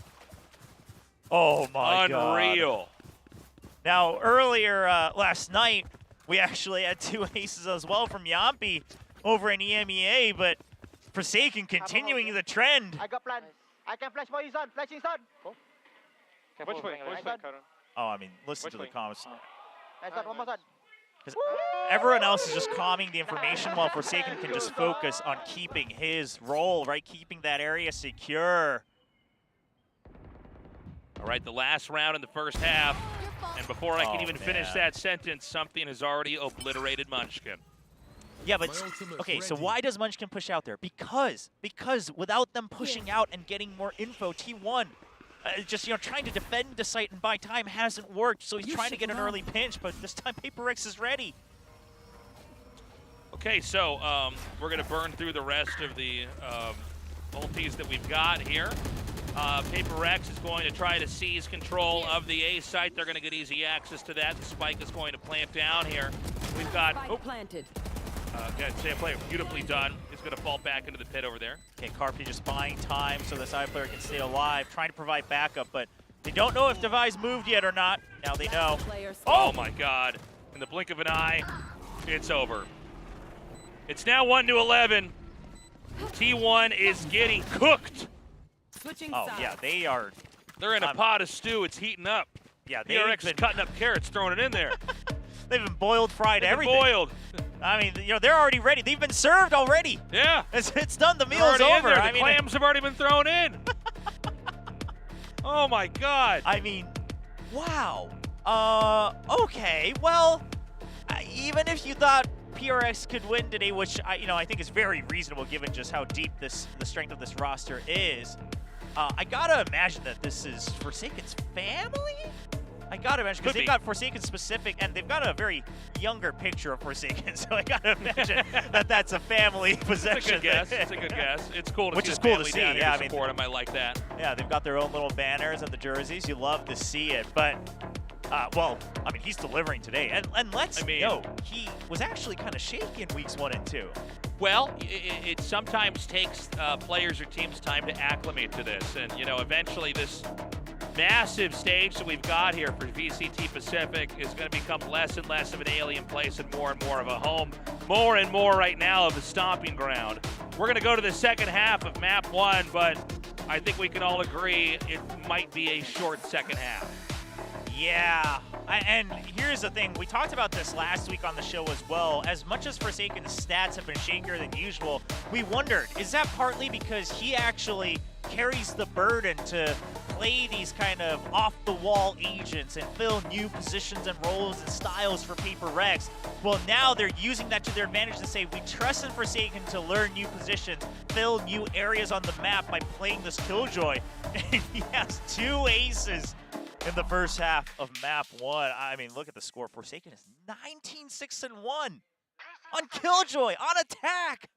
Oh my God. Unreal. Now, earlier last night, we actually had 2 aces as well from Yampi over in EMEA, but Forsaken continuing the trend. I got plan. I can flash for you, son. Flashing, son. Which way? Oh, I mean, listen to the comments. Nice, son. One more, son. Because everyone else is just calming the information while Forsaken can just focus on keeping his role, right? Keeping that area secure. All right, the last round in the first half. And before I can even finish that sentence, something has already obliterated Munchkin. Yeah, but okay, so why does Munchkin push out there? Because without them pushing out and getting more info, T1 just, you know, trying to defend the site and buy time hasn't worked. So he's trying to get an early pinch, but this time PRX is ready. Okay, so we're going to burn through the rest of the ultis that we've got here. PRX is going to try to seize control of the A site. They're going to get easy access to that. The spike is going to plant down here. We've got... planted. Good Sam player, beautifully done. He's going to fall back into the pit over there. Okay, Carpe just buying time so the side player can stay alive, trying to provide backup, but they don't know if Device moved yet or not. Now they know. Oh my God. In the blink of an eye, it's over. It's now 1-11. T1 is getting cooked. Oh, yeah, they are... They're in a pot of stew. It's heating up. Yeah, PRX is cutting up carrots, throwing it in there. They've been boiled, fried, everything. Boiled. I mean, you know, they're already ready. They've been served already. Yeah. It's done. The They're meal's already over. in there. I The mean, clams have already been thrown in. Oh my God. I mean, wow. Okay. Well, even if you thought PRX could win today, which I think is very reasonable given just how deep the strength of this roster is, I gotta imagine that this is Forsaken's family. I gotta imagine, because they've got Forsaken specific, and they've got a very younger picture of Forsaken, so I gotta imagine that that's a family possession. It's a good guess. It's a good guess. It's cool to Which see is the cool family to see. down here Yeah, to support them. I like that. Yeah, they've got their own little banners and the jerseys. You love to see it, but well, I mean, he's delivering today, and let's know he was actually kind of shaky in weeks 1 and 2. Well, it sometimes takes players or teams time to acclimate to this, and eventually this massive stage that we've got here for VCT Pacific is going to become less and less of an alien place and more of a home, more and more right now of a stomping ground. We're going to go to the second half of map 1, but I think we can all agree it might be a short second half. Yeah, and here's the thing. We talked about this last week on the show as well. As much as Forsaken's stats have been shakier than usual, we wondered, is that partly because he actually carries the burden to play these kind of off-the-wall agents and fill new positions and roles and styles for PRX? Well, now they're using that to their advantage to say, we trust in Forsaken to learn new positions, fill new areas on the map by playing this Killjoy. And he has 2 aces in the first half of map 1. I mean, look at the score. Forsaken is 19-6-1 on Killjoy, on attack.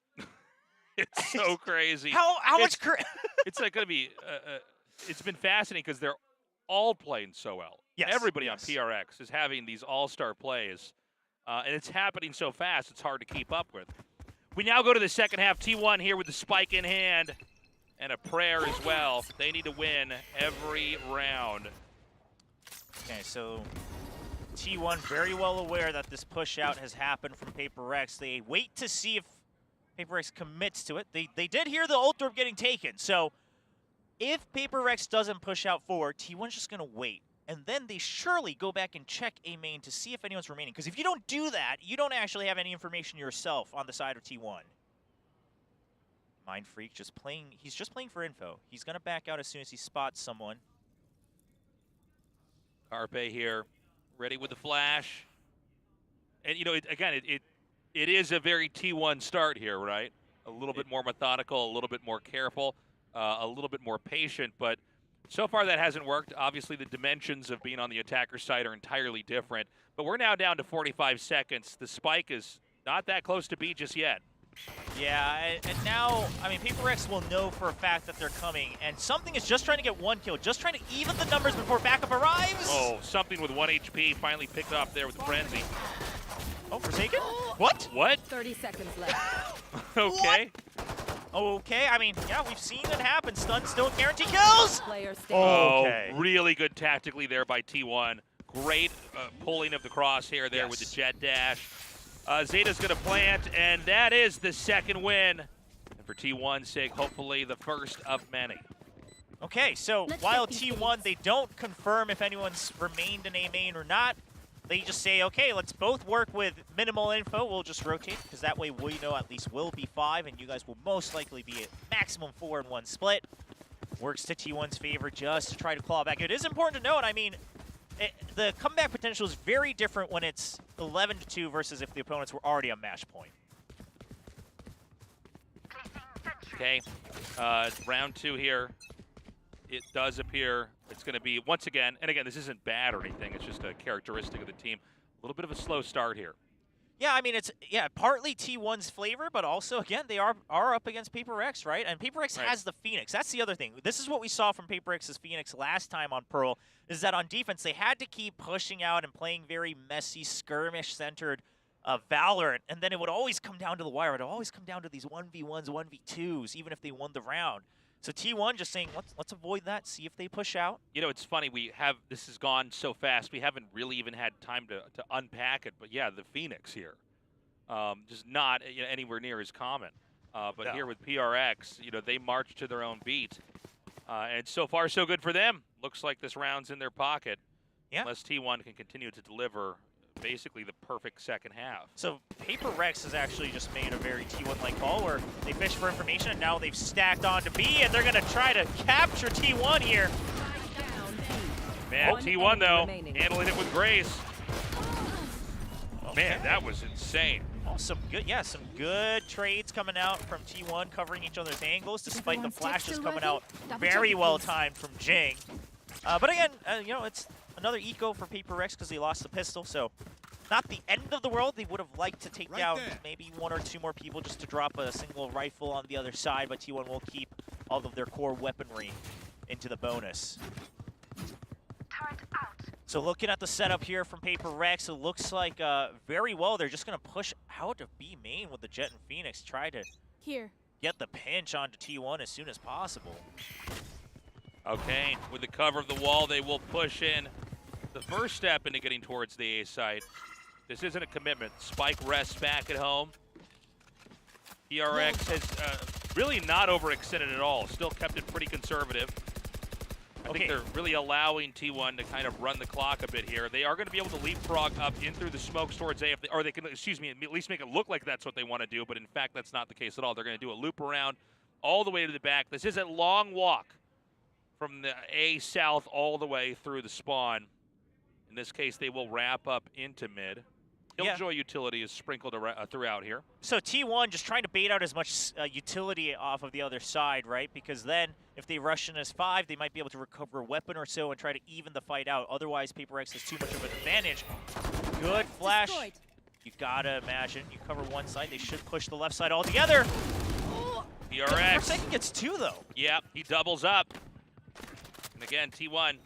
It's so crazy. How much? It's like going to be. It's been fascinating because they're all playing so well. Yes. Everybody on PRX is having these all-star plays, and it's happening so fast. It's hard to keep up with. We now go to the second half. T1 here with the spike in hand. and a prayer as well. They need to win every round. Okay, so T1 very well aware that this push out has happened from PRX. They wait to see if PRX commits to it. They did hear the ult orb getting taken, so if PRX doesn't push out forward, T1's just gonna wait. And then they surely go back and check A main to see if anyone's remaining. Because if you don't do that, you don't actually have any information yourself on the side of T1. Mind Freak just playing, he's just playing for info. He's gonna back out as soon as he spots someone. Carpe here, ready with the flash. And you know, it is a very T1 start here, right? A little bit more methodical, a little bit more careful, a little bit more patient, but so far that hasn't worked. Obviously the dimensions of being on the attacker side are entirely different, but we're now down to 45 seconds. The spike is not that close to B just yet. Yeah, and now, I mean, PRX will know for a fact that they're coming, and Something is just trying to get one kill, just trying to even the numbers before backup arrives. Oh, Something with 1 HP finally picked up there with the Frenzy. Oh, Forsaken? What? What? 30 seconds left. Okay. Okay, I mean, yeah, we've seen it happen. Stuns don't guarantee kills. Okay. Really good tactically there by T1. Great pulling of the crosshair there with the jet dash. Zeta's going to plant, and that is the second win. And for T1's sake, hopefully the first of many. Okay, so while T1, they don't confirm if anyone's remained in A main or not. They just say, okay, let's both work with minimal info. We'll just rotate, because that way we know at least we'll be 5, and you guys will most likely be at maximum 4 in 1 split. Works to T1's favor just to try to claw back. It is important to note, I mean, the comeback potential is very different when it's 11-2 versus if the opponents were already on match point. Okay, round 2 here. It does appear it's going to be, once again, and again, this isn't bad or anything, it's just a characteristic of the team. A little bit of a slow start here. Yeah, I mean, it's, partly T1's flavor, but also, again, they are up against PRX, right? And PRX has the Phoenix. That's the other thing. This is what we saw from PRX's Phoenix last time on Pearl, is that on defense, they had to keep pushing out and playing very messy, skirmish-centered Valorant, and then it would always come down to the wire. It would always come down to these 1v1s, 1v2s, even if they won the round. So T1 just saying, let's avoid that, see if they push out. You know, it's funny, this has gone so fast, we haven't really even had time to unpack it, but yeah, the Phoenix here, just not anywhere near as common. But here with PRX, they march to their own beat, and so far so good for them. Looks like this round's in their pocket, unless T1 can continue to deliver basically the perfect second half. So PRX has actually just made a very T1-like call where they fish for information, and now they've stacked onto B, and they're going to try to capture T1 here. Man, T1, though, handling it with grace. Man, that was insane. Oh, some good trades coming out from T1, covering each other's angles, despite the flashes coming out very well timed from Jing. But again, it's another eco for PRX because they lost the pistol, so not the end of the world. They would have liked to take down maybe 1 or 2 more people just to drop a single rifle on the other side, but T1 will keep all of their core weaponry into the bonus. So looking at the setup here from PRX, it looks like very well they're just going to push out of B main with the Jet and Phoenix, try to get the pinch onto T1 as soon as possible. Okay, with the cover of the wall, they will push in the first step into getting towards the A site. This isn't a commitment. Spike rests back at home. PRX has really not overextended at all. Still kept it pretty conservative. I think they're really allowing T1 to kind of run the clock a bit here. They are going to be able to leapfrog up in through the smokes towards A, or they can, excuse me, at least make it look like that's what they want to do, but in fact, that's not the case at all. They're going to do a loop around all the way to the back. This is a long walk from the A south all the way through the spawn. In this case, they will wrap up into mid. Killjoy utility is sprinkled throughout here. So T1 just trying to bait out as much utility off of the other side, right? Because then if they rush in as 5, they might be able to recover a weapon or so and try to even the fight out. Otherwise, PRX has too much of an advantage. Good flash. You've got to imagine you cover one side. They should push the left side all together. PRX. Forsaken gets 2, though. Yep, he doubles up. And again, T1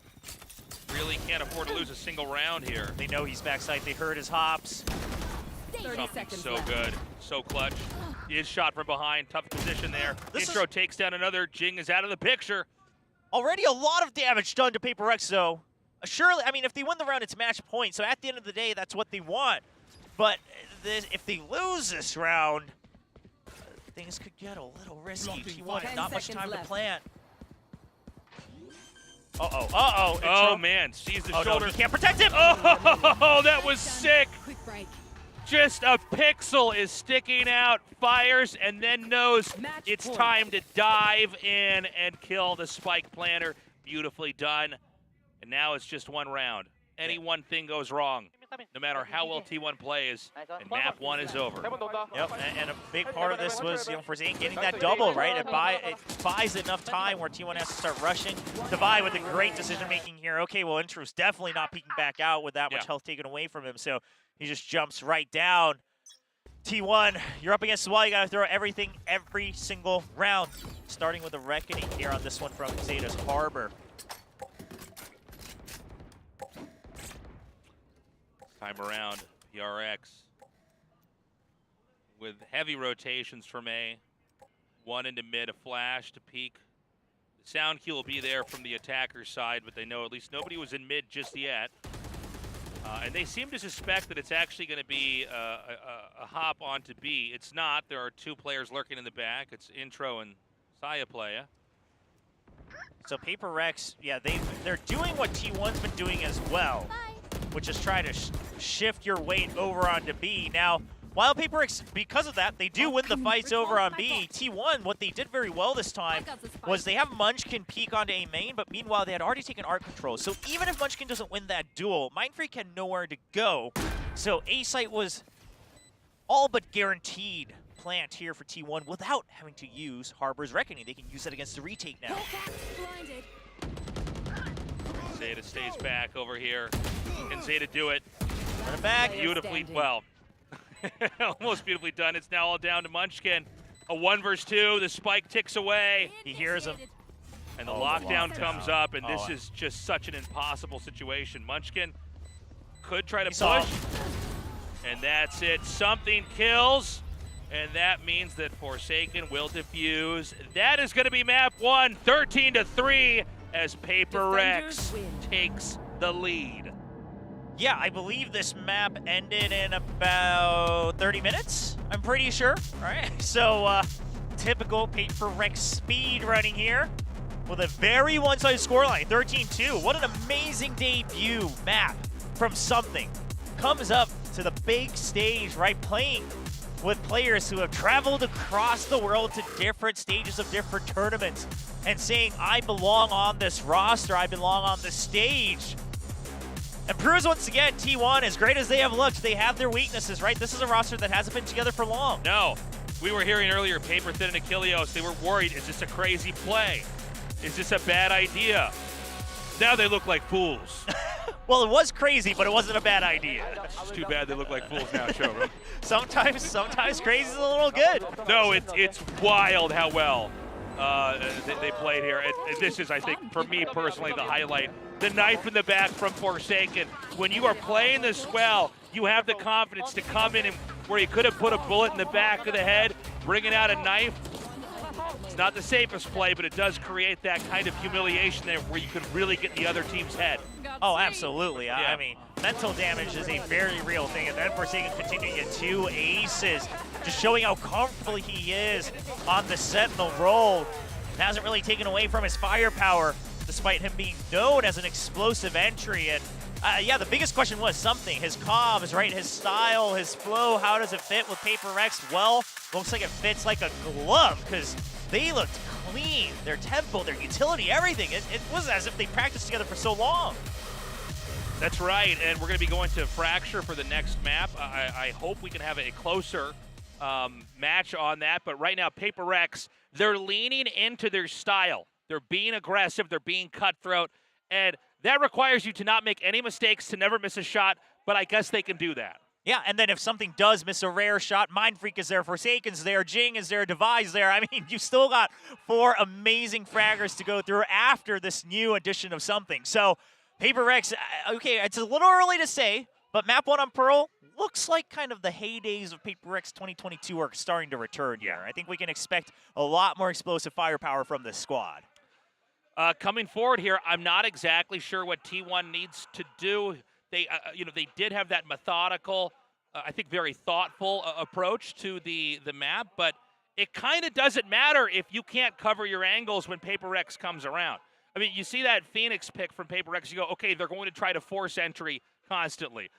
really can't afford to lose a single round here. They know he's backside. They heard his hops. Something so good, so clutch. He is shot from behind, tough position there. This Intro takes down another. Jing is out of the picture. Already a lot of damage done to PRX, though. Surely, I mean, if they win the round, it's match point. So at the end of the day, that's what they want. But if they lose this round, things could get a little risky. T1, not much time to plant. Uh-oh, uh-oh. Oh, man, sees the shoulder. No, he can't protect him. Oh, that was sick. Quick break. Just a pixel is sticking out, fires, and then knows it's time to dive in and kill the spike planter. Beautifully done. And now it's just one round. Any one thing goes wrong, no matter how well T1 plays, and map 1 is over. Yep, and a big part of this was, Forsaken getting that double, right? It buys enough time where T1 has to start rushing. Divide with a great decision-making here. Okay, well, Intro's definitely not peeking back out with that much health taken away from him, so he just jumps right down. T1, you're up against the wall. You got to throw everything every single round, starting with a Reckoning here on this one from Zeta's Harbor. Time around, PRX with heavy rotations from A. One into mid, a flash to peek. The sound cue will be there from the attacker's side, but they know at least nobody was in mid just yet. And they seem to suspect that it's actually going to be a hop onto B. It's not. There are 2 players lurking in the back. It's Intro and Saya Playa. So PRX, yeah, they're doing what T1's been doing as well, which is try to shift your weight over onto B. Now, while PRX, because of that, they do win the fights over on B. T1, what they did very well this time was they have Munchkin peek onto A main, but meanwhile, they had already taken art control. So even if Munchkin doesn't win that duel, Mindfreak had nowhere to go. So A site was all but guaranteed plant here for T1 without having to use Harbor's Reckoning. They can use that against the retake now. Zeta stays back over here. Can Zeta do it? Run it back. Beautifully, well, almost beautifully done. It's now all down to Munchkin. A 1 versus 2, the spike ticks away. He hears him. And the lockdown comes up, and this is just such an impossible situation. Munchkin could try to push, and that's it. Something kills, and that means that Forsaken will defuse. That is going to be map 1, 13-3, as PRX takes the lead. Yeah, I believe this map ended in about 30 minutes, I'm pretty sure. All right, so typical PRX speed running here with a very one-sided scoreline, 13-2. What an amazing debut map from Something. Comes up to the big stage, right, playing with players who have traveled across the world to different stages of different tournaments and saying, I belong on this roster, I belong on this stage. And proves once again, T1, as great as they have looked, they have their weaknesses, right? This is a roster that hasn't been together for long. No. We were hearing earlier, Paper Thin and Achilleos, they were worried, is this a crazy play? Is this a bad idea? Now they look like fools. Well, it was crazy, but it wasn't a bad idea. It's too bad they look like fools now, Showroom. Sometimes crazy is a little good. No, it's wild how well they played here. And this is, I think, for me personally, the highlight. The knife in the back from Forsaken. When you are playing this well, you have the confidence to come in and where you could have put a bullet in the back of the head, bringing out a knife. It's not the safest play, but it does create that kind of humiliation there where you could really get in the other team's head. Oh, absolutely. Yeah. I mean, mental damage is a very real thing, and then Forsaken continuing to get 2 aces, just showing how comfortable he is on the Sentinel role. It hasn't really taken away from his firepower, despite him being known as an explosive entry. And yeah, the biggest question was Something. His comms, right? His style, his flow, how does it fit with PRX? Well, looks like it fits like a glove, because they looked clean. Their tempo, their utility, everything. It was as if they practiced together for so long. That's right, and we're going to be going to Fracture for the next map. I hope we can have a closer match on that, but right now, PRX, they're leaning into their style. They're being aggressive, they're being cutthroat, and that requires you to not make any mistakes, to never miss a shot, but I guess they can do that. Yeah, and then if Something does miss a rare shot, Mindfreak is there, Forsaken's there, Jing is there, Devi's there. I mean, you still got 4 amazing fraggers to go through after this new addition of Something. So, PRX, okay, it's a little early to say, but map 1 on Pearl looks like kind of the heydays of PRX 2022 are starting to return here. I think we can expect a lot more explosive firepower from this squad. Coming forward here, I'm not exactly sure what T1 needs to do. They, they did have that methodical, I think very thoughtful approach to the map, but it kind of doesn't matter if you can't cover your angles when PRX comes around. I mean, you see that Phoenix pick from PRX, you go, okay, they're going to try to force entry constantly.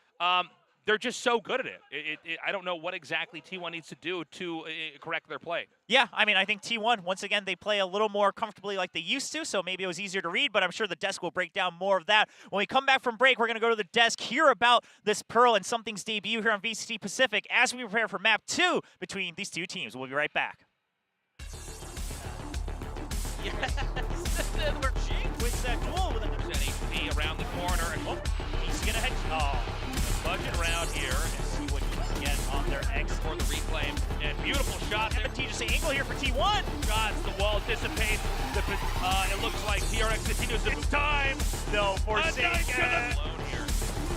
They're just so good at it. I don't know what exactly T1 needs to do to correct their play. Yeah, I mean, I think T1, once again, they play a little more comfortably like they used to, so maybe it was easier to read, but I'm sure the desk will break down more of that. When we come back from break, we're going to go to the desk, hear about this Pearl and Something's debut here on VCT Pacific as we prepare for Map 2 between these two teams. We'll be right back. Yes, we're with that duel with an HP around the corner, and he's going to head budget around here and see what he can get on their X for the reclaim. And beautiful shot. Advantageous angle here for T1. Shots, the wall dissipates. It looks like PRX continues. It's time. No, Forsaken.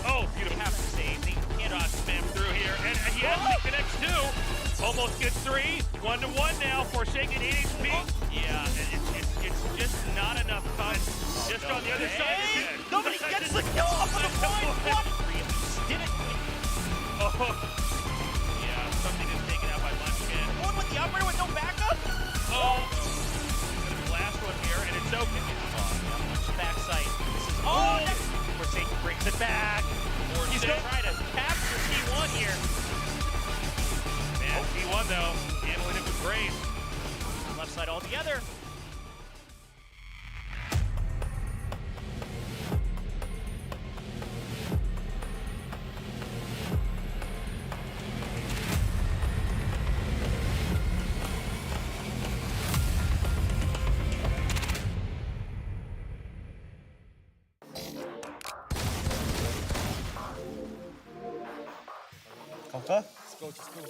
Oh, beautiful. They have to save. They cannot spam through here. And he connects two. Almost gets 3. 1-1 now. Forsaken 8 HP. Yeah, it's just not enough time. Just on the other side. Nobody gets the kill off of the point. Did it? Oh, yeah, something is taken out by Munchkin. One with the operator with no backup? Oh, the last one here, and it's open. Backside. Forsaken brings it back. He's going to try to capture T1 here. Man, T1 though, handling it with grace. Left side all together. 갈까? Let's go, let's go.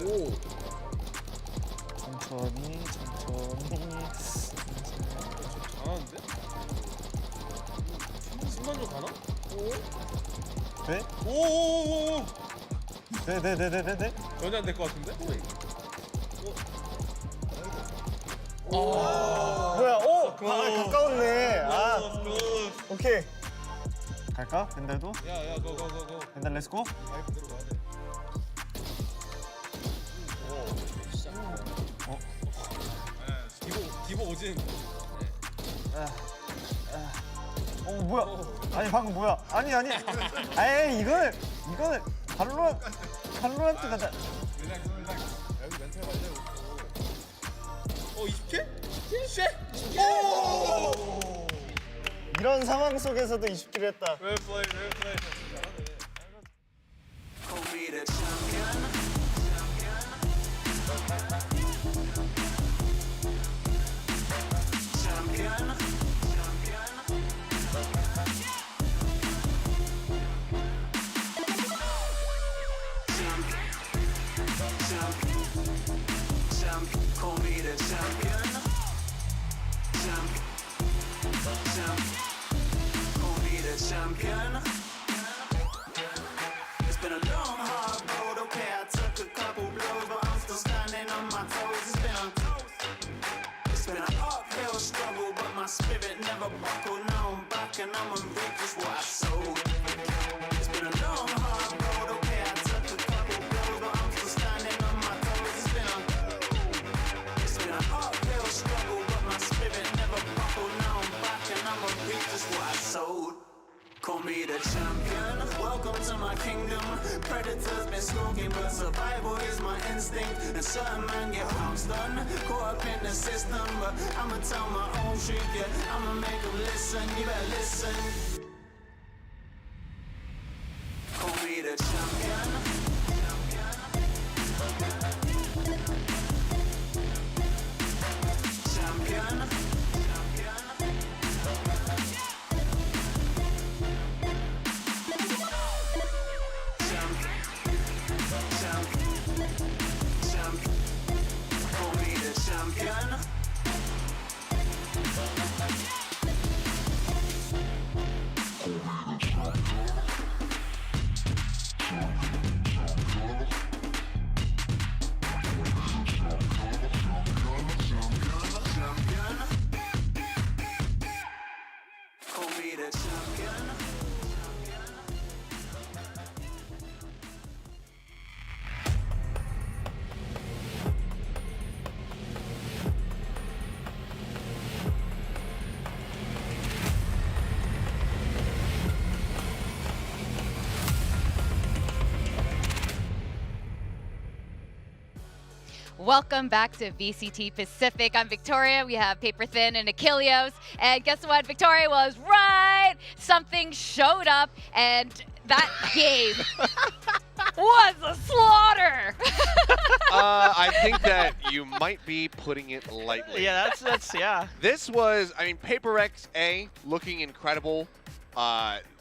오. 천천히. 잘하는데? 순간적으로 가나? 오? 돼? 오오오오! 네. 전혀 안 될 것 같은데? 뭐야? 오! 가까웠네. 오케이. 갈까? 벤달도? 야, 고. 벤달 렛츠고. 라이프대로 가야 돼. 디보 오진. 뭐야? 아니 방금 뭐야? 아니. 에이 이거는 발로란트가 다. 릴렉스. 여기 멘탈 관리하고 있어. 20킬? 오! 이런 상황 속에서도 20킬 했다. 왜 플레이. Champion. It's been a long, hard road. Okay, I took a couple blows, but I'm still standing on my toes. It's been an uphill struggle, but my spirit never buckled. Now I'm back and I'm gonna reap just what I sowed. It's been a long, hard road. Okay, I took a couple blows, but I'm still standing on my toes. It's been an uphill struggle, but my spirit never buckled. Now I'm back and I'm gonna reap just what I sowed. Call me the champion, welcome to my kingdom. Predators been skulking, but survival is my instinct. And certain men get pounced on, caught up in the system. But I'ma tell my own truth, yeah, I'ma make them listen, you better listen. Call me the champion. Welcome back to VCT Pacific. I'm Victoria. We have Paper Thin and Achilles. And guess what? Victoria was right. Something showed up, and that game was a slaughter. I think that you might be putting it lightly. Yeah, that's yeah. This was, I mean, PRX A looking incredible.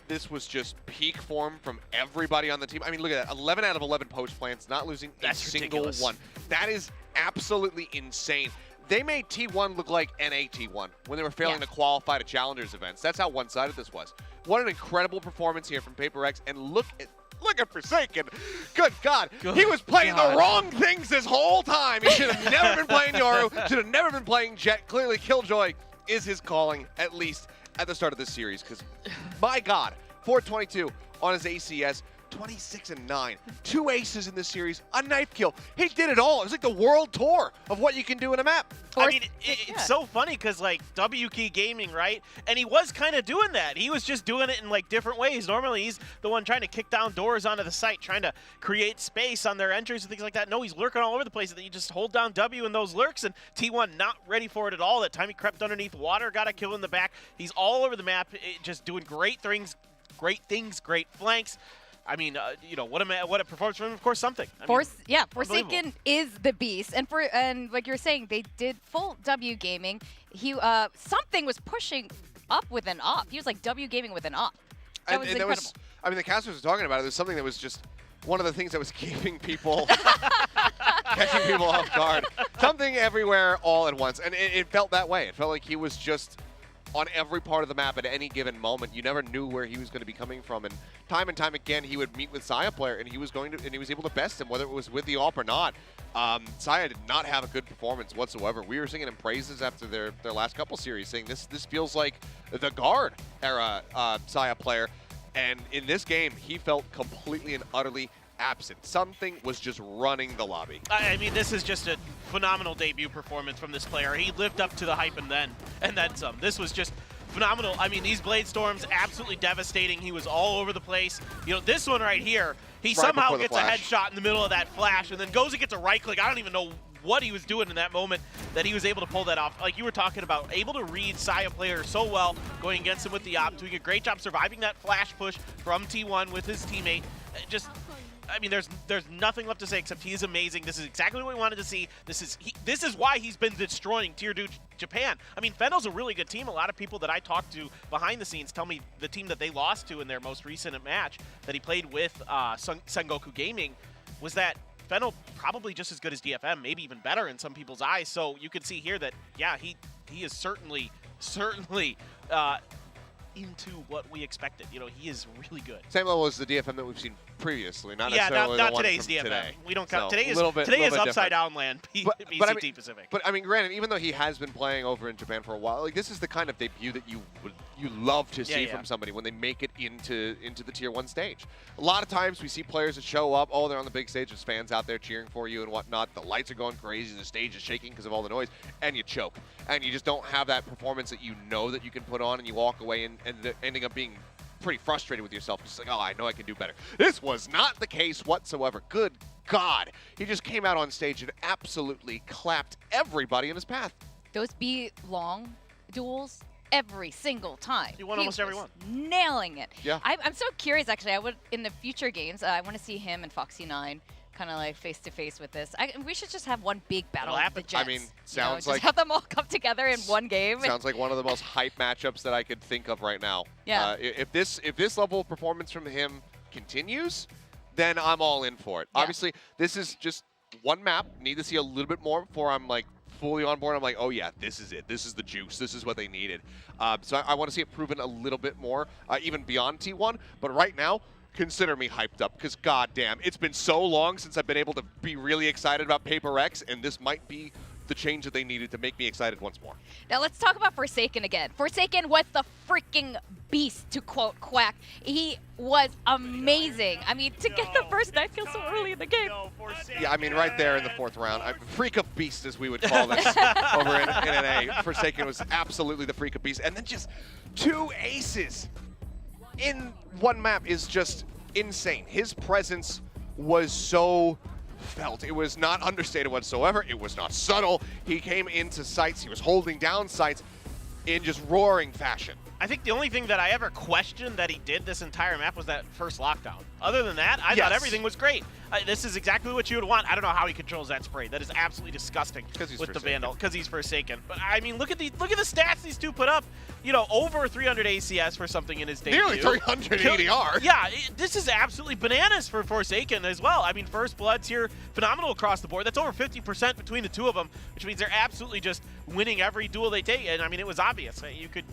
This was just peak form from everybody on the team. I mean, look at that. 11 out of 11 post plants, not losing a single one. That is absolutely insane. They made T1 look like NA T1 when they were failing to qualify to Challengers events. That's how one-sided this was. What an incredible performance here from PRX. And look at Forsaken. Good God. He was playing the wrong things this whole time. He should have never been playing Yoru. Should have never been playing Jet. Clearly, Killjoy is his calling, at least at the start of this series, because my God, 422 on his ACS, 26-9, 2 aces in this series, a knife kill. He did it all. It was like the world tour of what you can do in a map. I mean, it's so funny because, like, WK Gaming, right? And he was kind of doing that. He was just doing it in, like, different ways. Normally, he's the one trying to kick down doors onto the site, trying to create space on their entries and things like that. No, he's lurking all over the place. And then you just hold down W in those lurks, and T1 not ready for it at all. That time he crept underneath water, got a kill in the back. He's all over the map, just doing great things, great flanks. I mean, you know, what a performance from him. Of course, something. Forsaken is the beast, and like you're saying, they did full W gaming. He something was pushing up with an op. He was like W gaming with an op. That was incredible. I mean, the casters were talking about it. There's something that was just one of the things that was keeping people, catching people off guard. Something everywhere all at once, and it felt that way. It felt like he was just on every part of the map at any given moment. You never knew where he was going to be coming from, and time again he would meet with Saya player, and he was able to best him, whether it was with the AWP or not. Saya did not have a good performance whatsoever. We were singing him praises after their last couple series, saying this feels like the guard era Saya player, and in this game he felt completely and utterly absent. Something was just running the lobby. I mean, this is just a phenomenal debut performance from this player. He lived up to the hype and then some. This was just phenomenal. I mean, these Blade Storms, absolutely devastating. He was all over the place. You know, this one right here, he somehow gets a headshot in the middle of that flash and then goes and gets a right click. I don't even know what he was doing in that moment that he was able to pull that off. Like you were talking about, able to read Saya player so well, going against him with the op, doing a great job surviving that flash push from T1 with his teammate. I mean, there's nothing left to say except he is amazing. This is exactly what we wanted to see. This is why he's been destroying Tier 2 Japan. I mean, Fennel's a really good team. A lot of people that I talked to behind the scenes tell me the team that they lost to in their most recent match that he played with Sengoku Gaming was that Fennel probably just as good as DFM, maybe even better in some people's eyes. So you can see here that, yeah, he is certainly into what we expected. You know, he is really good. Same level as the DFM that we've seen previously, not not the one today's from DFM. Today. We don't count. So, today is upside down land. VCT I mean, Pacific. But I mean, granted, even though he has been playing over in Japan for a while, like this is the kind of debut that you love to see from somebody when they make it into the Tier 1 stage. A lot of times we see players that show up, oh, they're on the big stage, there's fans out there cheering for you and whatnot. The lights are going crazy, the stage is shaking because of all the noise, and you choke. And you just don't have that performance that you know that you can put on, and you walk away and ending up being pretty frustrated with yourself. Just like, oh, I know I can do better. This was not the case whatsoever. Good God. He just came out on stage and absolutely clapped everybody in his path. Those B long duels, every single time. He won almost every one. Nailing it. Yeah. I'm so curious, actually. In the future games, I want to see him and Foxy9 kind of like face-to-face with this. We should just have one big battle of the Jets. I mean, sounds like... Just have them all come together in one game. Sounds like one of the most hype matchups that I could think of right now. Yeah. If this level of performance from him continues, then I'm all in for it. Yeah. Obviously, this is just one map. Need to see a little bit more before I'm like fully on board. I'm like, oh yeah, this is it. This is the juice. This is what they needed. So I want to see it proven a little bit more, even beyond T1. But right now, consider me hyped up, because goddamn, it's been so long since I've been able to be really excited about PRX, and this might be the change that they needed to make me excited once more. Now let's talk about Forsaken again. Forsaken was the freaking beast, to quote Quack. He was amazing. I mean, to get the first knife kill so early in the game. Yeah, I mean, right there in the 4th round. Freak of beast, as we would call this over in NA. Forsaken was absolutely the freak of beast. And then just 2 aces in one map is just insane. His presence was so felt. It was not understated whatsoever. It was not subtle. He came into sites. He was holding down sites in just roaring fashion. I think the only thing that I ever questioned that he did this entire map was that first lockdown. Other than that, I thought everything was great. This is exactly what you would want. I don't know how he controls that spray. That is absolutely disgusting with the Vandal, because he's Forsaken. But I mean, look at the stats these two put up. You know, over 300 ACS for something in his debut. Nearly 300 ADR. Yeah, this is absolutely bananas for Forsaken as well. I mean, First Blood's here, phenomenal across the board. That's over 50% between the two of them, which means they're absolutely just winning every duel they take. And I mean, it was obvious. You could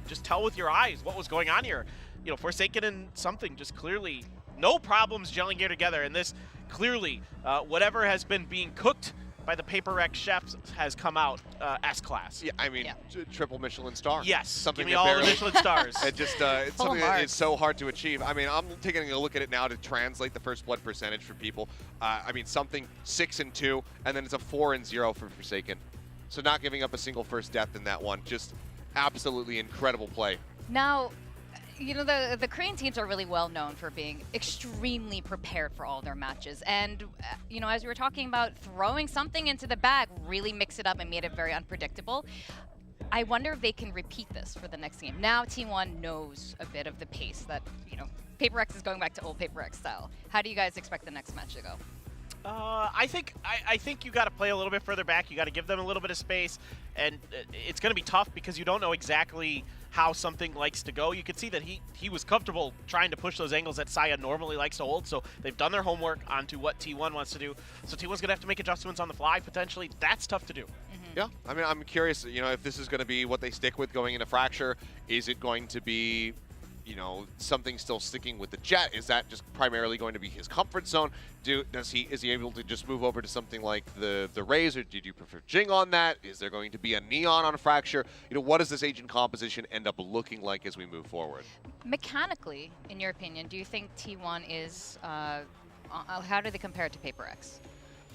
just tell with your eyes what was going on here. You know, Forsaken and something just clearly no problems gelling here together. And this clearly, whatever has been being cooked by the PRX chefs has come out S-class. Yeah, I mean, triple Michelin star. Yes, something give me all the Michelin stars. It just, it's something that is so hard to achieve. I mean, I'm taking a look at it now to translate the first blood percentage for people. I mean, something 6-2, and then it's a 4-0 for Forsaken. So not giving up a single first death in that one. Just absolutely incredible play. Now, you know, the Korean teams are really well known for being extremely prepared for all their matches. And, you know, as we were talking about throwing something into the bag, really mix it up and made it very unpredictable. I wonder if they can repeat this for the next game. Now T1 knows a bit of the pace that, you know, PRX is going back to old PRX style. How do you guys expect the next match to go? I think you got to play a little bit further back. You got to give them a little bit of space, and it's going to be tough because you don't know exactly how something likes to go. You could see that he was comfortable trying to push those angles that Saya normally likes to hold, so they've done their homework onto what T1 wants to do. So T1's going to have to make adjustments on the fly, potentially. That's tough to do. Yeah, I mean, I'm curious, you know, if this is going to be what they stick with going into Fracture. Is it going to be, you know, something still sticking with the Jet? Is that just primarily going to be his comfort zone? Is he able to just move over to something like the Raze, or did you prefer Jing on that? Is there going to be a Neon on Fracture? You know, what does this agent composition end up looking like as we move forward? Mechanically, in your opinion, do you think T1 is, how do they compare it to PRX?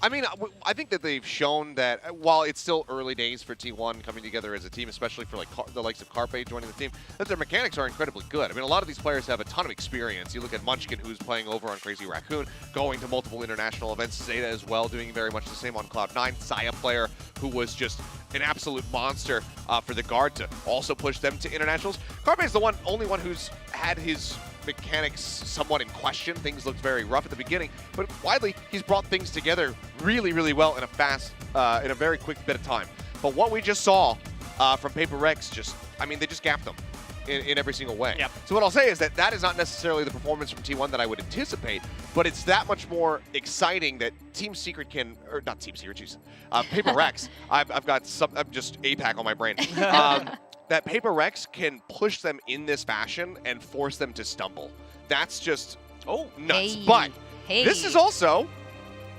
I mean, I think that they've shown that while it's still early days for T1 coming together as a team, especially for like the likes of Carpe joining the team, that their mechanics are incredibly good. I mean, a lot of these players have a ton of experience. You look at Munchkin, who's playing over on Crazy Raccoon, going to multiple international events. Zeta as well, doing very much the same on Cloud9. Saya player, who was just an absolute monster for the Guard to also push them to internationals. Carpe is the only one who's had his mechanics somewhat in question. Things looked very rough at the beginning, but widely he's brought things together really, really well in a very quick bit of time. But what we just saw from PRX, I mean, they just gapped them in every single way. Yep. So what I'll say is that is not necessarily the performance from T1 that I would anticipate, but it's that much more exciting that Team Secret can, or not Team Secret, jeez, PRX. I've got I'm just APAC on my brain. That PRX can push them in this fashion and force them to stumble. That's just nuts. Hey. But this is also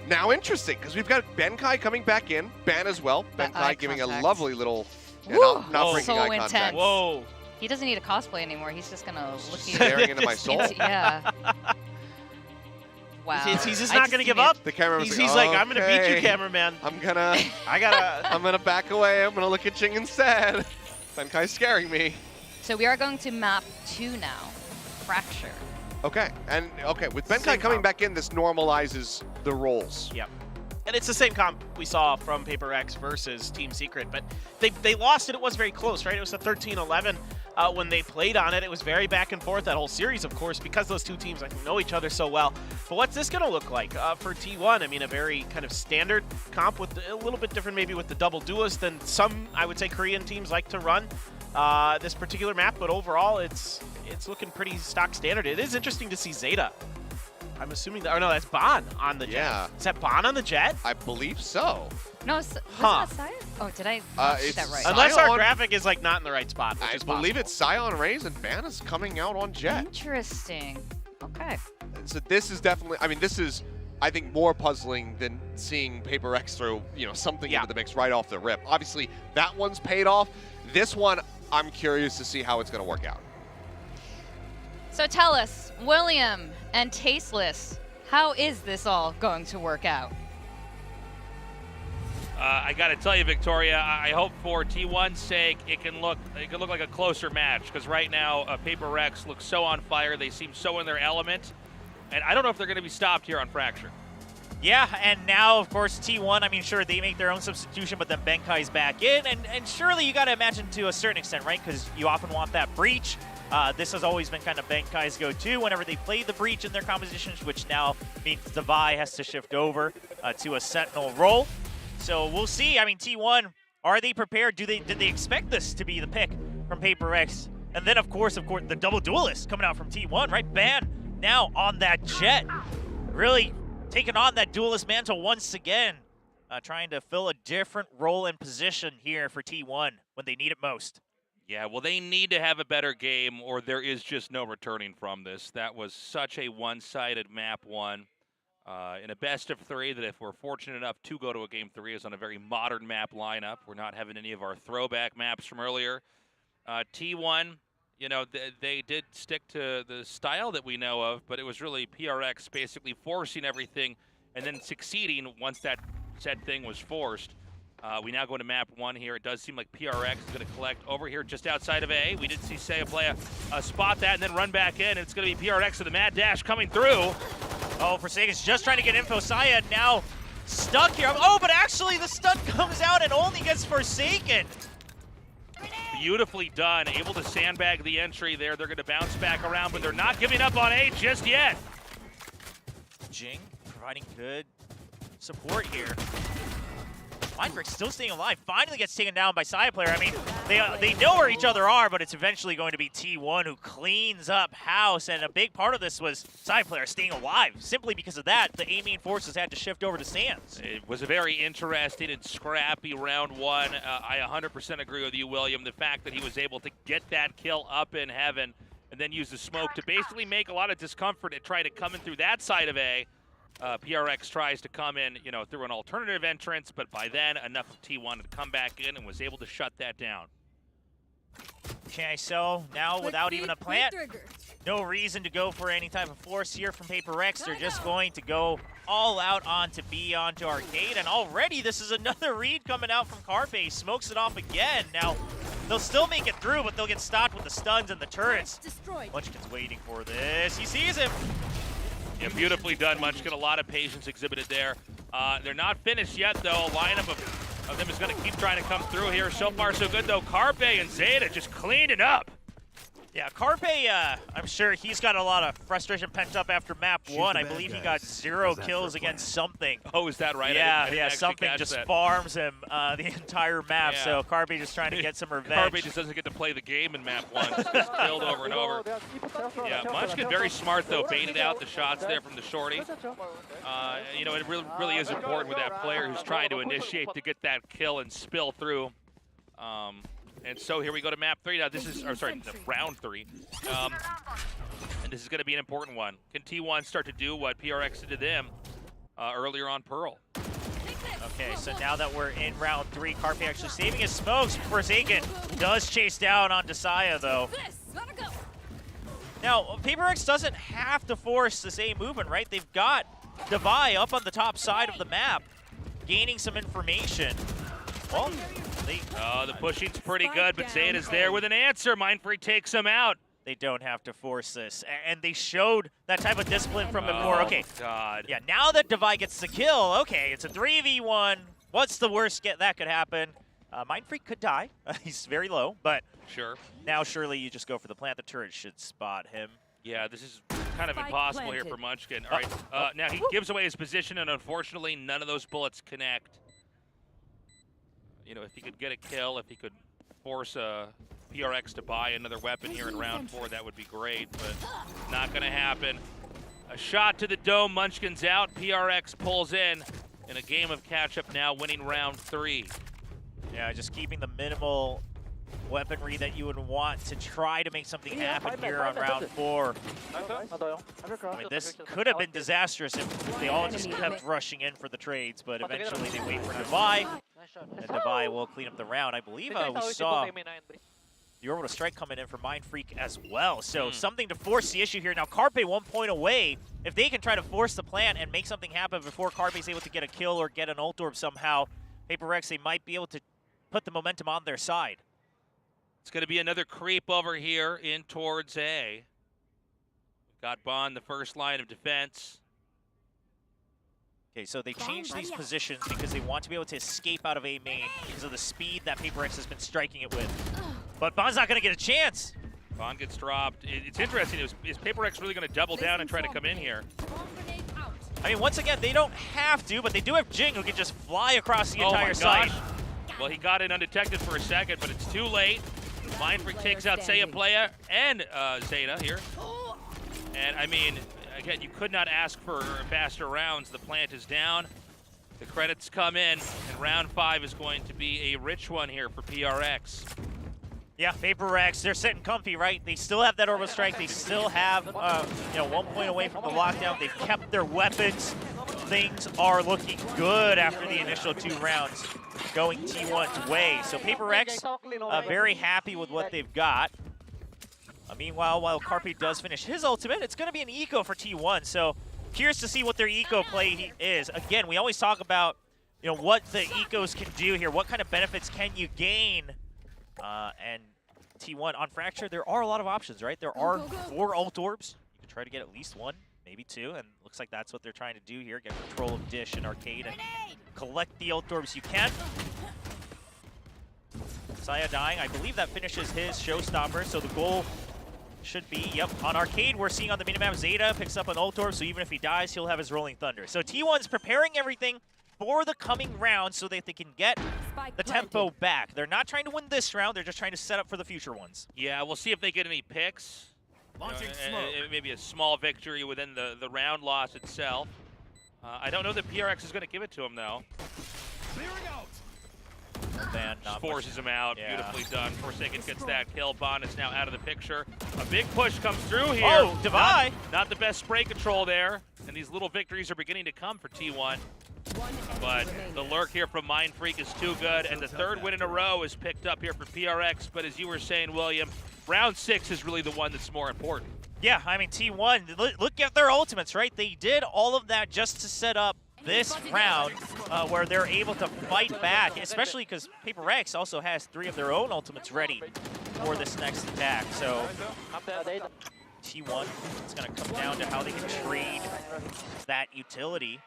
now interesting because we've got Benkai coming back in, Ban as well. Benkai giving a lovely little, not breaking eye contact. Intense. Whoa. He doesn't need a cosplay anymore. He's just gonna look you staring into my soul. Yeah. Wow. He's just not gonna give up. The camera He's like, I'm gonna beat you, cameraman. I'm gonna back away. I'm gonna look at Jing instead. Benkai's scaring me. So we are going to map 2 now, Fracture. Okay, with Benkai coming back in, this normalizes the roles. Yep. And it's the same comp we saw from PRX versus Team Secret, but they lost it. It was very close, right? It was a 13-11 when they played on it. It was very back and forth, that whole series, of course, because those two teams know each other so well. But what's this going to look like for T1? I mean, a very kind of standard comp with a little bit different maybe with the double duelist than some, I would say, Korean teams like to run this particular map. But overall, it's looking pretty stock standard. It is interesting to see Zeta. I'm assuming that, that's Ban on the Jet. Yeah. Is that Ban on the Jet? I believe so. No, was that Saya? Oh, did I see that right? Unless our graphic is like not in the right spot, which is believe possible. it's Sion Raze and Ban is coming out on Jet. Interesting. Okay. So this is definitely, this is, I think, more puzzling than seeing PRX throw, something into the mix right off the rip. Obviously, that one's paid off. This one, I'm curious to see how it's going to work out. So tell us, William and Tasteless, how is this all going to work out? I got to tell you, Victoria, I hope for T1's sake it can look like a closer match, because right now PRX looks so on fire. They seem so in their element, and I don't know if they're going to be stopped here on Fracture. Yeah, and now, of course, T1, I mean, sure, they make their own substitution, but then Benkai's back in, and surely you got to imagine to a certain extent, right? Because you often want that breach. This has always been kind of Benkai's go-to whenever they play the breach in their compositions, which now means Devi has to shift over to a Sentinel role. So we'll see. I mean, T1, are they prepared? Did they expect this to be the pick from PRX? And then, of course, the double duelist coming out from T1, right? Ban now on that Jet. Really taking on that duelist mantle once again. Trying to fill a different role and position here for T1 when they need it most. Yeah, well, they need to have a better game, or there is just no returning from this. That was such a one-sided map one. In a best of three, that if we're fortunate enough to go to a game 3 is on a very modern map lineup. We're not having any of our throwback maps from earlier. T1, you know, they did stick to the style that we know of, but it was really PRX basically forcing everything and then succeeding once that said thing was forced. We now go into map 1 here. It does seem like PRX is going to collect over here just outside of A. We did see Saya play a spot that and then run back in. It's going to be PRX with the mad dash coming through. Oh, Forsaken's just trying to get info. Saya now stuck here. Oh, but actually the stun comes out and only gets Forsaken. Beautifully done. Able to sandbag the entry there. They're going to bounce back around, but they're not giving up on A just yet. Jing providing good support here. Mindbreak still staying alive. Finally gets taken down by Saya player. I mean, they know where each other are, but it's eventually going to be T1 who cleans up house. And a big part of this was Saya player staying alive. Simply because of that, the A main forces had to shift over to Sands. It was a very interesting and scrappy round 1. I 100% agree with you, William. The fact that he was able to get that kill up in heaven and then use the smoke to basically make a lot of discomfort and try to come in through that side of A. PRX tries to come in, you know, through an alternative entrance, but by then, enough of T1 to come back in and was able to shut that down. Okay, so now without even a plant, no reason to go for any type of force here from PRX. They're just going to go all out onto B, onto Arcade, and already this is another read coming out from Carpe. Smokes it off again. Now, they'll still make it through, but they'll get stopped with the stuns and the turrets. Munchkin's waiting for this. He sees him. Yeah, beautifully done, Munchkin. A lot of patience exhibited there. They're not finished yet, though. A lineup of them is going to keep trying to come through here. So far, so good, though. Carpe and Zeta just cleaned it up. Yeah, Carpe, I'm sure he's got a lot of frustration pent up after map 1. I believe he got 0 kills against something. Oh, is that right? Yeah, something just farms him the entire map. Yeah. So Carpe just trying to get some revenge. Carpe just doesn't get to play the game in map 1. Just gets killed over and over. Yeah, Munchkin very smart, though. Baited out the shots there from the shorty. You know, it really is important with that player who's trying to initiate to get that kill and spill through. And so here we go to map 3 now. This is, round 3. And this is going to be an important one. Can T1 start to do what PRX did to them earlier on Pearl? Okay, so now that we're in round 3, Carpe actually saving his smokes. Forsaken does chase down onto Saya, though. Now, PRX doesn't have to force this A movement, right? They've got Devi up on the top side of the map, gaining some information. Well, the pushing's pretty good, but Zeta's there with an answer. Mindfreak takes him out. They don't have to force this, and they showed that type of discipline from before. Okay, God. Yeah, now that Devi gets the kill, okay, it's a 3v1. What's the worst that could happen? Mindfreak could die. He's very low, but sure. Now surely you just go for the plant. The turret should spot him. Yeah, this is kind of impossible here for Munchkin. All right, now he gives away his position, and unfortunately, none of those bullets connect. You know, if he could get a kill, if he could force PRX to buy another weapon here in round 4, that would be great, but not going to happen. A shot to the dome, Munchkin's out, PRX pulls in a game of catch-up now, winning round 3. Yeah, just keeping the minimal weaponry that you would want to try to make something happen here on round 4. I mean, this could have been disastrous if they all just kept rushing in for the trades, but eventually they wait for Devi, and Devi will clean up the round. I believe we saw The orbital strike coming in for Mind Freak as well. So something to force the issue here. Now Carpe 1 point away. If they can try to force the plant and make something happen before Carpe's able to get a kill or get an ult orb somehow, PRX, they might be able to put the momentum on their side. It's going to be another creep over here in towards A. We've got Bond, the first line of defense. Okay, so they changed these positions because they want to be able to escape out of A main because of the speed that PRX has been striking it with. But Bond's not going to get a chance. Bond gets dropped. It's interesting. Is PRX really going to double down and try to come in here? I mean, once again, they don't have to, but they do have Jing who can just fly across the entire site. Well, he got in undetected for a second, but it's too late. Mind Freak takes out Seiya Playa and Zeta here. And, I mean, again, you could not ask for faster rounds. The plant is down. The credits come in, and round 5 is going to be a rich one here for PRX. Yeah, PRX, they're sitting comfy, right? They still have that orbital strike. They still have, 1 point away from the lockdown. They've kept their weapons. Things are looking good after the initial 2 rounds going T1's way. So PRX very happy with what they've got. Meanwhile, while Carpe does finish his ultimate, it's going to be an eco for T1. So curious to see what their eco play is. Again, we always talk about what the ecos can do here. What kind of benefits can you gain? And T1 on Fracture, there are a lot of options, right? There are 4 ult orbs. You can try to get at least 1, maybe 2, and looks like that's what they're trying to do here. Get control of Dish and Arcade and collect the ult orbs you can. Seiya dying. I believe that finishes his showstopper, so the goal should be, on Arcade, we're seeing on the minimap, Zeta picks up an ult orb, so even if he dies, he'll have his Rolling Thunder. So T1's preparing everything for the coming round so that they can get the tempo back. They're not trying to win this round, they're just trying to set up for the future ones. Yeah, we'll see if they get any picks. Maybe a small victory within the round loss itself. I don't know that PRX is going to give it to him, though. Just forces him out. Yeah. Beautifully done. Forsaken gets that kill. Bond is now out of the picture. A big push comes through here. Oh, Divide! Not the best spray control there. And these little victories are beginning to come for T1. But the lurk here from Mind Freak is too good. And the 3rd win in a row is picked up here for PRX. But as you were saying, William, round 6 is really the one that's more important. Yeah, I mean, T1, look at their ultimates, right? They did all of that just to set up this round where they're able to fight back, especially because PRX also has 3 of their own ultimates ready for this next attack. So T1, it's going to come down to how they can trade that utility.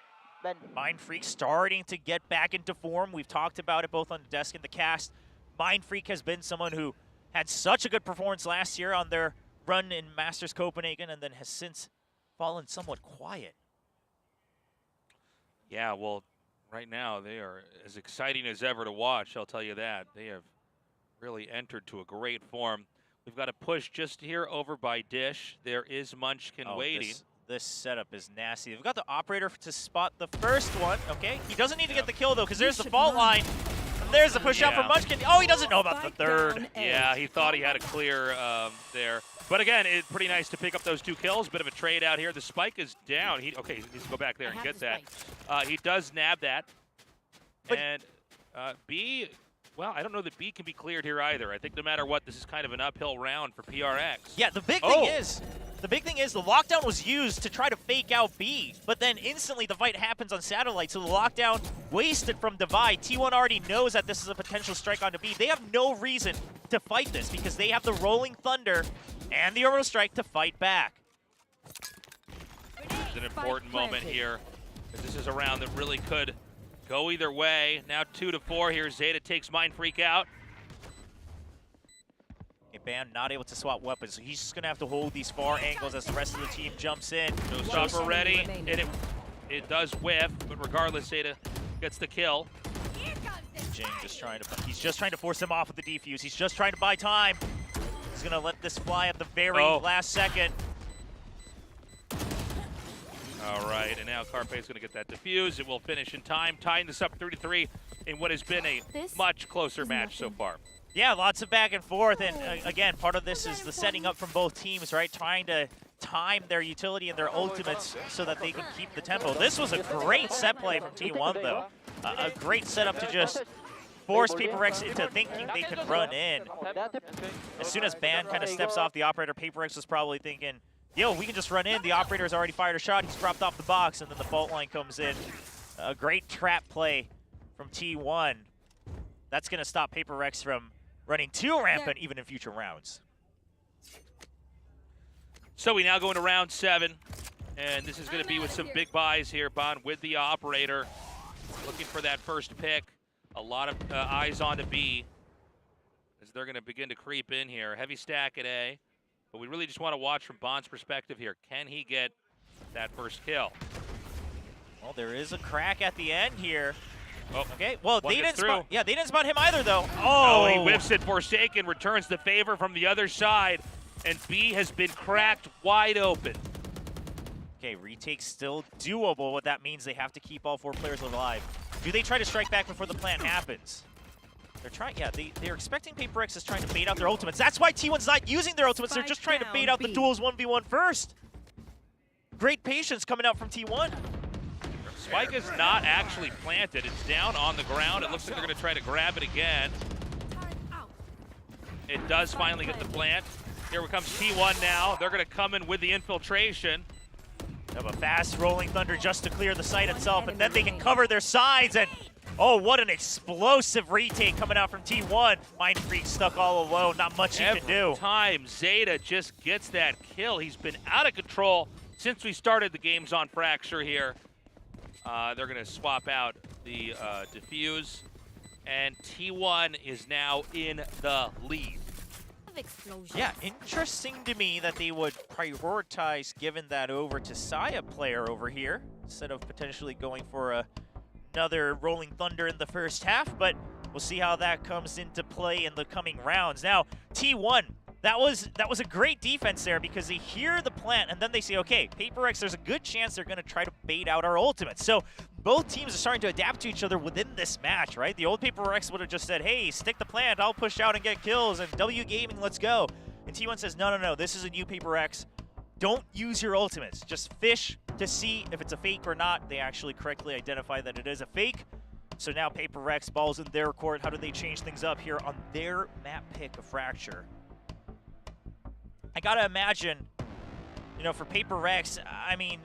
Mind Freak starting to get back into form. We've talked about it both on the desk and the cast. Mind Freak has been someone who had such a good performance last year on their run in Masters Copenhagen and then has since fallen somewhat quiet. Yeah, well, right now they are as exciting as ever to watch, I'll tell you that. They have really entered to a great form. We've got a push just here over by Dish. There is Munchkin waiting. This setup is nasty. They've got the operator to spot the first one. Okay, he doesn't need to get the kill, though, because there's the fault line. And there's the push out from Munchkin. Oh, he doesn't know about the 3rd. Yeah, he thought he had a clear there. But again, it's pretty nice to pick up those 2 kills. Bit of a trade out here. The spike is down. Okay, he needs to go back there and get that. He does nab that. And B, well, I don't know that B can be cleared here either. I think no matter what, this is kind of an uphill round for PRX. Yeah, the big thing is the lockdown was used to try to fake out B, but then instantly the fight happens on Satellite, so the lockdown wasted from Divide. T1 already knows that this is a potential strike onto B. They have no reason to fight this because they have the Rolling Thunder and the Orbital Strike to fight back. It's an important moment here. This is a round that really could go either way. Now 2-4 here. Zeta takes Mind Freak out. Ban not able to swap weapons, so he's just going to have to hold these far angles as the rest of the team jumps in. Showstopper ready, and it does whiff, but regardless, Zeta gets the kill. Jing he's just trying to force him off with the defuse. He's just trying to buy time. He's going to let this fly at the very last second. All right, and now Carpe's going to get that defuse. It will finish in time, tying this up 3-3 in what has been a much closer match so far. Yeah, lots of back and forth, and again, part of this is the setting up from both teams, right? Trying to time their utility and their ultimates so that they can keep the tempo. This was a great set play from T1, though. A great setup to just force PaperX into thinking they can run in. As soon as Ban kind of steps off the operator, PaperX was probably thinking, yo, we can just run in. The operator's already fired a shot. He's dropped off the box, and then the fault line comes in. A great trap play from T1. That's going to stop PaperX from running too rampant even in future rounds. So we now go into round 7, and this is going to be with some big buys here, Bond, with the operator. Looking for that first pick. A lot of eyes on to B as they're going to begin to creep in here. Heavy stack at A, but we really just want to watch from Bond's perspective here. Can he get that first kill? Well, there is a crack at the end here. Oh, okay. Well, they didn't through. spot. Yeah, they didn't spot him either, though. Oh, he whiffs it. Forsaken returns the favor from the other side, and B has been cracked wide open. Okay, retake still doable. What that means, they have to keep all 4 players alive. Do they try to strike back before the plant happens? They're trying. Yeah, they're expecting PaperX is trying to bait out their ultimates. That's why T1's not using their ultimates. They're just trying to bait out the duels 1v1 first. Great patience coming out from T1. Spike is not actually planted. It's down on the ground. It looks like they're going to try to grab it again. It does finally get the plant. Here comes T1 now. They're going to come in with the infiltration. They have a fast rolling thunder just to clear the site itself, and then they can cover their sides. And oh, what an explosive retake coming out from T1. Mind Freak stuck all alone. Not much he can do. Every time Zeta just gets that kill, he's been out of control since we started the games on Fracture here. They're going to swap out the defuse, and T1 is now in the lead. Yeah, interesting to me that they would prioritize giving that over to Saya player over here instead of potentially going for another Rolling Thunder in the first half, but we'll see how that comes into play in the coming rounds. Now, T1, that was a great defense there because they hear the plant and then they say, okay, PaperX, there's a good chance they're going to try to bait out our ultimates. So both teams are starting to adapt to each other within this match, right? The old PaperX would have just said, hey, stick the plant, I'll push out and get kills, and W Gaming, let's go. And T1 says, no, no, no, this is a new PaperX. Don't use your ultimates. Just fish to see if it's a fake or not. They actually correctly identify that it is a fake. So now PaperX, ball's in their court. How do they change things up here on their map pick of Fracture? I gotta imagine, you know, for PaperX, I mean,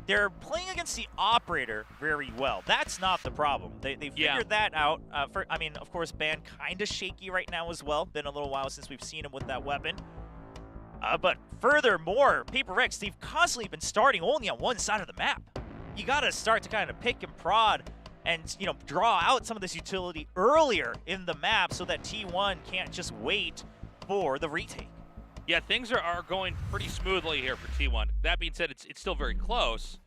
they're playing against the operator very well. That's not the problem. They figured that out. I mean, of course, Ban kind of shaky right now as well. Been a little while since we've seen him with that weapon. But furthermore, PaperX, they've constantly been starting only on one side of the map. You gotta start to kind of pick and prod and, you know, draw out some of this utility earlier in the map so that T1 can't just wait for the retake. Yeah, things are going pretty smoothly here for T1. That being said, it's still very close.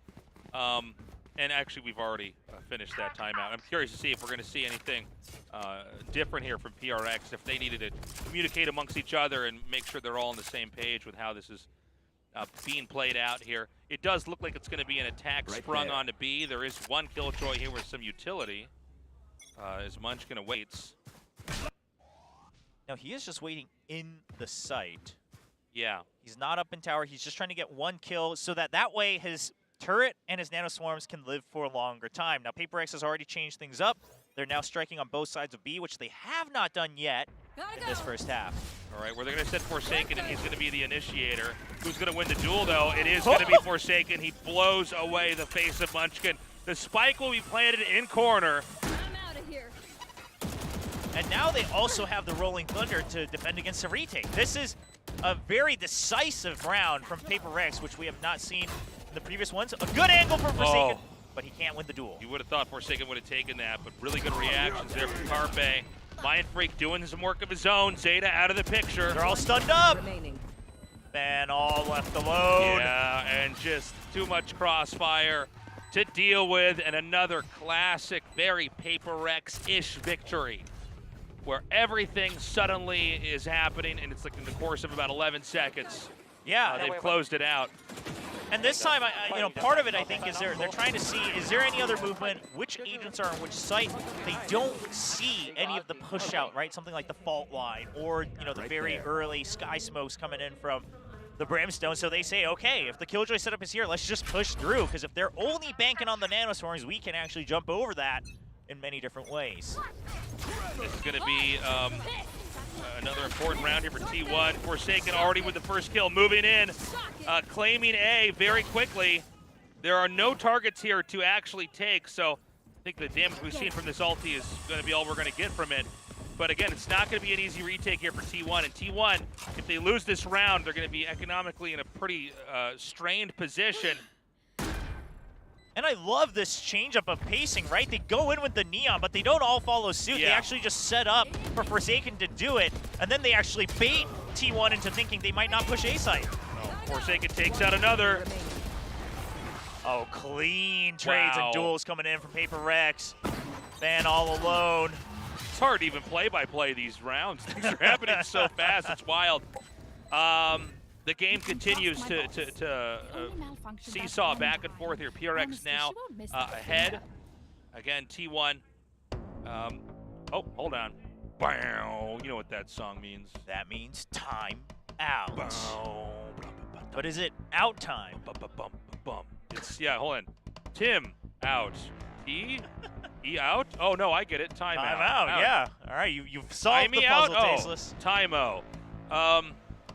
And actually, we've already finished that timeout. I'm curious to see if we're going to see anything different here from PRX, if they needed to communicate amongst each other and make sure they're all on the same page with how this is being played out here. It does look like it's going to be an attack sprung onto B. There is one Killjoy here with some utility as Munchkin awaits. Now, he is just waiting in the site. Yeah. He's not up in tower. He's just trying to get one kill so that way his turret and his nano swarms can live for a longer time. Now, PaperX has already changed things up. They're now striking on both sides of B, which they have not done yet in this first half. All right, where they're going to set Forsaken, and he's going to be the initiator. Who's going to win the duel, though? It is going to be Forsaken. He blows away the face of Munchkin. The spike will be planted in corner. I'm out of here. And now they also have the Rolling Thunder to defend against a retake. This is a very decisive round from PaperX, which we have not seen in the previous ones. A good angle for Forsaken, but he can't win the duel. You would have thought Forsaken would have taken that, but really good reactions there from Carpe. Mind Freak doing some work of his own. Zeta out of the picture. They're all stunned up. And all left alone. Yeah, and just too much crossfire to deal with, and another classic, very PaperX-ish victory, where everything suddenly is happening, and it's like in the course of about 11 seconds. Yeah, they've closed it out. And this time, you know, part of it, I think, is they're trying to see, is there any other movement, which agents are on which site? They don't see any of the push out, right? Something like the fault line or, you know, the very early sky smokes coming in from the Brimstone. So they say, okay, if the Killjoy setup is here, let's just push through, because if they're only banking on the nanoswarms, we can actually jump over that in many different ways. This is going to be another important round here for T1. Forsaken already with the first kill, moving in, claiming A very quickly. There are no targets here to actually take, so I think the damage we've seen from this ulti is going to be all we're going to get from it. But again, it's not going to be an easy retake here for T1. And T1, if they lose this round, they're going to be economically in a pretty strained position. And I love this change-up of pacing, right? They go in with the Neon, but they don't all follow suit. Yeah. They actually just set up for Forsaken to do it, and then they actually bait T1 into thinking they might not push A site. Forsaken takes out another. Oh, clean trades Wow. and duels coming in from PRX. Van all alone. It's hard to even play-by-play these rounds. Things are happening so fast. It's wild. The game continues to seesaw back and forth here. PRX now ahead. Again, T1. Oh, hold on. Bow. You know what that song means. That means time out. But is it out time? It's, yeah, hold on. Tim out. E out? Oh, no, I get it. Time out. Time out, yeah. All right, you've solved the puzzle, Tasteless. Time-o.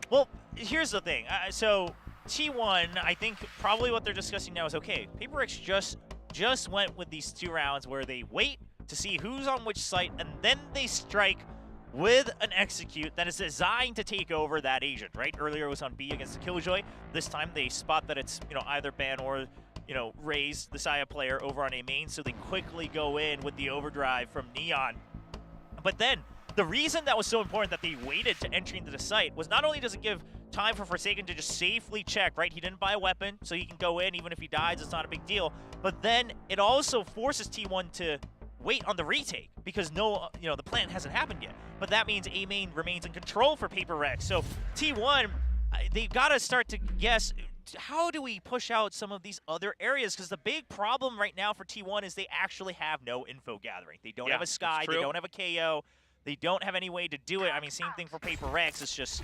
Well, here's the thing. So T1, I think probably what they're discussing now is, okay, PRX just went with these 2 rounds where they wait to see who's on which site, and then they strike with an execute that is designed to take over that agent, right? Earlier it was on B against the Killjoy. This time they spot that it's, either Ban or, Raze, the Saya player, over on A main, so they quickly go in with the overdrive from Neon. But then, the reason that was so important that they waited to entry into the site was not only does it give time for Forsaken to just safely check, right? He didn't buy a weapon, so he can go in, even if he dies, it's not a big deal. But then it also forces T1 to wait on the retake, because the plan hasn't happened yet. But that means A main remains in control for PRX. So T1, they've got to start to guess, how do we push out some of these other areas? Because the big problem right now for T1 is they actually have no info gathering. They don't have a Sky, they don't have a KO. They don't have any way to do it. I mean, same thing for PRX. It's just,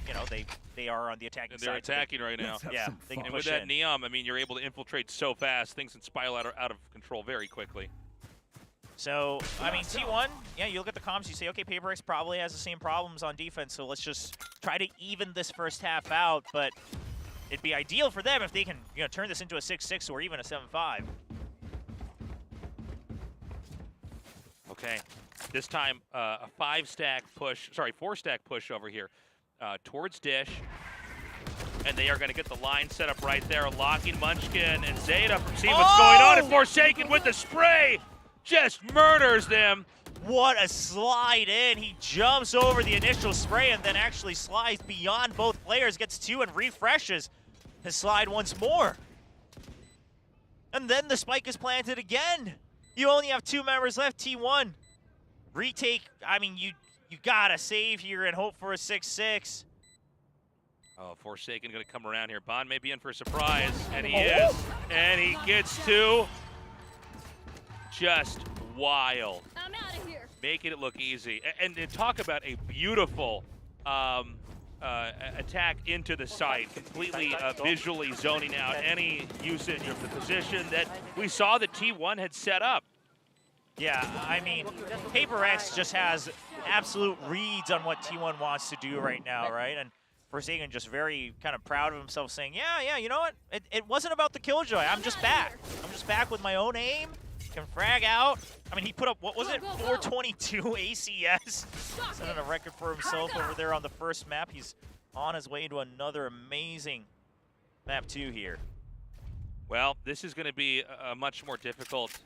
they are on the attacking side. They're attacking right now. Yeah, they can and push with that in. Neon, I mean, you're able to infiltrate so fast, things can spiral out of control very quickly. So, I mean, T1, yeah, you look at the comms, you say, okay, PRX probably has the same problems on defense, so let's just try to even this first half out, but it'd be ideal for them if they can, turn this into a 6-6 or even a 7-5. Okay, this time a 4-stack push over here towards Dish. And they are going to get the line set up right there, locking Munchkin and Zeta from seeing what's going on, and Forsaken with the spray just murders them. What a slide in. He jumps over the initial spray and then actually slides beyond both players, gets 2 and refreshes his slide once more. And then the spike is planted again. You only have 2 members left, T1. Retake, I mean, you gotta save here and hope for a 6-6. Oh, Forsaken going to come around here. Bond may be in for a surprise, and he is. And he gets 2. Just wild. I'm out of here. Making it look easy. And to talk about a beautiful attack into the site, completely visually zoning out any usage of the position that we saw that T1 had set up. Yeah, I mean, PRX just has absolute reads on what T1 wants to do right now, right? And Forsaken just very kind of proud of himself, saying, yeah, you know what? It wasn't about the Killjoy. I'm just back. I'm just back with my own aim. Can frag out. I mean, he put up, what was it, 422 ACS. Setting a record for himself over there on the first map. He's on his way to another amazing map 2 here. Well, this is going to be a much more difficult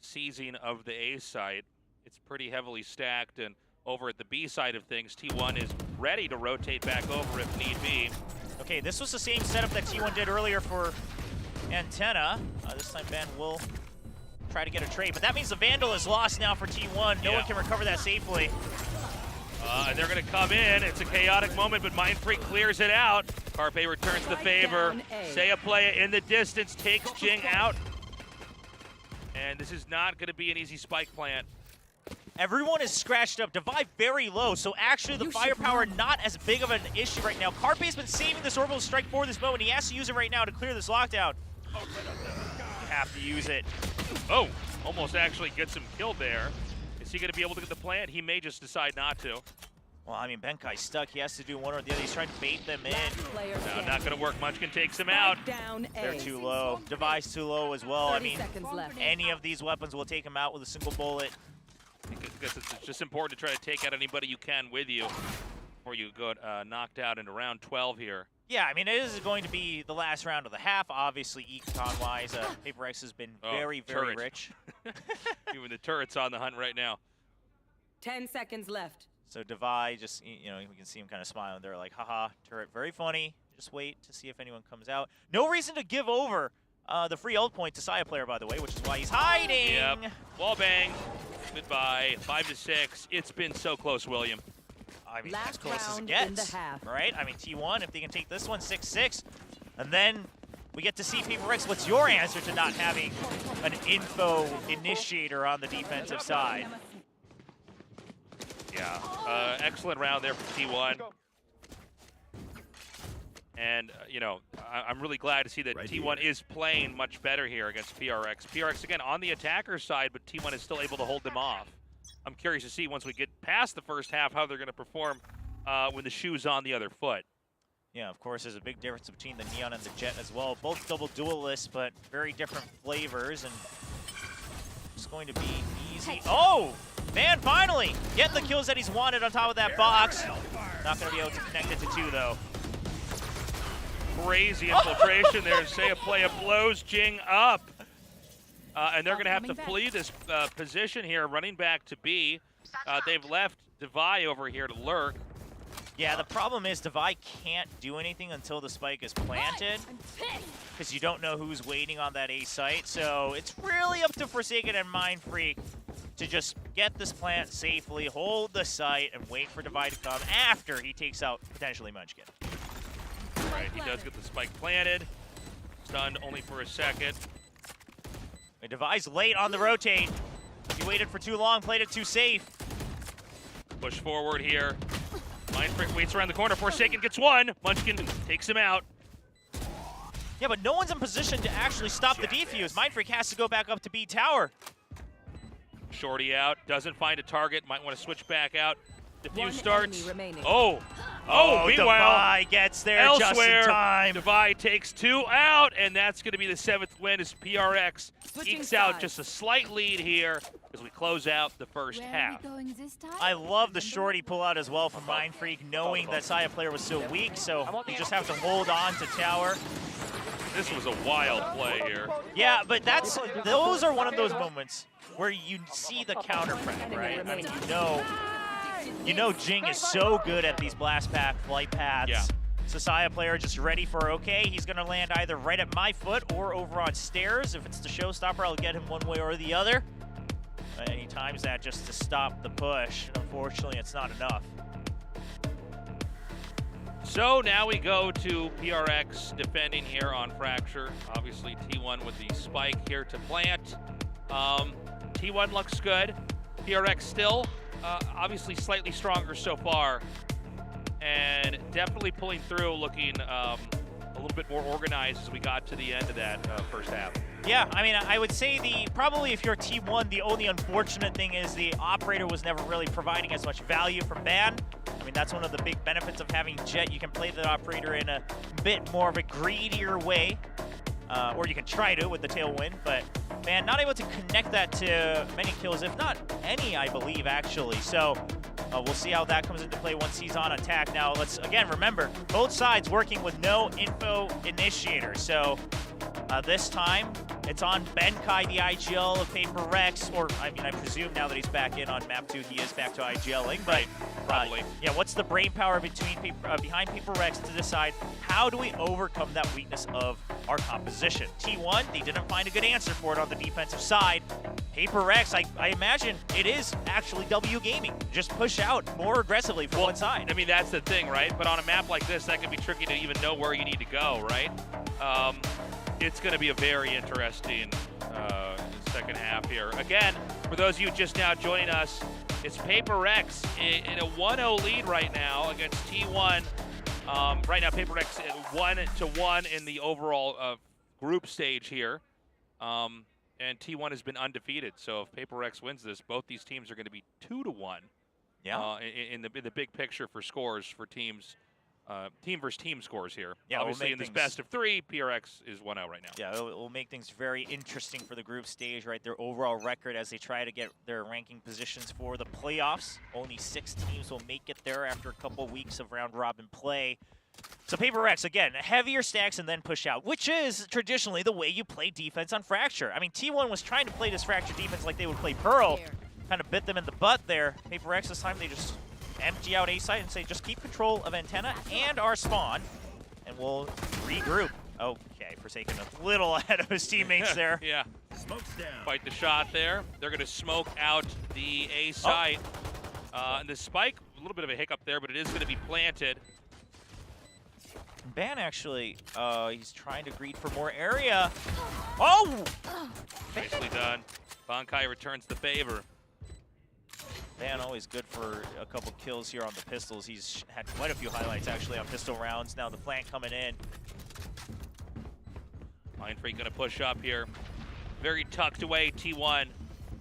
seizing of the A site. It's pretty heavily stacked, and over at the B side of things, T1 is ready to rotate back over if need be. Okay, this was the same setup that T1 did earlier for Antenna. This time Van will try to get a trade, but that means the Vandal is lost now for T1. No one can recover that safely. And they're going to come in. It's a chaotic moment, but Mind Freak clears it out. Carpe returns the favor. Saya Playa in the distance takes Jing out. And this is not going to be an easy spike plant. Everyone is scratched up. Divide very low, so actually the firepower not as big of an issue right now. Carpe's been saving this orbital strike for this moment. He has to use it right now to clear this lockdown. have to use it. Oh, almost actually gets him killed there. Is he going to be able to get the plant? He may just decide not to. Well, I mean, Benkai's stuck. He has to do one or the other. He's trying to bait them in. No, not going to work. Munchkin takes him out. They're too low. Device too low as well. I mean, any of these weapons will take him out with a single bullet. I guess it's just important to try to take out anybody you can with you before you go knocked out into round 12 here. Yeah, I mean, it is going to be the last round of the half. Obviously, econ-wise, PRX has been very turret. rich. Even the turret's on the hunt right now. 10 seconds left. So Devi just, you know, we can see him kind of smiling there like, haha, turret, very funny. Just wait to see if anyone comes out. No reason to give over the free ult point to Saya player, by the way, which is why he's hiding. Yep, wall bang. Goodbye, 5-6. It's been so close, William. I mean, as close as it gets, right? I mean, T1, if they can take this one, 6-6, and then we get to see PRX. What's your answer to not having an info initiator on the defensive side? Yeah, excellent round there for T1. And, you know, I'm really glad to see that T1 is playing much better here against PRX. PRX, again, on the attacker side, but T1 is still able to hold them off. I'm curious to see once we get past the first half how they're going to perform when the shoe's on the other foot. Yeah, of course, there's a big difference between the Neon and the Jet as well. Both double duelists, but very different flavors, and it's going to be easy. Oh! Man, finally! Getting the kills that he's wanted on top of that box. Not going to be able to connect it to 2, though. Crazy infiltration there. Saya play blows Jing up. And they're going to have to flee this position here, running back to B. They've left Devi over here to lurk. Yeah, the problem is Devi can't do anything until the spike is planted, because you don't know who's waiting on that A site. So it's really up to Forsaken and Mindfreak to just get this plant safely, hold the site, and wait for Devi to come after he takes out potentially Munchkin. Right, he does get the spike planted. Stunned only for a second. Devi's late on the rotate. He waited for too long, played it too safe. Push forward here. Mindfreak waits around the corner. Forsaken gets one. Munchkin takes him out. Yeah, but no one's in position to actually stop the defuse. Mindfreak has to go back up to B tower. Shorty out. Doesn't find a target. Might want to switch back out. Defuse starts. Oh, meanwhile, Devi gets there elsewhere, just in time. Devi takes 2 out, and that's going to be the 7th win as PRX ekes out just a slight lead here as we close out the first half. I love the shorty pullout as well from Mindfreak, knowing that Saya player was so weak, so you just have to hold on to tower. This was a wild play here. Yeah, but those are one of those moments where you see the counter prep, right? I mean, you know Jing is so good at these blast pack flight paths. Yeah. So Saya player just ready for okay. He's going to land either right at my foot or over on stairs. If it's the showstopper, I'll get him one way or the other. And he times that just to stop the push. Unfortunately, it's not enough. So now we go to PRX defending here on Fracture. Obviously T1 with the spike here to plant. T1 looks good. PRX still obviously slightly stronger so far, and definitely pulling through, looking a little bit more organized as we got to the end of that first half. Yeah, I mean, I would say probably if you're T1, the only unfortunate thing is the operator was never really providing as much value from Ban. I mean, that's one of the big benefits of having Jet. You can play the operator in a bit more of a greedier way, or you can try to with the tailwind, but man, not able to connect that to many kills, if not any, I believe, actually. So we'll see how that comes into play once he's on attack. Now, let's, again, remember, both sides working with no info initiator. So this time, it's on Benkai, the IGL of PRX, or, I mean, I presume now that he's back in on map 2, he is back to IGLing, but probably. Yeah, what's the brain power behind PRX to decide how do we overcome that weakness of our composition? T1, they didn't find a good answer for it on the defensive side. PRX, I imagine it is actually W gaming. Just push out more aggressively from one side. I mean, that's the thing, right? But on a map like this, that can be tricky to even know where you need to go, right? It's going to be a very interesting second half here. Again, for those of you just now joining us, it's PRX in a 1-0 lead right now against T1. Right now, PRX 1-1 in the overall group stage here. And T1 has been undefeated. So if PRX wins this, both these teams are going to be 2-1. Yeah. In the big picture for scores for teams, team versus team scores here. Yeah, Obviously in this best of 3, PRX is 1-0 right now. Yeah, it will make things very interesting for the group stage, right? Their overall record as they try to get their ranking positions for the playoffs. Only 6 teams will make it there after a couple weeks of round-robin play. So PRX, again, heavier stacks and then push out, which is traditionally the way you play defense on Fracture. I mean, T1 was trying to play this Fracture defense like they would play Pearl. Kind of bit them in the butt there. PRX this time, they just empty out A site and say, just keep control of Antenna and our spawn, and we'll regroup. Okay, Forsaken a little ahead of his teammates there. Yeah. Smokes down. Fight the shot there. They're going to smoke out the A site. And the spike, a little bit of a hiccup there, but it is going to be planted. Ban actually, he's trying to greed for more area. Oh! Nicely done. Bankai returns the favor. Ban always good for a couple kills here on the pistols. He's had quite a few highlights actually on pistol rounds. Now the flank coming in. Mindfreak gonna push up here. Very tucked away. T1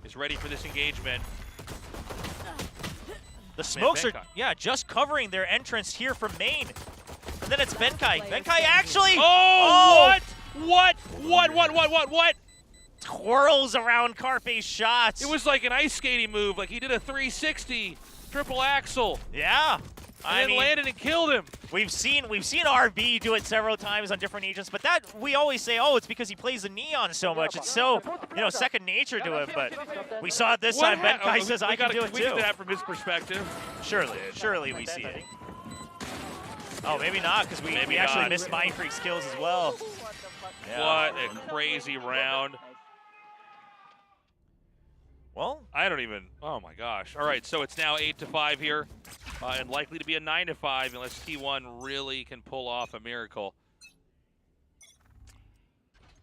is ready for this engagement. The smokes are, yeah, just covering their entrance here from main. And then it's Benkai. Benkai actually. Oh! What? Twirls around Carpe's shots. It was like an ice skating move. Like he did a 360 triple axel. Yeah. And then landed and killed him. We've seen RB do it several times on different agents, but that we always say, oh, it's because he plays the Neon so much. It's so, second nature to him. But we saw it this time. Benkai says I can do it too. We get that from his perspective. Surely we see it. Oh, maybe not, because we actually missed Mindfreak's kills as well. Yeah. What a crazy round. Well, I don't even. Oh my gosh! All right, so it's now 8-5 here, and likely to be a 9-5 unless T1 really can pull off a miracle.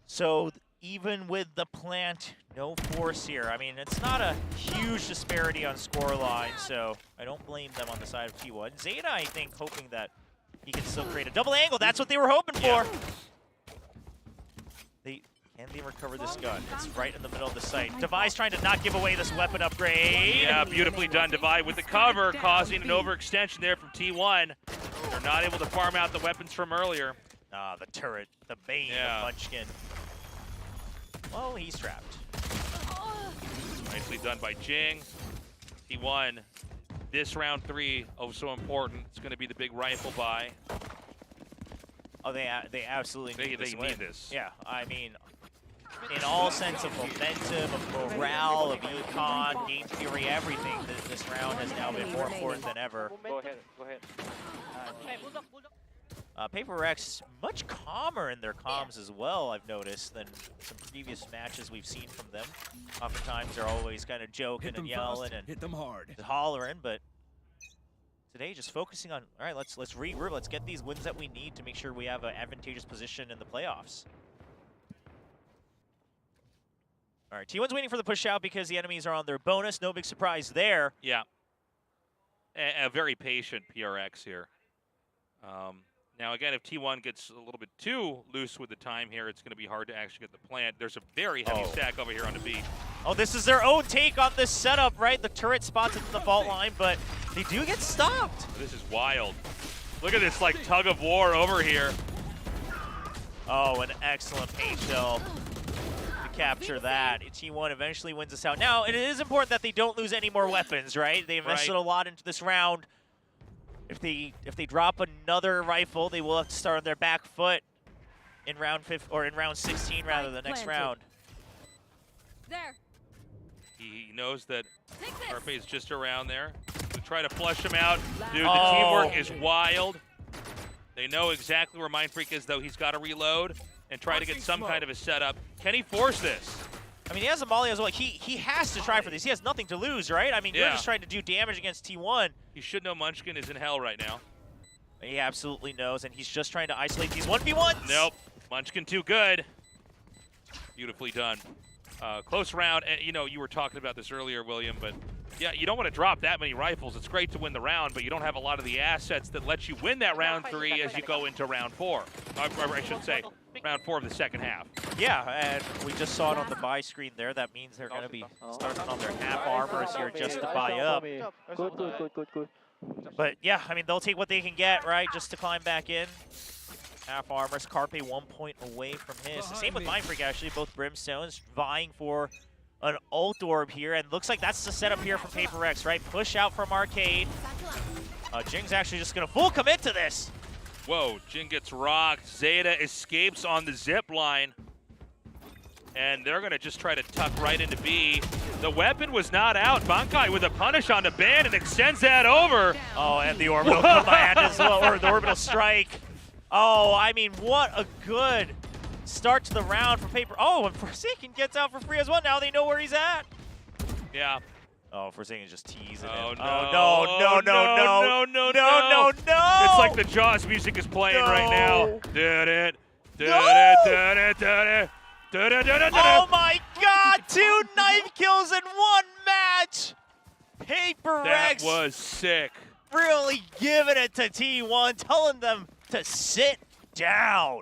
So even with the plant, no force here. I mean, it's not a huge disparity on scoreline, so I don't blame them on the side of T1. Zeta, I think, hoping that he can still create a double angle. That's what they were hoping for. Can they recover this gun? It's right in the middle of the site. Devi's trying to not give away this weapon upgrade. Yeah, beautifully done, Devi, with the cover, causing an overextension there from T1. They're not able to farm out the weapons from earlier. The turret, the bane of Munchkin. Well, he's trapped. Nicely done by Jing. T1, this round 3, oh so important. It's going to be the big rifle buy. Oh, they absolutely need this win. Need this. Yeah, I mean, in all sense of momentum, of morale, of econ, game theory, everything, this round has now been more important than ever. Go ahead. PRX much calmer in their comms as well, I've noticed, than some previous matches we've seen from them. Oftentimes they're always kind of joking and yelling and hit them hard, hollering, but today just focusing on, all right, let's regroup, let's get these wins that we need to make sure we have an advantageous position in the playoffs. All right, T1's waiting for the push out because the enemies are on their bonus. No big surprise there. Yeah. A very patient PRX here. Now, again, if T1 gets a little bit too loose with the time here, it's going to be hard to actually get the plant. There's a very heavy stack over here on the beach. Oh, this is their own take on this setup, right? The turret spots into the fault line, but they do get stopped. This is wild. Look at this, like, tug of war over here. Oh, an excellent paint shell to capture that. T1 eventually wins this out. Now, it is important that they don't lose any more weapons, right? They invested a lot into this round. If they drop another rifle, they will have to start on their back foot in round 16 rather than next round. There. He knows that Carpe is just around there. To try to flush him out. Dude, the teamwork is wild. They know exactly where Mindfreak is, though. He's got to reload and try to get some kind of a setup. Can he force this? I mean, he has a molly as well. He has to try for this. He has nothing to lose, right? I mean, you're just trying to do damage against T1. He should know Munchkin is in hell right now. He absolutely knows, and he's just trying to isolate these 1v1s. Nope. Munchkin too good. Beautifully done. Close round. And, you were talking about this earlier, William, but yeah, you don't want to drop that many rifles. It's great to win the round, but you don't have a lot of the assets that let you win that round 3 as you go into round 4. Or I should say, round 4 of the second half. Yeah, and we just saw it on the buy screen there. That means they're going to be starting on their half armors here just to buy up. Good. But yeah, I mean, they'll take what they can get, right, just to climb back in. Half armors, Carpe 1 point away from his. The same with Mindfreak, actually. Both Brimstones vying for an ult orb here, and looks like that's the setup here from PRX, right? Push out from Arcade. Jing's actually just going to full commit to this. Whoa, Jing gets rocked. Zeta escapes on the zip line. And they're going to just try to tuck right into B. The weapon was not out. Bankai with a punish on the ban and extends that over. Oh, and the orbital command as well, or the orbital strike. Oh, I mean, what a good start to the round for Paper. Oh, and Forsaken gets out for free as well. Now they know where he's at. Yeah. Oh, Forsaken's just teasing Oh, it. no. Oh, no. No. It's like the Jaws music is playing right now. Oh my God, 2 knife kills in 1 match. PRX. That was sick. Really giving it to T1, telling them to sit down.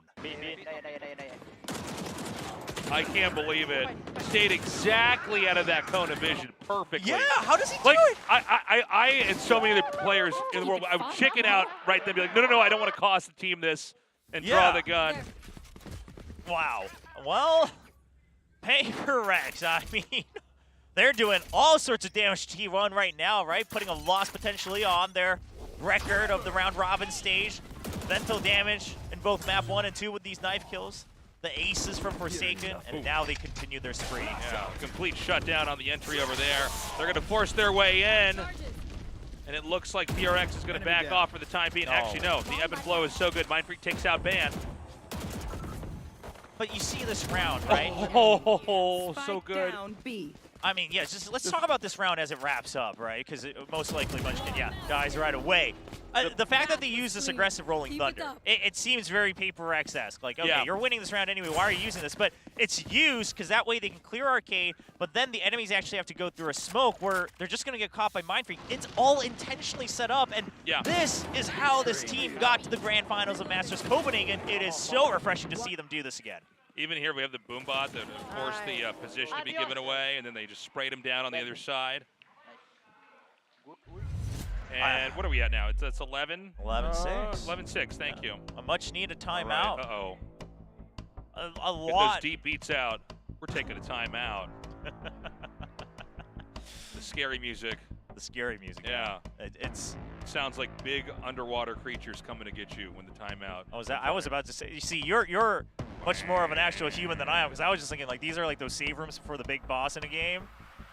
I can't believe it. Stayed exactly out of that cone of vision perfectly. Yeah, how does he do it? I and so many other players in the world, I would chicken out right then, be like, no, I don't want to cost the team this, and draw the gun. Wow. Well, PRX, I mean, they're doing all sorts of damage to T1 right now, right? Putting a loss potentially on their record of the round robin stage. Mental damage in both map 1 and 2 with these knife kills. The aces from Forsaken, and now they continue their spree. Yeah, complete shutdown on the entry over there. They're going to force their way in, and it looks like PRX is going to back off for the time being. Actually, no, the ebb and flow is so good. Mindfreak takes out Ban. But you see this round, right? Oh, so good. I mean, yeah, just let's talk about this round as it wraps up, right? Because most likely Munchkin, dies right away. The fact that they use this aggressive Rolling Thunder, it seems very PRX-esque. Like, okay, you're winning this round anyway, why are you using this? But it's used because that way they can clear Arcade, but then the enemies actually have to go through a smoke where they're just going to get caught by Mindfreak. It's all intentionally set up, and this is how this team got to the Grand Finals of Masters Copenhagen. It is so refreshing to see them do this again. Even here, we have the boom bot that forced the position to be given away, and then they just sprayed him down on the other side. And what are we at now? It's 11? 11-6. 11-6, thank you. A much-needed timeout. Right. Uh-oh. A lot. Get those deep beats out. We're taking a timeout. The scary music. The scary music. Yeah. It sounds like big underwater creatures coming to get you when the timeout. I was about to say, you see, you're much more of an actual human than I am, because I was just thinking, like, these are like those save rooms for the big boss in a game.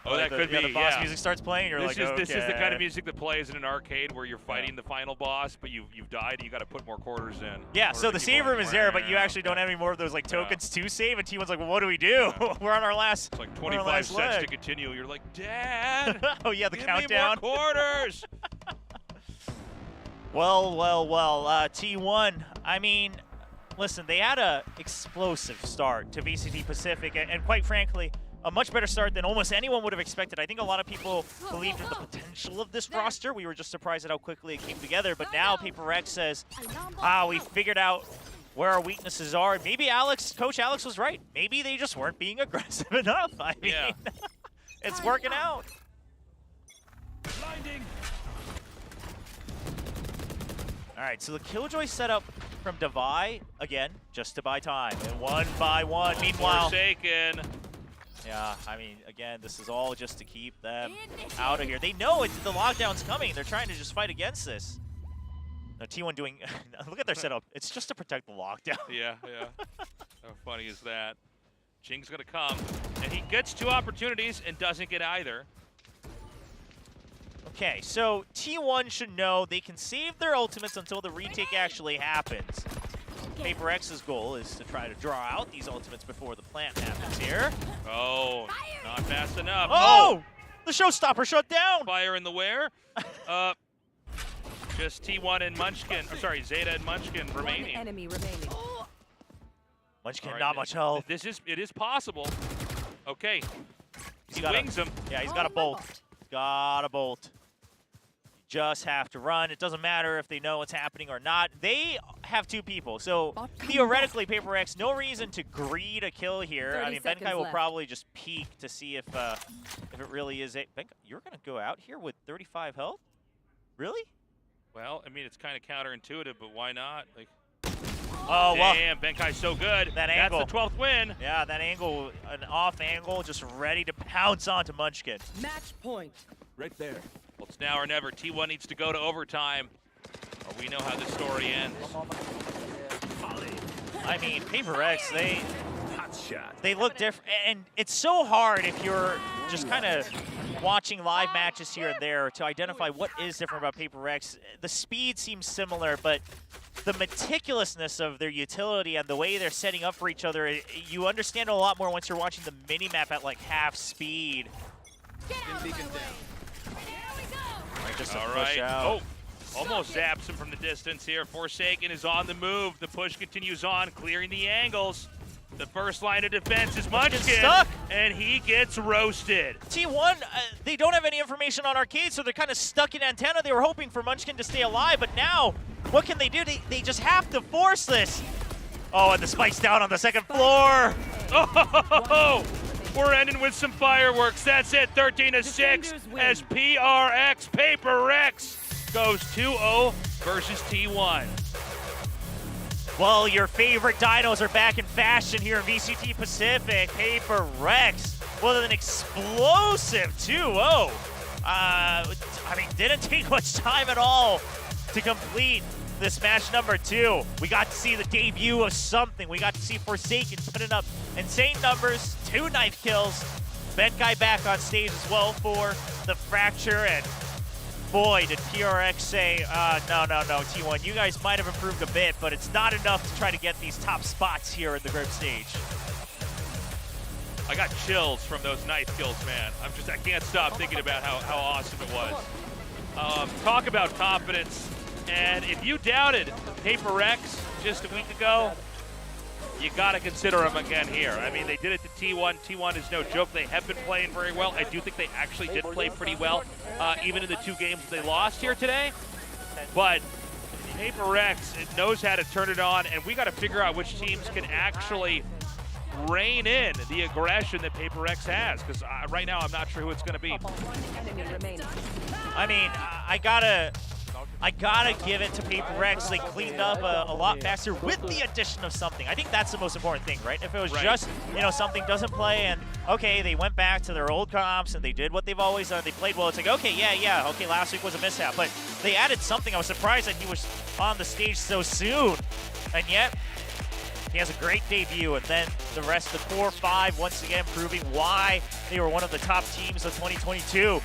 Oh, like that could be, the boss music starts playing, you're this like, This is the kind of music that plays in an arcade where you're fighting the final boss, but you've died and you got to put more quarters in. Yeah, so the save room is there, but you actually don't have any more of those like tokens to save, and T1's like, well, what do we do? We're on our last It's like 25 cents to continue. You're like, Dad! Oh yeah, the give countdown. Me more quarters! Well, T1, I mean, listen, they had a explosive start to VCT Pacific, and quite frankly, a much better start than almost anyone would have expected. I think a lot of people believed in the potential of this roster. We were just surprised at how quickly it came together. But now PRX says, we figured out where our weaknesses are. Maybe Coach Alex was right. Maybe they just weren't being aggressive enough. I mean, it's working out. All right, so the Killjoy setup from Devi, again, just to buy time. And 1 by 1. Meanwhile, Forsaken. Yeah, I mean, again, this is all just to keep them out of here. They know the lockdown's coming. They're trying to just fight against this. Now, T1 doing, look at their setup. It's just to protect the lockdown. Yeah. How funny is that? Jing's going to come, and he gets 2 opportunities and doesn't get either. Okay, so T1 should know they can save their ultimates until the retake actually happens. PRX's goal is to try to draw out these ultimates before the plant happens here. Oh, not fast enough. Oh! The showstopper shut down! Fire in the where? Just T1 and Munchkin. I'm sorry, Zeta and Munchkin remaining. Enemy remaining. Munchkin, Right, not much health. It is possible. Okay. He wings him. Yeah, he's got a bolt. Got a bolt. just have to run. It doesn't matter if they know what's happening or not. They have 2 people. So theoretically, Paper X, no reason to greed a kill here. I mean, Benkai will probably just peek to see if it really is a... Benkai, you're going to go out here with 35 health? Really? Well, I mean, it's kind of counterintuitive, but why not? Like, oh, well. Damn, Benkai's so good. That angle. That's the 12th win. Yeah, that angle, an off angle, just ready to pounce onto Munchkin. Match point. Right there. Well, it's now or never. T1 needs to go to overtime, or we know how this story ends. I mean, Paper X, they look different, and it's so hard if you're just kind of watching live matches here and there to identify what is different about Paper X. The speed seems similar, but the meticulousness of their utility and the way they're setting up for each other, you understand a lot more once you're watching the mini-map at like half speed. Just all right. Oh, almost zaps him from the distance here. Forsaken is on the move. The push continues on, clearing the angles. The first line of defense is Munchkin, stuck, and he gets roasted. T1, they don't have any information on Arcade, so they're kind of stuck in Antenna. They were hoping for Munchkin to stay alive, but now, what can they do? They just have to force this. Oh, and the spike's down on the second floor. Oh, we're ending with some fireworks. That's it, 13-6 as PRX Paper X goes 2-0 versus T1. Well, your favorite dinos are back in fashion here in VCT Pacific. Paper Rex with an explosive 2-0. I mean, didn't take much time at all to complete this match number 2. We got to see the debut of something. We got to see Forsaken putting up insane numbers, 2 knife kills. Benkai back on stage as well for the Fracture, and boy, did PRX say, no, T1, you guys might have improved a bit, but it's not enough to try to get these top spots here at the group stage. I got chills from those knife kills, man. I can't stop thinking about how awesome it was. Talk about confidence, and if you doubted Paper X just a week ago, you got to consider them again here. I mean, they did it to T1. T1 is no joke. They have been playing very well. I do think they actually did play pretty well, even in the 2 games they lost here today. But Paper X knows how to turn it on, and we got to figure out which teams can actually rein in the aggression that Paper X has, because right now I'm not sure who it's going to be. I mean, I gotta give it to Paper X. They cleaned up a lot faster with the addition of something. I think that's the most important thing, right? If it was just, something doesn't play and, okay, they went back to their old comps and they did what they've always done. They played well. It's like, okay, yeah, okay, last week was a mishap. But they added something. I was surprised that he was on the stage so soon. And yet, he has a great debut. And then the rest of the core 5, once again, proving why they were one of the top teams of 2022.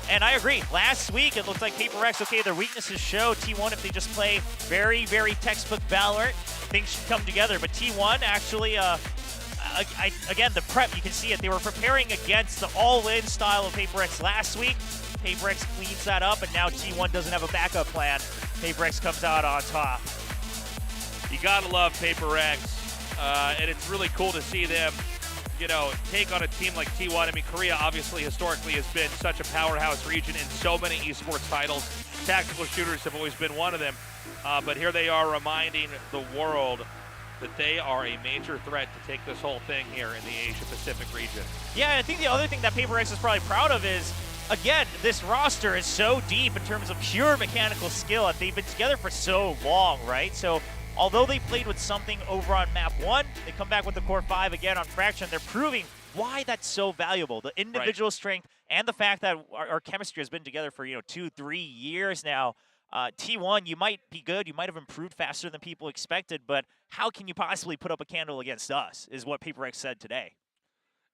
And I agree. Last week, it looked like Paper X, okay, their weaknesses show. T1, if they just play very, very textbook Valorant, things should come together. But T1 actually, again, the prep, you can see it. They were preparing against the all-in style of Paper X last week. Paper X cleans that up, and now T1 doesn't have a backup plan. Paper X comes out on top. You gotta love Paper X, and it's really cool to see them take on a team like T1. I mean, Korea obviously historically has been such a powerhouse region in so many esports titles. Tactical shooters have always been one of them. But here they are reminding the world that they are a major threat to take this whole thing here in the Asia-Pacific region. Yeah, I think the other thing that Paper X is probably proud of is, again, this roster is so deep in terms of pure mechanical skill, and they've been together for so long, right? So although they played with something over on map 1, they come back with the core 5 again on Fraction. They're proving why that's so valuable. The individual strength and the fact that our chemistry has been together for 2-3 years now. T1, you might be good. You might have improved faster than people expected, but how can you possibly put up a candle against us is what Paper X said today.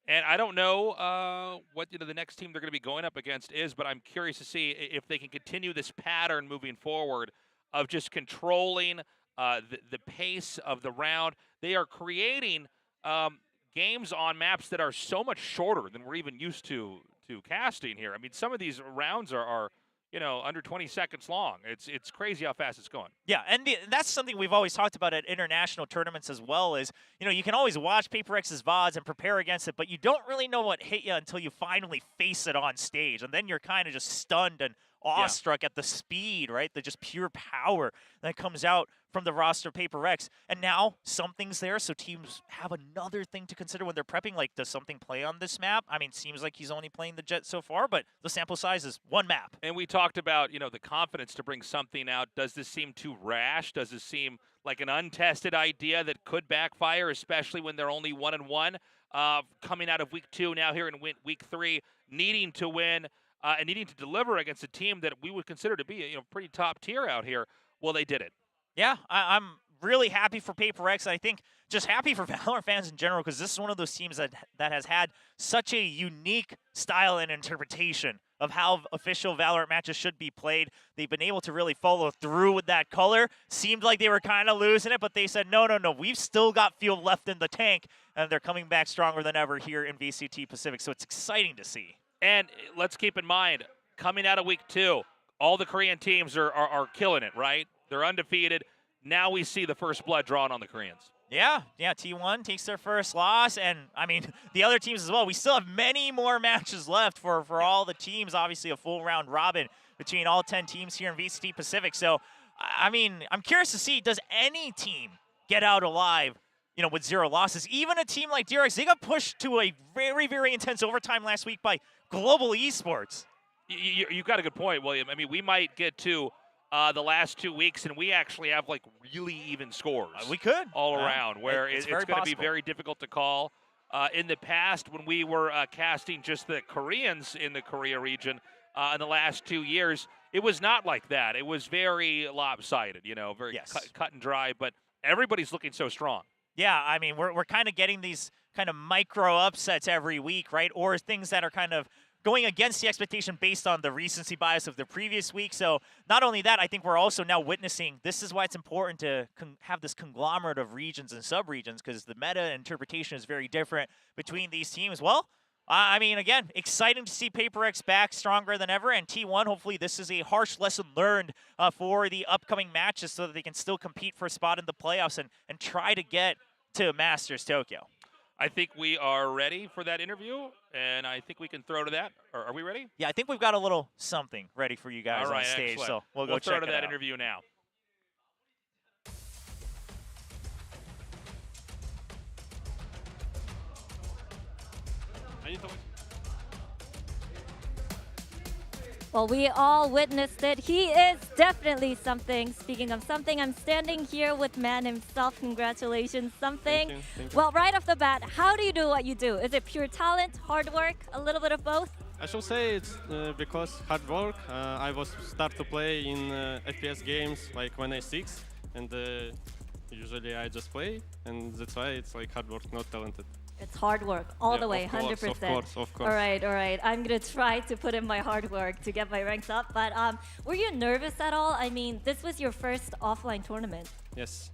And I don't know what the next team they're going to be going up against is, but I'm curious to see if they can continue this pattern moving forward of just controlling the pace of the round. They are creating games on maps that are so much shorter than we're even used to casting here. I mean, some of these rounds are under 20 seconds long. It's crazy how fast it's going. Yeah, and that's something we've always talked about at international tournaments as well is, you can always watch Paper X's VODs and prepare against it, but you don't really know what hit you until you finally face it on stage. And then you're kind of just stunned and awestruck at the speed, right? The just pure power that comes out from the roster of PRX. And now something's there, so teams have another thing to consider when they're prepping. Like, does something play on this map? I mean, seems like he's only playing the Jet so far, but the sample size is one map. And we talked about, the confidence to bring something out. Does this seem too rash? Does this seem like an untested idea that could backfire, especially when they're only 1-1? Coming out of week 2, now here in week 3, needing to win and needing to deliver against a team that we would consider to be pretty top tier out here. Well, they did it. Yeah, I'm really happy for PRX. I think just happy for Valorant fans in general, because this is one of those teams that has had such a unique style and interpretation of how official Valorant matches should be played. They've been able to really follow through with that color. Seemed like they were kind of losing it, but they said, no, we've still got fuel left in the tank, and they're coming back stronger than ever here in VCT Pacific, so it's exciting to see. And let's keep in mind, coming out of week 2, all the Korean teams are killing it, right? They're undefeated. Now we see the first blood drawn on the Koreans. Yeah, T1 takes their first loss, and I mean, the other teams as well. We still have many more matches left for all the teams, obviously a full round robin between all 10 teams here in VCT Pacific. So, I mean, I'm curious to see, does any team get out alive, with 0 losses? Even a team like PRX, they got pushed to a very, very intense overtime last week by Global Esports. You've got a good point, William. I mean, we might get to the last 2 weeks, and we actually have really even scores. We could all around, where it's going to be very difficult to call. In the past, when we were casting just the Koreans in the Korea region in the last 2 years, it was not like that. It was very lopsided, very cut and dry. But everybody's looking so strong. Yeah, I mean, we're kind of getting these kind of micro upsets every week, right? Or things that are kind of going against the expectation based on the recency bias of the previous week. So not only that, I think we're also now witnessing, this is why it's important to have this conglomerate of regions and sub-regions, because the meta interpretation is very different between these teams. Well, I mean, again, exciting to see PRX back stronger than ever, and T1, hopefully this is a harsh lesson learned for the upcoming matches so that they can still compete for a spot in the playoffs and try to get to Masters Tokyo. I think we are ready for that interview, and I think we can throw to that. Are we ready? Yeah, I think we've got a little something ready for you guys on stage, excellent. so we'll go check throw to it that out. interview now. Well, we all witnessed it. He is definitely something. Speaking of something, I'm standing here with man himself. Congratulations, something. Thank you. Well, right off the bat, how do you do what you do? Is it pure talent, hard work, a little bit of both? I should say it's because hard work. I was start to play in FPS games like when I 6, and usually I just play, and that's why it's like hard work, not talented. It's hard work all the way, 100%. Of course. All right. I'm going to try to put in my hard work to get my ranks up. But were you nervous at all? I mean, this was your first offline tournament. Yes.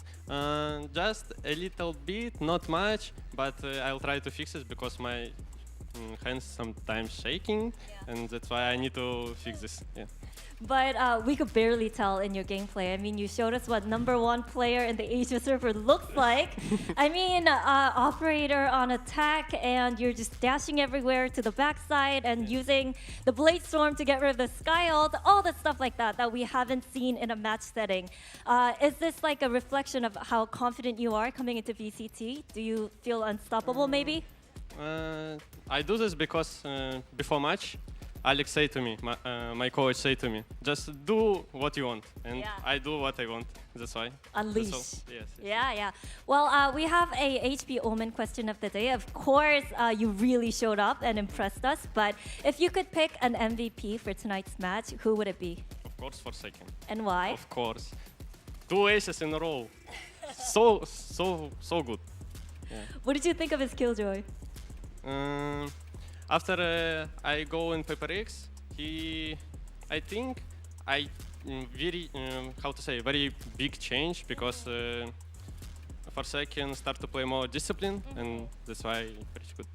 Just a little bit, not much, but I'll try to fix it because my hands sometimes shaking, and that's why I need to fix this. Yeah. But we could barely tell in your gameplay. I mean, you showed us what #1 player in the Asia server looks like. I mean, operator on attack, and you're just dashing everywhere to the backside and using the Blade Storm to get rid of the Sky Ult, all the stuff like that we haven't seen in a match setting. Is this like a reflection of how confident you are coming into VCT? Do you feel unstoppable, maybe? I do this because before match, Alex say to me, my coach say to me, just do what you want, and I do what I want. That's why. Unleash. Yes. Yeah. Well, we have a HP Omen question of the day. Of course, you really showed up and impressed us. But if you could pick an MVP for tonight's match, who would it be? Of course, Forsaken. And why? Of course. 2 aces in a row. So good. Yeah. What did you think of his killjoy? After I go in PRX, I think very very big change because Forsaken start to play more discipline, and that's why pretty good.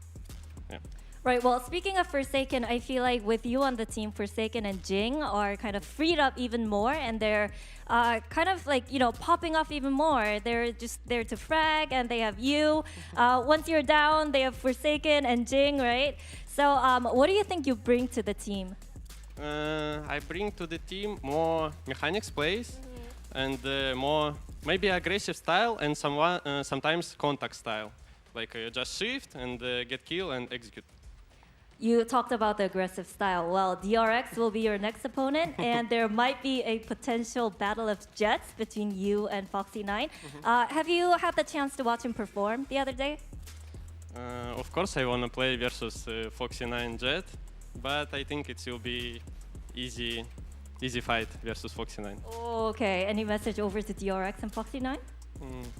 Yeah. Right, well, speaking of Forsaken, I feel like with you on the team, Forsaken and Jing are kind of freed up even more, and they're kind of like, popping off even more. They're just there to frag, and they have you. Once you're down, they have Forsaken and Jing, right? So what do you think you bring to the team? I bring to the team more mechanics plays and more maybe aggressive style and sometimes contact style. Like just shift and get kill and execute. You talked about the aggressive style. Well, DRX will be your next opponent, and there might be a potential battle of jets between you and Foxy9. Have you had the chance to watch him perform the other day? Of course, I want to play versus Foxy9 Jet, but I think it will be easy fight versus Foxy9. Okay. Any message over to DRX and Foxy9?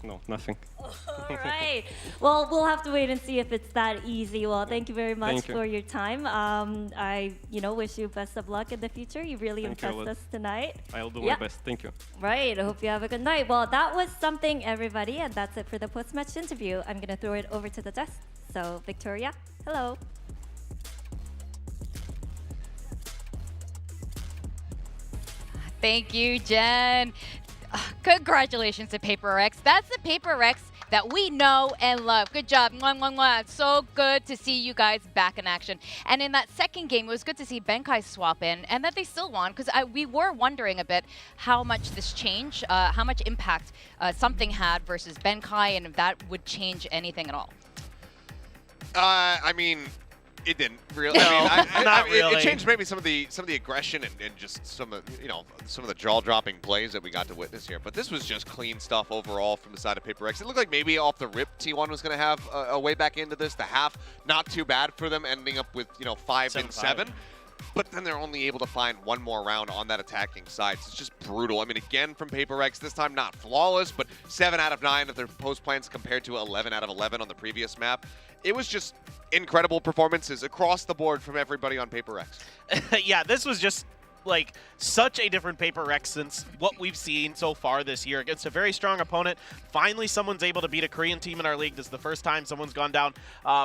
No, nothing. All right. Well, we'll have to wait and see if it's that easy. Well, thank you very much for your time. I, wish you best of luck in the future. You really impressed us tonight. I'll do my best. Thank you. Right. I hope you have a good night. Well, that was something, everybody, and that's it for the post-match interview. I'm going to throw it over to the desk. So, Victoria, hello. Thank you, Jen. Congratulations to PRX. That's the PRX that we know and love. Good job. Mwah, mwah, mwah. It's so good to see you guys back in action. And in that second game, it was good to see Benkai swap in and that they still won, because we were wondering a bit how much this changed, how much impact something had versus Benkai, and if that would change anything at all. I mean, it didn't really. Not really. It changed maybe some of the aggression and just some of the jaw-dropping plays that we got to witness here. But this was just clean stuff overall from the side of PRX. It looked like maybe off the rip, T1 was going to have a way back into this. The half not too bad for them, ending up with 5 and 7. But then they're only able to find one more round on that attacking side. So it's just brutal. I mean, again, from PRX, this time not flawless, but 7 out of 9 of their post plans compared to 11 out of 11 on the previous map. It was just incredible performances across the board from everybody on PRX. Yeah, this was just like such a different PRX since what we've seen so far this year against a very strong opponent. Finally, someone's able to beat a Korean team in our league. This is the first time someone's gone down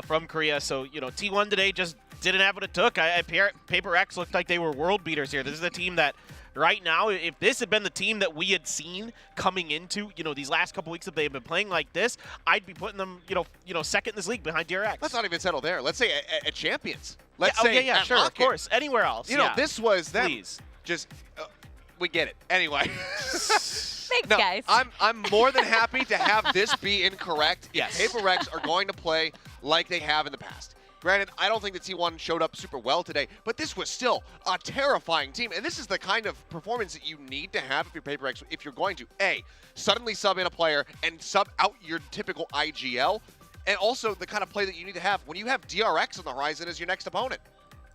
from Korea. So, T1 today just didn't have what it took. PRX looked like they were world beaters here. This is a team that right now, if this had been the team that we had seen coming into, these last couple weeks that they've been playing like this, I'd be putting them, second in this league behind DRX. Let's not even settle there. Let's say at Champions. Let's say sure, of course. Anywhere else. This was them. Please. Just, we get it. Anyway. Thanks, guys. I'm more than happy to have this be incorrect. Yes. PRX are going to play like they have in the past. Granted, I don't think the T1 showed up super well today, but this was still a terrifying team. And this is the kind of performance that you need to have if you're PRX, if you're going to, A, suddenly sub in a player and sub out your typical IGL, and also the kind of play that you need to have when you have DRX on the horizon as your next opponent.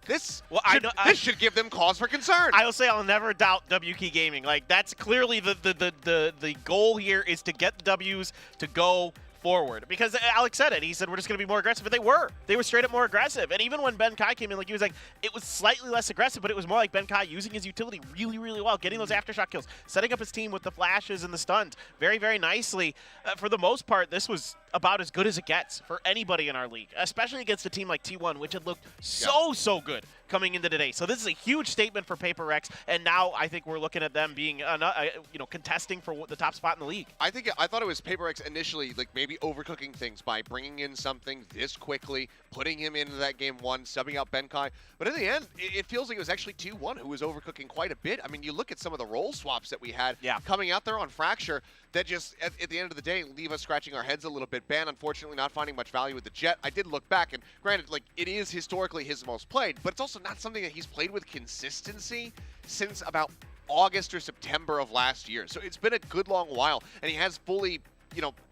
This should give them cause for concern. I will say I'll never doubt WK Gaming. Like, that's clearly the goal here is to get the Ws to go forward, because Alex said it. He said we're just going to be more aggressive, but they were straight up more aggressive. And even when Benkai came in, like he was like, it was slightly less aggressive, but it was more like Benkai using his utility really, really well, getting those aftershock kills, setting up his team with the flashes and the stuns very, very nicely. For the most part, this was about as good as it gets for anybody in our league, especially against a team like T1, which had looked so good coming into today. So this is a huge statement for PRX, and now I think we're looking at them being, contesting for the top spot in the league. I thought it was PRX initially, like maybe overcooking things by bringing in something this quickly, putting him into that game 1, subbing out Benkai. But in the end, it feels like it was actually T1 who was overcooking quite a bit. I mean, you look at some of the role swaps that we had coming out there on Fracture that just, at the end of the day, leave us scratching our heads a little bit. Ban, unfortunately, not finding much value with the Jet. I did look back, and granted, like, it is historically his most played, but it's also not something that he's played with consistency since about August or September of last year. So it's been a good long while, and he has fully,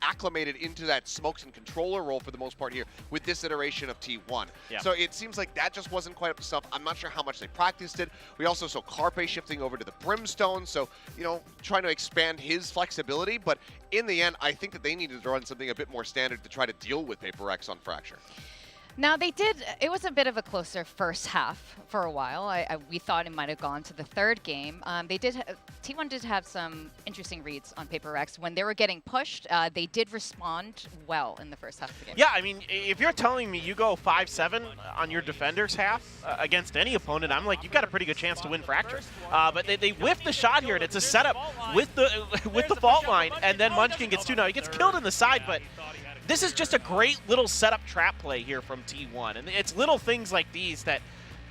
acclimated into that smokes and controller role for the most part here with this iteration of T1. Yeah. So it seems like that just wasn't quite up to stuff. I'm not sure how much they practiced it. We also saw Carpe shifting over to the Brimstone, so, trying to expand his flexibility. But in the end, I think that they needed to run something a bit more standard to try to deal with PRX on Fracture. Now, it was a bit of a closer first half for a while. We thought it might have gone to the third game. T1 did have some interesting reads on PRX. When they were getting pushed, they did respond well in the first half of the game. Yeah, I mean, if you're telling me you go 5-7 on your defender's half against any opponent, I'm like, you've got a pretty good chance to win Fracture. But they whiffed the shot here, and it's a setup with the fault line, and then Munchkin gets 2. Now, he gets killed in the side, but this is just a great little setup trap play here from T1. And it's little things like these that,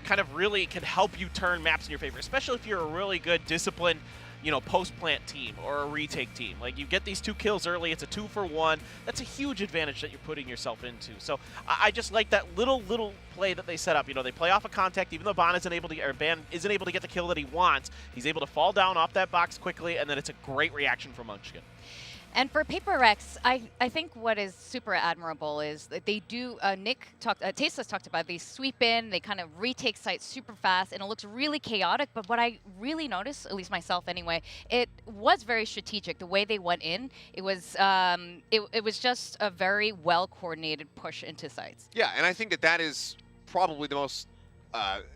kind of really can help you turn maps in your favor, especially if you're a really good, disciplined, you know, post-plant team or a retake team. Like, you get these 2 kills early, it's a 2-for-1. That's a huge advantage that you're putting yourself into. So I just like that little play that they set up. You know, they play off a contact, even though Ban isn't able to get the kill that he wants. He's able to fall down off that box quickly, and then it's a great reaction from Munchkin. And for PRX, I think what is super admirable is that they do, Tasteless talked about, they sweep in, they kind of retake sites super fast, and it looks really chaotic, but what I really noticed, at least myself anyway, it was very strategic, the way they went in. It was just a very well-coordinated push into sites. Yeah, and I think that is probably the most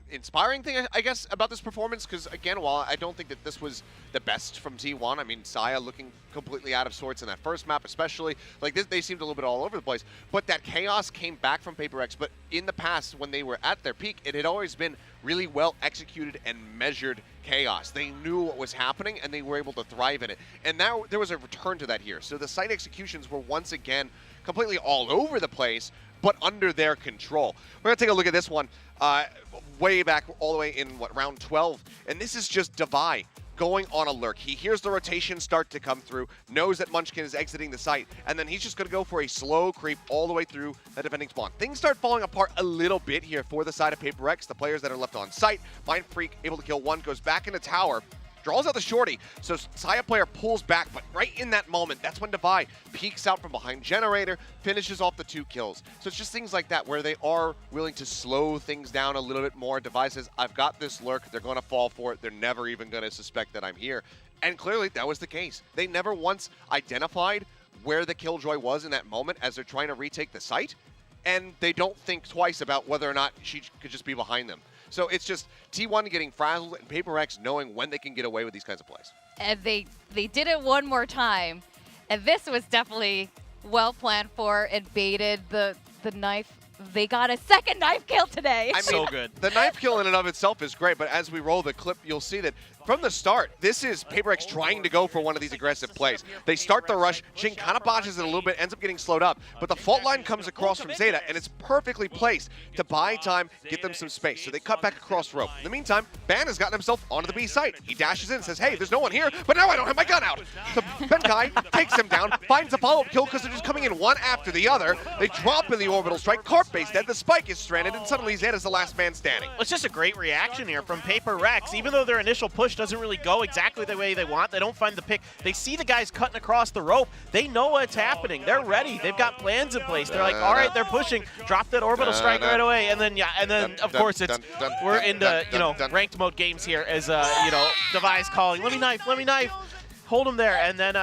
inspiring thing, I guess, about this performance, because, again, while I don't think that this was the best from T1, I mean, Saya looking completely out of sorts in that first map especially, like, they seemed a little bit all over the place, but that chaos came back from PRX. But in the past, when they were at their peak, it had always been really well executed and measured chaos. They knew what was happening, and they were able to thrive in it. And now there was a return to that here. So the site executions were once again completely all over the place, but under their control. We're going to take a look at this one way back all the way in, round 12. And this is just Devi going on a lurk. He hears the rotation start to come through, knows that Munchkin is exiting the site, and then he's just going to go for a slow creep all the way through the defending spawn. Things start falling apart a little bit here for the side of PRX. The players that are left on site, Mindfreak able to kill one, goes back into tower, draws out the shorty, so Saya player pulls back, but right in that moment, that's when Devi peeks out from behind Generator, finishes off the 2 kills. So it's just things like that where they are willing to slow things down a little bit more. Devi says, I've got this lurk, they're going to fall for it, they're never even going to suspect that I'm here. And clearly that was the case. They never once identified where the Killjoy was in that moment as they're trying to retake the site, and they don't think twice about whether or not she could just be behind them. So it's just T1 getting frazzled and PRX knowing when they can get away with these kinds of plays. And they did it one more time. And this was definitely well planned for and baited the knife. They got a second knife kill today. I mean, so good. The knife kill in and of itself is great, but as we roll the clip, you'll see that from the start, this is PRX trying to go for one of these aggressive plays. They start the rush, Jing kind of botches it a little bit, ends up getting slowed up, but the fault line comes across from Zeta, and it's perfectly placed to buy time, get them some space. So they cut back across rope. In the meantime, Ban has gotten himself onto the B site. He dashes in and says, hey, there's no one here, but now I don't have my gun out. So Benkai takes him down, finds a follow-up kill because they're just coming in one after the other. They drop in the orbital strike, Carp base dead, the spike is stranded, and suddenly Zeta's the last man standing. It's just a great reaction here from PRX. Even though their initial push doesn't really go exactly the way they want, they don't find the pick. They see the guys cutting across the rope. They know what's happening. They're ready. They've got plans in place. They're like, all right, they're pushing. Drop that orbital strike right away. And then, of course, we're into, ranked mode games here as, Devi's calling, let me knife. Hold him there, and then,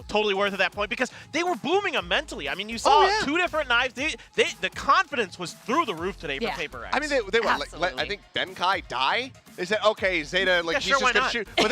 totally worth it at that point because they were booming him mentally. I mean, you saw 2 different knives. The confidence was through the roof today for PRX. I mean, they were I think Benkai die. They said, okay, Zeta, he's just gonna shoot, but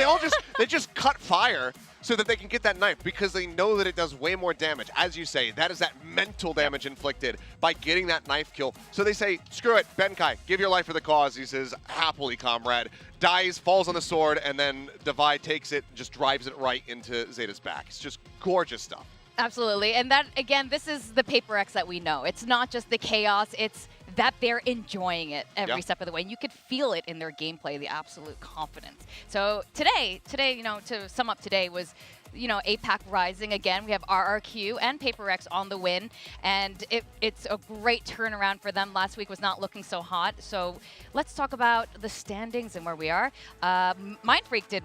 they just cut fire so that they can get that knife because they know that it does way more damage. As you say, that is that mental damage inflicted by getting that knife kill. So they say, screw it, Benkai, give your life for the cause. He says, happily, comrade. Dies, falls on the sword, and then Devi takes it, just drives it right into Zeta's back. It's just gorgeous stuff. Absolutely. And that, again, this is the PRX that we know. It's not just the chaos, it's that they're enjoying it every step of the way. And you could feel it in their gameplay, the absolute confidence. So today, to sum up today was, APAC rising again. We have RRQ and PRX on the win, and it's a great turnaround for them. Last week was not looking so hot. So let's talk about the standings and where we are. Mindfreak did.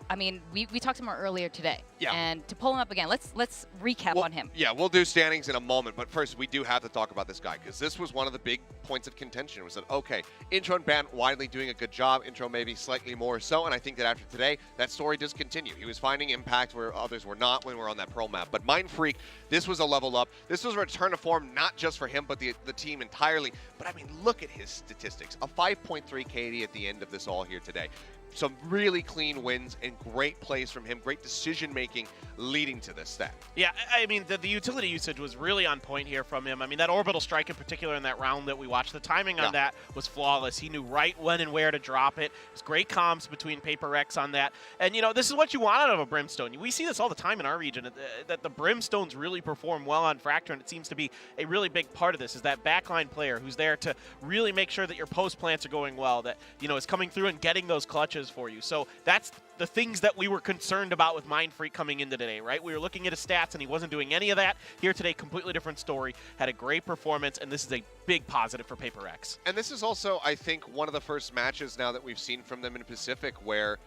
I mean, we talked to him earlier today. Yeah. And to pull him up again, let's recap on him. Yeah, we'll do standings in a moment, but first we do have to talk about this guy because this was one of the big points of contention. Was that, okay, Intro and Ban widely doing a good job, Intro maybe slightly more so, and I think that after today, that story does continue. He was finding impact where others were not when we were on that Pearl map. But Mindfreak, this was a level up. This was a return to form, not just for him, but the team entirely. But I mean, look at his statistics. A 5.3 KD at the end of this all here today. some really clean wins and great plays from him, great decision making leading to this stat. Yeah, I mean, the utility usage was really on point here from him. I mean, that orbital strike in particular in that round that we watched, the timing on that was flawless. He knew right when and where to drop it. It was great comms between PRX on that. And, you know, this is what you want out of a Brimstone. We see this all the time in our region, that the Brimstones really perform well on Fracture, and it seems to be a really big part of this, is that backline player who's there to really make sure that your post plants are going well, that, you know, is coming through and getting those clutches for you. So that's the things that we were concerned about with Mindfreak coming into today, right? We were looking at his stats, and he wasn't doing any of that. Here today, completely different story. Had a great performance, and this is a big positive for PRX. And this is also, I think, one of the first matches now that we've seen from them in Pacific where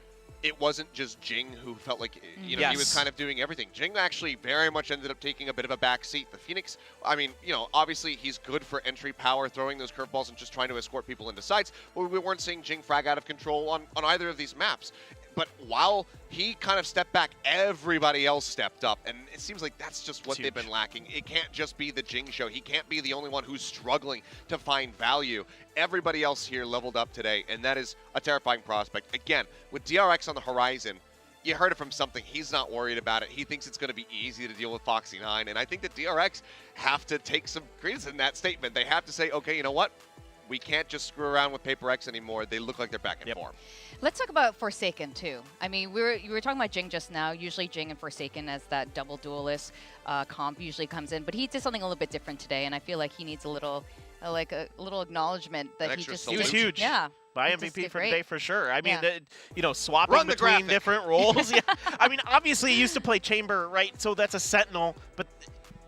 it wasn't just Jing who felt like, you know, he was kind of doing everything. Jing actually very much ended up taking a bit of a back seat. The Phoenix, I mean, you know, obviously he's good for entry power, throwing those curveballs and just trying to escort people into sites, but we weren't seeing Jing frag out of control on either of these maps. But while he kind of stepped back, everybody else stepped up. And it seems like that's just what they've been lacking. It can't just be the Jing show. He can't be the only one who's struggling to find value. Everybody else here leveled up today, and that is a terrifying prospect. Again, with DRX on the horizon, you heard it from something. He's not worried about it. He thinks it's going to be easy to deal with Foxy9. And I think that DRX have to take some credence in that statement. They have to say, okay, you know what? We can't just screw around with PRX anymore. They look like they're back in form. Let's talk about Forsaken, too. I mean, you were talking about Jing just now. Usually Jing and Forsaken as that double duelist comp usually comes in. But he did something a little bit different today, and I feel like he needs a little, like a little acknowledgement that he just... He was huge. Yeah. By MVP for the day for sure. I mean, Yeah. you know, swapping between different roles. Yeah. I mean, obviously he used to play Chamber, right? So that's a Sentinel, but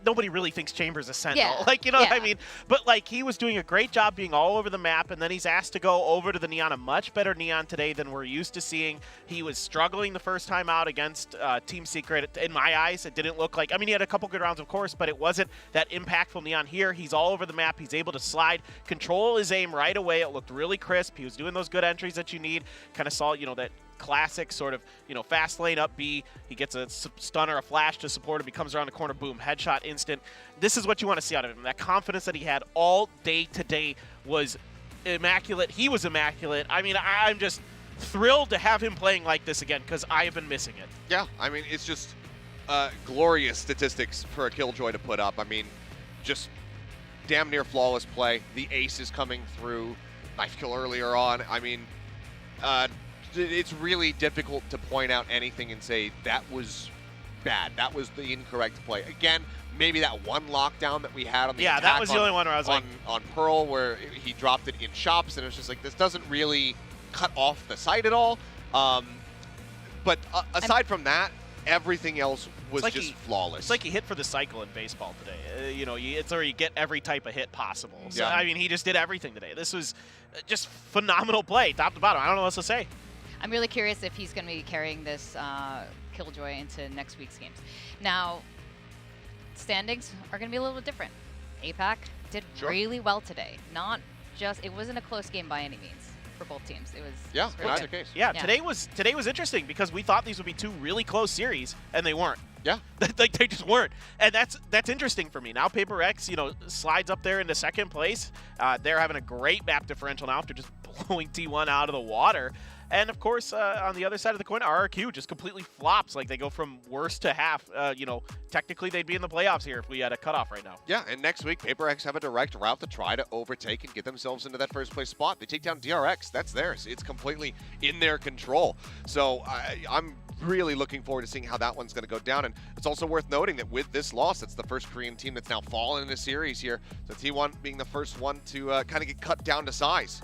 nobody really thinks Chamber's a Sentinel. Yeah. Like, you know what I mean? But, like, he was doing a great job being all over the map, and then he's asked to go over to the Neon, a much better Neon today than we're used to seeing. He was struggling the first time out against Team Secret. In my eyes, it didn't look like... I mean, he had a couple good rounds, of course, but it wasn't that impactful Neon here. He's all over the map. He's able to slide, control his aim right away. It looked really crisp. He was doing those good entries that you need. Kind of saw, you know, that classic sort of, you know, fast lane up B. He gets a stunner, a flash to support him. He comes around the corner, boom, headshot instant. This is what you want to see out of him. That confidence that he had all day today was immaculate. He was immaculate. I mean, I'm just thrilled to have him playing like this again because I have been missing it. Yeah, I mean, it's just glorious statistics for a Killjoy to put up. I mean, just damn near flawless play. The ace is coming through. Knife kill earlier on. I mean, it's really difficult to point out anything and say that was bad. That was the incorrect play. Again, maybe that one lockdown that we had on the attack that was the only one where I was on, like... on Pearl where he dropped it in shops, and it was just like, this doesn't really cut off the site at all. But aside from that, everything else was like just flawless. It's like he hit for the cycle in baseball today. You know, it's where you get every type of hit possible. So, Yeah. I mean, he just did everything today. This was just phenomenal play, top to bottom. I don't know what else to say. I'm really curious if he's going to be carrying this Killjoy into next week's games. Now, standings are going to be a little bit different. APAC did really well today. Not just, it wasn't a close game by any means for both teams. It was in either case. Yeah, today was interesting because we thought these would be two really close series, and they weren't. Yeah. Like, they just weren't. And that's interesting for me. Now PRX, you know, slides up there into second place. They're having a great map differential now after just blowing T1 out of the water. And, of course, on the other side of the coin, RRQ just completely flops. Like, they go from worst to half. You know, technically, they'd be in the playoffs here if we had a cutoff right now. Yeah, and next week, PRX have a direct route to try to overtake and get themselves into that first place spot. They take down DRX. That's theirs. It's completely in their control. So I'm really looking forward to seeing how that one's going to go down. And it's also worth noting that with this loss, it's the first Korean team that's now fallen in a series here. So T1 being the first one to kind of get cut down to size.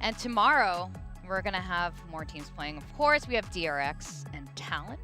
And tomorrow, we're going to have more teams playing. Of course, we have DRX and Talent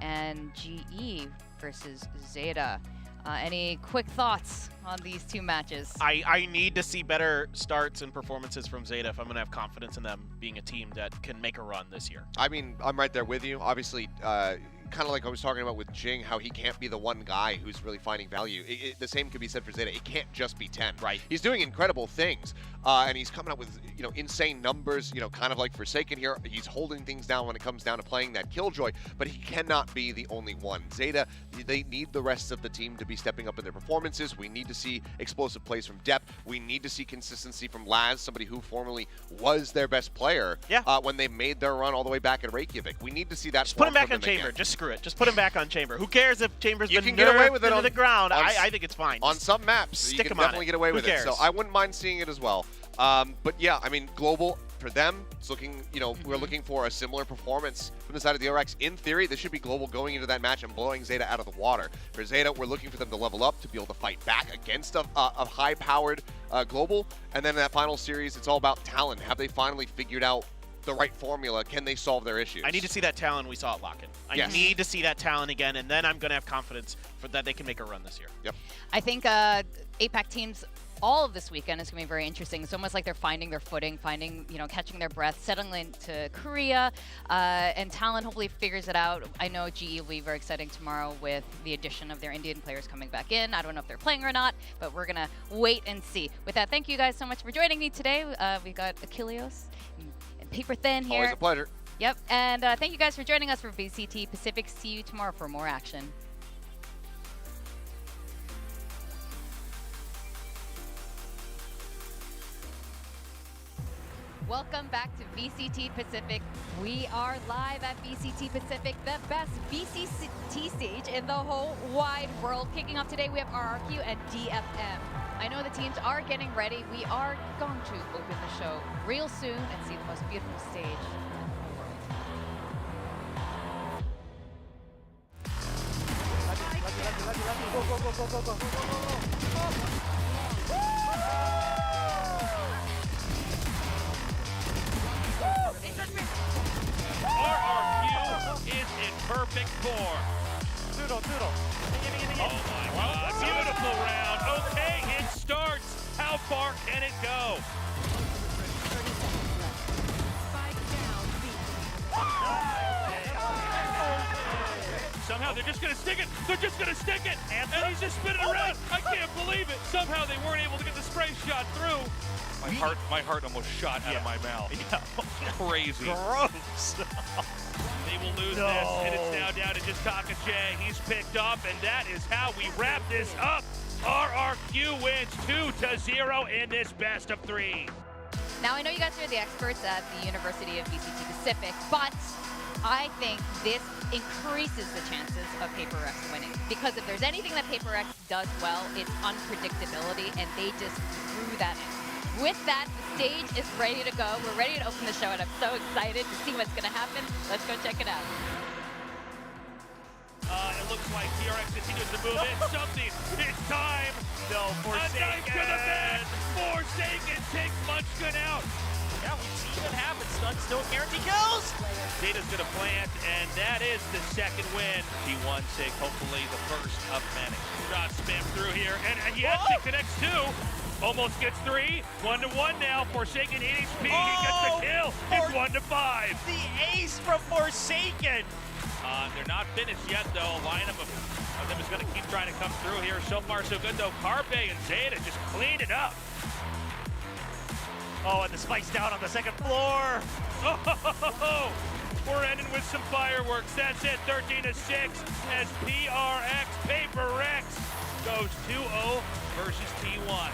and GE versus Zeta. Any quick thoughts on these two matches? I need to see better starts and performances from Zeta if I'm going to have confidence in them being a team that can make a run this year. I mean, I'm right there with you. Obviously, kind of like I was talking about with Jing, how he can't be the one guy who's really finding value. The same could be said for Zeta. It can't just be 10. Right. He's doing incredible things, and he's coming up with insane numbers. Kind of like Forsaken here. He's holding things down when it comes down to playing that Killjoy, but he cannot be the only one. Zeta, they need the rest of the team to be stepping up in their performances. We need to see explosive plays from Depp. We need to see consistency from Laz, somebody who formerly was their best player when they made their run all the way back at Reykjavik. We need to see that. Just put him back on Chamber. Again. Just screw it. Just put him back on Chamber. Who cares if Chamber's You been can get away with it into on the ground? I on think it's fine. On some maps, you stick can him on definitely it. get away Who with cares? it. So I wouldn't mind seeing it as well. But yeah, I mean, global for them, it's looking, we're looking for a similar performance from the side of the PRX. In theory, this should be global going into that match and blowing Zeta out of the water. For Zeta, we're looking for them to level up to be able to fight back against a high-powered global. And then in that final series, it's all about talent. Have they finally figured out the right formula? Can they solve their issues? I need to see that talent we saw at Lock-In. I need to see that talent again, and then I'm going to have confidence for that they can make a run this year. Yep. I think APAC teams all of this weekend is going to be very interesting. It's almost like they're finding their footing, catching their breath, settling into Korea, and Talon hopefully figures it out. I know GE will be very exciting tomorrow with the addition of their Indian players coming back in. I don't know if they're playing or not, but we're going to wait and see. With that, thank you guys so much for joining me today. We got Achilleos and Paper Thin here. Always a pleasure. Yep, and thank you guys for joining us for VCT Pacific. See you tomorrow for more action. Welcome back to VCT Pacific. We are live at VCT Pacific, the best VCT stage in the whole wide world. Kicking off today, we have RRQ and DFM. I know the teams are getting ready. We are going to open the show real soon and see the most beautiful stage in the whole world. RRQ is in perfect form. Oh my God, beautiful round. Okay, it starts. How far can it go? Somehow they're just going to stick it. They're just going to stick it. And he's just spinning around. I can't believe it. Somehow they weren't able to get the spray shot through. My heart almost shot out of my mouth. Crazy. Gross. They will lose this, and it's now down to just Takache. He's picked up, and that is how we wrap this up. RRQ wins 2-0 in this best of 3. Now, I know you guys are the experts at the University of VCT Pacific, but I think this increases the chances of PRX winning. Because if there's anything that PRX does well, it's unpredictability, and they just threw that in. With that, the stage is ready to go. We're ready to open the show, and I'm so excited to see what's going to happen. Let's go check it out. It looks like PRX continues to move in. Something. It's time. No, Forsaken. A knife to the back. Forsaken takes Munchkin out. Yeah, we've seen what happens. Stuns don't guarantee kills. Zeta's going to plant, and that is the second win. T1 sig, hopefully the first of many. Shot spam through here, and he actually connects 2. Almost gets 3. 1-1 now. Forsaken 8 HP. He gets the kill. It's 1-5. The ace from Forsaken. They're not finished yet, though. A lineup of them is going to keep trying to come through here. So far, so good, though. Carpe and Zeta just cleaned it up. Oh, and the spike's down on the second floor. Oh, we're ending with some fireworks. That's it. 13-6 as PRX PaperX goes 2-0 versus T1.